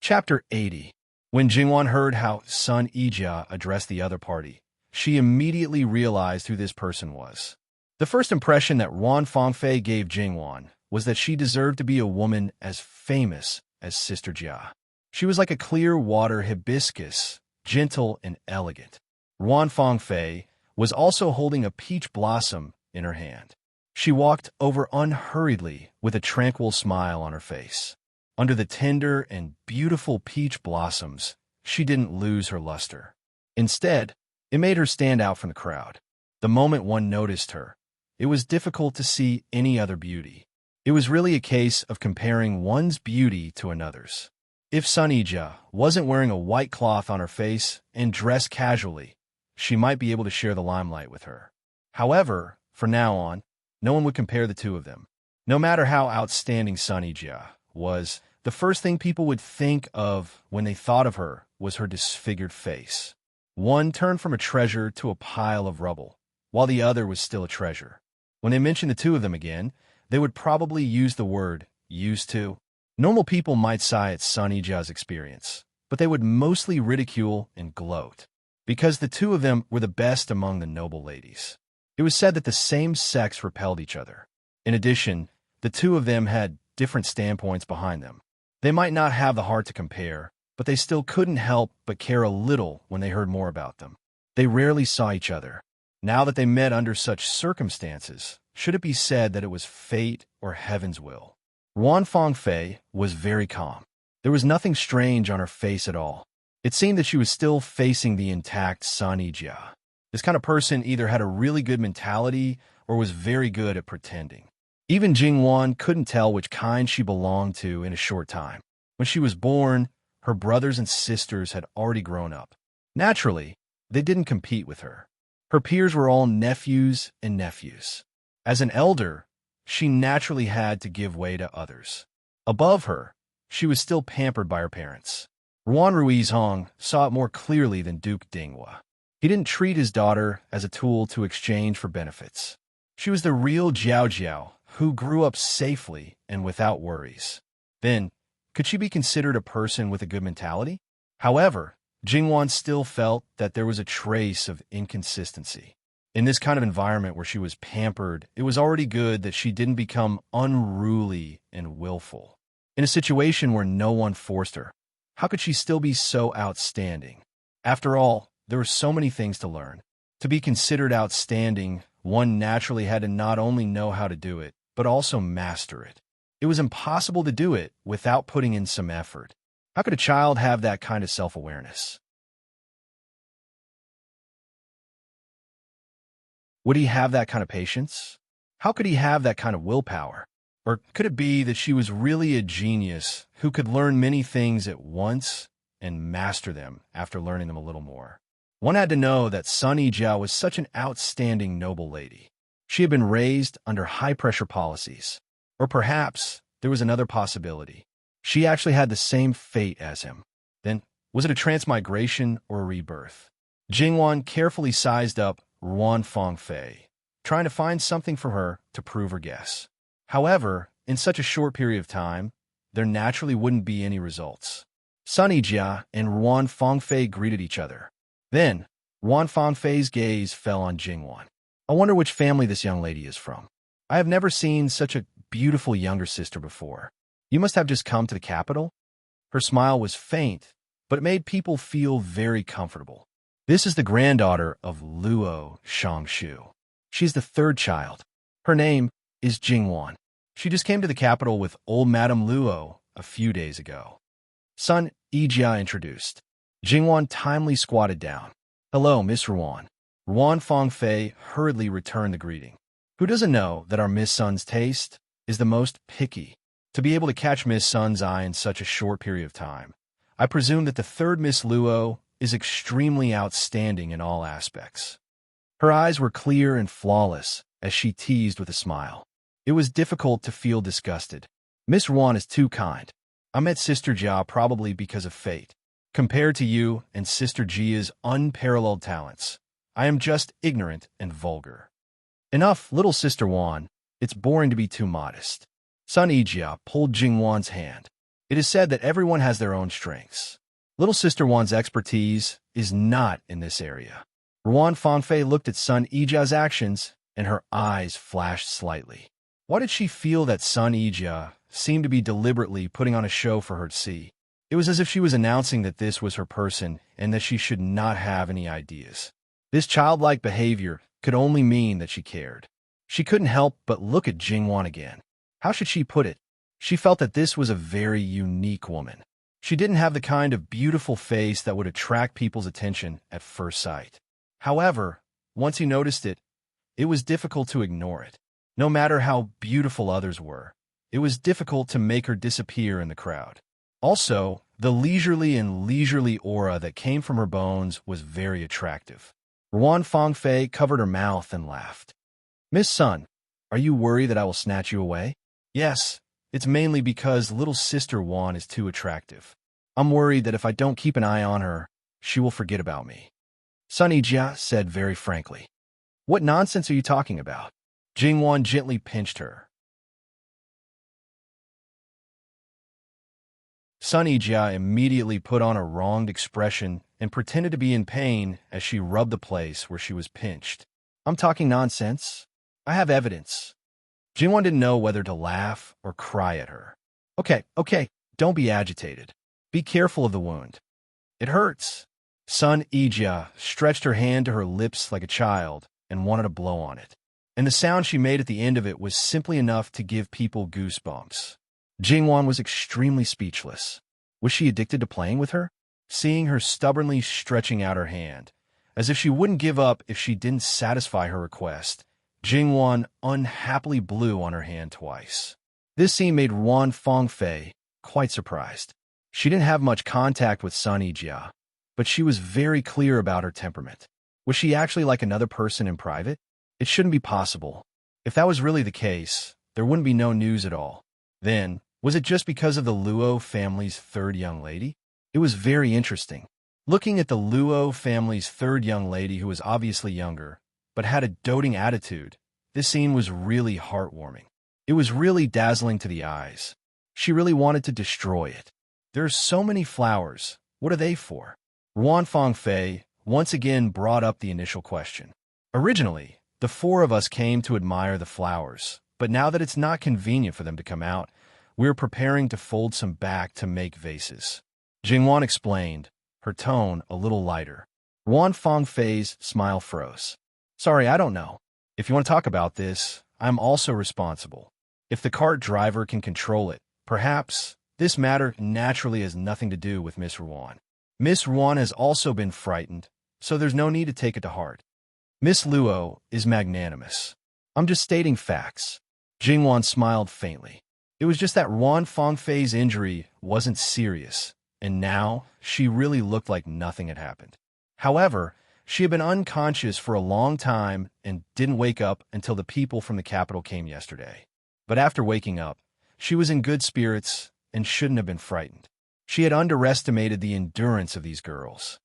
Chapter 80. When Jingwan heard how Sun Yijia addressed the other party, she immediately realized who this person was. The first impression that Wan Fangfei gave Jingwan was that she deserved to be a woman as famous as Sister Jia. She was like a clear water hibiscus, gentle and elegant. Wan Fangfei was also holding a peach blossom in her hand. She walked over unhurriedly with a tranquil smile on her face. Under the tender and beautiful peach blossoms, she didn't lose her luster. Instead, it made her stand out from the crowd. The moment one noticed her, it was difficult to see any other beauty. It was really a case of comparing one's beauty to another's. If Sun Yijia wasn't wearing a white cloth on her face and dressed casually, she might be able to share the limelight with her. However, from now on, no one would compare the two of them. No matter how outstanding Sun Yijia was, the first thing people would think of when they thought of her was her disfigured face. One turned from a treasure to a pile of rubble, while the other was still a treasure. When they mentioned the two of them again, they would probably use the word used to. Normal people might sigh at Sun Yijia's experience, but they would mostly ridicule and gloat, because the two of them were the best among the noble ladies. It was said that the same sex repelled each other. In addition, the two of them had different standpoints behind them. They might not have the heart to compare, but they still couldn't help but care a little when they heard more about them. They rarely saw each other. Now that they met under such circumstances, should it be said that it was fate or heaven's will? Ruan Fangfei was very calm. There was nothing strange on her face at all. It seemed that she was still facing the intact Sun Yijia. This kind of person either had a really good mentality or was very good at pretending. Even Jingwan couldn't tell which kind she belonged to in a short time. When she was born, her brothers and sisters had already grown up. Naturally, they didn't compete with her. Her peers were all nephews and nephews. As an elder, she naturally had to give way to others. Above her, she was still pampered by her parents. Ruan Ruizhong saw it more clearly than Duke Dinghua. He didn't treat his daughter as a tool to exchange for benefits. She was the real Jiao Jiao, who grew up safely and without worries. Then, could she be considered a person with a good mentality? However, Jingwan still felt that there was a trace of inconsistency. In this kind of environment where she was pampered, it was already good that she didn't become unruly and willful. In a situation where no one forced her, how could she still be so outstanding? After all, there were so many things to learn. To be considered outstanding, one naturally had to not only know how to do it, but also master it. It was impossible to do it without putting in some effort. How could a child have that kind of self-awareness? Would he have that kind of patience? How could he have that kind of willpower? Or could it be that she was really a genius who could learn many things at once and master them after learning them a little more? One had to know that Sun Yijia was such an outstanding noble lady. She had been raised under high-pressure policies. Or perhaps there was another possibility. She actually had the same fate as him. Then, was it a transmigration or a rebirth? Jingwan carefully sized up Ruan Fangfei, trying to find something from her to prove her guess. However, in such a short period of time, there naturally wouldn't be any results. Sun Yijia and Ruan Fangfei greeted each other. Then, Ruan Fangfei's gaze fell on Jingwan. I wonder which family this young lady is from. I have never seen such a beautiful younger sister before. You must have just come to the capital? Her smile was faint, but it made people feel very comfortable. This is the granddaughter of Luo Shangshu. She's the third child. Her name is Jingwan. She just came to the capital with old Madame Luo a few days ago. Sun Yijia introduced. Jingwan timely squatted down. Hello, Miss Ruan. Ruan Fangfei hurriedly returned the greeting. Who doesn't know that our Miss Sun's taste is the most picky? To be able to catch Miss Sun's eye in such a short period of time, I presume that the third Miss Luo is extremely outstanding in all aspects. Her eyes were clear and flawless as she teased with a smile. It was difficult to feel disgusted. Miss Ruan is too kind. I met Sister Jia probably because of fate. Compared to you and Sister Jia's unparalleled talents, I am just ignorant and vulgar. Enough, little Sister Wan. It's boring to be too modest. Sun Yijia pulled Jingwan's hand. It is said that everyone has their own strengths. Little Sister Wan's expertise is not in this area. Ruan Fangfei looked at Sun Yijia's actions, and her eyes flashed slightly. Why did she feel that Sun Yijia seemed to be deliberately putting on a show for her to see? It was as if she was announcing that this was her person and that she should not have any ideas. This childlike behavior could only mean that she cared. She couldn't help but look at Jingwan again. How should she put it? She felt that this was a very unique woman. She didn't have the kind of beautiful face that would attract people's attention at first sight. However, once you noticed it, it was difficult to ignore it. No matter how beautiful others were, it was difficult to make her disappear in the crowd. Also, the leisurely aura that came from her bones was very attractive. Ruan Fangfei covered her mouth and laughed. Miss Sun, are you worried that I will snatch you away? Yes, it's mainly because little Sister Wan is too attractive. I'm worried that if I don't keep an eye on her, she will forget about me. Sun Yijia said very frankly. What nonsense are you talking about? Jingwan gently pinched her. Sun Yijia immediately put on a wronged expression and pretended to be in pain as she rubbed the place where she was pinched. I'm talking nonsense. I have evidence. Jingwan didn't know whether to laugh or cry at her. Okay, don't be agitated. Be careful of the wound. It hurts. Sun Ijia stretched her hand to her lips like a child and wanted to blow on it. And the sound she made at the end of it was simply enough to give people goosebumps. Jingwan was extremely speechless. Was she addicted to playing with her? Seeing her stubbornly stretching out her hand, as if she wouldn't give up if she didn't satisfy her request, Jingwan unhappily blew on her hand twice. This scene made Ruan Fangfei quite surprised. She didn't have much contact with Sun Yijia, but she was very clear about her temperament. Was she actually like another person in private? It shouldn't be possible. If that was really the case, there wouldn't be no news at all. Then, was it just because of the Luo family's third young lady? It was very interesting. Looking at the Luo family's third young lady who was obviously younger, but had a doting attitude, this scene was really heartwarming. It was really dazzling to the eyes. She really wanted to destroy it. There are so many flowers. What are they for? Ruan Fangfei once again brought up the initial question. Originally, the four of us came to admire the flowers, but now that it's not convenient for them to come out, we're preparing to fold some back to make vases. Jingwan explained, her tone a little lighter. Ruan Fangfei's smile froze. Sorry, I don't know. If you want to talk about this, I'm also responsible. If the cart driver can control it, perhaps this matter naturally has nothing to do with Miss Ruan. Miss Ruan has also been frightened, so there's no need to take it to heart. Miss Luo is magnanimous. I'm just stating facts. Jingwan smiled faintly. It was just that Ruan Fangfei's injury wasn't serious, and now she really looked like nothing had happened. However, she had been unconscious for a long time and didn't wake up until the people from the capital came yesterday. But after waking up, she was in good spirits and shouldn't have been frightened. She had underestimated the endurance of these girls.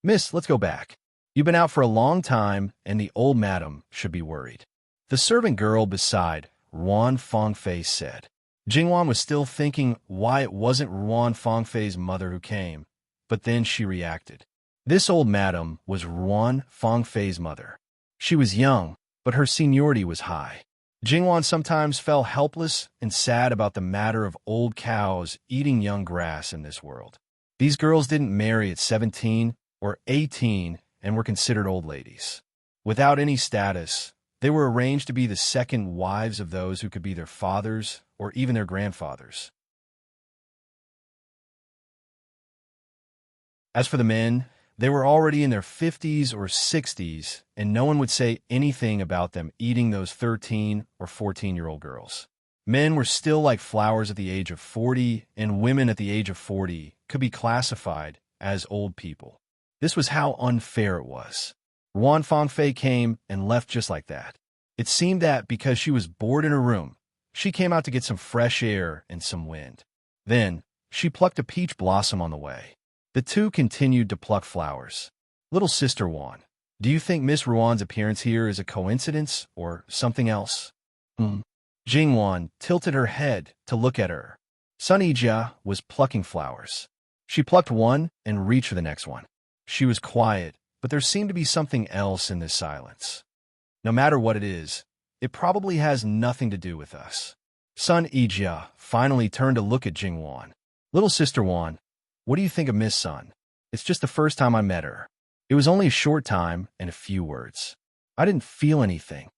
Miss, let's go back. You've been out for a long time, and the old madam should be worried. The servant girl beside Ruan Fangfei said. Jingwan was still thinking why it wasn't Ruan Fangfei's mother who came, but then she reacted. This old madam was Ruan Fangfei's mother. She was young, but her seniority was high. Jingwan sometimes felt helpless and sad about the matter of old cows eating young grass in this world. These girls didn't marry at 17 or 18 and were considered old ladies. Without any status, they were arranged to be the second wives of those who could be their fathers or even their grandfathers. As for the men, they were already in their 50s or 60s, and no one would say anything about them eating those 13 or 14-year-old girls. Men were still like flowers at the age of 40, and women at the age of 40 could be classified as old people. This was how unfair it was. Ruan Fangfei came and left just like that. It seemed that because she was bored in her room, she came out to get some fresh air and some wind. Then, she plucked a peach blossom on the way. The two continued to pluck flowers. Little Sister Ruan, do you think Miss Ruan's appearance here is a coincidence or something else? Jingwan tilted her head to look at her. Sun Yijia was plucking flowers. She plucked one and reached for the next one. She was quiet, but there seemed to be something else in this silence. No matter what it is, it probably has nothing to do with us. Sun Yijia finally turned to look at Jingwan. Little Sister Ruan, what do you think of Miss Sun? It's just the first time I met her. It was only a short time and a few words. I didn't feel anything.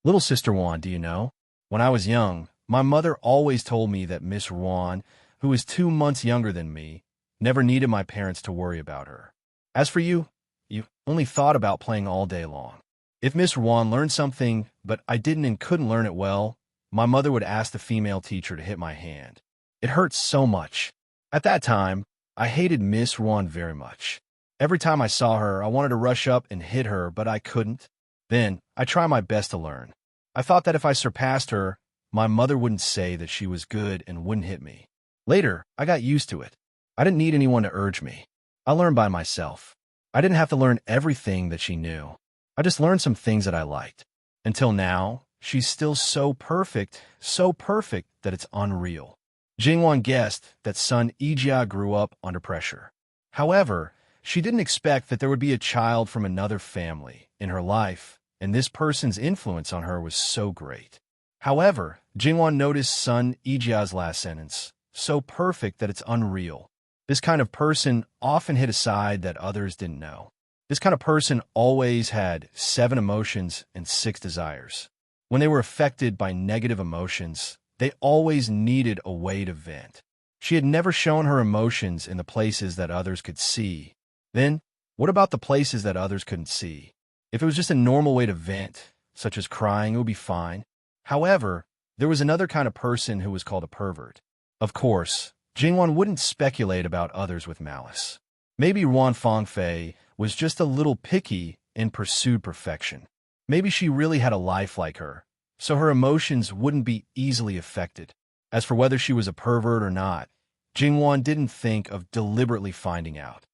Little Sister Ruan, do you know? When I was young, my mother always told me that Miss Ruan, who was 2 months younger than me, never needed my parents to worry about her. As for you, you only thought about playing all day long. If Miss Ruan learned something, but I didn't and couldn't learn it well, my mother would ask the female teacher to hit my hand. It hurt so much. At that time, I hated Miss Ruan very much. Every time I saw her, I wanted to rush up and hit her, but I couldn't. Then, I tried my best to learn. I thought that if I surpassed her, my mother wouldn't say that she was good and wouldn't hit me. Later, I got used to it. I didn't need anyone to urge me. I learned by myself. I didn't have to learn everything that she knew. I just learned some things that I liked. Until now, she's still so perfect that it's unreal. Jingwan guessed that Sun Yijia grew up under pressure. However, she didn't expect that there would be a child from another family in her life, and this person's influence on her was so great. However, Jingwan noticed Sun Yijia's last sentence, so perfect that it's unreal. This kind of person often hid a side that others didn't know. This kind of person always had 7 emotions and 6 desires. When they were affected by negative emotions, they always needed a way to vent. She had never shown her emotions in the places that others could see. Then, what about the places that others couldn't see? If it was just a normal way to vent, such as crying, it would be fine. However, there was another kind of person who was called a pervert. Of course, Jingwan wouldn't speculate about others with malice. Maybe Ruan Fangfei was just a little picky and pursued perfection. Maybe she really had a life like her, so her emotions wouldn't be easily affected. As for whether she was a pervert or not, Jingwan didn't think of deliberately finding out.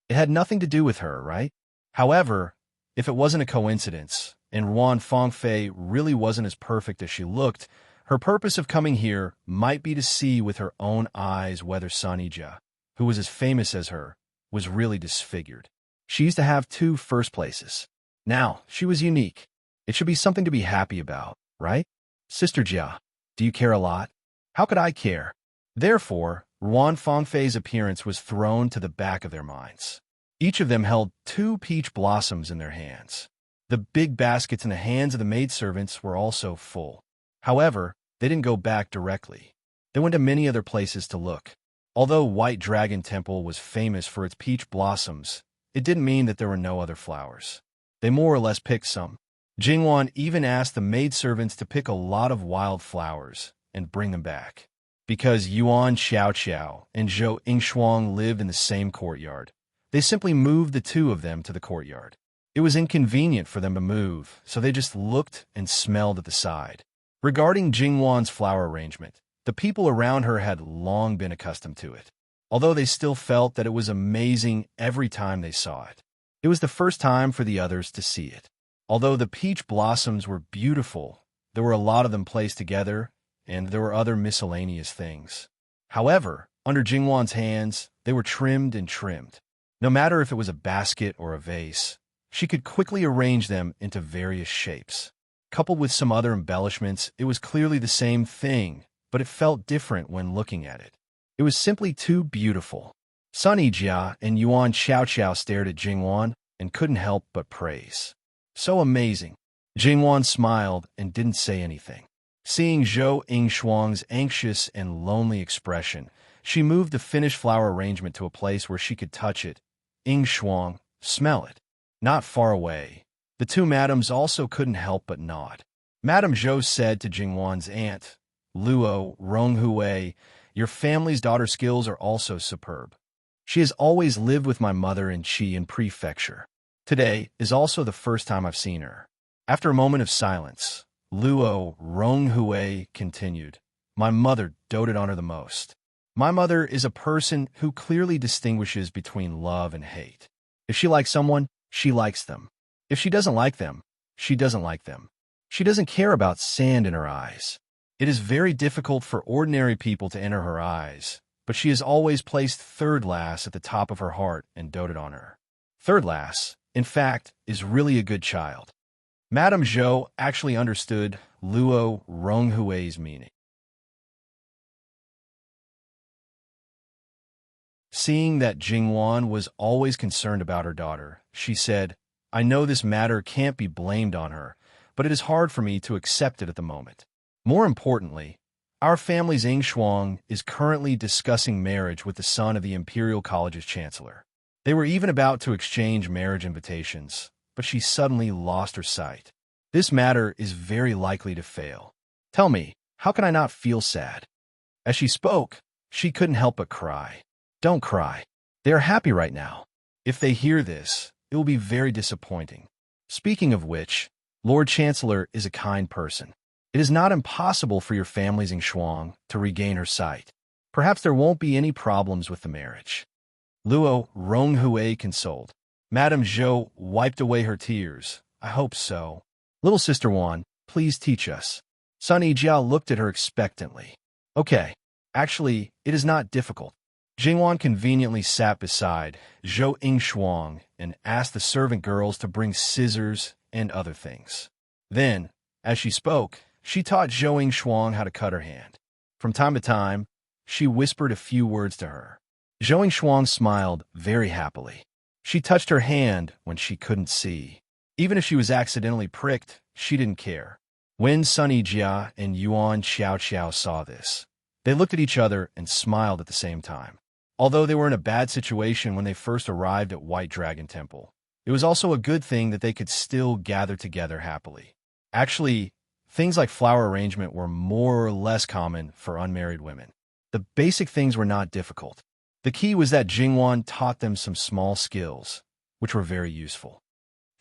It had nothing to do with her, right? However, if it wasn't a coincidence, and Ruan Fangfei really wasn't as perfect as she looked, her purpose of coming here might be to see with her own eyes whether Sun Yijia, who was as famous as her, was really disfigured. She used to have 2 first places. Now, she was unique. It should be something to be happy about, right? Sister Jia, do you care a lot? How could I care? Therefore, Ruan Fangfei's appearance was thrown to the back of their minds. Each of them held 2 peach blossoms in their hands. The big baskets in the hands of the maidservants were also full. However, they didn't go back directly. They went to many other places to look. Although White Dragon Temple was famous for its peach blossoms, it didn't mean that there were no other flowers. They more or less picked some. Jingwan even asked the maidservants to pick a lot of wild flowers and bring them back. Because Yuan Xiaoqiao and Zhou Yingshuang lived in the same courtyard, they simply moved the 2 of them to the courtyard. It was inconvenient for them to move, so they just looked and smelled at the side. Regarding Jingwan's flower arrangement, the people around her had long been accustomed to it, although they still felt that it was amazing every time they saw it. It was the first time for the others to see it. Although the peach blossoms were beautiful, there were a lot of them placed together, and there were other miscellaneous things. However, under Jingwan's hands, they were trimmed and trimmed. No matter if it was a basket or a vase, she could quickly arrange them into various shapes. Coupled with some other embellishments, it was clearly the same thing, but it felt different when looking at it. It was simply too beautiful. Sun Yijia and Yuan Xiaoqiao stared at Jingwan and couldn't help but praise. So amazing. Jingwan smiled and didn't say anything. Seeing Zhou Yingshuang's anxious and lonely expression, she moved the finished flower arrangement to a place where she could touch it. Yingshuang, smell it. Not far away. The 2 madams also couldn't help but nod. Madame Zhou said to Jingwan's aunt, Luo Ronghui, your family's daughter skills are also superb. She has always lived with my mother in Qian Prefecture. Today is also the first time I've seen her. After a moment of silence, Luo Ronghui continued, my mother doted on her the most. My mother is a person who clearly distinguishes between love and hate. If she likes someone, she likes them. If she doesn't like them, she doesn't like them. She doesn't care about sand in her eyes. It is very difficult for ordinary people to enter her eyes, but she has always placed Third Lass at the top of her heart and doted on her. Third Lass, in fact, is really a good child. Madame Zhou actually understood Luo Ronghui's meaning. Seeing that Jingwan was always concerned about her daughter, she said, I know this matter can't be blamed on her, but it is hard for me to accept it at the moment. More importantly, our family's Yingshuang is currently discussing marriage with the son of the Imperial College's chancellor. They were even about to exchange marriage invitations, but she suddenly lost her sight. This matter is very likely to fail. Tell me, how can I not feel sad? As she spoke, she couldn't help but cry. Don't cry. They are happy right now. If they hear this, it will be very disappointing. Speaking of which, Lord Chancellor is a kind person. It is not impossible for your family's Yingshuang to regain her sight. Perhaps there won't be any problems with the marriage. Luo Ronghui consoled. Madame Zhou wiped away her tears. I hope so. Little Sister Wan, please teach us. Sun Yijia looked at her expectantly. Okay, actually, it is not difficult. Jingwan conveniently sat beside Zhou Yingshuang and asked the servant girls to bring scissors and other things. Then, as she spoke, she taught Zhou Yingshuang how to cut her hand. From time to time, she whispered a few words to her. Zhou Shuang smiled very happily. She touched her hand when she couldn't see. Even if she was accidentally pricked, she didn't care. When Sunny Jia and Yuan Xiao saw this, they looked at each other and smiled at the same time. Although they were in a bad situation when they first arrived at White Dragon Temple, it was also a good thing that they could still gather together happily. Actually, things like flower arrangement were more or less common for unmarried women. The basic things were not difficult. The key was that Jingwan taught them some small skills, which were very useful.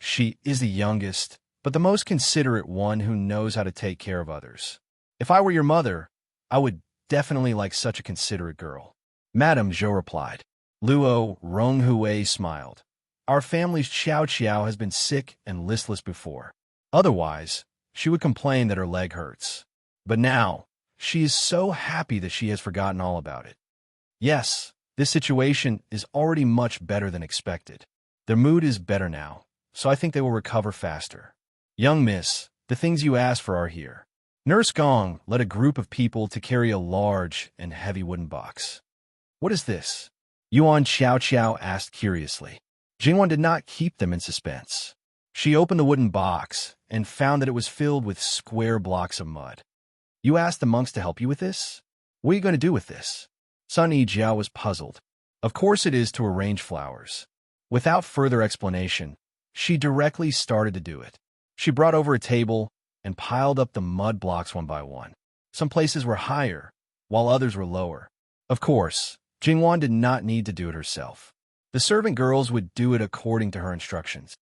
She is the youngest, but the most considerate one who knows how to take care of others. If I were your mother, I would definitely like such a considerate girl. Madam, Zhou replied. Luo Ronghui smiled. Our family's Xiao has been sick and listless before. Otherwise, she would complain that her leg hurts. But now, she is so happy that she has forgotten all about it. Yes, this situation is already much better than expected. Their mood is better now, so I think they will recover faster. Young miss, the things you asked for are here. Nurse Gong led a group of people to carry a large and heavy wooden box. What is this? Yuan Xiao asked curiously. Jingwan did not keep them in suspense. She opened the wooden box and found that it was filled with square blocks of mud. You asked the monks to help you with this? What are you going to do with this? Sun Yijiao was puzzled. Of course it is to arrange flowers. Without further explanation, she directly started to do it. She brought over a table and piled up the mud blocks one by one. Some places were higher, while others were lower. Of course, Jingwan did not need to do it herself. The servant girls would do it according to her instructions.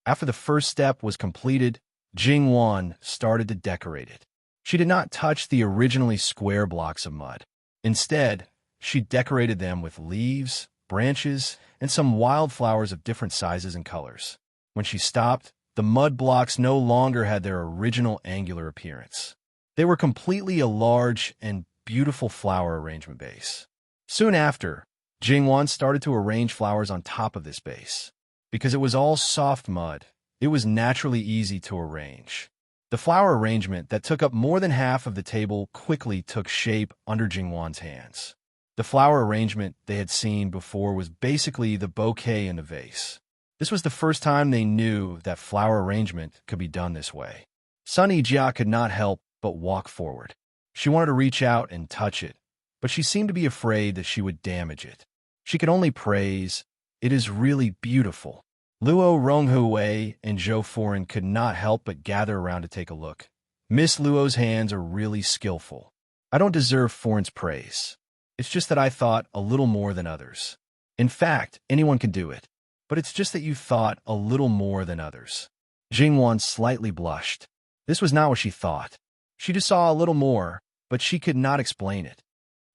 After the first step was completed, Jingwan started to decorate it. She did not touch the originally square blocks of mud. Instead, she decorated them with leaves, branches, and some wildflowers of different sizes and colors. When she stopped, the mud blocks no longer had their original angular appearance. They were completely a large and beautiful flower arrangement base. Soon after, Jingwan started to arrange flowers on top of this base. Because it was all soft mud, it was naturally easy to arrange. The flower arrangement that took up more than half of the table quickly took shape under Jingwan's hands. The flower arrangement they had seen before was basically the bouquet in the vase. This was the first time they knew that flower arrangement could be done this way. Sun Yijia could not help but walk forward. She wanted to reach out and touch it, but she seemed to be afraid that she would damage it. She could only praise, "It is really beautiful." Luo Ronghui and Zhou Foran could not help but gather around to take a look. Miss Luo's hands are really skillful. I don't deserve Foran's praise. It's just that I thought a little more than others. In fact, anyone can do it. But it's just that you thought a little more than others. Jingwan slightly blushed. This was not what she thought. She just saw a little more, but she could not explain it.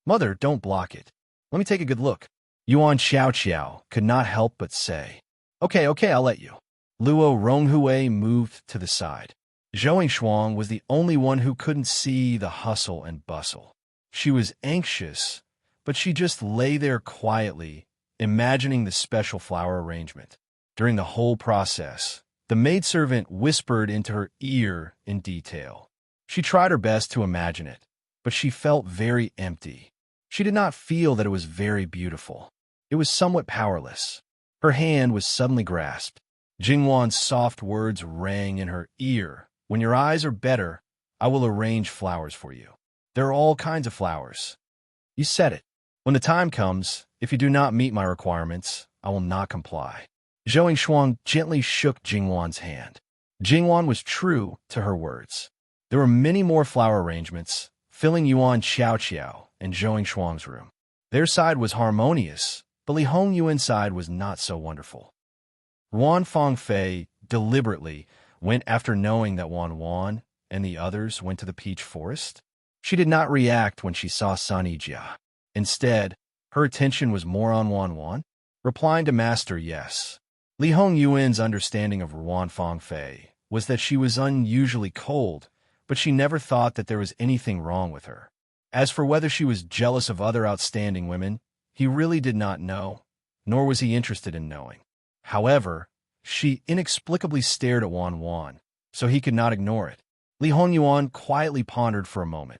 Mother, don't block it. Let me take a good look. Yuan Xiao could not help but say. Okay, I'll let you. Luo Ronghui moved to the side. Zhou Shuang was the only one who couldn't see the hustle and bustle. She was anxious, but she just lay there quietly, imagining the special flower arrangement. During the whole process, the maidservant whispered into her ear in detail. She tried her best to imagine it, but she felt very empty. She did not feel that it was very beautiful. It was somewhat powerless. Her hand was suddenly grasped. Jingwan's soft words rang in her ear. When your eyes are better, I will arrange flowers for you. There are all kinds of flowers. You said it. When the time comes, if you do not meet my requirements, I will not comply. Zhou Shuang gently shook Jingwan's hand. Jingwan was true to her words. There were many more flower arrangements, filling Yuan Xiao and Zhou Shuang's room. Their side was harmonious, but Li Hongyuan's side was not so wonderful. Wan Fangfei deliberately went after knowing that Wan and the others went to the peach forest. She did not react when she saw Sun Yijia. Instead, her attention was more on Wan, replying to Master yes. Li Hongyuan's understanding of Wan Fangfei was that she was unusually cold, but she never thought that there was anything wrong with her. As for whether she was jealous of other outstanding women, he really did not know, nor was he interested in knowing. However, she inexplicably stared at Wan, so he could not ignore it. Li Honyuan quietly pondered for a moment.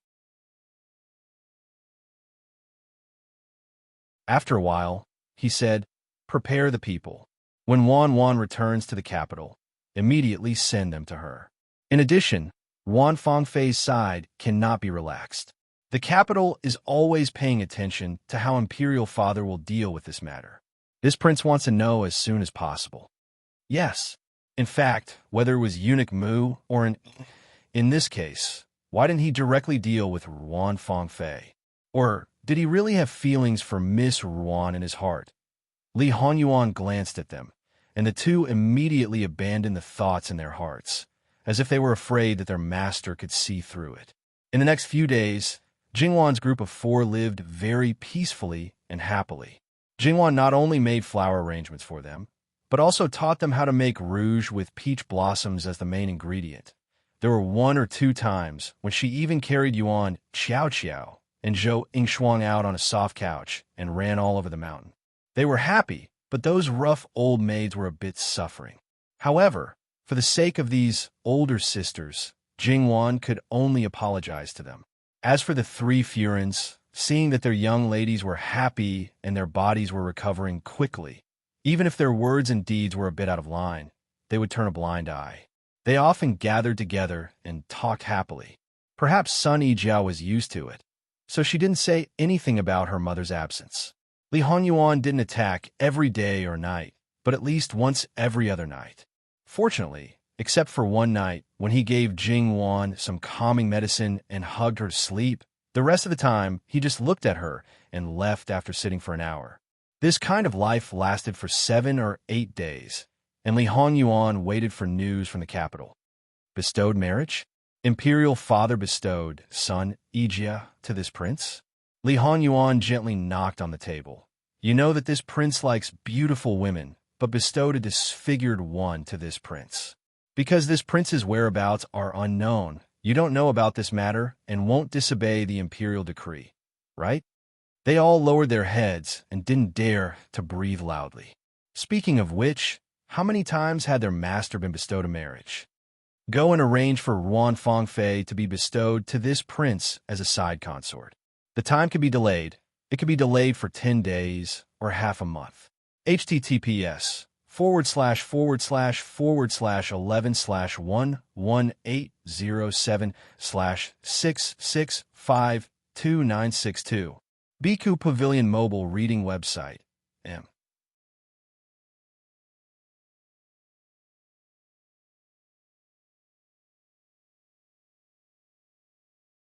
After a while, he said, "Prepare the people. When Wan Wan returns to the capital, immediately send them to her." In addition, Wan Fangfei's side cannot be relaxed. The capital is always paying attention to how Imperial Father will deal with this matter. This prince wants to know as soon as possible. Yes. In fact, whether it was Eunuch Mu or in this case, why didn't he directly deal with Wan Fangfei? Or did he really have feelings for Miss Ruan in his heart? Li Honyuan glanced at them, and the two immediately abandoned the thoughts in their hearts, as if they were afraid that their master could see through it. In the next few days, Jingwan's group of 4 lived very peacefully and happily. Jingwan not only made flower arrangements for them, but also taught them how to make rouge with peach blossoms as the main ingredient. There were 1 or 2 times when she even carried Yuan Qiao Qiao and Zhou Yingshuang out on a soft couch and ran all over the mountain. They were happy, but those rough old maids were a bit suffering. However, for the sake of these older sisters, Jingwan could only apologize to them. As for the 3 Furins, seeing that their young ladies were happy and their bodies were recovering quickly, even if their words and deeds were a bit out of line, they would turn a blind eye. They often gathered together and talked happily. Perhaps Sun Yijiao was used to it, so she didn't say anything about her mother's absence. Li Honyuan didn't attack every day or night, but at least once every other night. Fortunately, except for one night when he gave Jingwan some calming medicine and hugged her to sleep, the rest of the time he just looked at her and left after sitting for an hour. This kind of life lasted for 7 or 8 days, and Li Honyuan waited for news from the capital. Bestowed marriage? Imperial father bestowed son Yijia to this prince? Li Honyuan gently knocked on the table. You know that this prince likes beautiful women, but bestowed a disfigured one to this prince. Because this prince's whereabouts are unknown, you don't know about this matter and won't disobey the imperial decree, right? They all lowered their heads and didn't dare to breathe loudly. Speaking of which, how many times had their master been bestowed a marriage? Go and arrange for Ruan Fangfei to be bestowed to this prince as a side consort. The time could be delayed. It could be delayed for 10 days or half a month. https:///11//11807/6652962. Biku Pavilion Mobile Reading Website. M.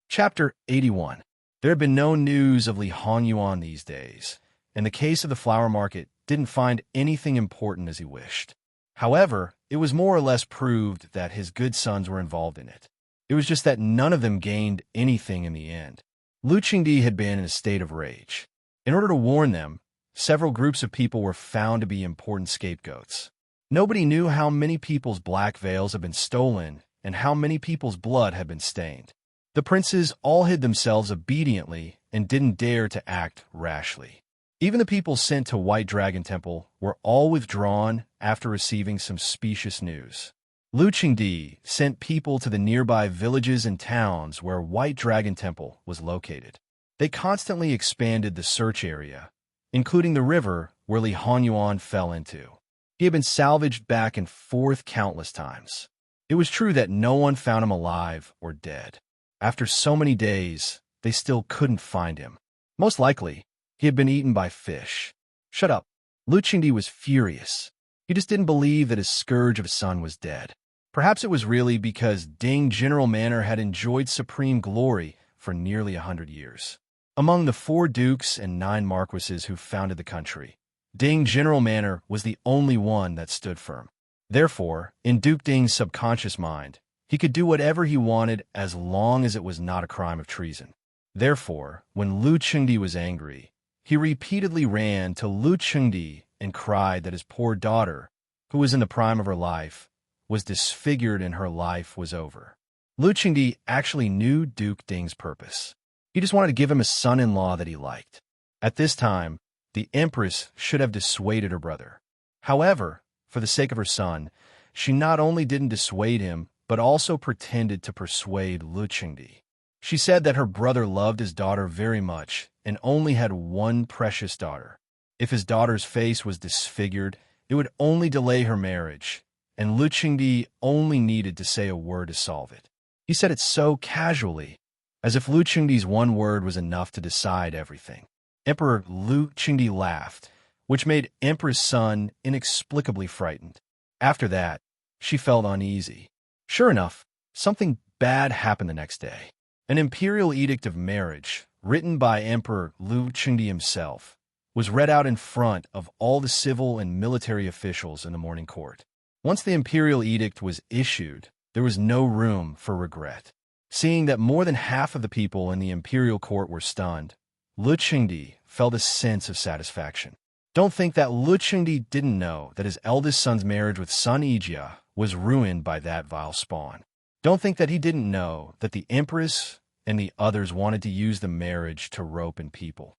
Chapter 81. There had been no news of Li Honyuan these days, and the case of the flower market didn't find anything important as he wished. However, it was more or less proved that his good sons were involved in it. It was just that none of them gained anything in the end. Lu Qingdi had been in a state of rage. In order to warn them, several groups of people were found to be important scapegoats. Nobody knew how many people's black veils had been stolen and how many people's blood had been stained. The princes all hid themselves obediently and didn't dare to act rashly. Even the people sent to White Dragon Temple were all withdrawn after receiving some specious news. Lu Qingdi sent people to the nearby villages and towns where White Dragon Temple was located. They constantly expanded the search area, including the river where Li Honyuan fell into. He had been salvaged back and forth countless times. It was true that no one found him alive or dead. After so many days, they still couldn't find him. Most likely, he had been eaten by fish. Shut up. Lu Qingdi was furious. He just didn't believe that his scourge of a son was dead. Perhaps it was really because Ding General Manor had enjoyed supreme glory for nearly 100 years. Among the 4 dukes and 9 marquises who founded the country, Ding General Manor was the only one that stood firm. Therefore, in Duke Ding's subconscious mind, he could do whatever he wanted as long as it was not a crime of treason. Therefore, when Lu Qingdi was angry, he repeatedly ran to Lu Qingdi and cried that his poor daughter, who was in the prime of her life, was disfigured and her life was over. Lu Qingdi actually knew Duke Ding's purpose. He just wanted to give him a son-in-law that he liked. At this time, the Empress should have dissuaded her brother. However, for the sake of her son, she not only didn't dissuade him, but also pretended to persuade Lu Qingdi. She said that her brother loved his daughter very much and only had one precious daughter. If his daughter's face was disfigured, it would only delay her marriage, and Lu Qingdi only needed to say a word to solve it. He said it so casually, as if Lu Qingdi's one word was enough to decide everything. Emperor Lu Qingdi laughed, which made Empress Sun inexplicably frightened. After that, she felt uneasy. Sure enough, something bad happened the next day. An imperial edict of marriage, written by Emperor Lu Qingdi himself, was read out in front of all the civil and military officials in the morning court. Once the imperial edict was issued, there was no room for regret. Seeing that more than half of the people in the imperial court were stunned, Lu Qingdi felt a sense of satisfaction. Don't think that Lu Qingdi didn't know that his eldest son's marriage with Sun Yijia was ruined by that vile spawn. Don't think that he didn't know that the Empress and the others wanted to use the marriage to rope in people.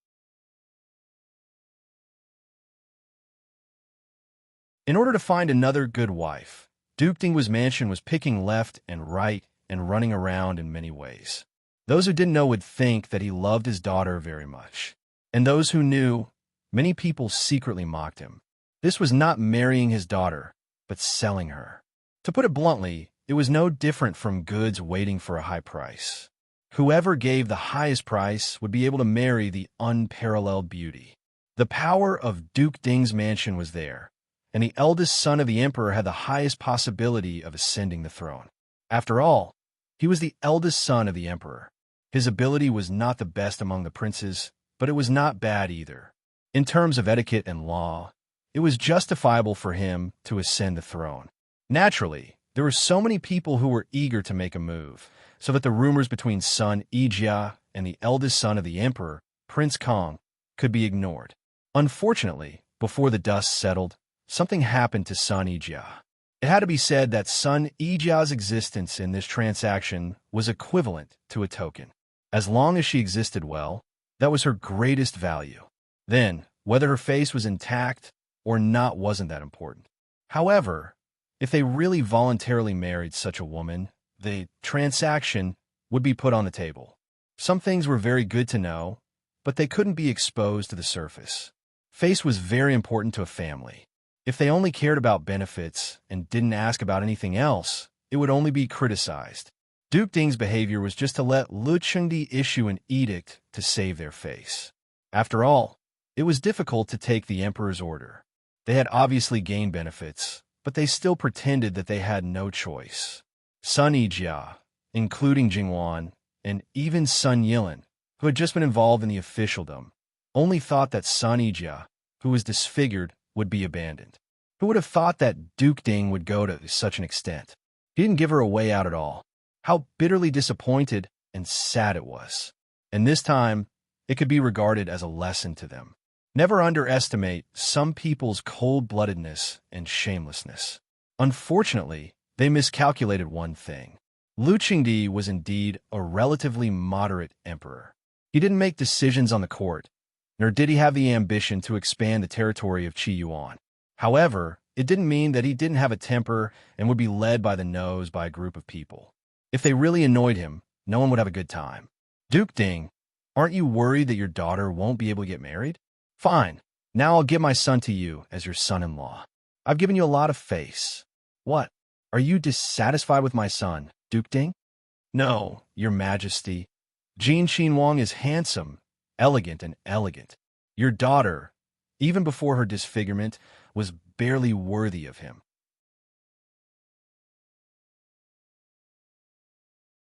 In order to find another good wife, Duke Ding's mansion was picking left and right and running around in many ways. Those who didn't know would think that he loved his daughter very much, and those who knew, many people secretly mocked him. This was not marrying his daughter, but selling her. To put it bluntly, it was no different from goods waiting for a high price. Whoever gave the highest price would be able to marry the unparalleled beauty. The power of Duke Ding's mansion was there, and the eldest son of the emperor had the highest possibility of ascending the throne. After all, he was the eldest son of the emperor. His ability was not the best among the princes, but it was not bad either. In terms of etiquette and law, it was justifiable for him to ascend the throne. Naturally, there were so many people who were eager to make a move, so that the rumors between Sun Yijia and the eldest son of the emperor, Prince Kong, could be ignored. Unfortunately, before the dust settled, something happened to Sun Yijia. It had to be said that Sun Yijia's existence in this transaction was equivalent to a token. As long as she existed well, that was her greatest value. Then, whether her face was intact or not wasn't that important. However, if they really voluntarily married such a woman, the transaction would be put on the table. Some things were very good to know, but they couldn't be exposed to the surface. Face was very important to a family. If they only cared about benefits and didn't ask about anything else, it would only be criticized. Duke Ding's behavior was just to let Lu Qingdi issue an edict to save their face. After all, it was difficult to take the emperor's order. They had obviously gained benefits, but they still pretended that they had no choice. Sun Yijia, including Jingwan, and even Sun Yilin, who had just been involved in the officialdom, only thought that Sun Yijia, who was disfigured, would be abandoned. Who would have thought that Duke Ding would go to such an extent? He didn't give her a way out at all. How bitterly disappointed and sad it was. And this time, it could be regarded as a lesson to them. Never underestimate some people's cold-bloodedness and shamelessness. Unfortunately, they miscalculated one thing. Lu Qingdi was indeed a relatively moderate emperor. He didn't make decisions on the court, nor did he have the ambition to expand the territory of Qi Yuan. However, it didn't mean that he didn't have a temper and would be led by the nose by a group of people. If they really annoyed him, no one would have a good time. Duke Ding, aren't you worried that your daughter won't be able to get married? Fine, now I'll give my son to you as your son-in-law. I've given you a lot of face. What? Are you dissatisfied with my son, Duke Ding? No, your majesty. Jin Xinhuang is handsome, elegant, and elegant. Your daughter, even before her disfigurement, was barely worthy of him.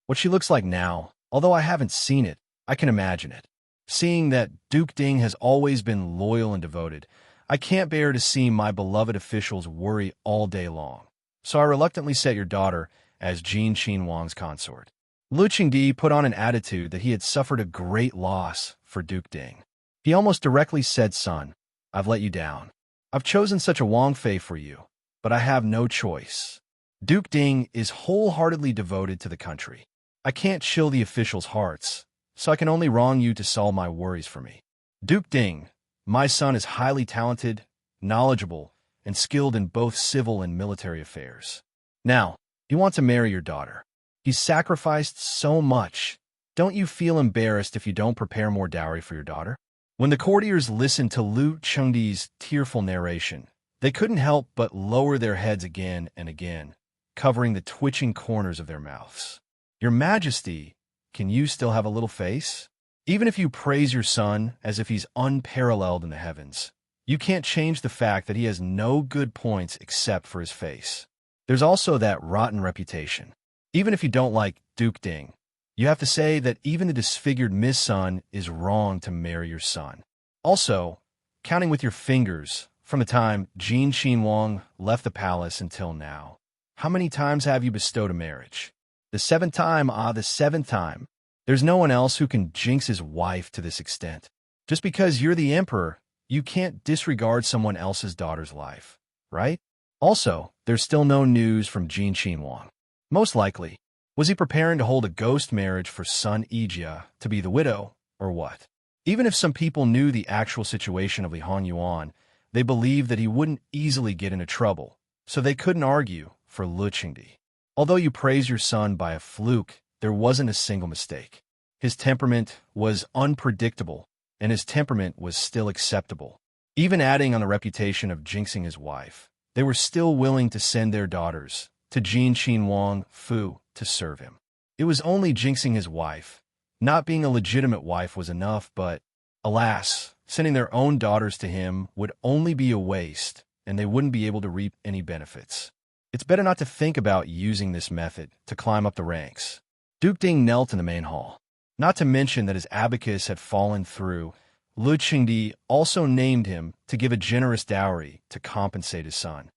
What she looks like now, although I haven't seen it, I can imagine it. Seeing that Duke Ding has always been loyal and devoted, I can't bear to see my beloved officials worry all day long. So I reluctantly set your daughter as Jin Xinhuang's consort. Lu Qingdi put on an attitude that he had suffered a great loss for Duke Ding. He almost directly said, "Son, I've let you down. I've chosen such a Wang Fei for you, but I have no choice. Duke Ding is wholeheartedly devoted to the country. I can't chill the officials' hearts, so I can only wrong you to solve my worries for me. Duke Ding, my son is highly talented, knowledgeable, and skilled in both civil and military affairs. Now, You want to marry your daughter. He's sacrificed so much. Don't you feel embarrassed if you don't prepare more dowry for your daughter? When the courtiers listened to Lu Chengdi's tearful narration, they couldn't help but lower their heads again and again, covering the twitching corners of their mouths. Your Majesty, can you still have a little face? Even if you praise your son as if he's unparalleled in the heavens, you can't change the fact that he has no good points except for his face. There's also that rotten reputation. Even if you don't like Duke Ding, you have to say that even the disfigured Miss Sun is wrong to marry your son. Also, counting with your fingers, from the time Jin Qinhuang left the palace until now, how many times have you bestowed a marriage? The seventh time, the seventh time. There's no one else who can jinx his wife to this extent. Just because you're the emperor, you can't disregard someone else's daughter's life, right? Also, there's still no news from Jin Qinhuang. Most likely, was he preparing to hold a ghost marriage for Sun Yijia to be the widow, or what? Even if some people knew the actual situation of Li Hanyuan, they believed that he wouldn't easily get into trouble, so they couldn't argue for Lu Qingdi. Although you praise your son by a fluke, there wasn't a single mistake. His temperament was unpredictable, and his temperament was still acceptable. Even adding on the reputation of jinxing his wife, they were still willing to send their daughters to Jin Qinhuang Fu to serve him. It was only jinxing his wife. Not being a legitimate wife was enough, but, alas, sending their own daughters to him would only be a waste, and they wouldn't be able to reap any benefits. It's better not to think about using this method to climb up the ranks. Duke Ding knelt in the main hall. Not to mention that his abacus had fallen through, Lu Qingdi also named him to give a generous dowry to compensate his son.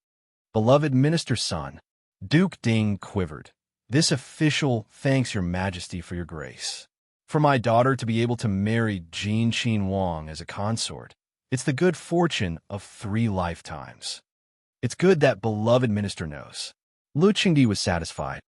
Beloved minister's son, Duke Ding quivered. This official thanks your majesty for your grace. For my daughter to be able to marry Jin Qinhuang as a consort, it's the good fortune of 3 lifetimes. It's good that beloved minister knows. Lu Qingdi was satisfied.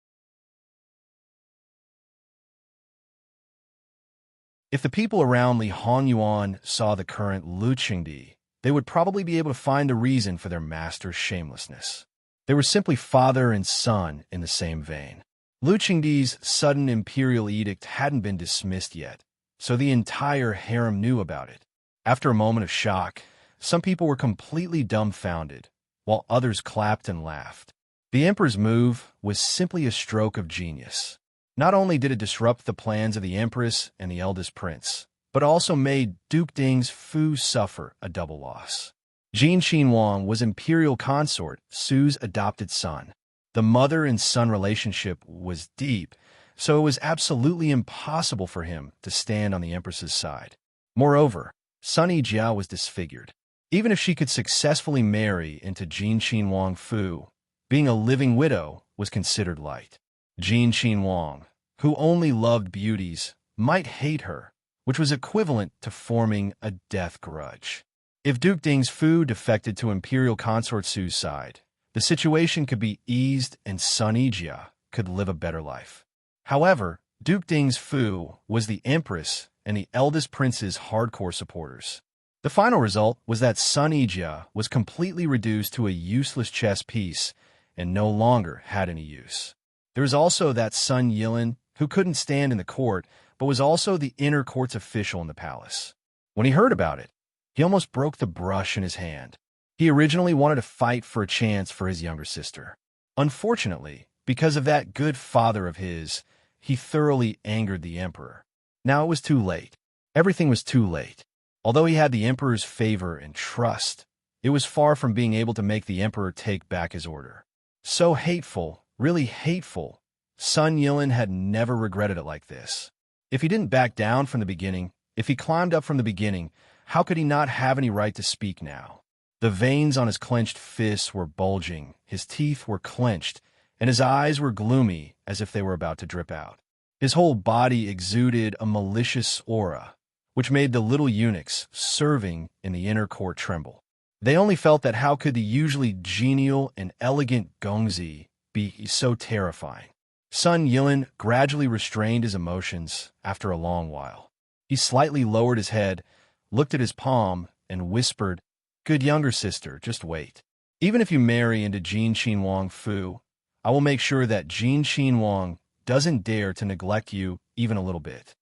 If the people around Li Hanyuan saw the current Lu Qingdi, they would probably be able to find a reason for their master's shamelessness. They were simply father and son in the same vein. Lu Qingdi's sudden imperial edict hadn't been dismissed yet, so the entire harem knew about it. After a moment of shock, some people were completely dumbfounded, while others clapped and laughed. The emperor's move was simply a stroke of genius. Not only did it disrupt the plans of the empress and the eldest prince, but also made Duke Ding's Fu suffer a double loss. Jin Qinhuang was imperial consort Su's adopted son. The mother and son relationship was deep, so it was absolutely impossible for him to stand on the empress's side. Moreover, Sun Yijia was disfigured. Even if she could successfully marry into Jin Qinhuang Fu, being a living widow was considered light. Jin Qinhuang, who only loved beauties, might hate her, which was equivalent to forming a death grudge. If Duke Ding's Fu defected to Imperial Consort Su's side, the situation could be eased and Sun Yijia could live a better life. However, Duke Ding's Fu was the empress and the eldest prince's hardcore supporters. The final result was that Sun Yijia was completely reduced to a useless chess piece and no longer had any use. There was also that Sun Yilin, who couldn't stand in the court, but was also the inner court's official in the palace. When he heard about it, he almost broke the brush in his hand. He originally wanted to fight for a chance for his younger sister. Unfortunately, because of that good father of his, he thoroughly angered the emperor. Now it was too late. Everything was too late. Although he had the emperor's favor and trust, it was far from being able to make the emperor take back his order. So hateful, really hateful, Sun Yilin had never regretted it like this. If he didn't back down from the beginning, if he climbed up from the beginning, how could he not have any right to speak now? The veins on his clenched fists were bulging, his teeth were clenched, and his eyes were gloomy as if they were about to drip out. His whole body exuded a malicious aura, which made the little eunuchs serving in the inner court tremble. They only felt that how could the usually genial and elegant Gongzi be so terrifying? Sun Yilin gradually restrained his emotions after a long while. He slightly lowered his head, looked at his palm, and whispered, "Good younger sister, just wait. Even if you marry into Jin Qinhuang Fu, I will make sure that Jin Qinhuang doesn't dare to neglect you even a little bit."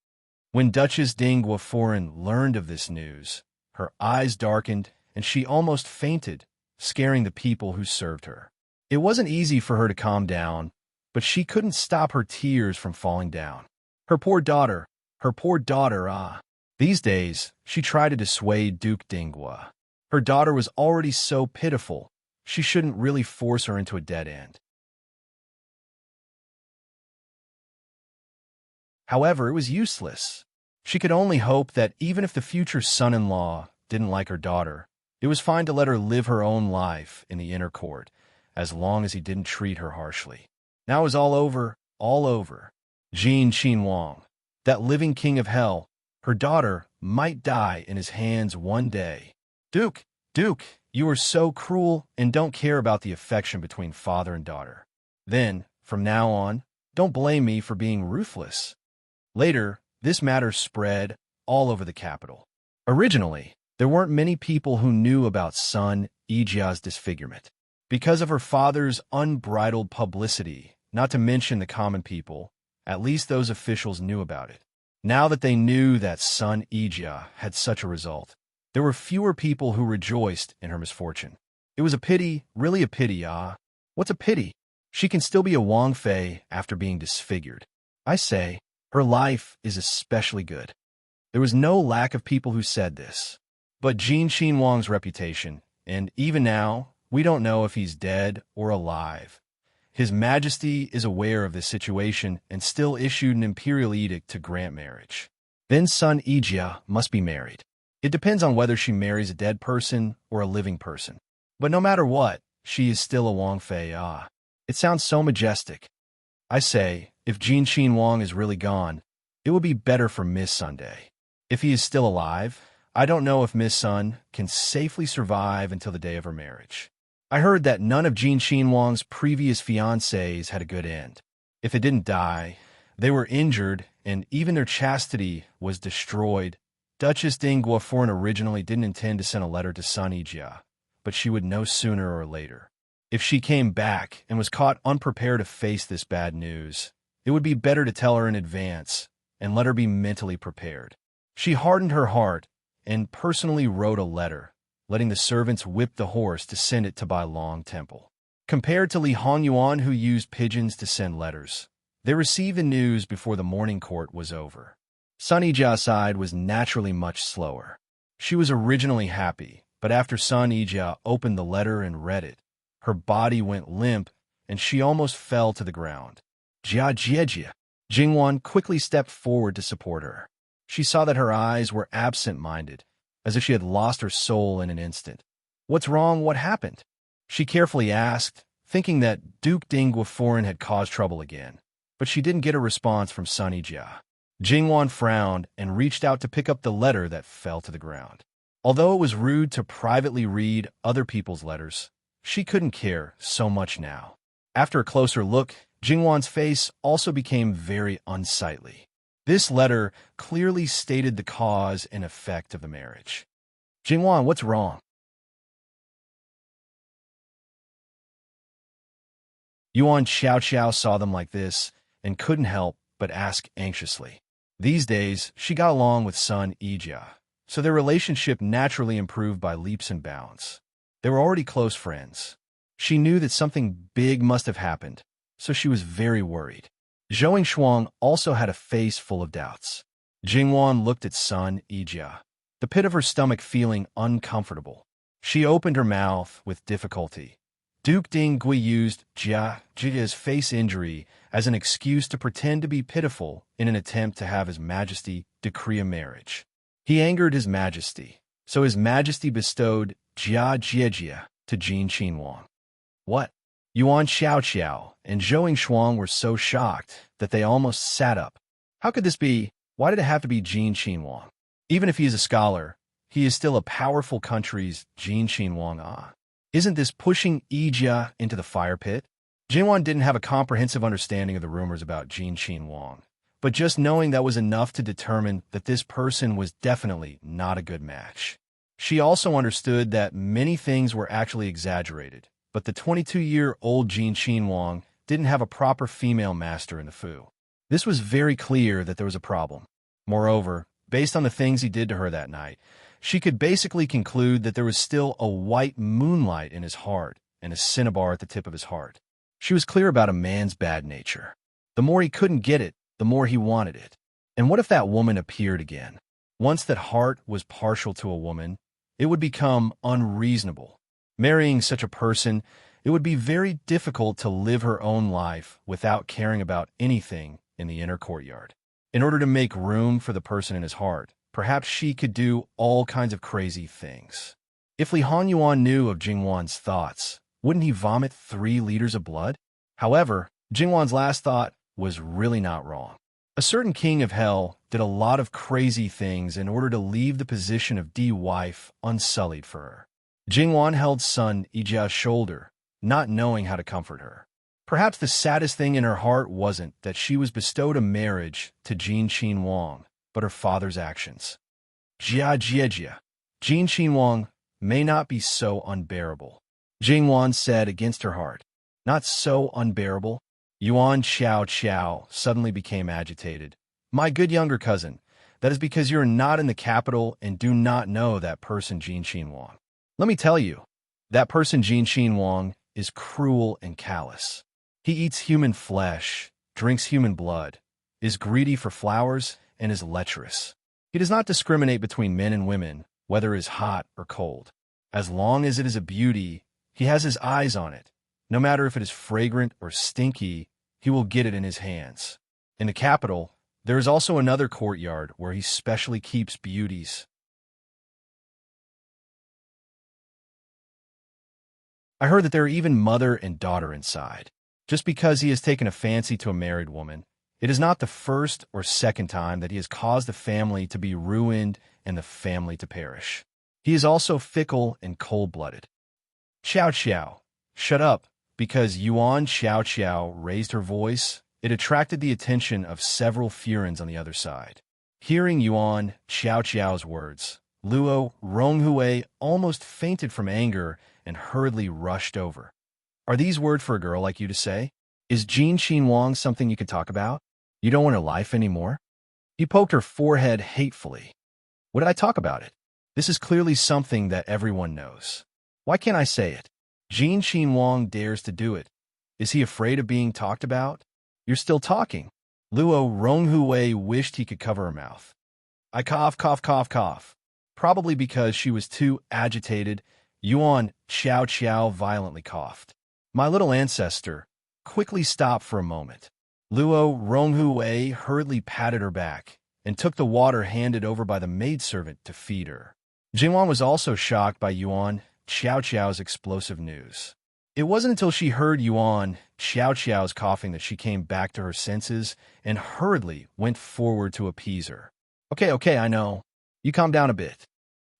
When Duchess Dingwa Foreign learned of this news, her eyes darkened and she almost fainted, scaring the people who served her. It wasn't easy for her to calm down, but she couldn't stop her tears from falling down. Her poor daughter, ah. These days, she tried to dissuade Duke Dingwa. Her daughter was already so pitiful, she shouldn't really force her into a dead end. However, it was useless. She could only hope that even if the future son-in-law didn't like her daughter, it was fine to let her live her own life in the inner court, as long as he didn't treat her harshly. Now it was all over, all over. Jin Qinhuang, that living king of hell, her daughter might die in his hands one day. Duke, you are so cruel and don't care about the affection between father and daughter. Then, from now on, don't blame me for being ruthless. Later, this matter spread all over the capital. Originally, there weren't many people who knew about Sun Yijia's disfigurement. Because of her father's unbridled publicity, not to mention the common people, at least those officials knew about it. Now that they knew that Sun Yijia had such a result, there were fewer people who rejoiced in her misfortune. It was a pity, really a pity, ah. What's a pity? She can still be a Wang Fei after being disfigured. I say, her life is especially good. There was no lack of people who said this. But Jin Qinhuang's reputation, and even now, we don't know if he's dead or alive. His Majesty is aware of this situation and still issued an imperial edict to grant marriage. Then Sun Yijia must be married. It depends on whether she marries a dead person or a living person. But no matter what, she is still a Wang Fei, ah. It sounds so majestic. I say, if Jin Qinhuang is really gone, it would be better for Miss Sunday. If he is still alive, I don't know if Miss Sun can safely survive until the day of her marriage. I heard that none of Jin Qinhuang's previous fiancés had a good end. If they didn't die, they were injured, and even their chastity was destroyed. Duchess Dingwa Foreign originally didn't intend to send a letter to Sun Yijia, but she would know sooner or later. If she came back and was caught unprepared to face this bad news, it would be better to tell her in advance and let her be mentally prepared. She hardened her heart and personally wrote a letter, letting the servants whip the horse to send it to Bai Long Temple. Compared to Li Honyuan, who used pigeons to send letters, they received the news before the morning court was over. Sun Yijia's side was naturally much slower. She was originally happy, but after Sun Yijia opened the letter and read it, her body went limp and she almost fell to the ground. Jia. Jingwan quickly stepped forward to support her. She saw that her eyes were absent-minded, as if she had lost her soul in an instant. "What's wrong? What happened?" she carefully asked, thinking that Duke Dingwa Foreign had caused trouble again. But she didn't get a response from Sun Yijia. Jingwan frowned and reached out to pick up the letter that fell to the ground. Although it was rude to privately read other people's letters, she couldn't care so much now. After a closer look, Jingwan's face also became very unsightly. This letter clearly stated the cause and effect of the marriage. "Jingwan, what's wrong?" Yuan Xiao saw them like this and couldn't help but ask anxiously. These days, she got along with Sun Yijia, so their relationship naturally improved by leaps and bounds. They were already close friends. She knew that something big must have happened, so she was very worried. Zhou Shuang also had a face full of doubts. Jingwan looked at Sun Yijia, the pit of her stomach feeling uncomfortable. She opened her mouth with difficulty. Duke Dingui used Jia's face injury as an excuse to pretend to be pitiful in an attempt to have His Majesty decree a marriage. He angered His Majesty, so His Majesty bestowed Jia to Jin Qinhuang. What? Yuan Xiao and Zhou Shuang were so shocked that they almost sat up. How could this be? Why did it have to be Jin Qinhuang? Even if he is a scholar, he is still a powerful country's Jin Qinhuang. Isn't this pushing Yijia into the fire pit? Jinwan didn't have a comprehensive understanding of the rumors about Jin Qinhuang, but just knowing that was enough to determine that this person was definitely not a good match. She also understood that many things were actually exaggerated, but the 22-year-old Jin Qinhuang didn't have a proper female master in the Fu. This was very clear that there was a problem. Moreover, based on the things he did to her that night, she could basically conclude that there was still a white moonlight in his heart and a cinnabar at the tip of his heart. She was clear about a man's bad nature. The more he couldn't get it, the more he wanted it. And what if that woman appeared again? Once that heart was partial to a woman, it would become unreasonable. Marrying such a person, it would be very difficult to live her own life without caring about anything in the inner courtyard. In order to make room for the person in his heart, perhaps she could do all kinds of crazy things. If Li Honyuan knew of Jingwan's thoughts, wouldn't he vomit 3 liters of blood? However, Jingwan's last thought was really not wrong. A certain king of hell did a lot of crazy things in order to leave the position of D-wife unsullied for her. Jingwan held son Yijia's shoulder, not knowing how to comfort her. Perhaps the saddest thing in her heart wasn't that she was bestowed a marriage to Jin Qinhuang, but her father's actions. Jia, Jin Qinhuang may not be so unbearable, Jingwan said against her heart. Not so unbearable? Yuan Xiao suddenly became agitated. My good younger cousin, that is because you are not in the capital and do not know that person Jin Qinhuang. Let me tell you, that person Jin Qinhuang is cruel and callous. He eats human flesh, drinks human blood, is greedy for flowers, and is lecherous. He does not discriminate between men and women, whether it is hot or cold. As long as it is a beauty, he has his eyes on it. No matter if it is fragrant or stinky, he will get it in his hands. In the capital, there is also another courtyard where he specially keeps beauties. I heard that there are even mother and daughter inside. Just because he has taken a fancy to a married woman, it is not the first or second time that he has caused a family to be ruined and the family to perish. He is also fickle and cold-blooded. Xiao, shut up, because Yuan Xiao raised her voice. It attracted the attention of several Furins on the other side. Hearing Yuan Xiao's words, Luo Ronghui almost fainted from anger and hurriedly rushed over. Are these words for a girl like you to say? Is Jin Qinhuang something you could talk about? You don't want her life anymore? He poked her forehead hatefully. What did I talk about it? This is clearly something that everyone knows. Why can't I say it? Jin Qinhuang dares to do it. Is he afraid of being talked about? You're still talking. Luo Ronghui wished he could cover her mouth. I cough. Probably because she was too agitated, Yuan Xiao violently coughed. My little ancestor quickly stopped for a moment. Luo Ronghui hurriedly patted her back and took the water handed over by the maidservant to feed her. Jingwan was also shocked by Yuan Xiao's explosive news. It wasn't until she heard Yuan Xiao's coughing that she came back to her senses and hurriedly went forward to appease her. Okay, I know. You calm down a bit.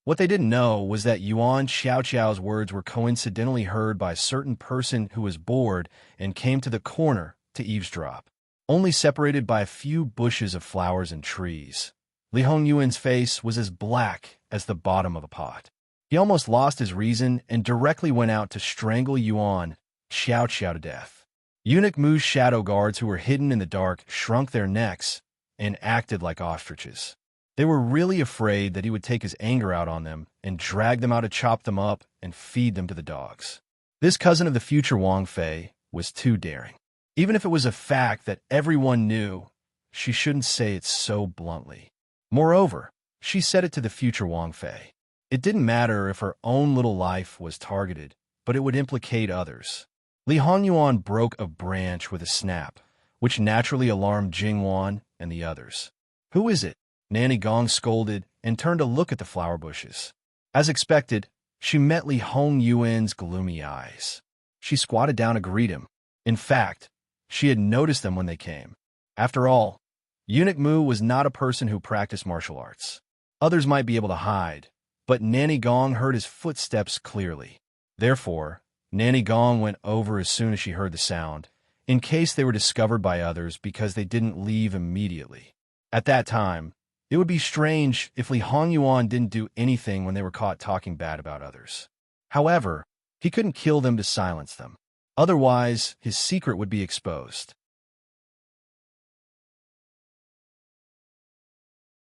What they didn't know was that Yuan Xiao's words were coincidentally heard by a certain person who was bored and came to the corner to eavesdrop. Only separated by a few bushes of flowers and trees, Li Hongyuan's face was as black as the bottom of a pot. He almost lost his reason and directly went out to strangle Yuan Xiao to death. Eunuch Mu's shadow guards who were hidden in the dark shrunk their necks and acted like ostriches. They were really afraid that he would take his anger out on them and drag them out to chop them up and feed them to the dogs. This cousin of the future Wang Fei was too daring. Even if it was a fact that everyone knew, she shouldn't say it so bluntly. Moreover, she said it to the future Wang Fei. It didn't matter if her own little life was targeted, but it would implicate others. Li Honyuan broke a branch with a snap, which naturally alarmed Jingwan and the others. Who is it? Nanny Gong scolded and turned to look at the flower bushes. As expected, she met Li Hongyuan's gloomy eyes. She squatted down to greet him. In fact, she had noticed them when they came. After all, Eunuch Mu was not a person who practiced martial arts. Others might be able to hide, but Nanny Gong heard his footsteps clearly. Therefore, Nanny Gong went over as soon as she heard the sound, in case they were discovered by others because they didn't leave immediately. At that time, it would be strange if Li Hongyuan didn't do anything when they were caught talking bad about others. However, he couldn't kill them to silence them. Otherwise, his secret would be exposed.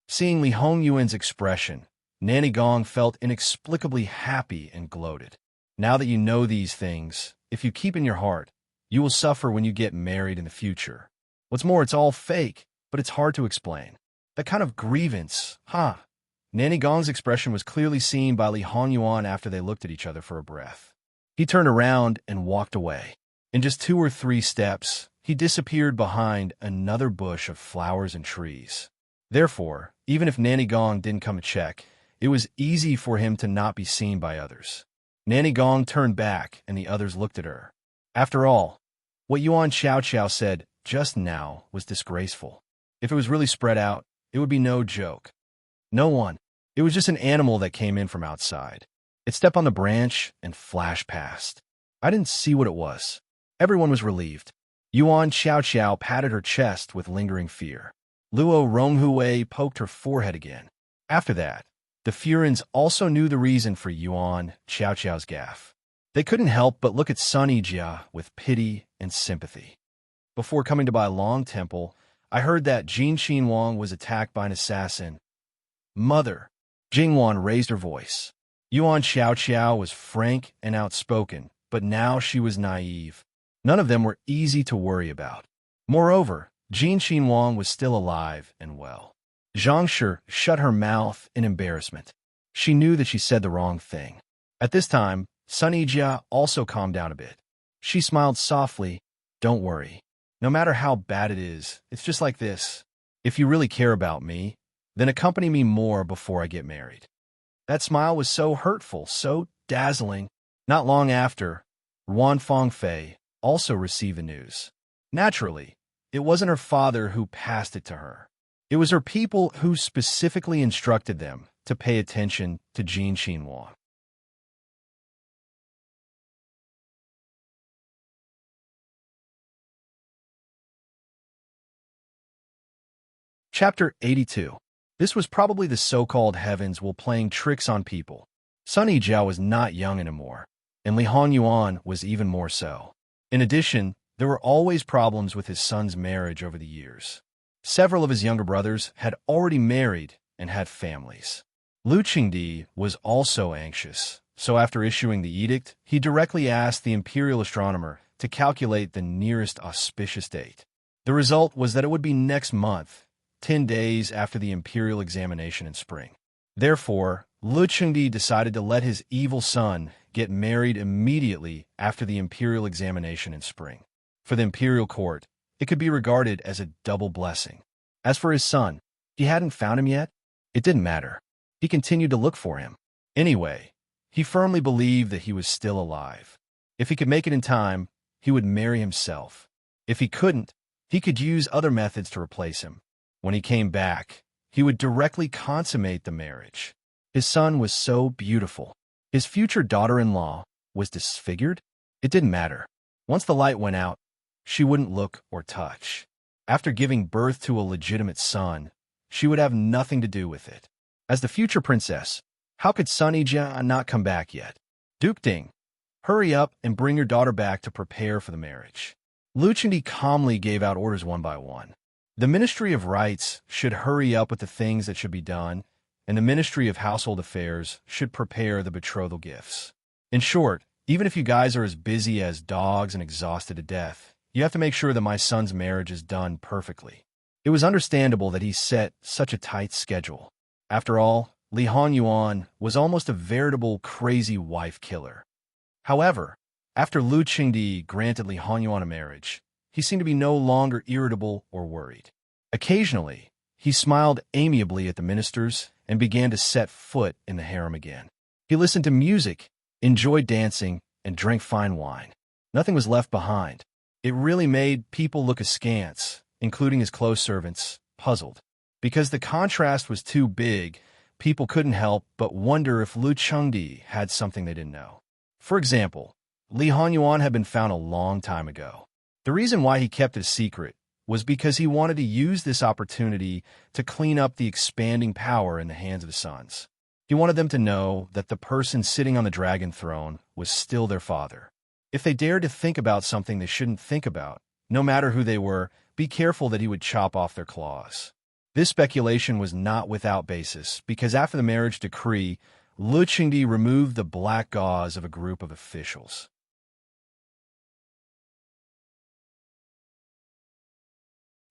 Seeing Li Hongyuan's expression, Nanny Gong felt inexplicably happy and gloated. Now that you know these things, if you keep in your heart, you will suffer when you get married in the future. What's more, it's all fake, but it's hard to explain. That kind of grievance, huh? Nanny Gong's expression was clearly seen by Li Hongyuan after they looked at each other for a breath. He turned around and walked away. In just 2 or 3 steps, he disappeared behind another bush of flowers and trees. Therefore, even if Nanny Gong didn't come to check, it was easy for him to not be seen by others. Nanny Gong turned back, and the others looked at her. After all, what Yuan Xiao said just now was disgraceful. If it was really spread out, it would be no joke. No one. It was just an animal that came in from outside. It stepped on the branch and flashed past. I didn't see what it was. Everyone was relieved. Yuan Xiao patted her chest with lingering fear. Luo Ronghui poked her forehead again. After that, the Furins also knew the reason for Yuan Xiao's gaffe. They couldn't help but look at Sun Yijia with pity and sympathy. Before coming to Bai Long Temple, I heard that Jin Xinwang was attacked by an assassin. Mother. Jingwan raised her voice. Yuan Xiao was frank and outspoken, but now she was naive. None of them were easy to worry about. Moreover, Jin Xinwang was still alive and well. Zhang Shi shut her mouth in embarrassment. She knew that she said the wrong thing. At this time, Sun Yijia also calmed down a bit. She smiled softly. Don't worry. No matter how bad it is, it's just like this. If you really care about me, then accompany me more before I get married. That smile was so hurtful, so dazzling. Not long after, Ruan Fengfei also received the news. Naturally, it wasn't her father who passed it to her. It was her people who specifically instructed them to pay attention to Jin Xinwang. Chapter 82. This was probably the so-called heavens while playing tricks on people. Sun Yijia was not young anymore, and Li Hongyuan was even more so. In addition, there were always problems with his son's marriage over the years. Several of his younger brothers had already married and had families. Lu Qingdi was also anxious, so after issuing the edict, he directly asked the imperial astronomer to calculate the nearest auspicious date. The result was that it would be next month, 10 days after the imperial examination in spring. Therefore, Lu Qingdi decided to let his evil son get married immediately after the imperial examination in spring. For the imperial court, it could be regarded as a double blessing. As for his son, he hadn't found him yet. It didn't matter. He continued to look for him. Anyway, he firmly believed that he was still alive. If he could make it in time, he would marry himself. If he couldn't, he could use other methods to replace him. When he came back, he would directly consummate the marriage. His son was so beautiful. His future daughter-in-law was disfigured. It didn't matter. Once the light went out, she wouldn't look or touch. After giving birth to a legitimate son, she would have nothing to do with it. As the future princess, how could Sun Yijia not come back yet? Duke Ding, hurry up and bring your daughter back to prepare for the marriage. Lu Qingdi calmly gave out orders one by one. The Ministry of Rites should hurry up with the things that should be done, and the Ministry of Household Affairs should prepare the betrothal gifts. In short, even if you guys are as busy as dogs and exhausted to death, you have to make sure that my son's marriage is done perfectly. It was understandable that he set such a tight schedule. After all, Li Hongyuan was almost a veritable crazy wife killer. However, after Lu Qingdi granted Li Hongyuan a marriage, he seemed to be no longer irritable or worried. Occasionally, he smiled amiably at the ministers and began to set foot in the harem again. He listened to music, enjoyed dancing, and drank fine wine. Nothing was left behind. It really made people look askance, including his close servants, puzzled. Because the contrast was too big, people couldn't help but wonder if Lu Qingdi had something they didn't know. For example, Li Hongyuan had been found a long time ago. The reason why he kept it a secret was because he wanted to use this opportunity to clean up the expanding power in the hands of his sons. He wanted them to know that the person sitting on the dragon throne was still their father. If they dared to think about something they shouldn't think about, no matter who they were, be careful that he would chop off their claws. This speculation was not without basis, because after the marriage decree, Luchingdi removed the black gauze of a group of officials.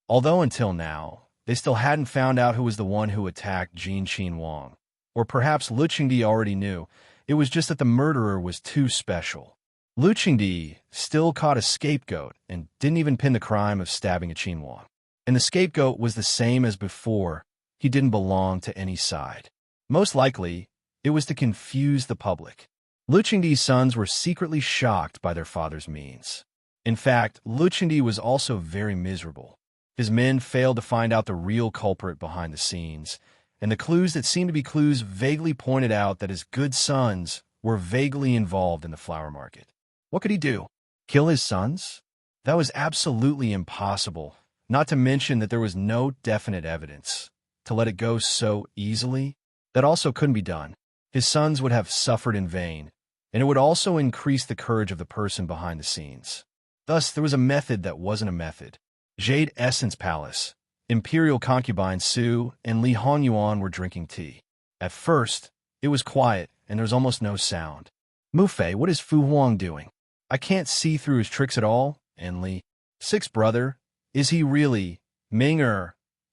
Although until now, they still hadn't found out who was the one who attacked Jin Qin Wang. Or perhaps Luchingdi already knew. It was just that the murderer was too special. Luchingdi still caught a scapegoat and didn't even pin the crime of stabbing a Qin Wang. And the scapegoat was the same as before. He didn't belong to any side. Most likely, it was to confuse the public. Luchingdi's sons were secretly shocked by their father's means. In fact, Luchingdi was also very miserable. His men failed to find out the real culprit behind the scenes, and the clues that seemed to be clues vaguely pointed out that his good sons were vaguely involved in the flower market. What could he do? Kill his sons? That was absolutely impossible, not to mention that there was no definite evidence. To let it go so easily, that also couldn't be done. His sons would have suffered in vain, and it would also increase the courage of the person behind the scenes. Thus, there was a method that wasn't a method. Jade Essence Palace. Imperial concubine Su and Li Hongyuan were drinking tea. At first, it was quiet, and there was almost no sound. Mufei, what is Fu Huang doing? I can't see through his tricks at all. And Li, sixth brother, is he really? Ming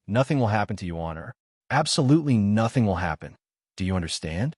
nothing will happen to you, honor. Absolutely nothing will happen. Do you understand?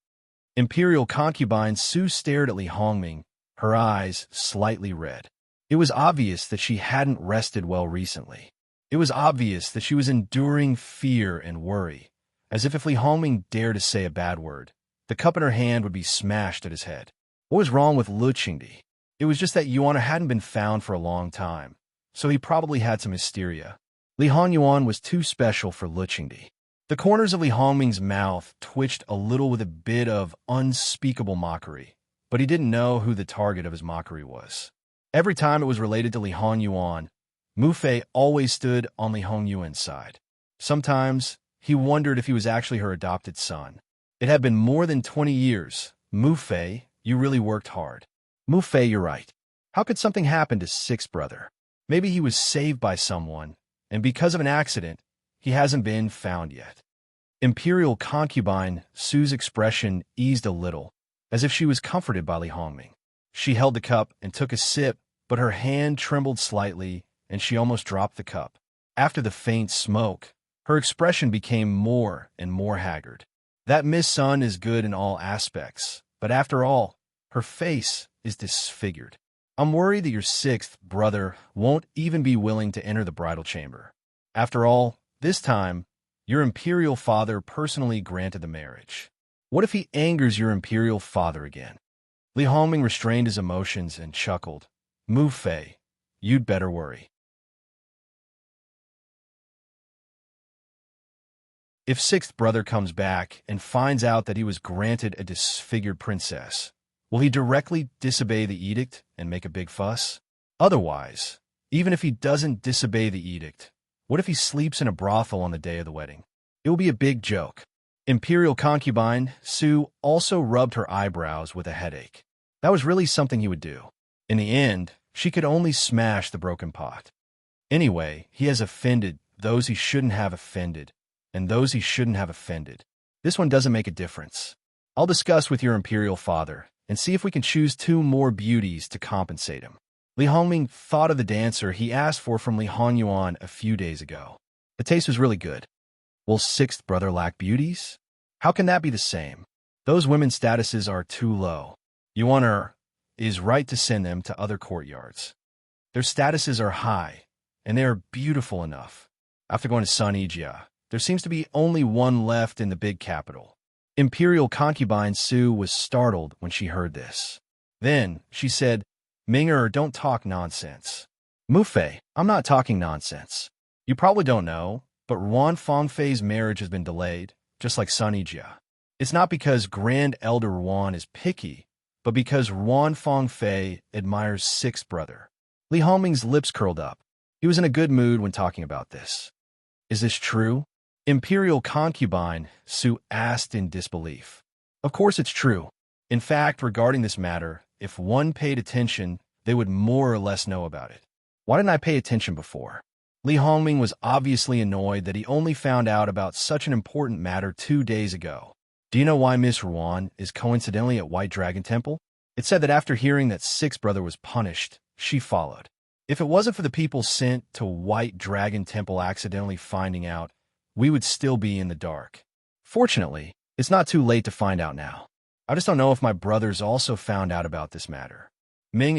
Imperial concubine Su stared at Li Hongming, her eyes slightly red. It was obvious that she hadn't rested well recently. It was obvious that she was enduring fear and worry, as if Li Hongming dared to say a bad word, the cup in her hand would be smashed at his head. What was wrong with Luchingdi? It was just that Yuan hadn't been found for a long time, so he probably had some hysteria. Li Hongyuan was too special for Luchingdi. The corners of Li Hongming's mouth twitched a little with a bit of unspeakable mockery, but he didn't know who the target of his mockery was. Every time it was related to Li Hongyuan, Mufei always stood on Li Hongyuan's side. Sometimes, he wondered if he was actually her adopted son. It had been more than 20 years. Mufei, you really worked hard. Mufei, you're right. How could something happen to sixth brother? Maybe he was saved by someone, and because of an accident, he hasn't been found yet. Imperial concubine Su's expression eased a little, as if she was comforted by Li Hongming. She held the cup and took a sip, but her hand trembled slightly, and she almost dropped the cup. After the faint smoke, her expression became more and more haggard. That Miss Sun is good in all aspects, but after all, her face is disfigured. I'm worried that your sixth brother won't even be willing to enter the bridal chamber. After all, this time, your imperial father personally granted the marriage. What if he angers your imperial father again? Li Hongming restrained his emotions and chuckled. Mufei, you'd better worry. If sixth brother comes back and finds out that he was granted a disfigured princess, will he directly disobey the edict and make a big fuss? Otherwise, even if he doesn't disobey the edict, what if he sleeps in a brothel on the day of the wedding? It will be a big joke. Imperial concubine Su also rubbed her eyebrows with a headache. That was really something he would do. In the end, she could only smash the broken pot. Anyway, he has offended those he shouldn't have offended, and those he shouldn't have offended. This one doesn't make a difference. I'll discuss with your imperial father and see if we can choose 2 more beauties to compensate him. Li Hongming thought of the dancer he asked for from Li Hongyuan a few days ago. The taste was really good. Will sixth brother lack beauties? How can that be the same? Those women's statuses are too low. Yuan is right to send them to other courtyards. Their statuses are high, and they are beautiful enough. After going to Sanijia, there seems to be only one left in the big capital. Imperial concubine Su was startled when she heard this. Then she said, Ming don't talk nonsense. Mufei, I'm not talking nonsense. You probably don't know, but Ruan Fangfei's marriage has been delayed, just like Sanijia. It's not because Grand Elder Ruan is picky, but because Ruan Fangfei admires sixth brother. Li Hongming's lips curled up. He was in a good mood when talking about this. Is this true? Imperial concubine Su asked in disbelief. Of course it's true. In fact, regarding this matter, if one paid attention, they would more or less know about it. Why didn't I pay attention before? Li Hongming was obviously annoyed that he only found out about such an important matter 2 days ago. Do you know why Miss Ruan is coincidentally at White Dragon Temple? It said that after hearing that Sixth Brother was punished, she followed. If it wasn't for the people sent to White Dragon Temple accidentally finding out, we would still be in the dark. Fortunately, it's not too late to find out now. I just don't know if my brothers also found out about this matter. Ming,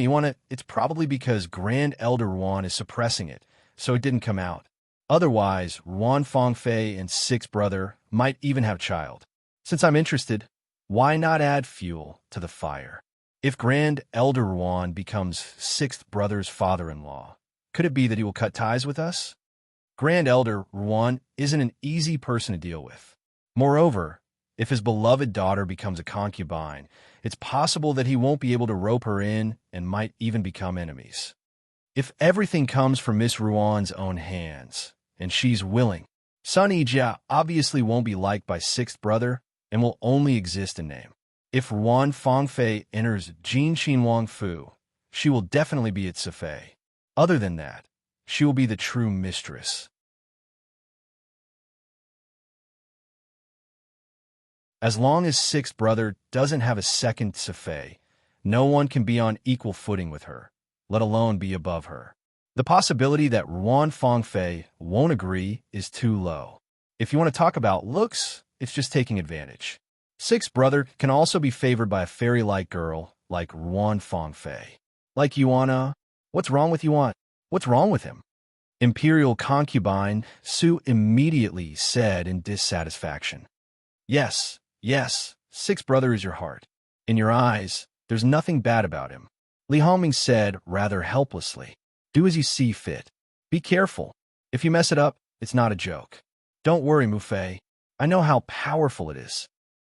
it's probably because Grand Elder Ruan is suppressing it, so it didn't come out. Otherwise, Ruan Fangfei and Sixth Brother might even have child. Since I'm interested, why not add fuel to the fire? If Grand Elder Ruan becomes Sixth Brother's father-in-law, could it be that he will cut ties with us? Grand Elder Ruan isn't an easy person to deal with. Moreover, if his beloved daughter becomes a concubine, it's possible that he won't be able to rope her in and might even become enemies. If everything comes from Miss Ruan's own hands, and she's willing, Sun Yijia obviously won't be liked by Sixth Brother and will only exist in name. If Ruan Fangfei enters Jin Xinwang Fu, she will definitely be its Sifei. Other than that, she will be the true mistress. As long as Sixth Brother doesn't have a second Sifei, no one can be on equal footing with her, let alone be above her. The possibility that Ruan Fangfei won't agree is too low. If you want to talk about looks, it's just taking advantage. Sixth Brother can also be favored by a fairy-like girl like Ruan Fangfei. Like Yuana, what's wrong with Yuan? What's wrong with him? Imperial concubine Su immediately said in dissatisfaction. Yes, Sixth Brother is your heart. In your eyes, there's nothing bad about him. Li Hongming said rather helplessly. Do as you see fit. Be careful. If you mess it up, it's not a joke. Don't worry, Mufei. I know how powerful it is.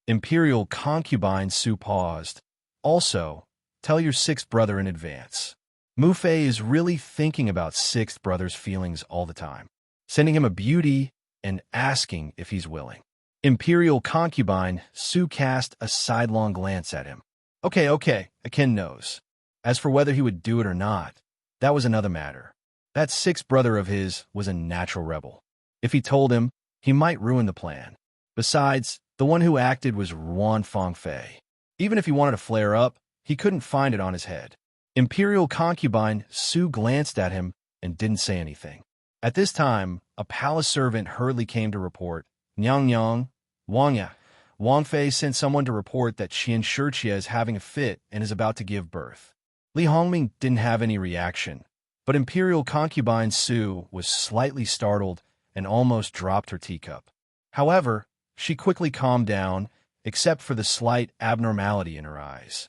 Imperial concubine Su paused. Also, tell your Sixth Brother in advance. Mufei is really thinking about Sixth Brother's feelings all the time, sending him a beauty and asking if he's willing. Imperial concubine Su cast a sidelong glance at him. Okay, Akin knows. As for whether he would do it or not, that was another matter. That Sixth Brother of his was a natural rebel. If he told him, he might ruin the plan. Besides, the one who acted was Ruan Fangfei. Even if he wanted to flare up, he couldn't find it on his head. Imperial concubine Su glanced at him and didn't say anything. At this time, a palace servant hurriedly came to report, Nyang, Wangya. Wang Fei sent someone to report that Qian Shijie is having a fit and is about to give birth. Li Hongming didn't have any reaction, but Imperial concubine Su was slightly startled and almost dropped her teacup. However, she quickly calmed down, except for the slight abnormality in her eyes.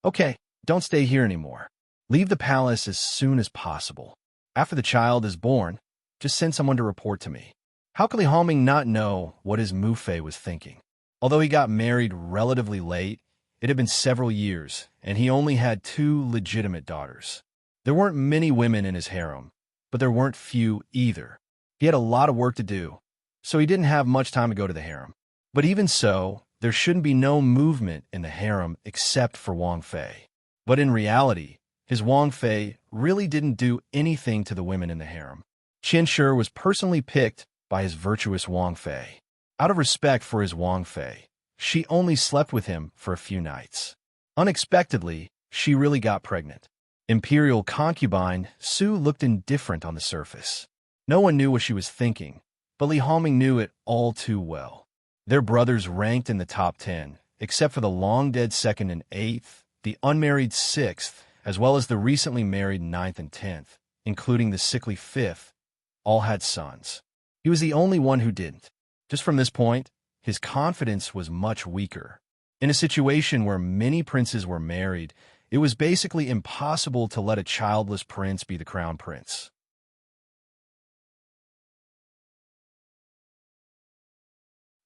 Okay, don't stay here anymore. Leave the palace as soon as possible. After the child is born, just send someone to report to me. How could Li Hongming not know what his Mufei was thinking? Although he got married relatively late, it had been several years, and he only had 2 legitimate daughters. There weren't many women in his harem, but there weren't few either. He had a lot of work to do, so he didn't have much time to go to the harem. But even so, there shouldn't be no movement in the harem except for Wang Fei. But in reality, his Wang Fei really didn't do anything to the women in the harem. Qian Shi was personally picked by his virtuous Wang Fei. Out of respect for his Wang Fei, she only slept with him for a few nights. Unexpectedly, she really got pregnant. Imperial concubine Su looked indifferent on the surface. No one knew what she was thinking, but Li Hongming knew it all too well. Their brothers ranked in the top 10, except for the long-dead 2nd and 8th, the unmarried 6th, as well as the recently married 9th and 10th, including the sickly 5th, all had sons. He was the only one who didn't. Just from this point, his confidence was much weaker. In a situation where many princes were married, it was basically impossible to let a childless prince be the crown prince.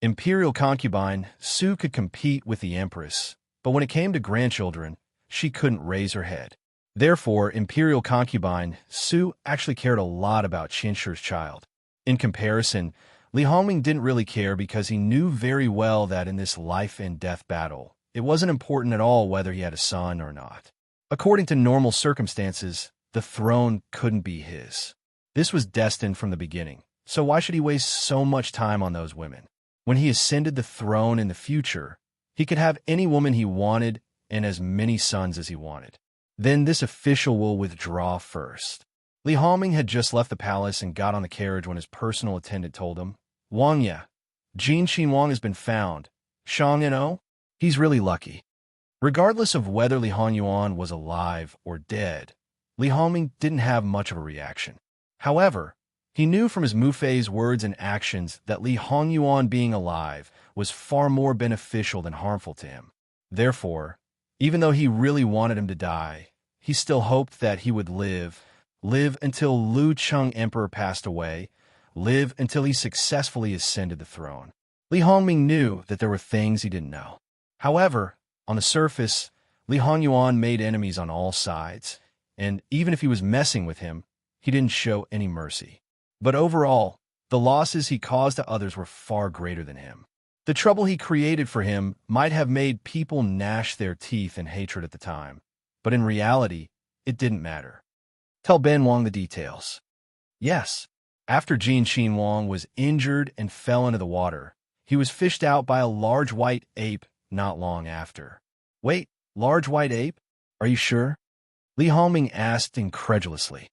Imperial concubine Su could compete with the empress, but when it came to grandchildren, she couldn't raise her head. Therefore, Imperial concubine Su actually cared a lot about Qian Shi's child. In comparison, Li Hongming didn't really care because he knew very well that in this life-and-death battle, it wasn't important at all whether he had a son or not. According to normal circumstances, the throne couldn't be his. This was destined from the beginning, so why should he waste so much time on those women? When he ascended the throne in the future, he could have any woman he wanted and as many sons as he wanted. Then this official will withdraw first. Li Hongming had just left the palace and got on the carriage when his personal attendant told him, Wang Ye, Jin Xinhuang has been found. Shang and he's really lucky. Regardless of whether Li Hongyuan was alive or dead, Li Hongming didn't have much of a reaction. However, he knew from his Mufei's words and actions that Li Hongyuan being alive was far more beneficial than harmful to him. Therefore, even though he really wanted him to die, he still hoped that he would live until Lu Cheng Emperor passed away, live until he successfully ascended the throne. Li Hongming knew that there were things he didn't know. However, on the surface, Li Hongyuan made enemies on all sides, and even if he was messing with him, he didn't show any mercy. But overall, the losses he caused to others were far greater than him. The trouble he created for him might have made people gnash their teeth in hatred at the time, but in reality, it didn't matter. Tell Ben Wang the details. Yes. After Jin Xinhuang was injured and fell into the water, he was fished out by a large white ape not long after. Wait, large white ape? Are you sure? Li Hongming asked incredulously.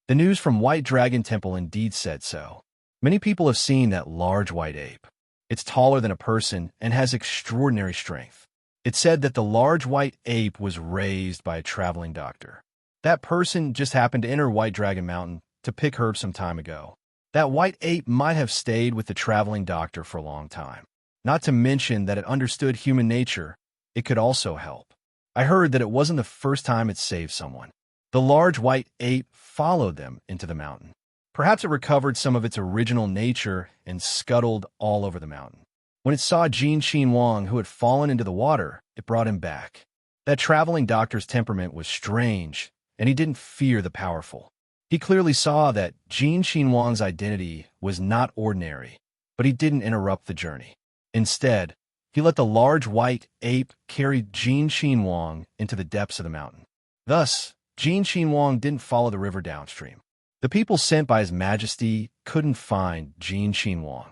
The news from White Dragon Temple indeed said so. Many people have seen that large white ape. It's taller than a person and has extraordinary strength. It said that the large white ape was raised by a traveling doctor. That person just happened to enter White Dragon Mountain to pick herbs some time ago. That white ape might have stayed with the traveling doctor for a long time. Not to mention that it understood human nature, it could also help. I heard that it wasn't the first time it saved someone. The large white ape followed them into the mountain. Perhaps it recovered some of its original nature and scuttled all over the mountain. When it saw Jin Xinhuang, who had fallen into the water, it brought him back. That traveling doctor's temperament was strange, and he didn't fear the powerful. He clearly saw that Jin Xinhuang's identity was not ordinary, but he didn't interrupt the journey. Instead, he let the large white ape carry Jin Xinhuang into the depths of the mountain. Thus, Jin Xinhuang didn't follow the river downstream. The people sent by His Majesty couldn't find Jin Xinhuang.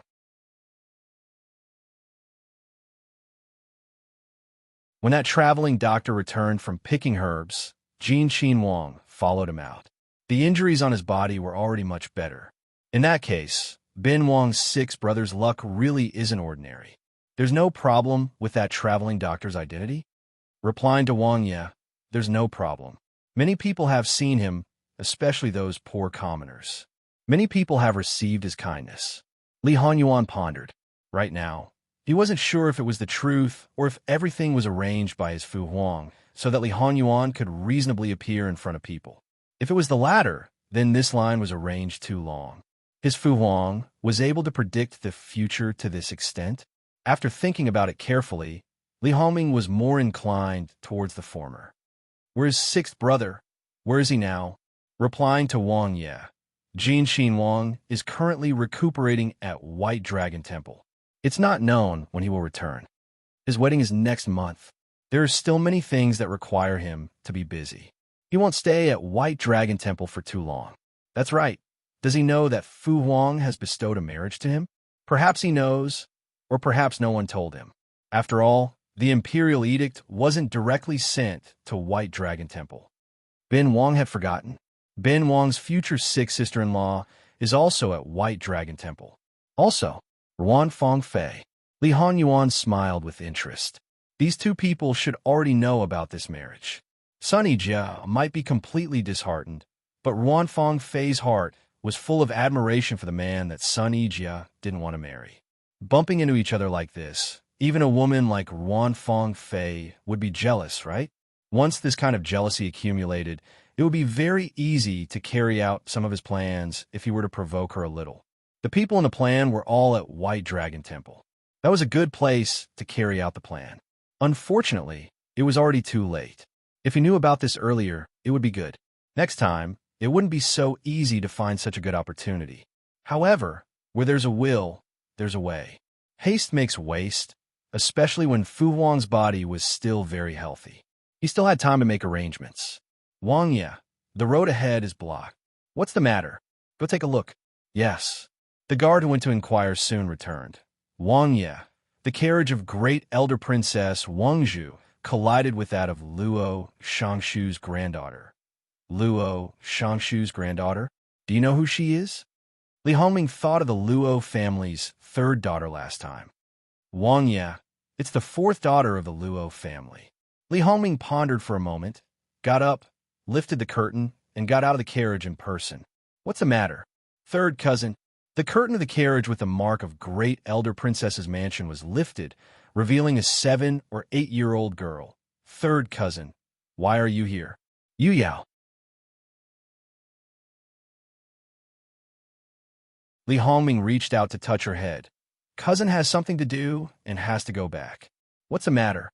When that traveling doctor returned from picking herbs, Jin Xinhuang followed him out. The injuries on his body were already much better. In that case, Ben Wang's 6 brothers' luck really isn't ordinary. There's no problem with that traveling doctor's identity? Replying to Wang Ye, there's no problem. Many people have seen him, especially those poor commoners. Many people have received his kindness. Li Hongyuan pondered. Right now, he wasn't sure if it was the truth or if everything was arranged by his Fu Huang so that Li Hongyuan could reasonably appear in front of people. If it was the latter, then this line was arranged too long. His Fu Huang was able to predict the future to this extent. After thinking about it carefully, Li Hongming was more inclined towards the former. Where his 6th brother? Where is he now? Replying to Wang Ye, Jin Xinhuang is currently recuperating at White Dragon Temple. It's not known when he will return. His wedding is next month. There are still many things that require him to be busy. He won't stay at White Dragon Temple for too long. That's right. Does he know that Fu Huang has bestowed a marriage to him? Perhaps he knows, or perhaps no one told him. After all, the imperial edict wasn't directly sent to White Dragon Temple. Ben Wang had forgotten. Ben Wang's future 6th sister-in-law is also at White Dragon Temple. Also, Ruan Fong Fei. Li Hongyuan smiled with interest. These 2 people should already know about this marriage. Sun Yijia might be completely disheartened, but Ruan Fong Fei's heart was full of admiration for the man that Sun Yijia didn't want to marry. Bumping into each other like this, even a woman like Ruan Fong Fei would be jealous, right? Once this kind of jealousy accumulated, it would be very easy to carry out some of his plans if he were to provoke her a little. The people in the plan were all at White Dragon Temple. That was a good place to carry out the plan. Unfortunately, it was already too late. If he knew about this earlier, it would be good. Next time, it wouldn't be so easy to find such a good opportunity. However, where there's a will, there's a way. Haste makes waste, especially when Fu Huang's body was still very healthy. He still had time to make arrangements. Wang Ye, the road ahead is blocked. What's the matter? Go take a look. Yes. The guard who went to inquire soon returned. Wang Ye, the carriage of great elder princess Wangzhu, collided with that of Luo Shangshu's granddaughter. Luo Shangshu's granddaughter? Do you know who she is? Li Hongming thought of the Luo family's third daughter last time. Wang Ye, it's the fourth daughter of the Luo family. Li Hongming pondered for a moment, got up, lifted the curtain, and got out of the carriage in person. What's the matter? Third cousin. The curtain of the carriage with the mark of great elder princess's mansion was lifted, revealing a 7 or 8-year-old girl. Third cousin. Why are you here? Yu Yao. Li Hongming reached out to touch her head. Cousin has something to do and has to go back. What's the matter?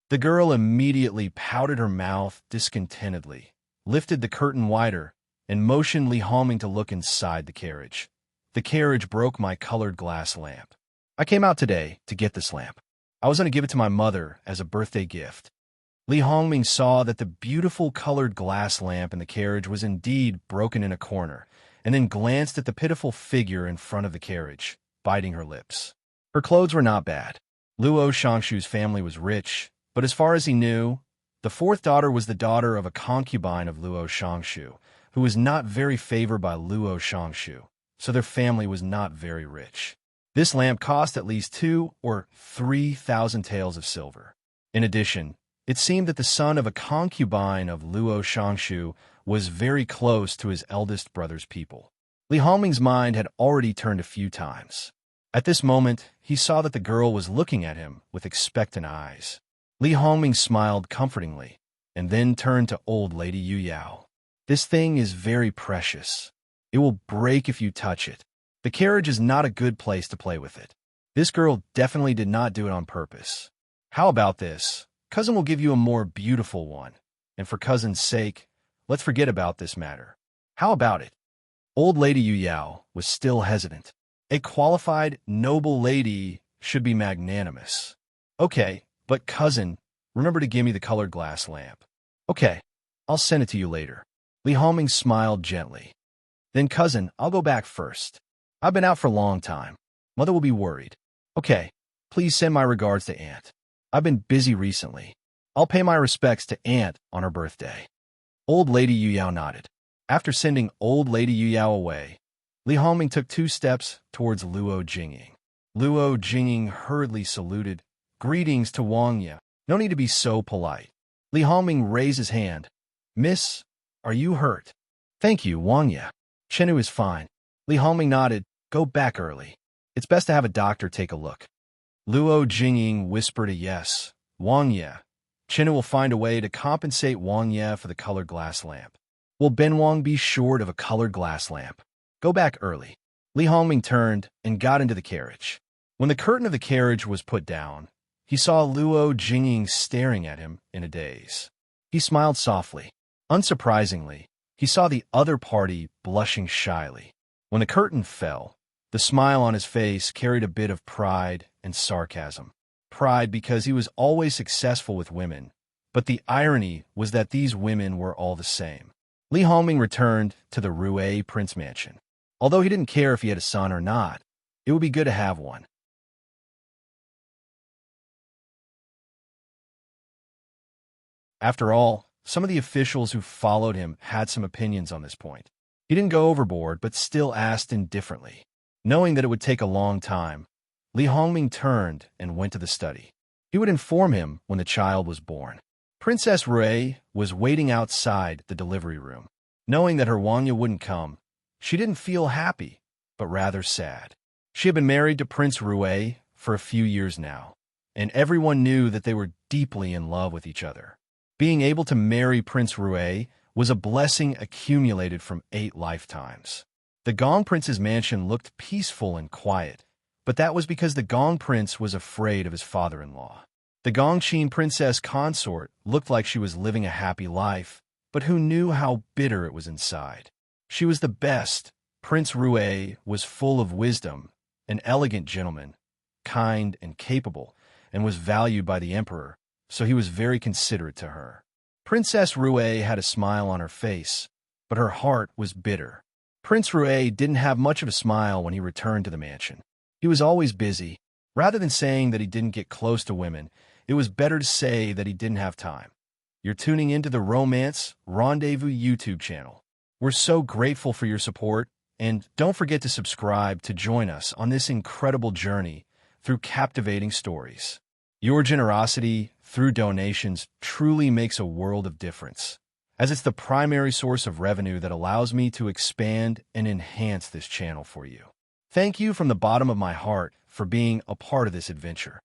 The girl immediately pouted her mouth discontentedly, lifted the curtain wider, and motioned Li Hongming to look inside the carriage. The carriage broke my colored glass lamp. I came out today to get this lamp. I was going to give it to my mother as a birthday gift. Li Hongming saw that the beautiful colored glass lamp in the carriage was indeed broken in a corner, and then glanced at the pitiful figure in front of the carriage, biting her lips. Her clothes were not bad. Luo Shangshu's family was rich, but as far as he knew, the fourth daughter was the daughter of a concubine of Luo Shangshu, who was not very favored by Luo Shangshu, so their family was not very rich. This lamp cost at least 2,000 or 3,000 taels of silver. In addition, it seemed that the son of a concubine of Luo Shangshu was very close to his eldest brother's people. Li Hongming's mind had already turned a few times. At this moment, he saw that the girl was looking at him with expectant eyes. Li Hongming smiled comfortingly, and then turned to old lady Yu Yao. This thing is very precious. It will break if you touch it. The carriage is not a good place to play with it. This girl definitely did not do it on purpose. How about this? Cousin will give you a more beautiful one. And for cousin's sake, let's forget about this matter. How about it? Old lady Yu Yao was still hesitant. A qualified, noble lady should be magnanimous. Okay, but cousin, remember to give me the colored glass lamp. Okay, I'll send it to you later. Li Hongming smiled gently. Then cousin, I'll go back first. I've been out for a long time. Mother will be worried. Okay, please send my regards to Aunt. I've been busy recently. I'll pay my respects to Aunt on her birthday. Old lady Yu Yao nodded. After sending old lady Yu Yao away, Li Hongming took 2 steps towards Luo Jingying. Luo Jingying hurriedly saluted. Greetings to Wang Ye. No need to be so polite. Li Hongming raised his hand. Miss, are you hurt? Thank you, Wang Ye. Chenu is fine. Li Hongming nodded. Go back early. It's best to have a doctor take a look. Luo Jingying whispered a yes. Wang Ye. Chenu will find a way to compensate Wang Ye for the colored glass lamp. Will Ben Wang be short of a colored glass lamp? Go back early. Li Hongming turned and got into the carriage. When the curtain of the carriage was put down, he saw Luo Jingying staring at him in a daze. He smiled softly. Unsurprisingly, he saw the other party blushing shyly. When the curtain fell, the smile on his face carried a bit of pride and sarcasm. Pride because he was always successful with women, but the irony was that these women were all the same. Li Hongming returned to the Rue Prince Mansion. Although he didn't care if he had a son or not, it would be good to have one. After all, some of the officials who followed him had some opinions on this point. He didn't go overboard, but still asked indifferently. Knowing that it would take a long time, Li Hongming turned and went to the study. He would inform him when the child was born. Princess Rui was waiting outside the delivery room. Knowing that her Wang Ye wouldn't come, she didn't feel happy, but rather sad. She had been married to Prince Rui for a few years now, and everyone knew that they were deeply in love with each other. Being able to marry Prince Rui was a blessing accumulated from 8 lifetimes. The Gong Prince's mansion looked peaceful and quiet, but that was because the Gong Prince was afraid of his father-in-law. The Gongqin princess consort looked like she was living a happy life, but who knew how bitter it was inside? She was the best. Prince Rui was full of wisdom, an elegant gentleman, kind and capable, and was valued by the emperor, so he was very considerate to her. Princess Rue had a smile on her face, but her heart was bitter. Prince Rue didn't have much of a smile when he returned to the mansion. He was always busy. Rather than saying that he didn't get close to women, it was better to say that he didn't have time. You're tuning into the Romance Rendezvous YouTube channel. We're so grateful for your support, and don't forget to subscribe to join us on this incredible journey through captivating stories. Your generosity through donations truly makes a world of difference, as it's the primary source of revenue that allows me to expand and enhance this channel for you. Thank you from the bottom of my heart for being a part of this adventure.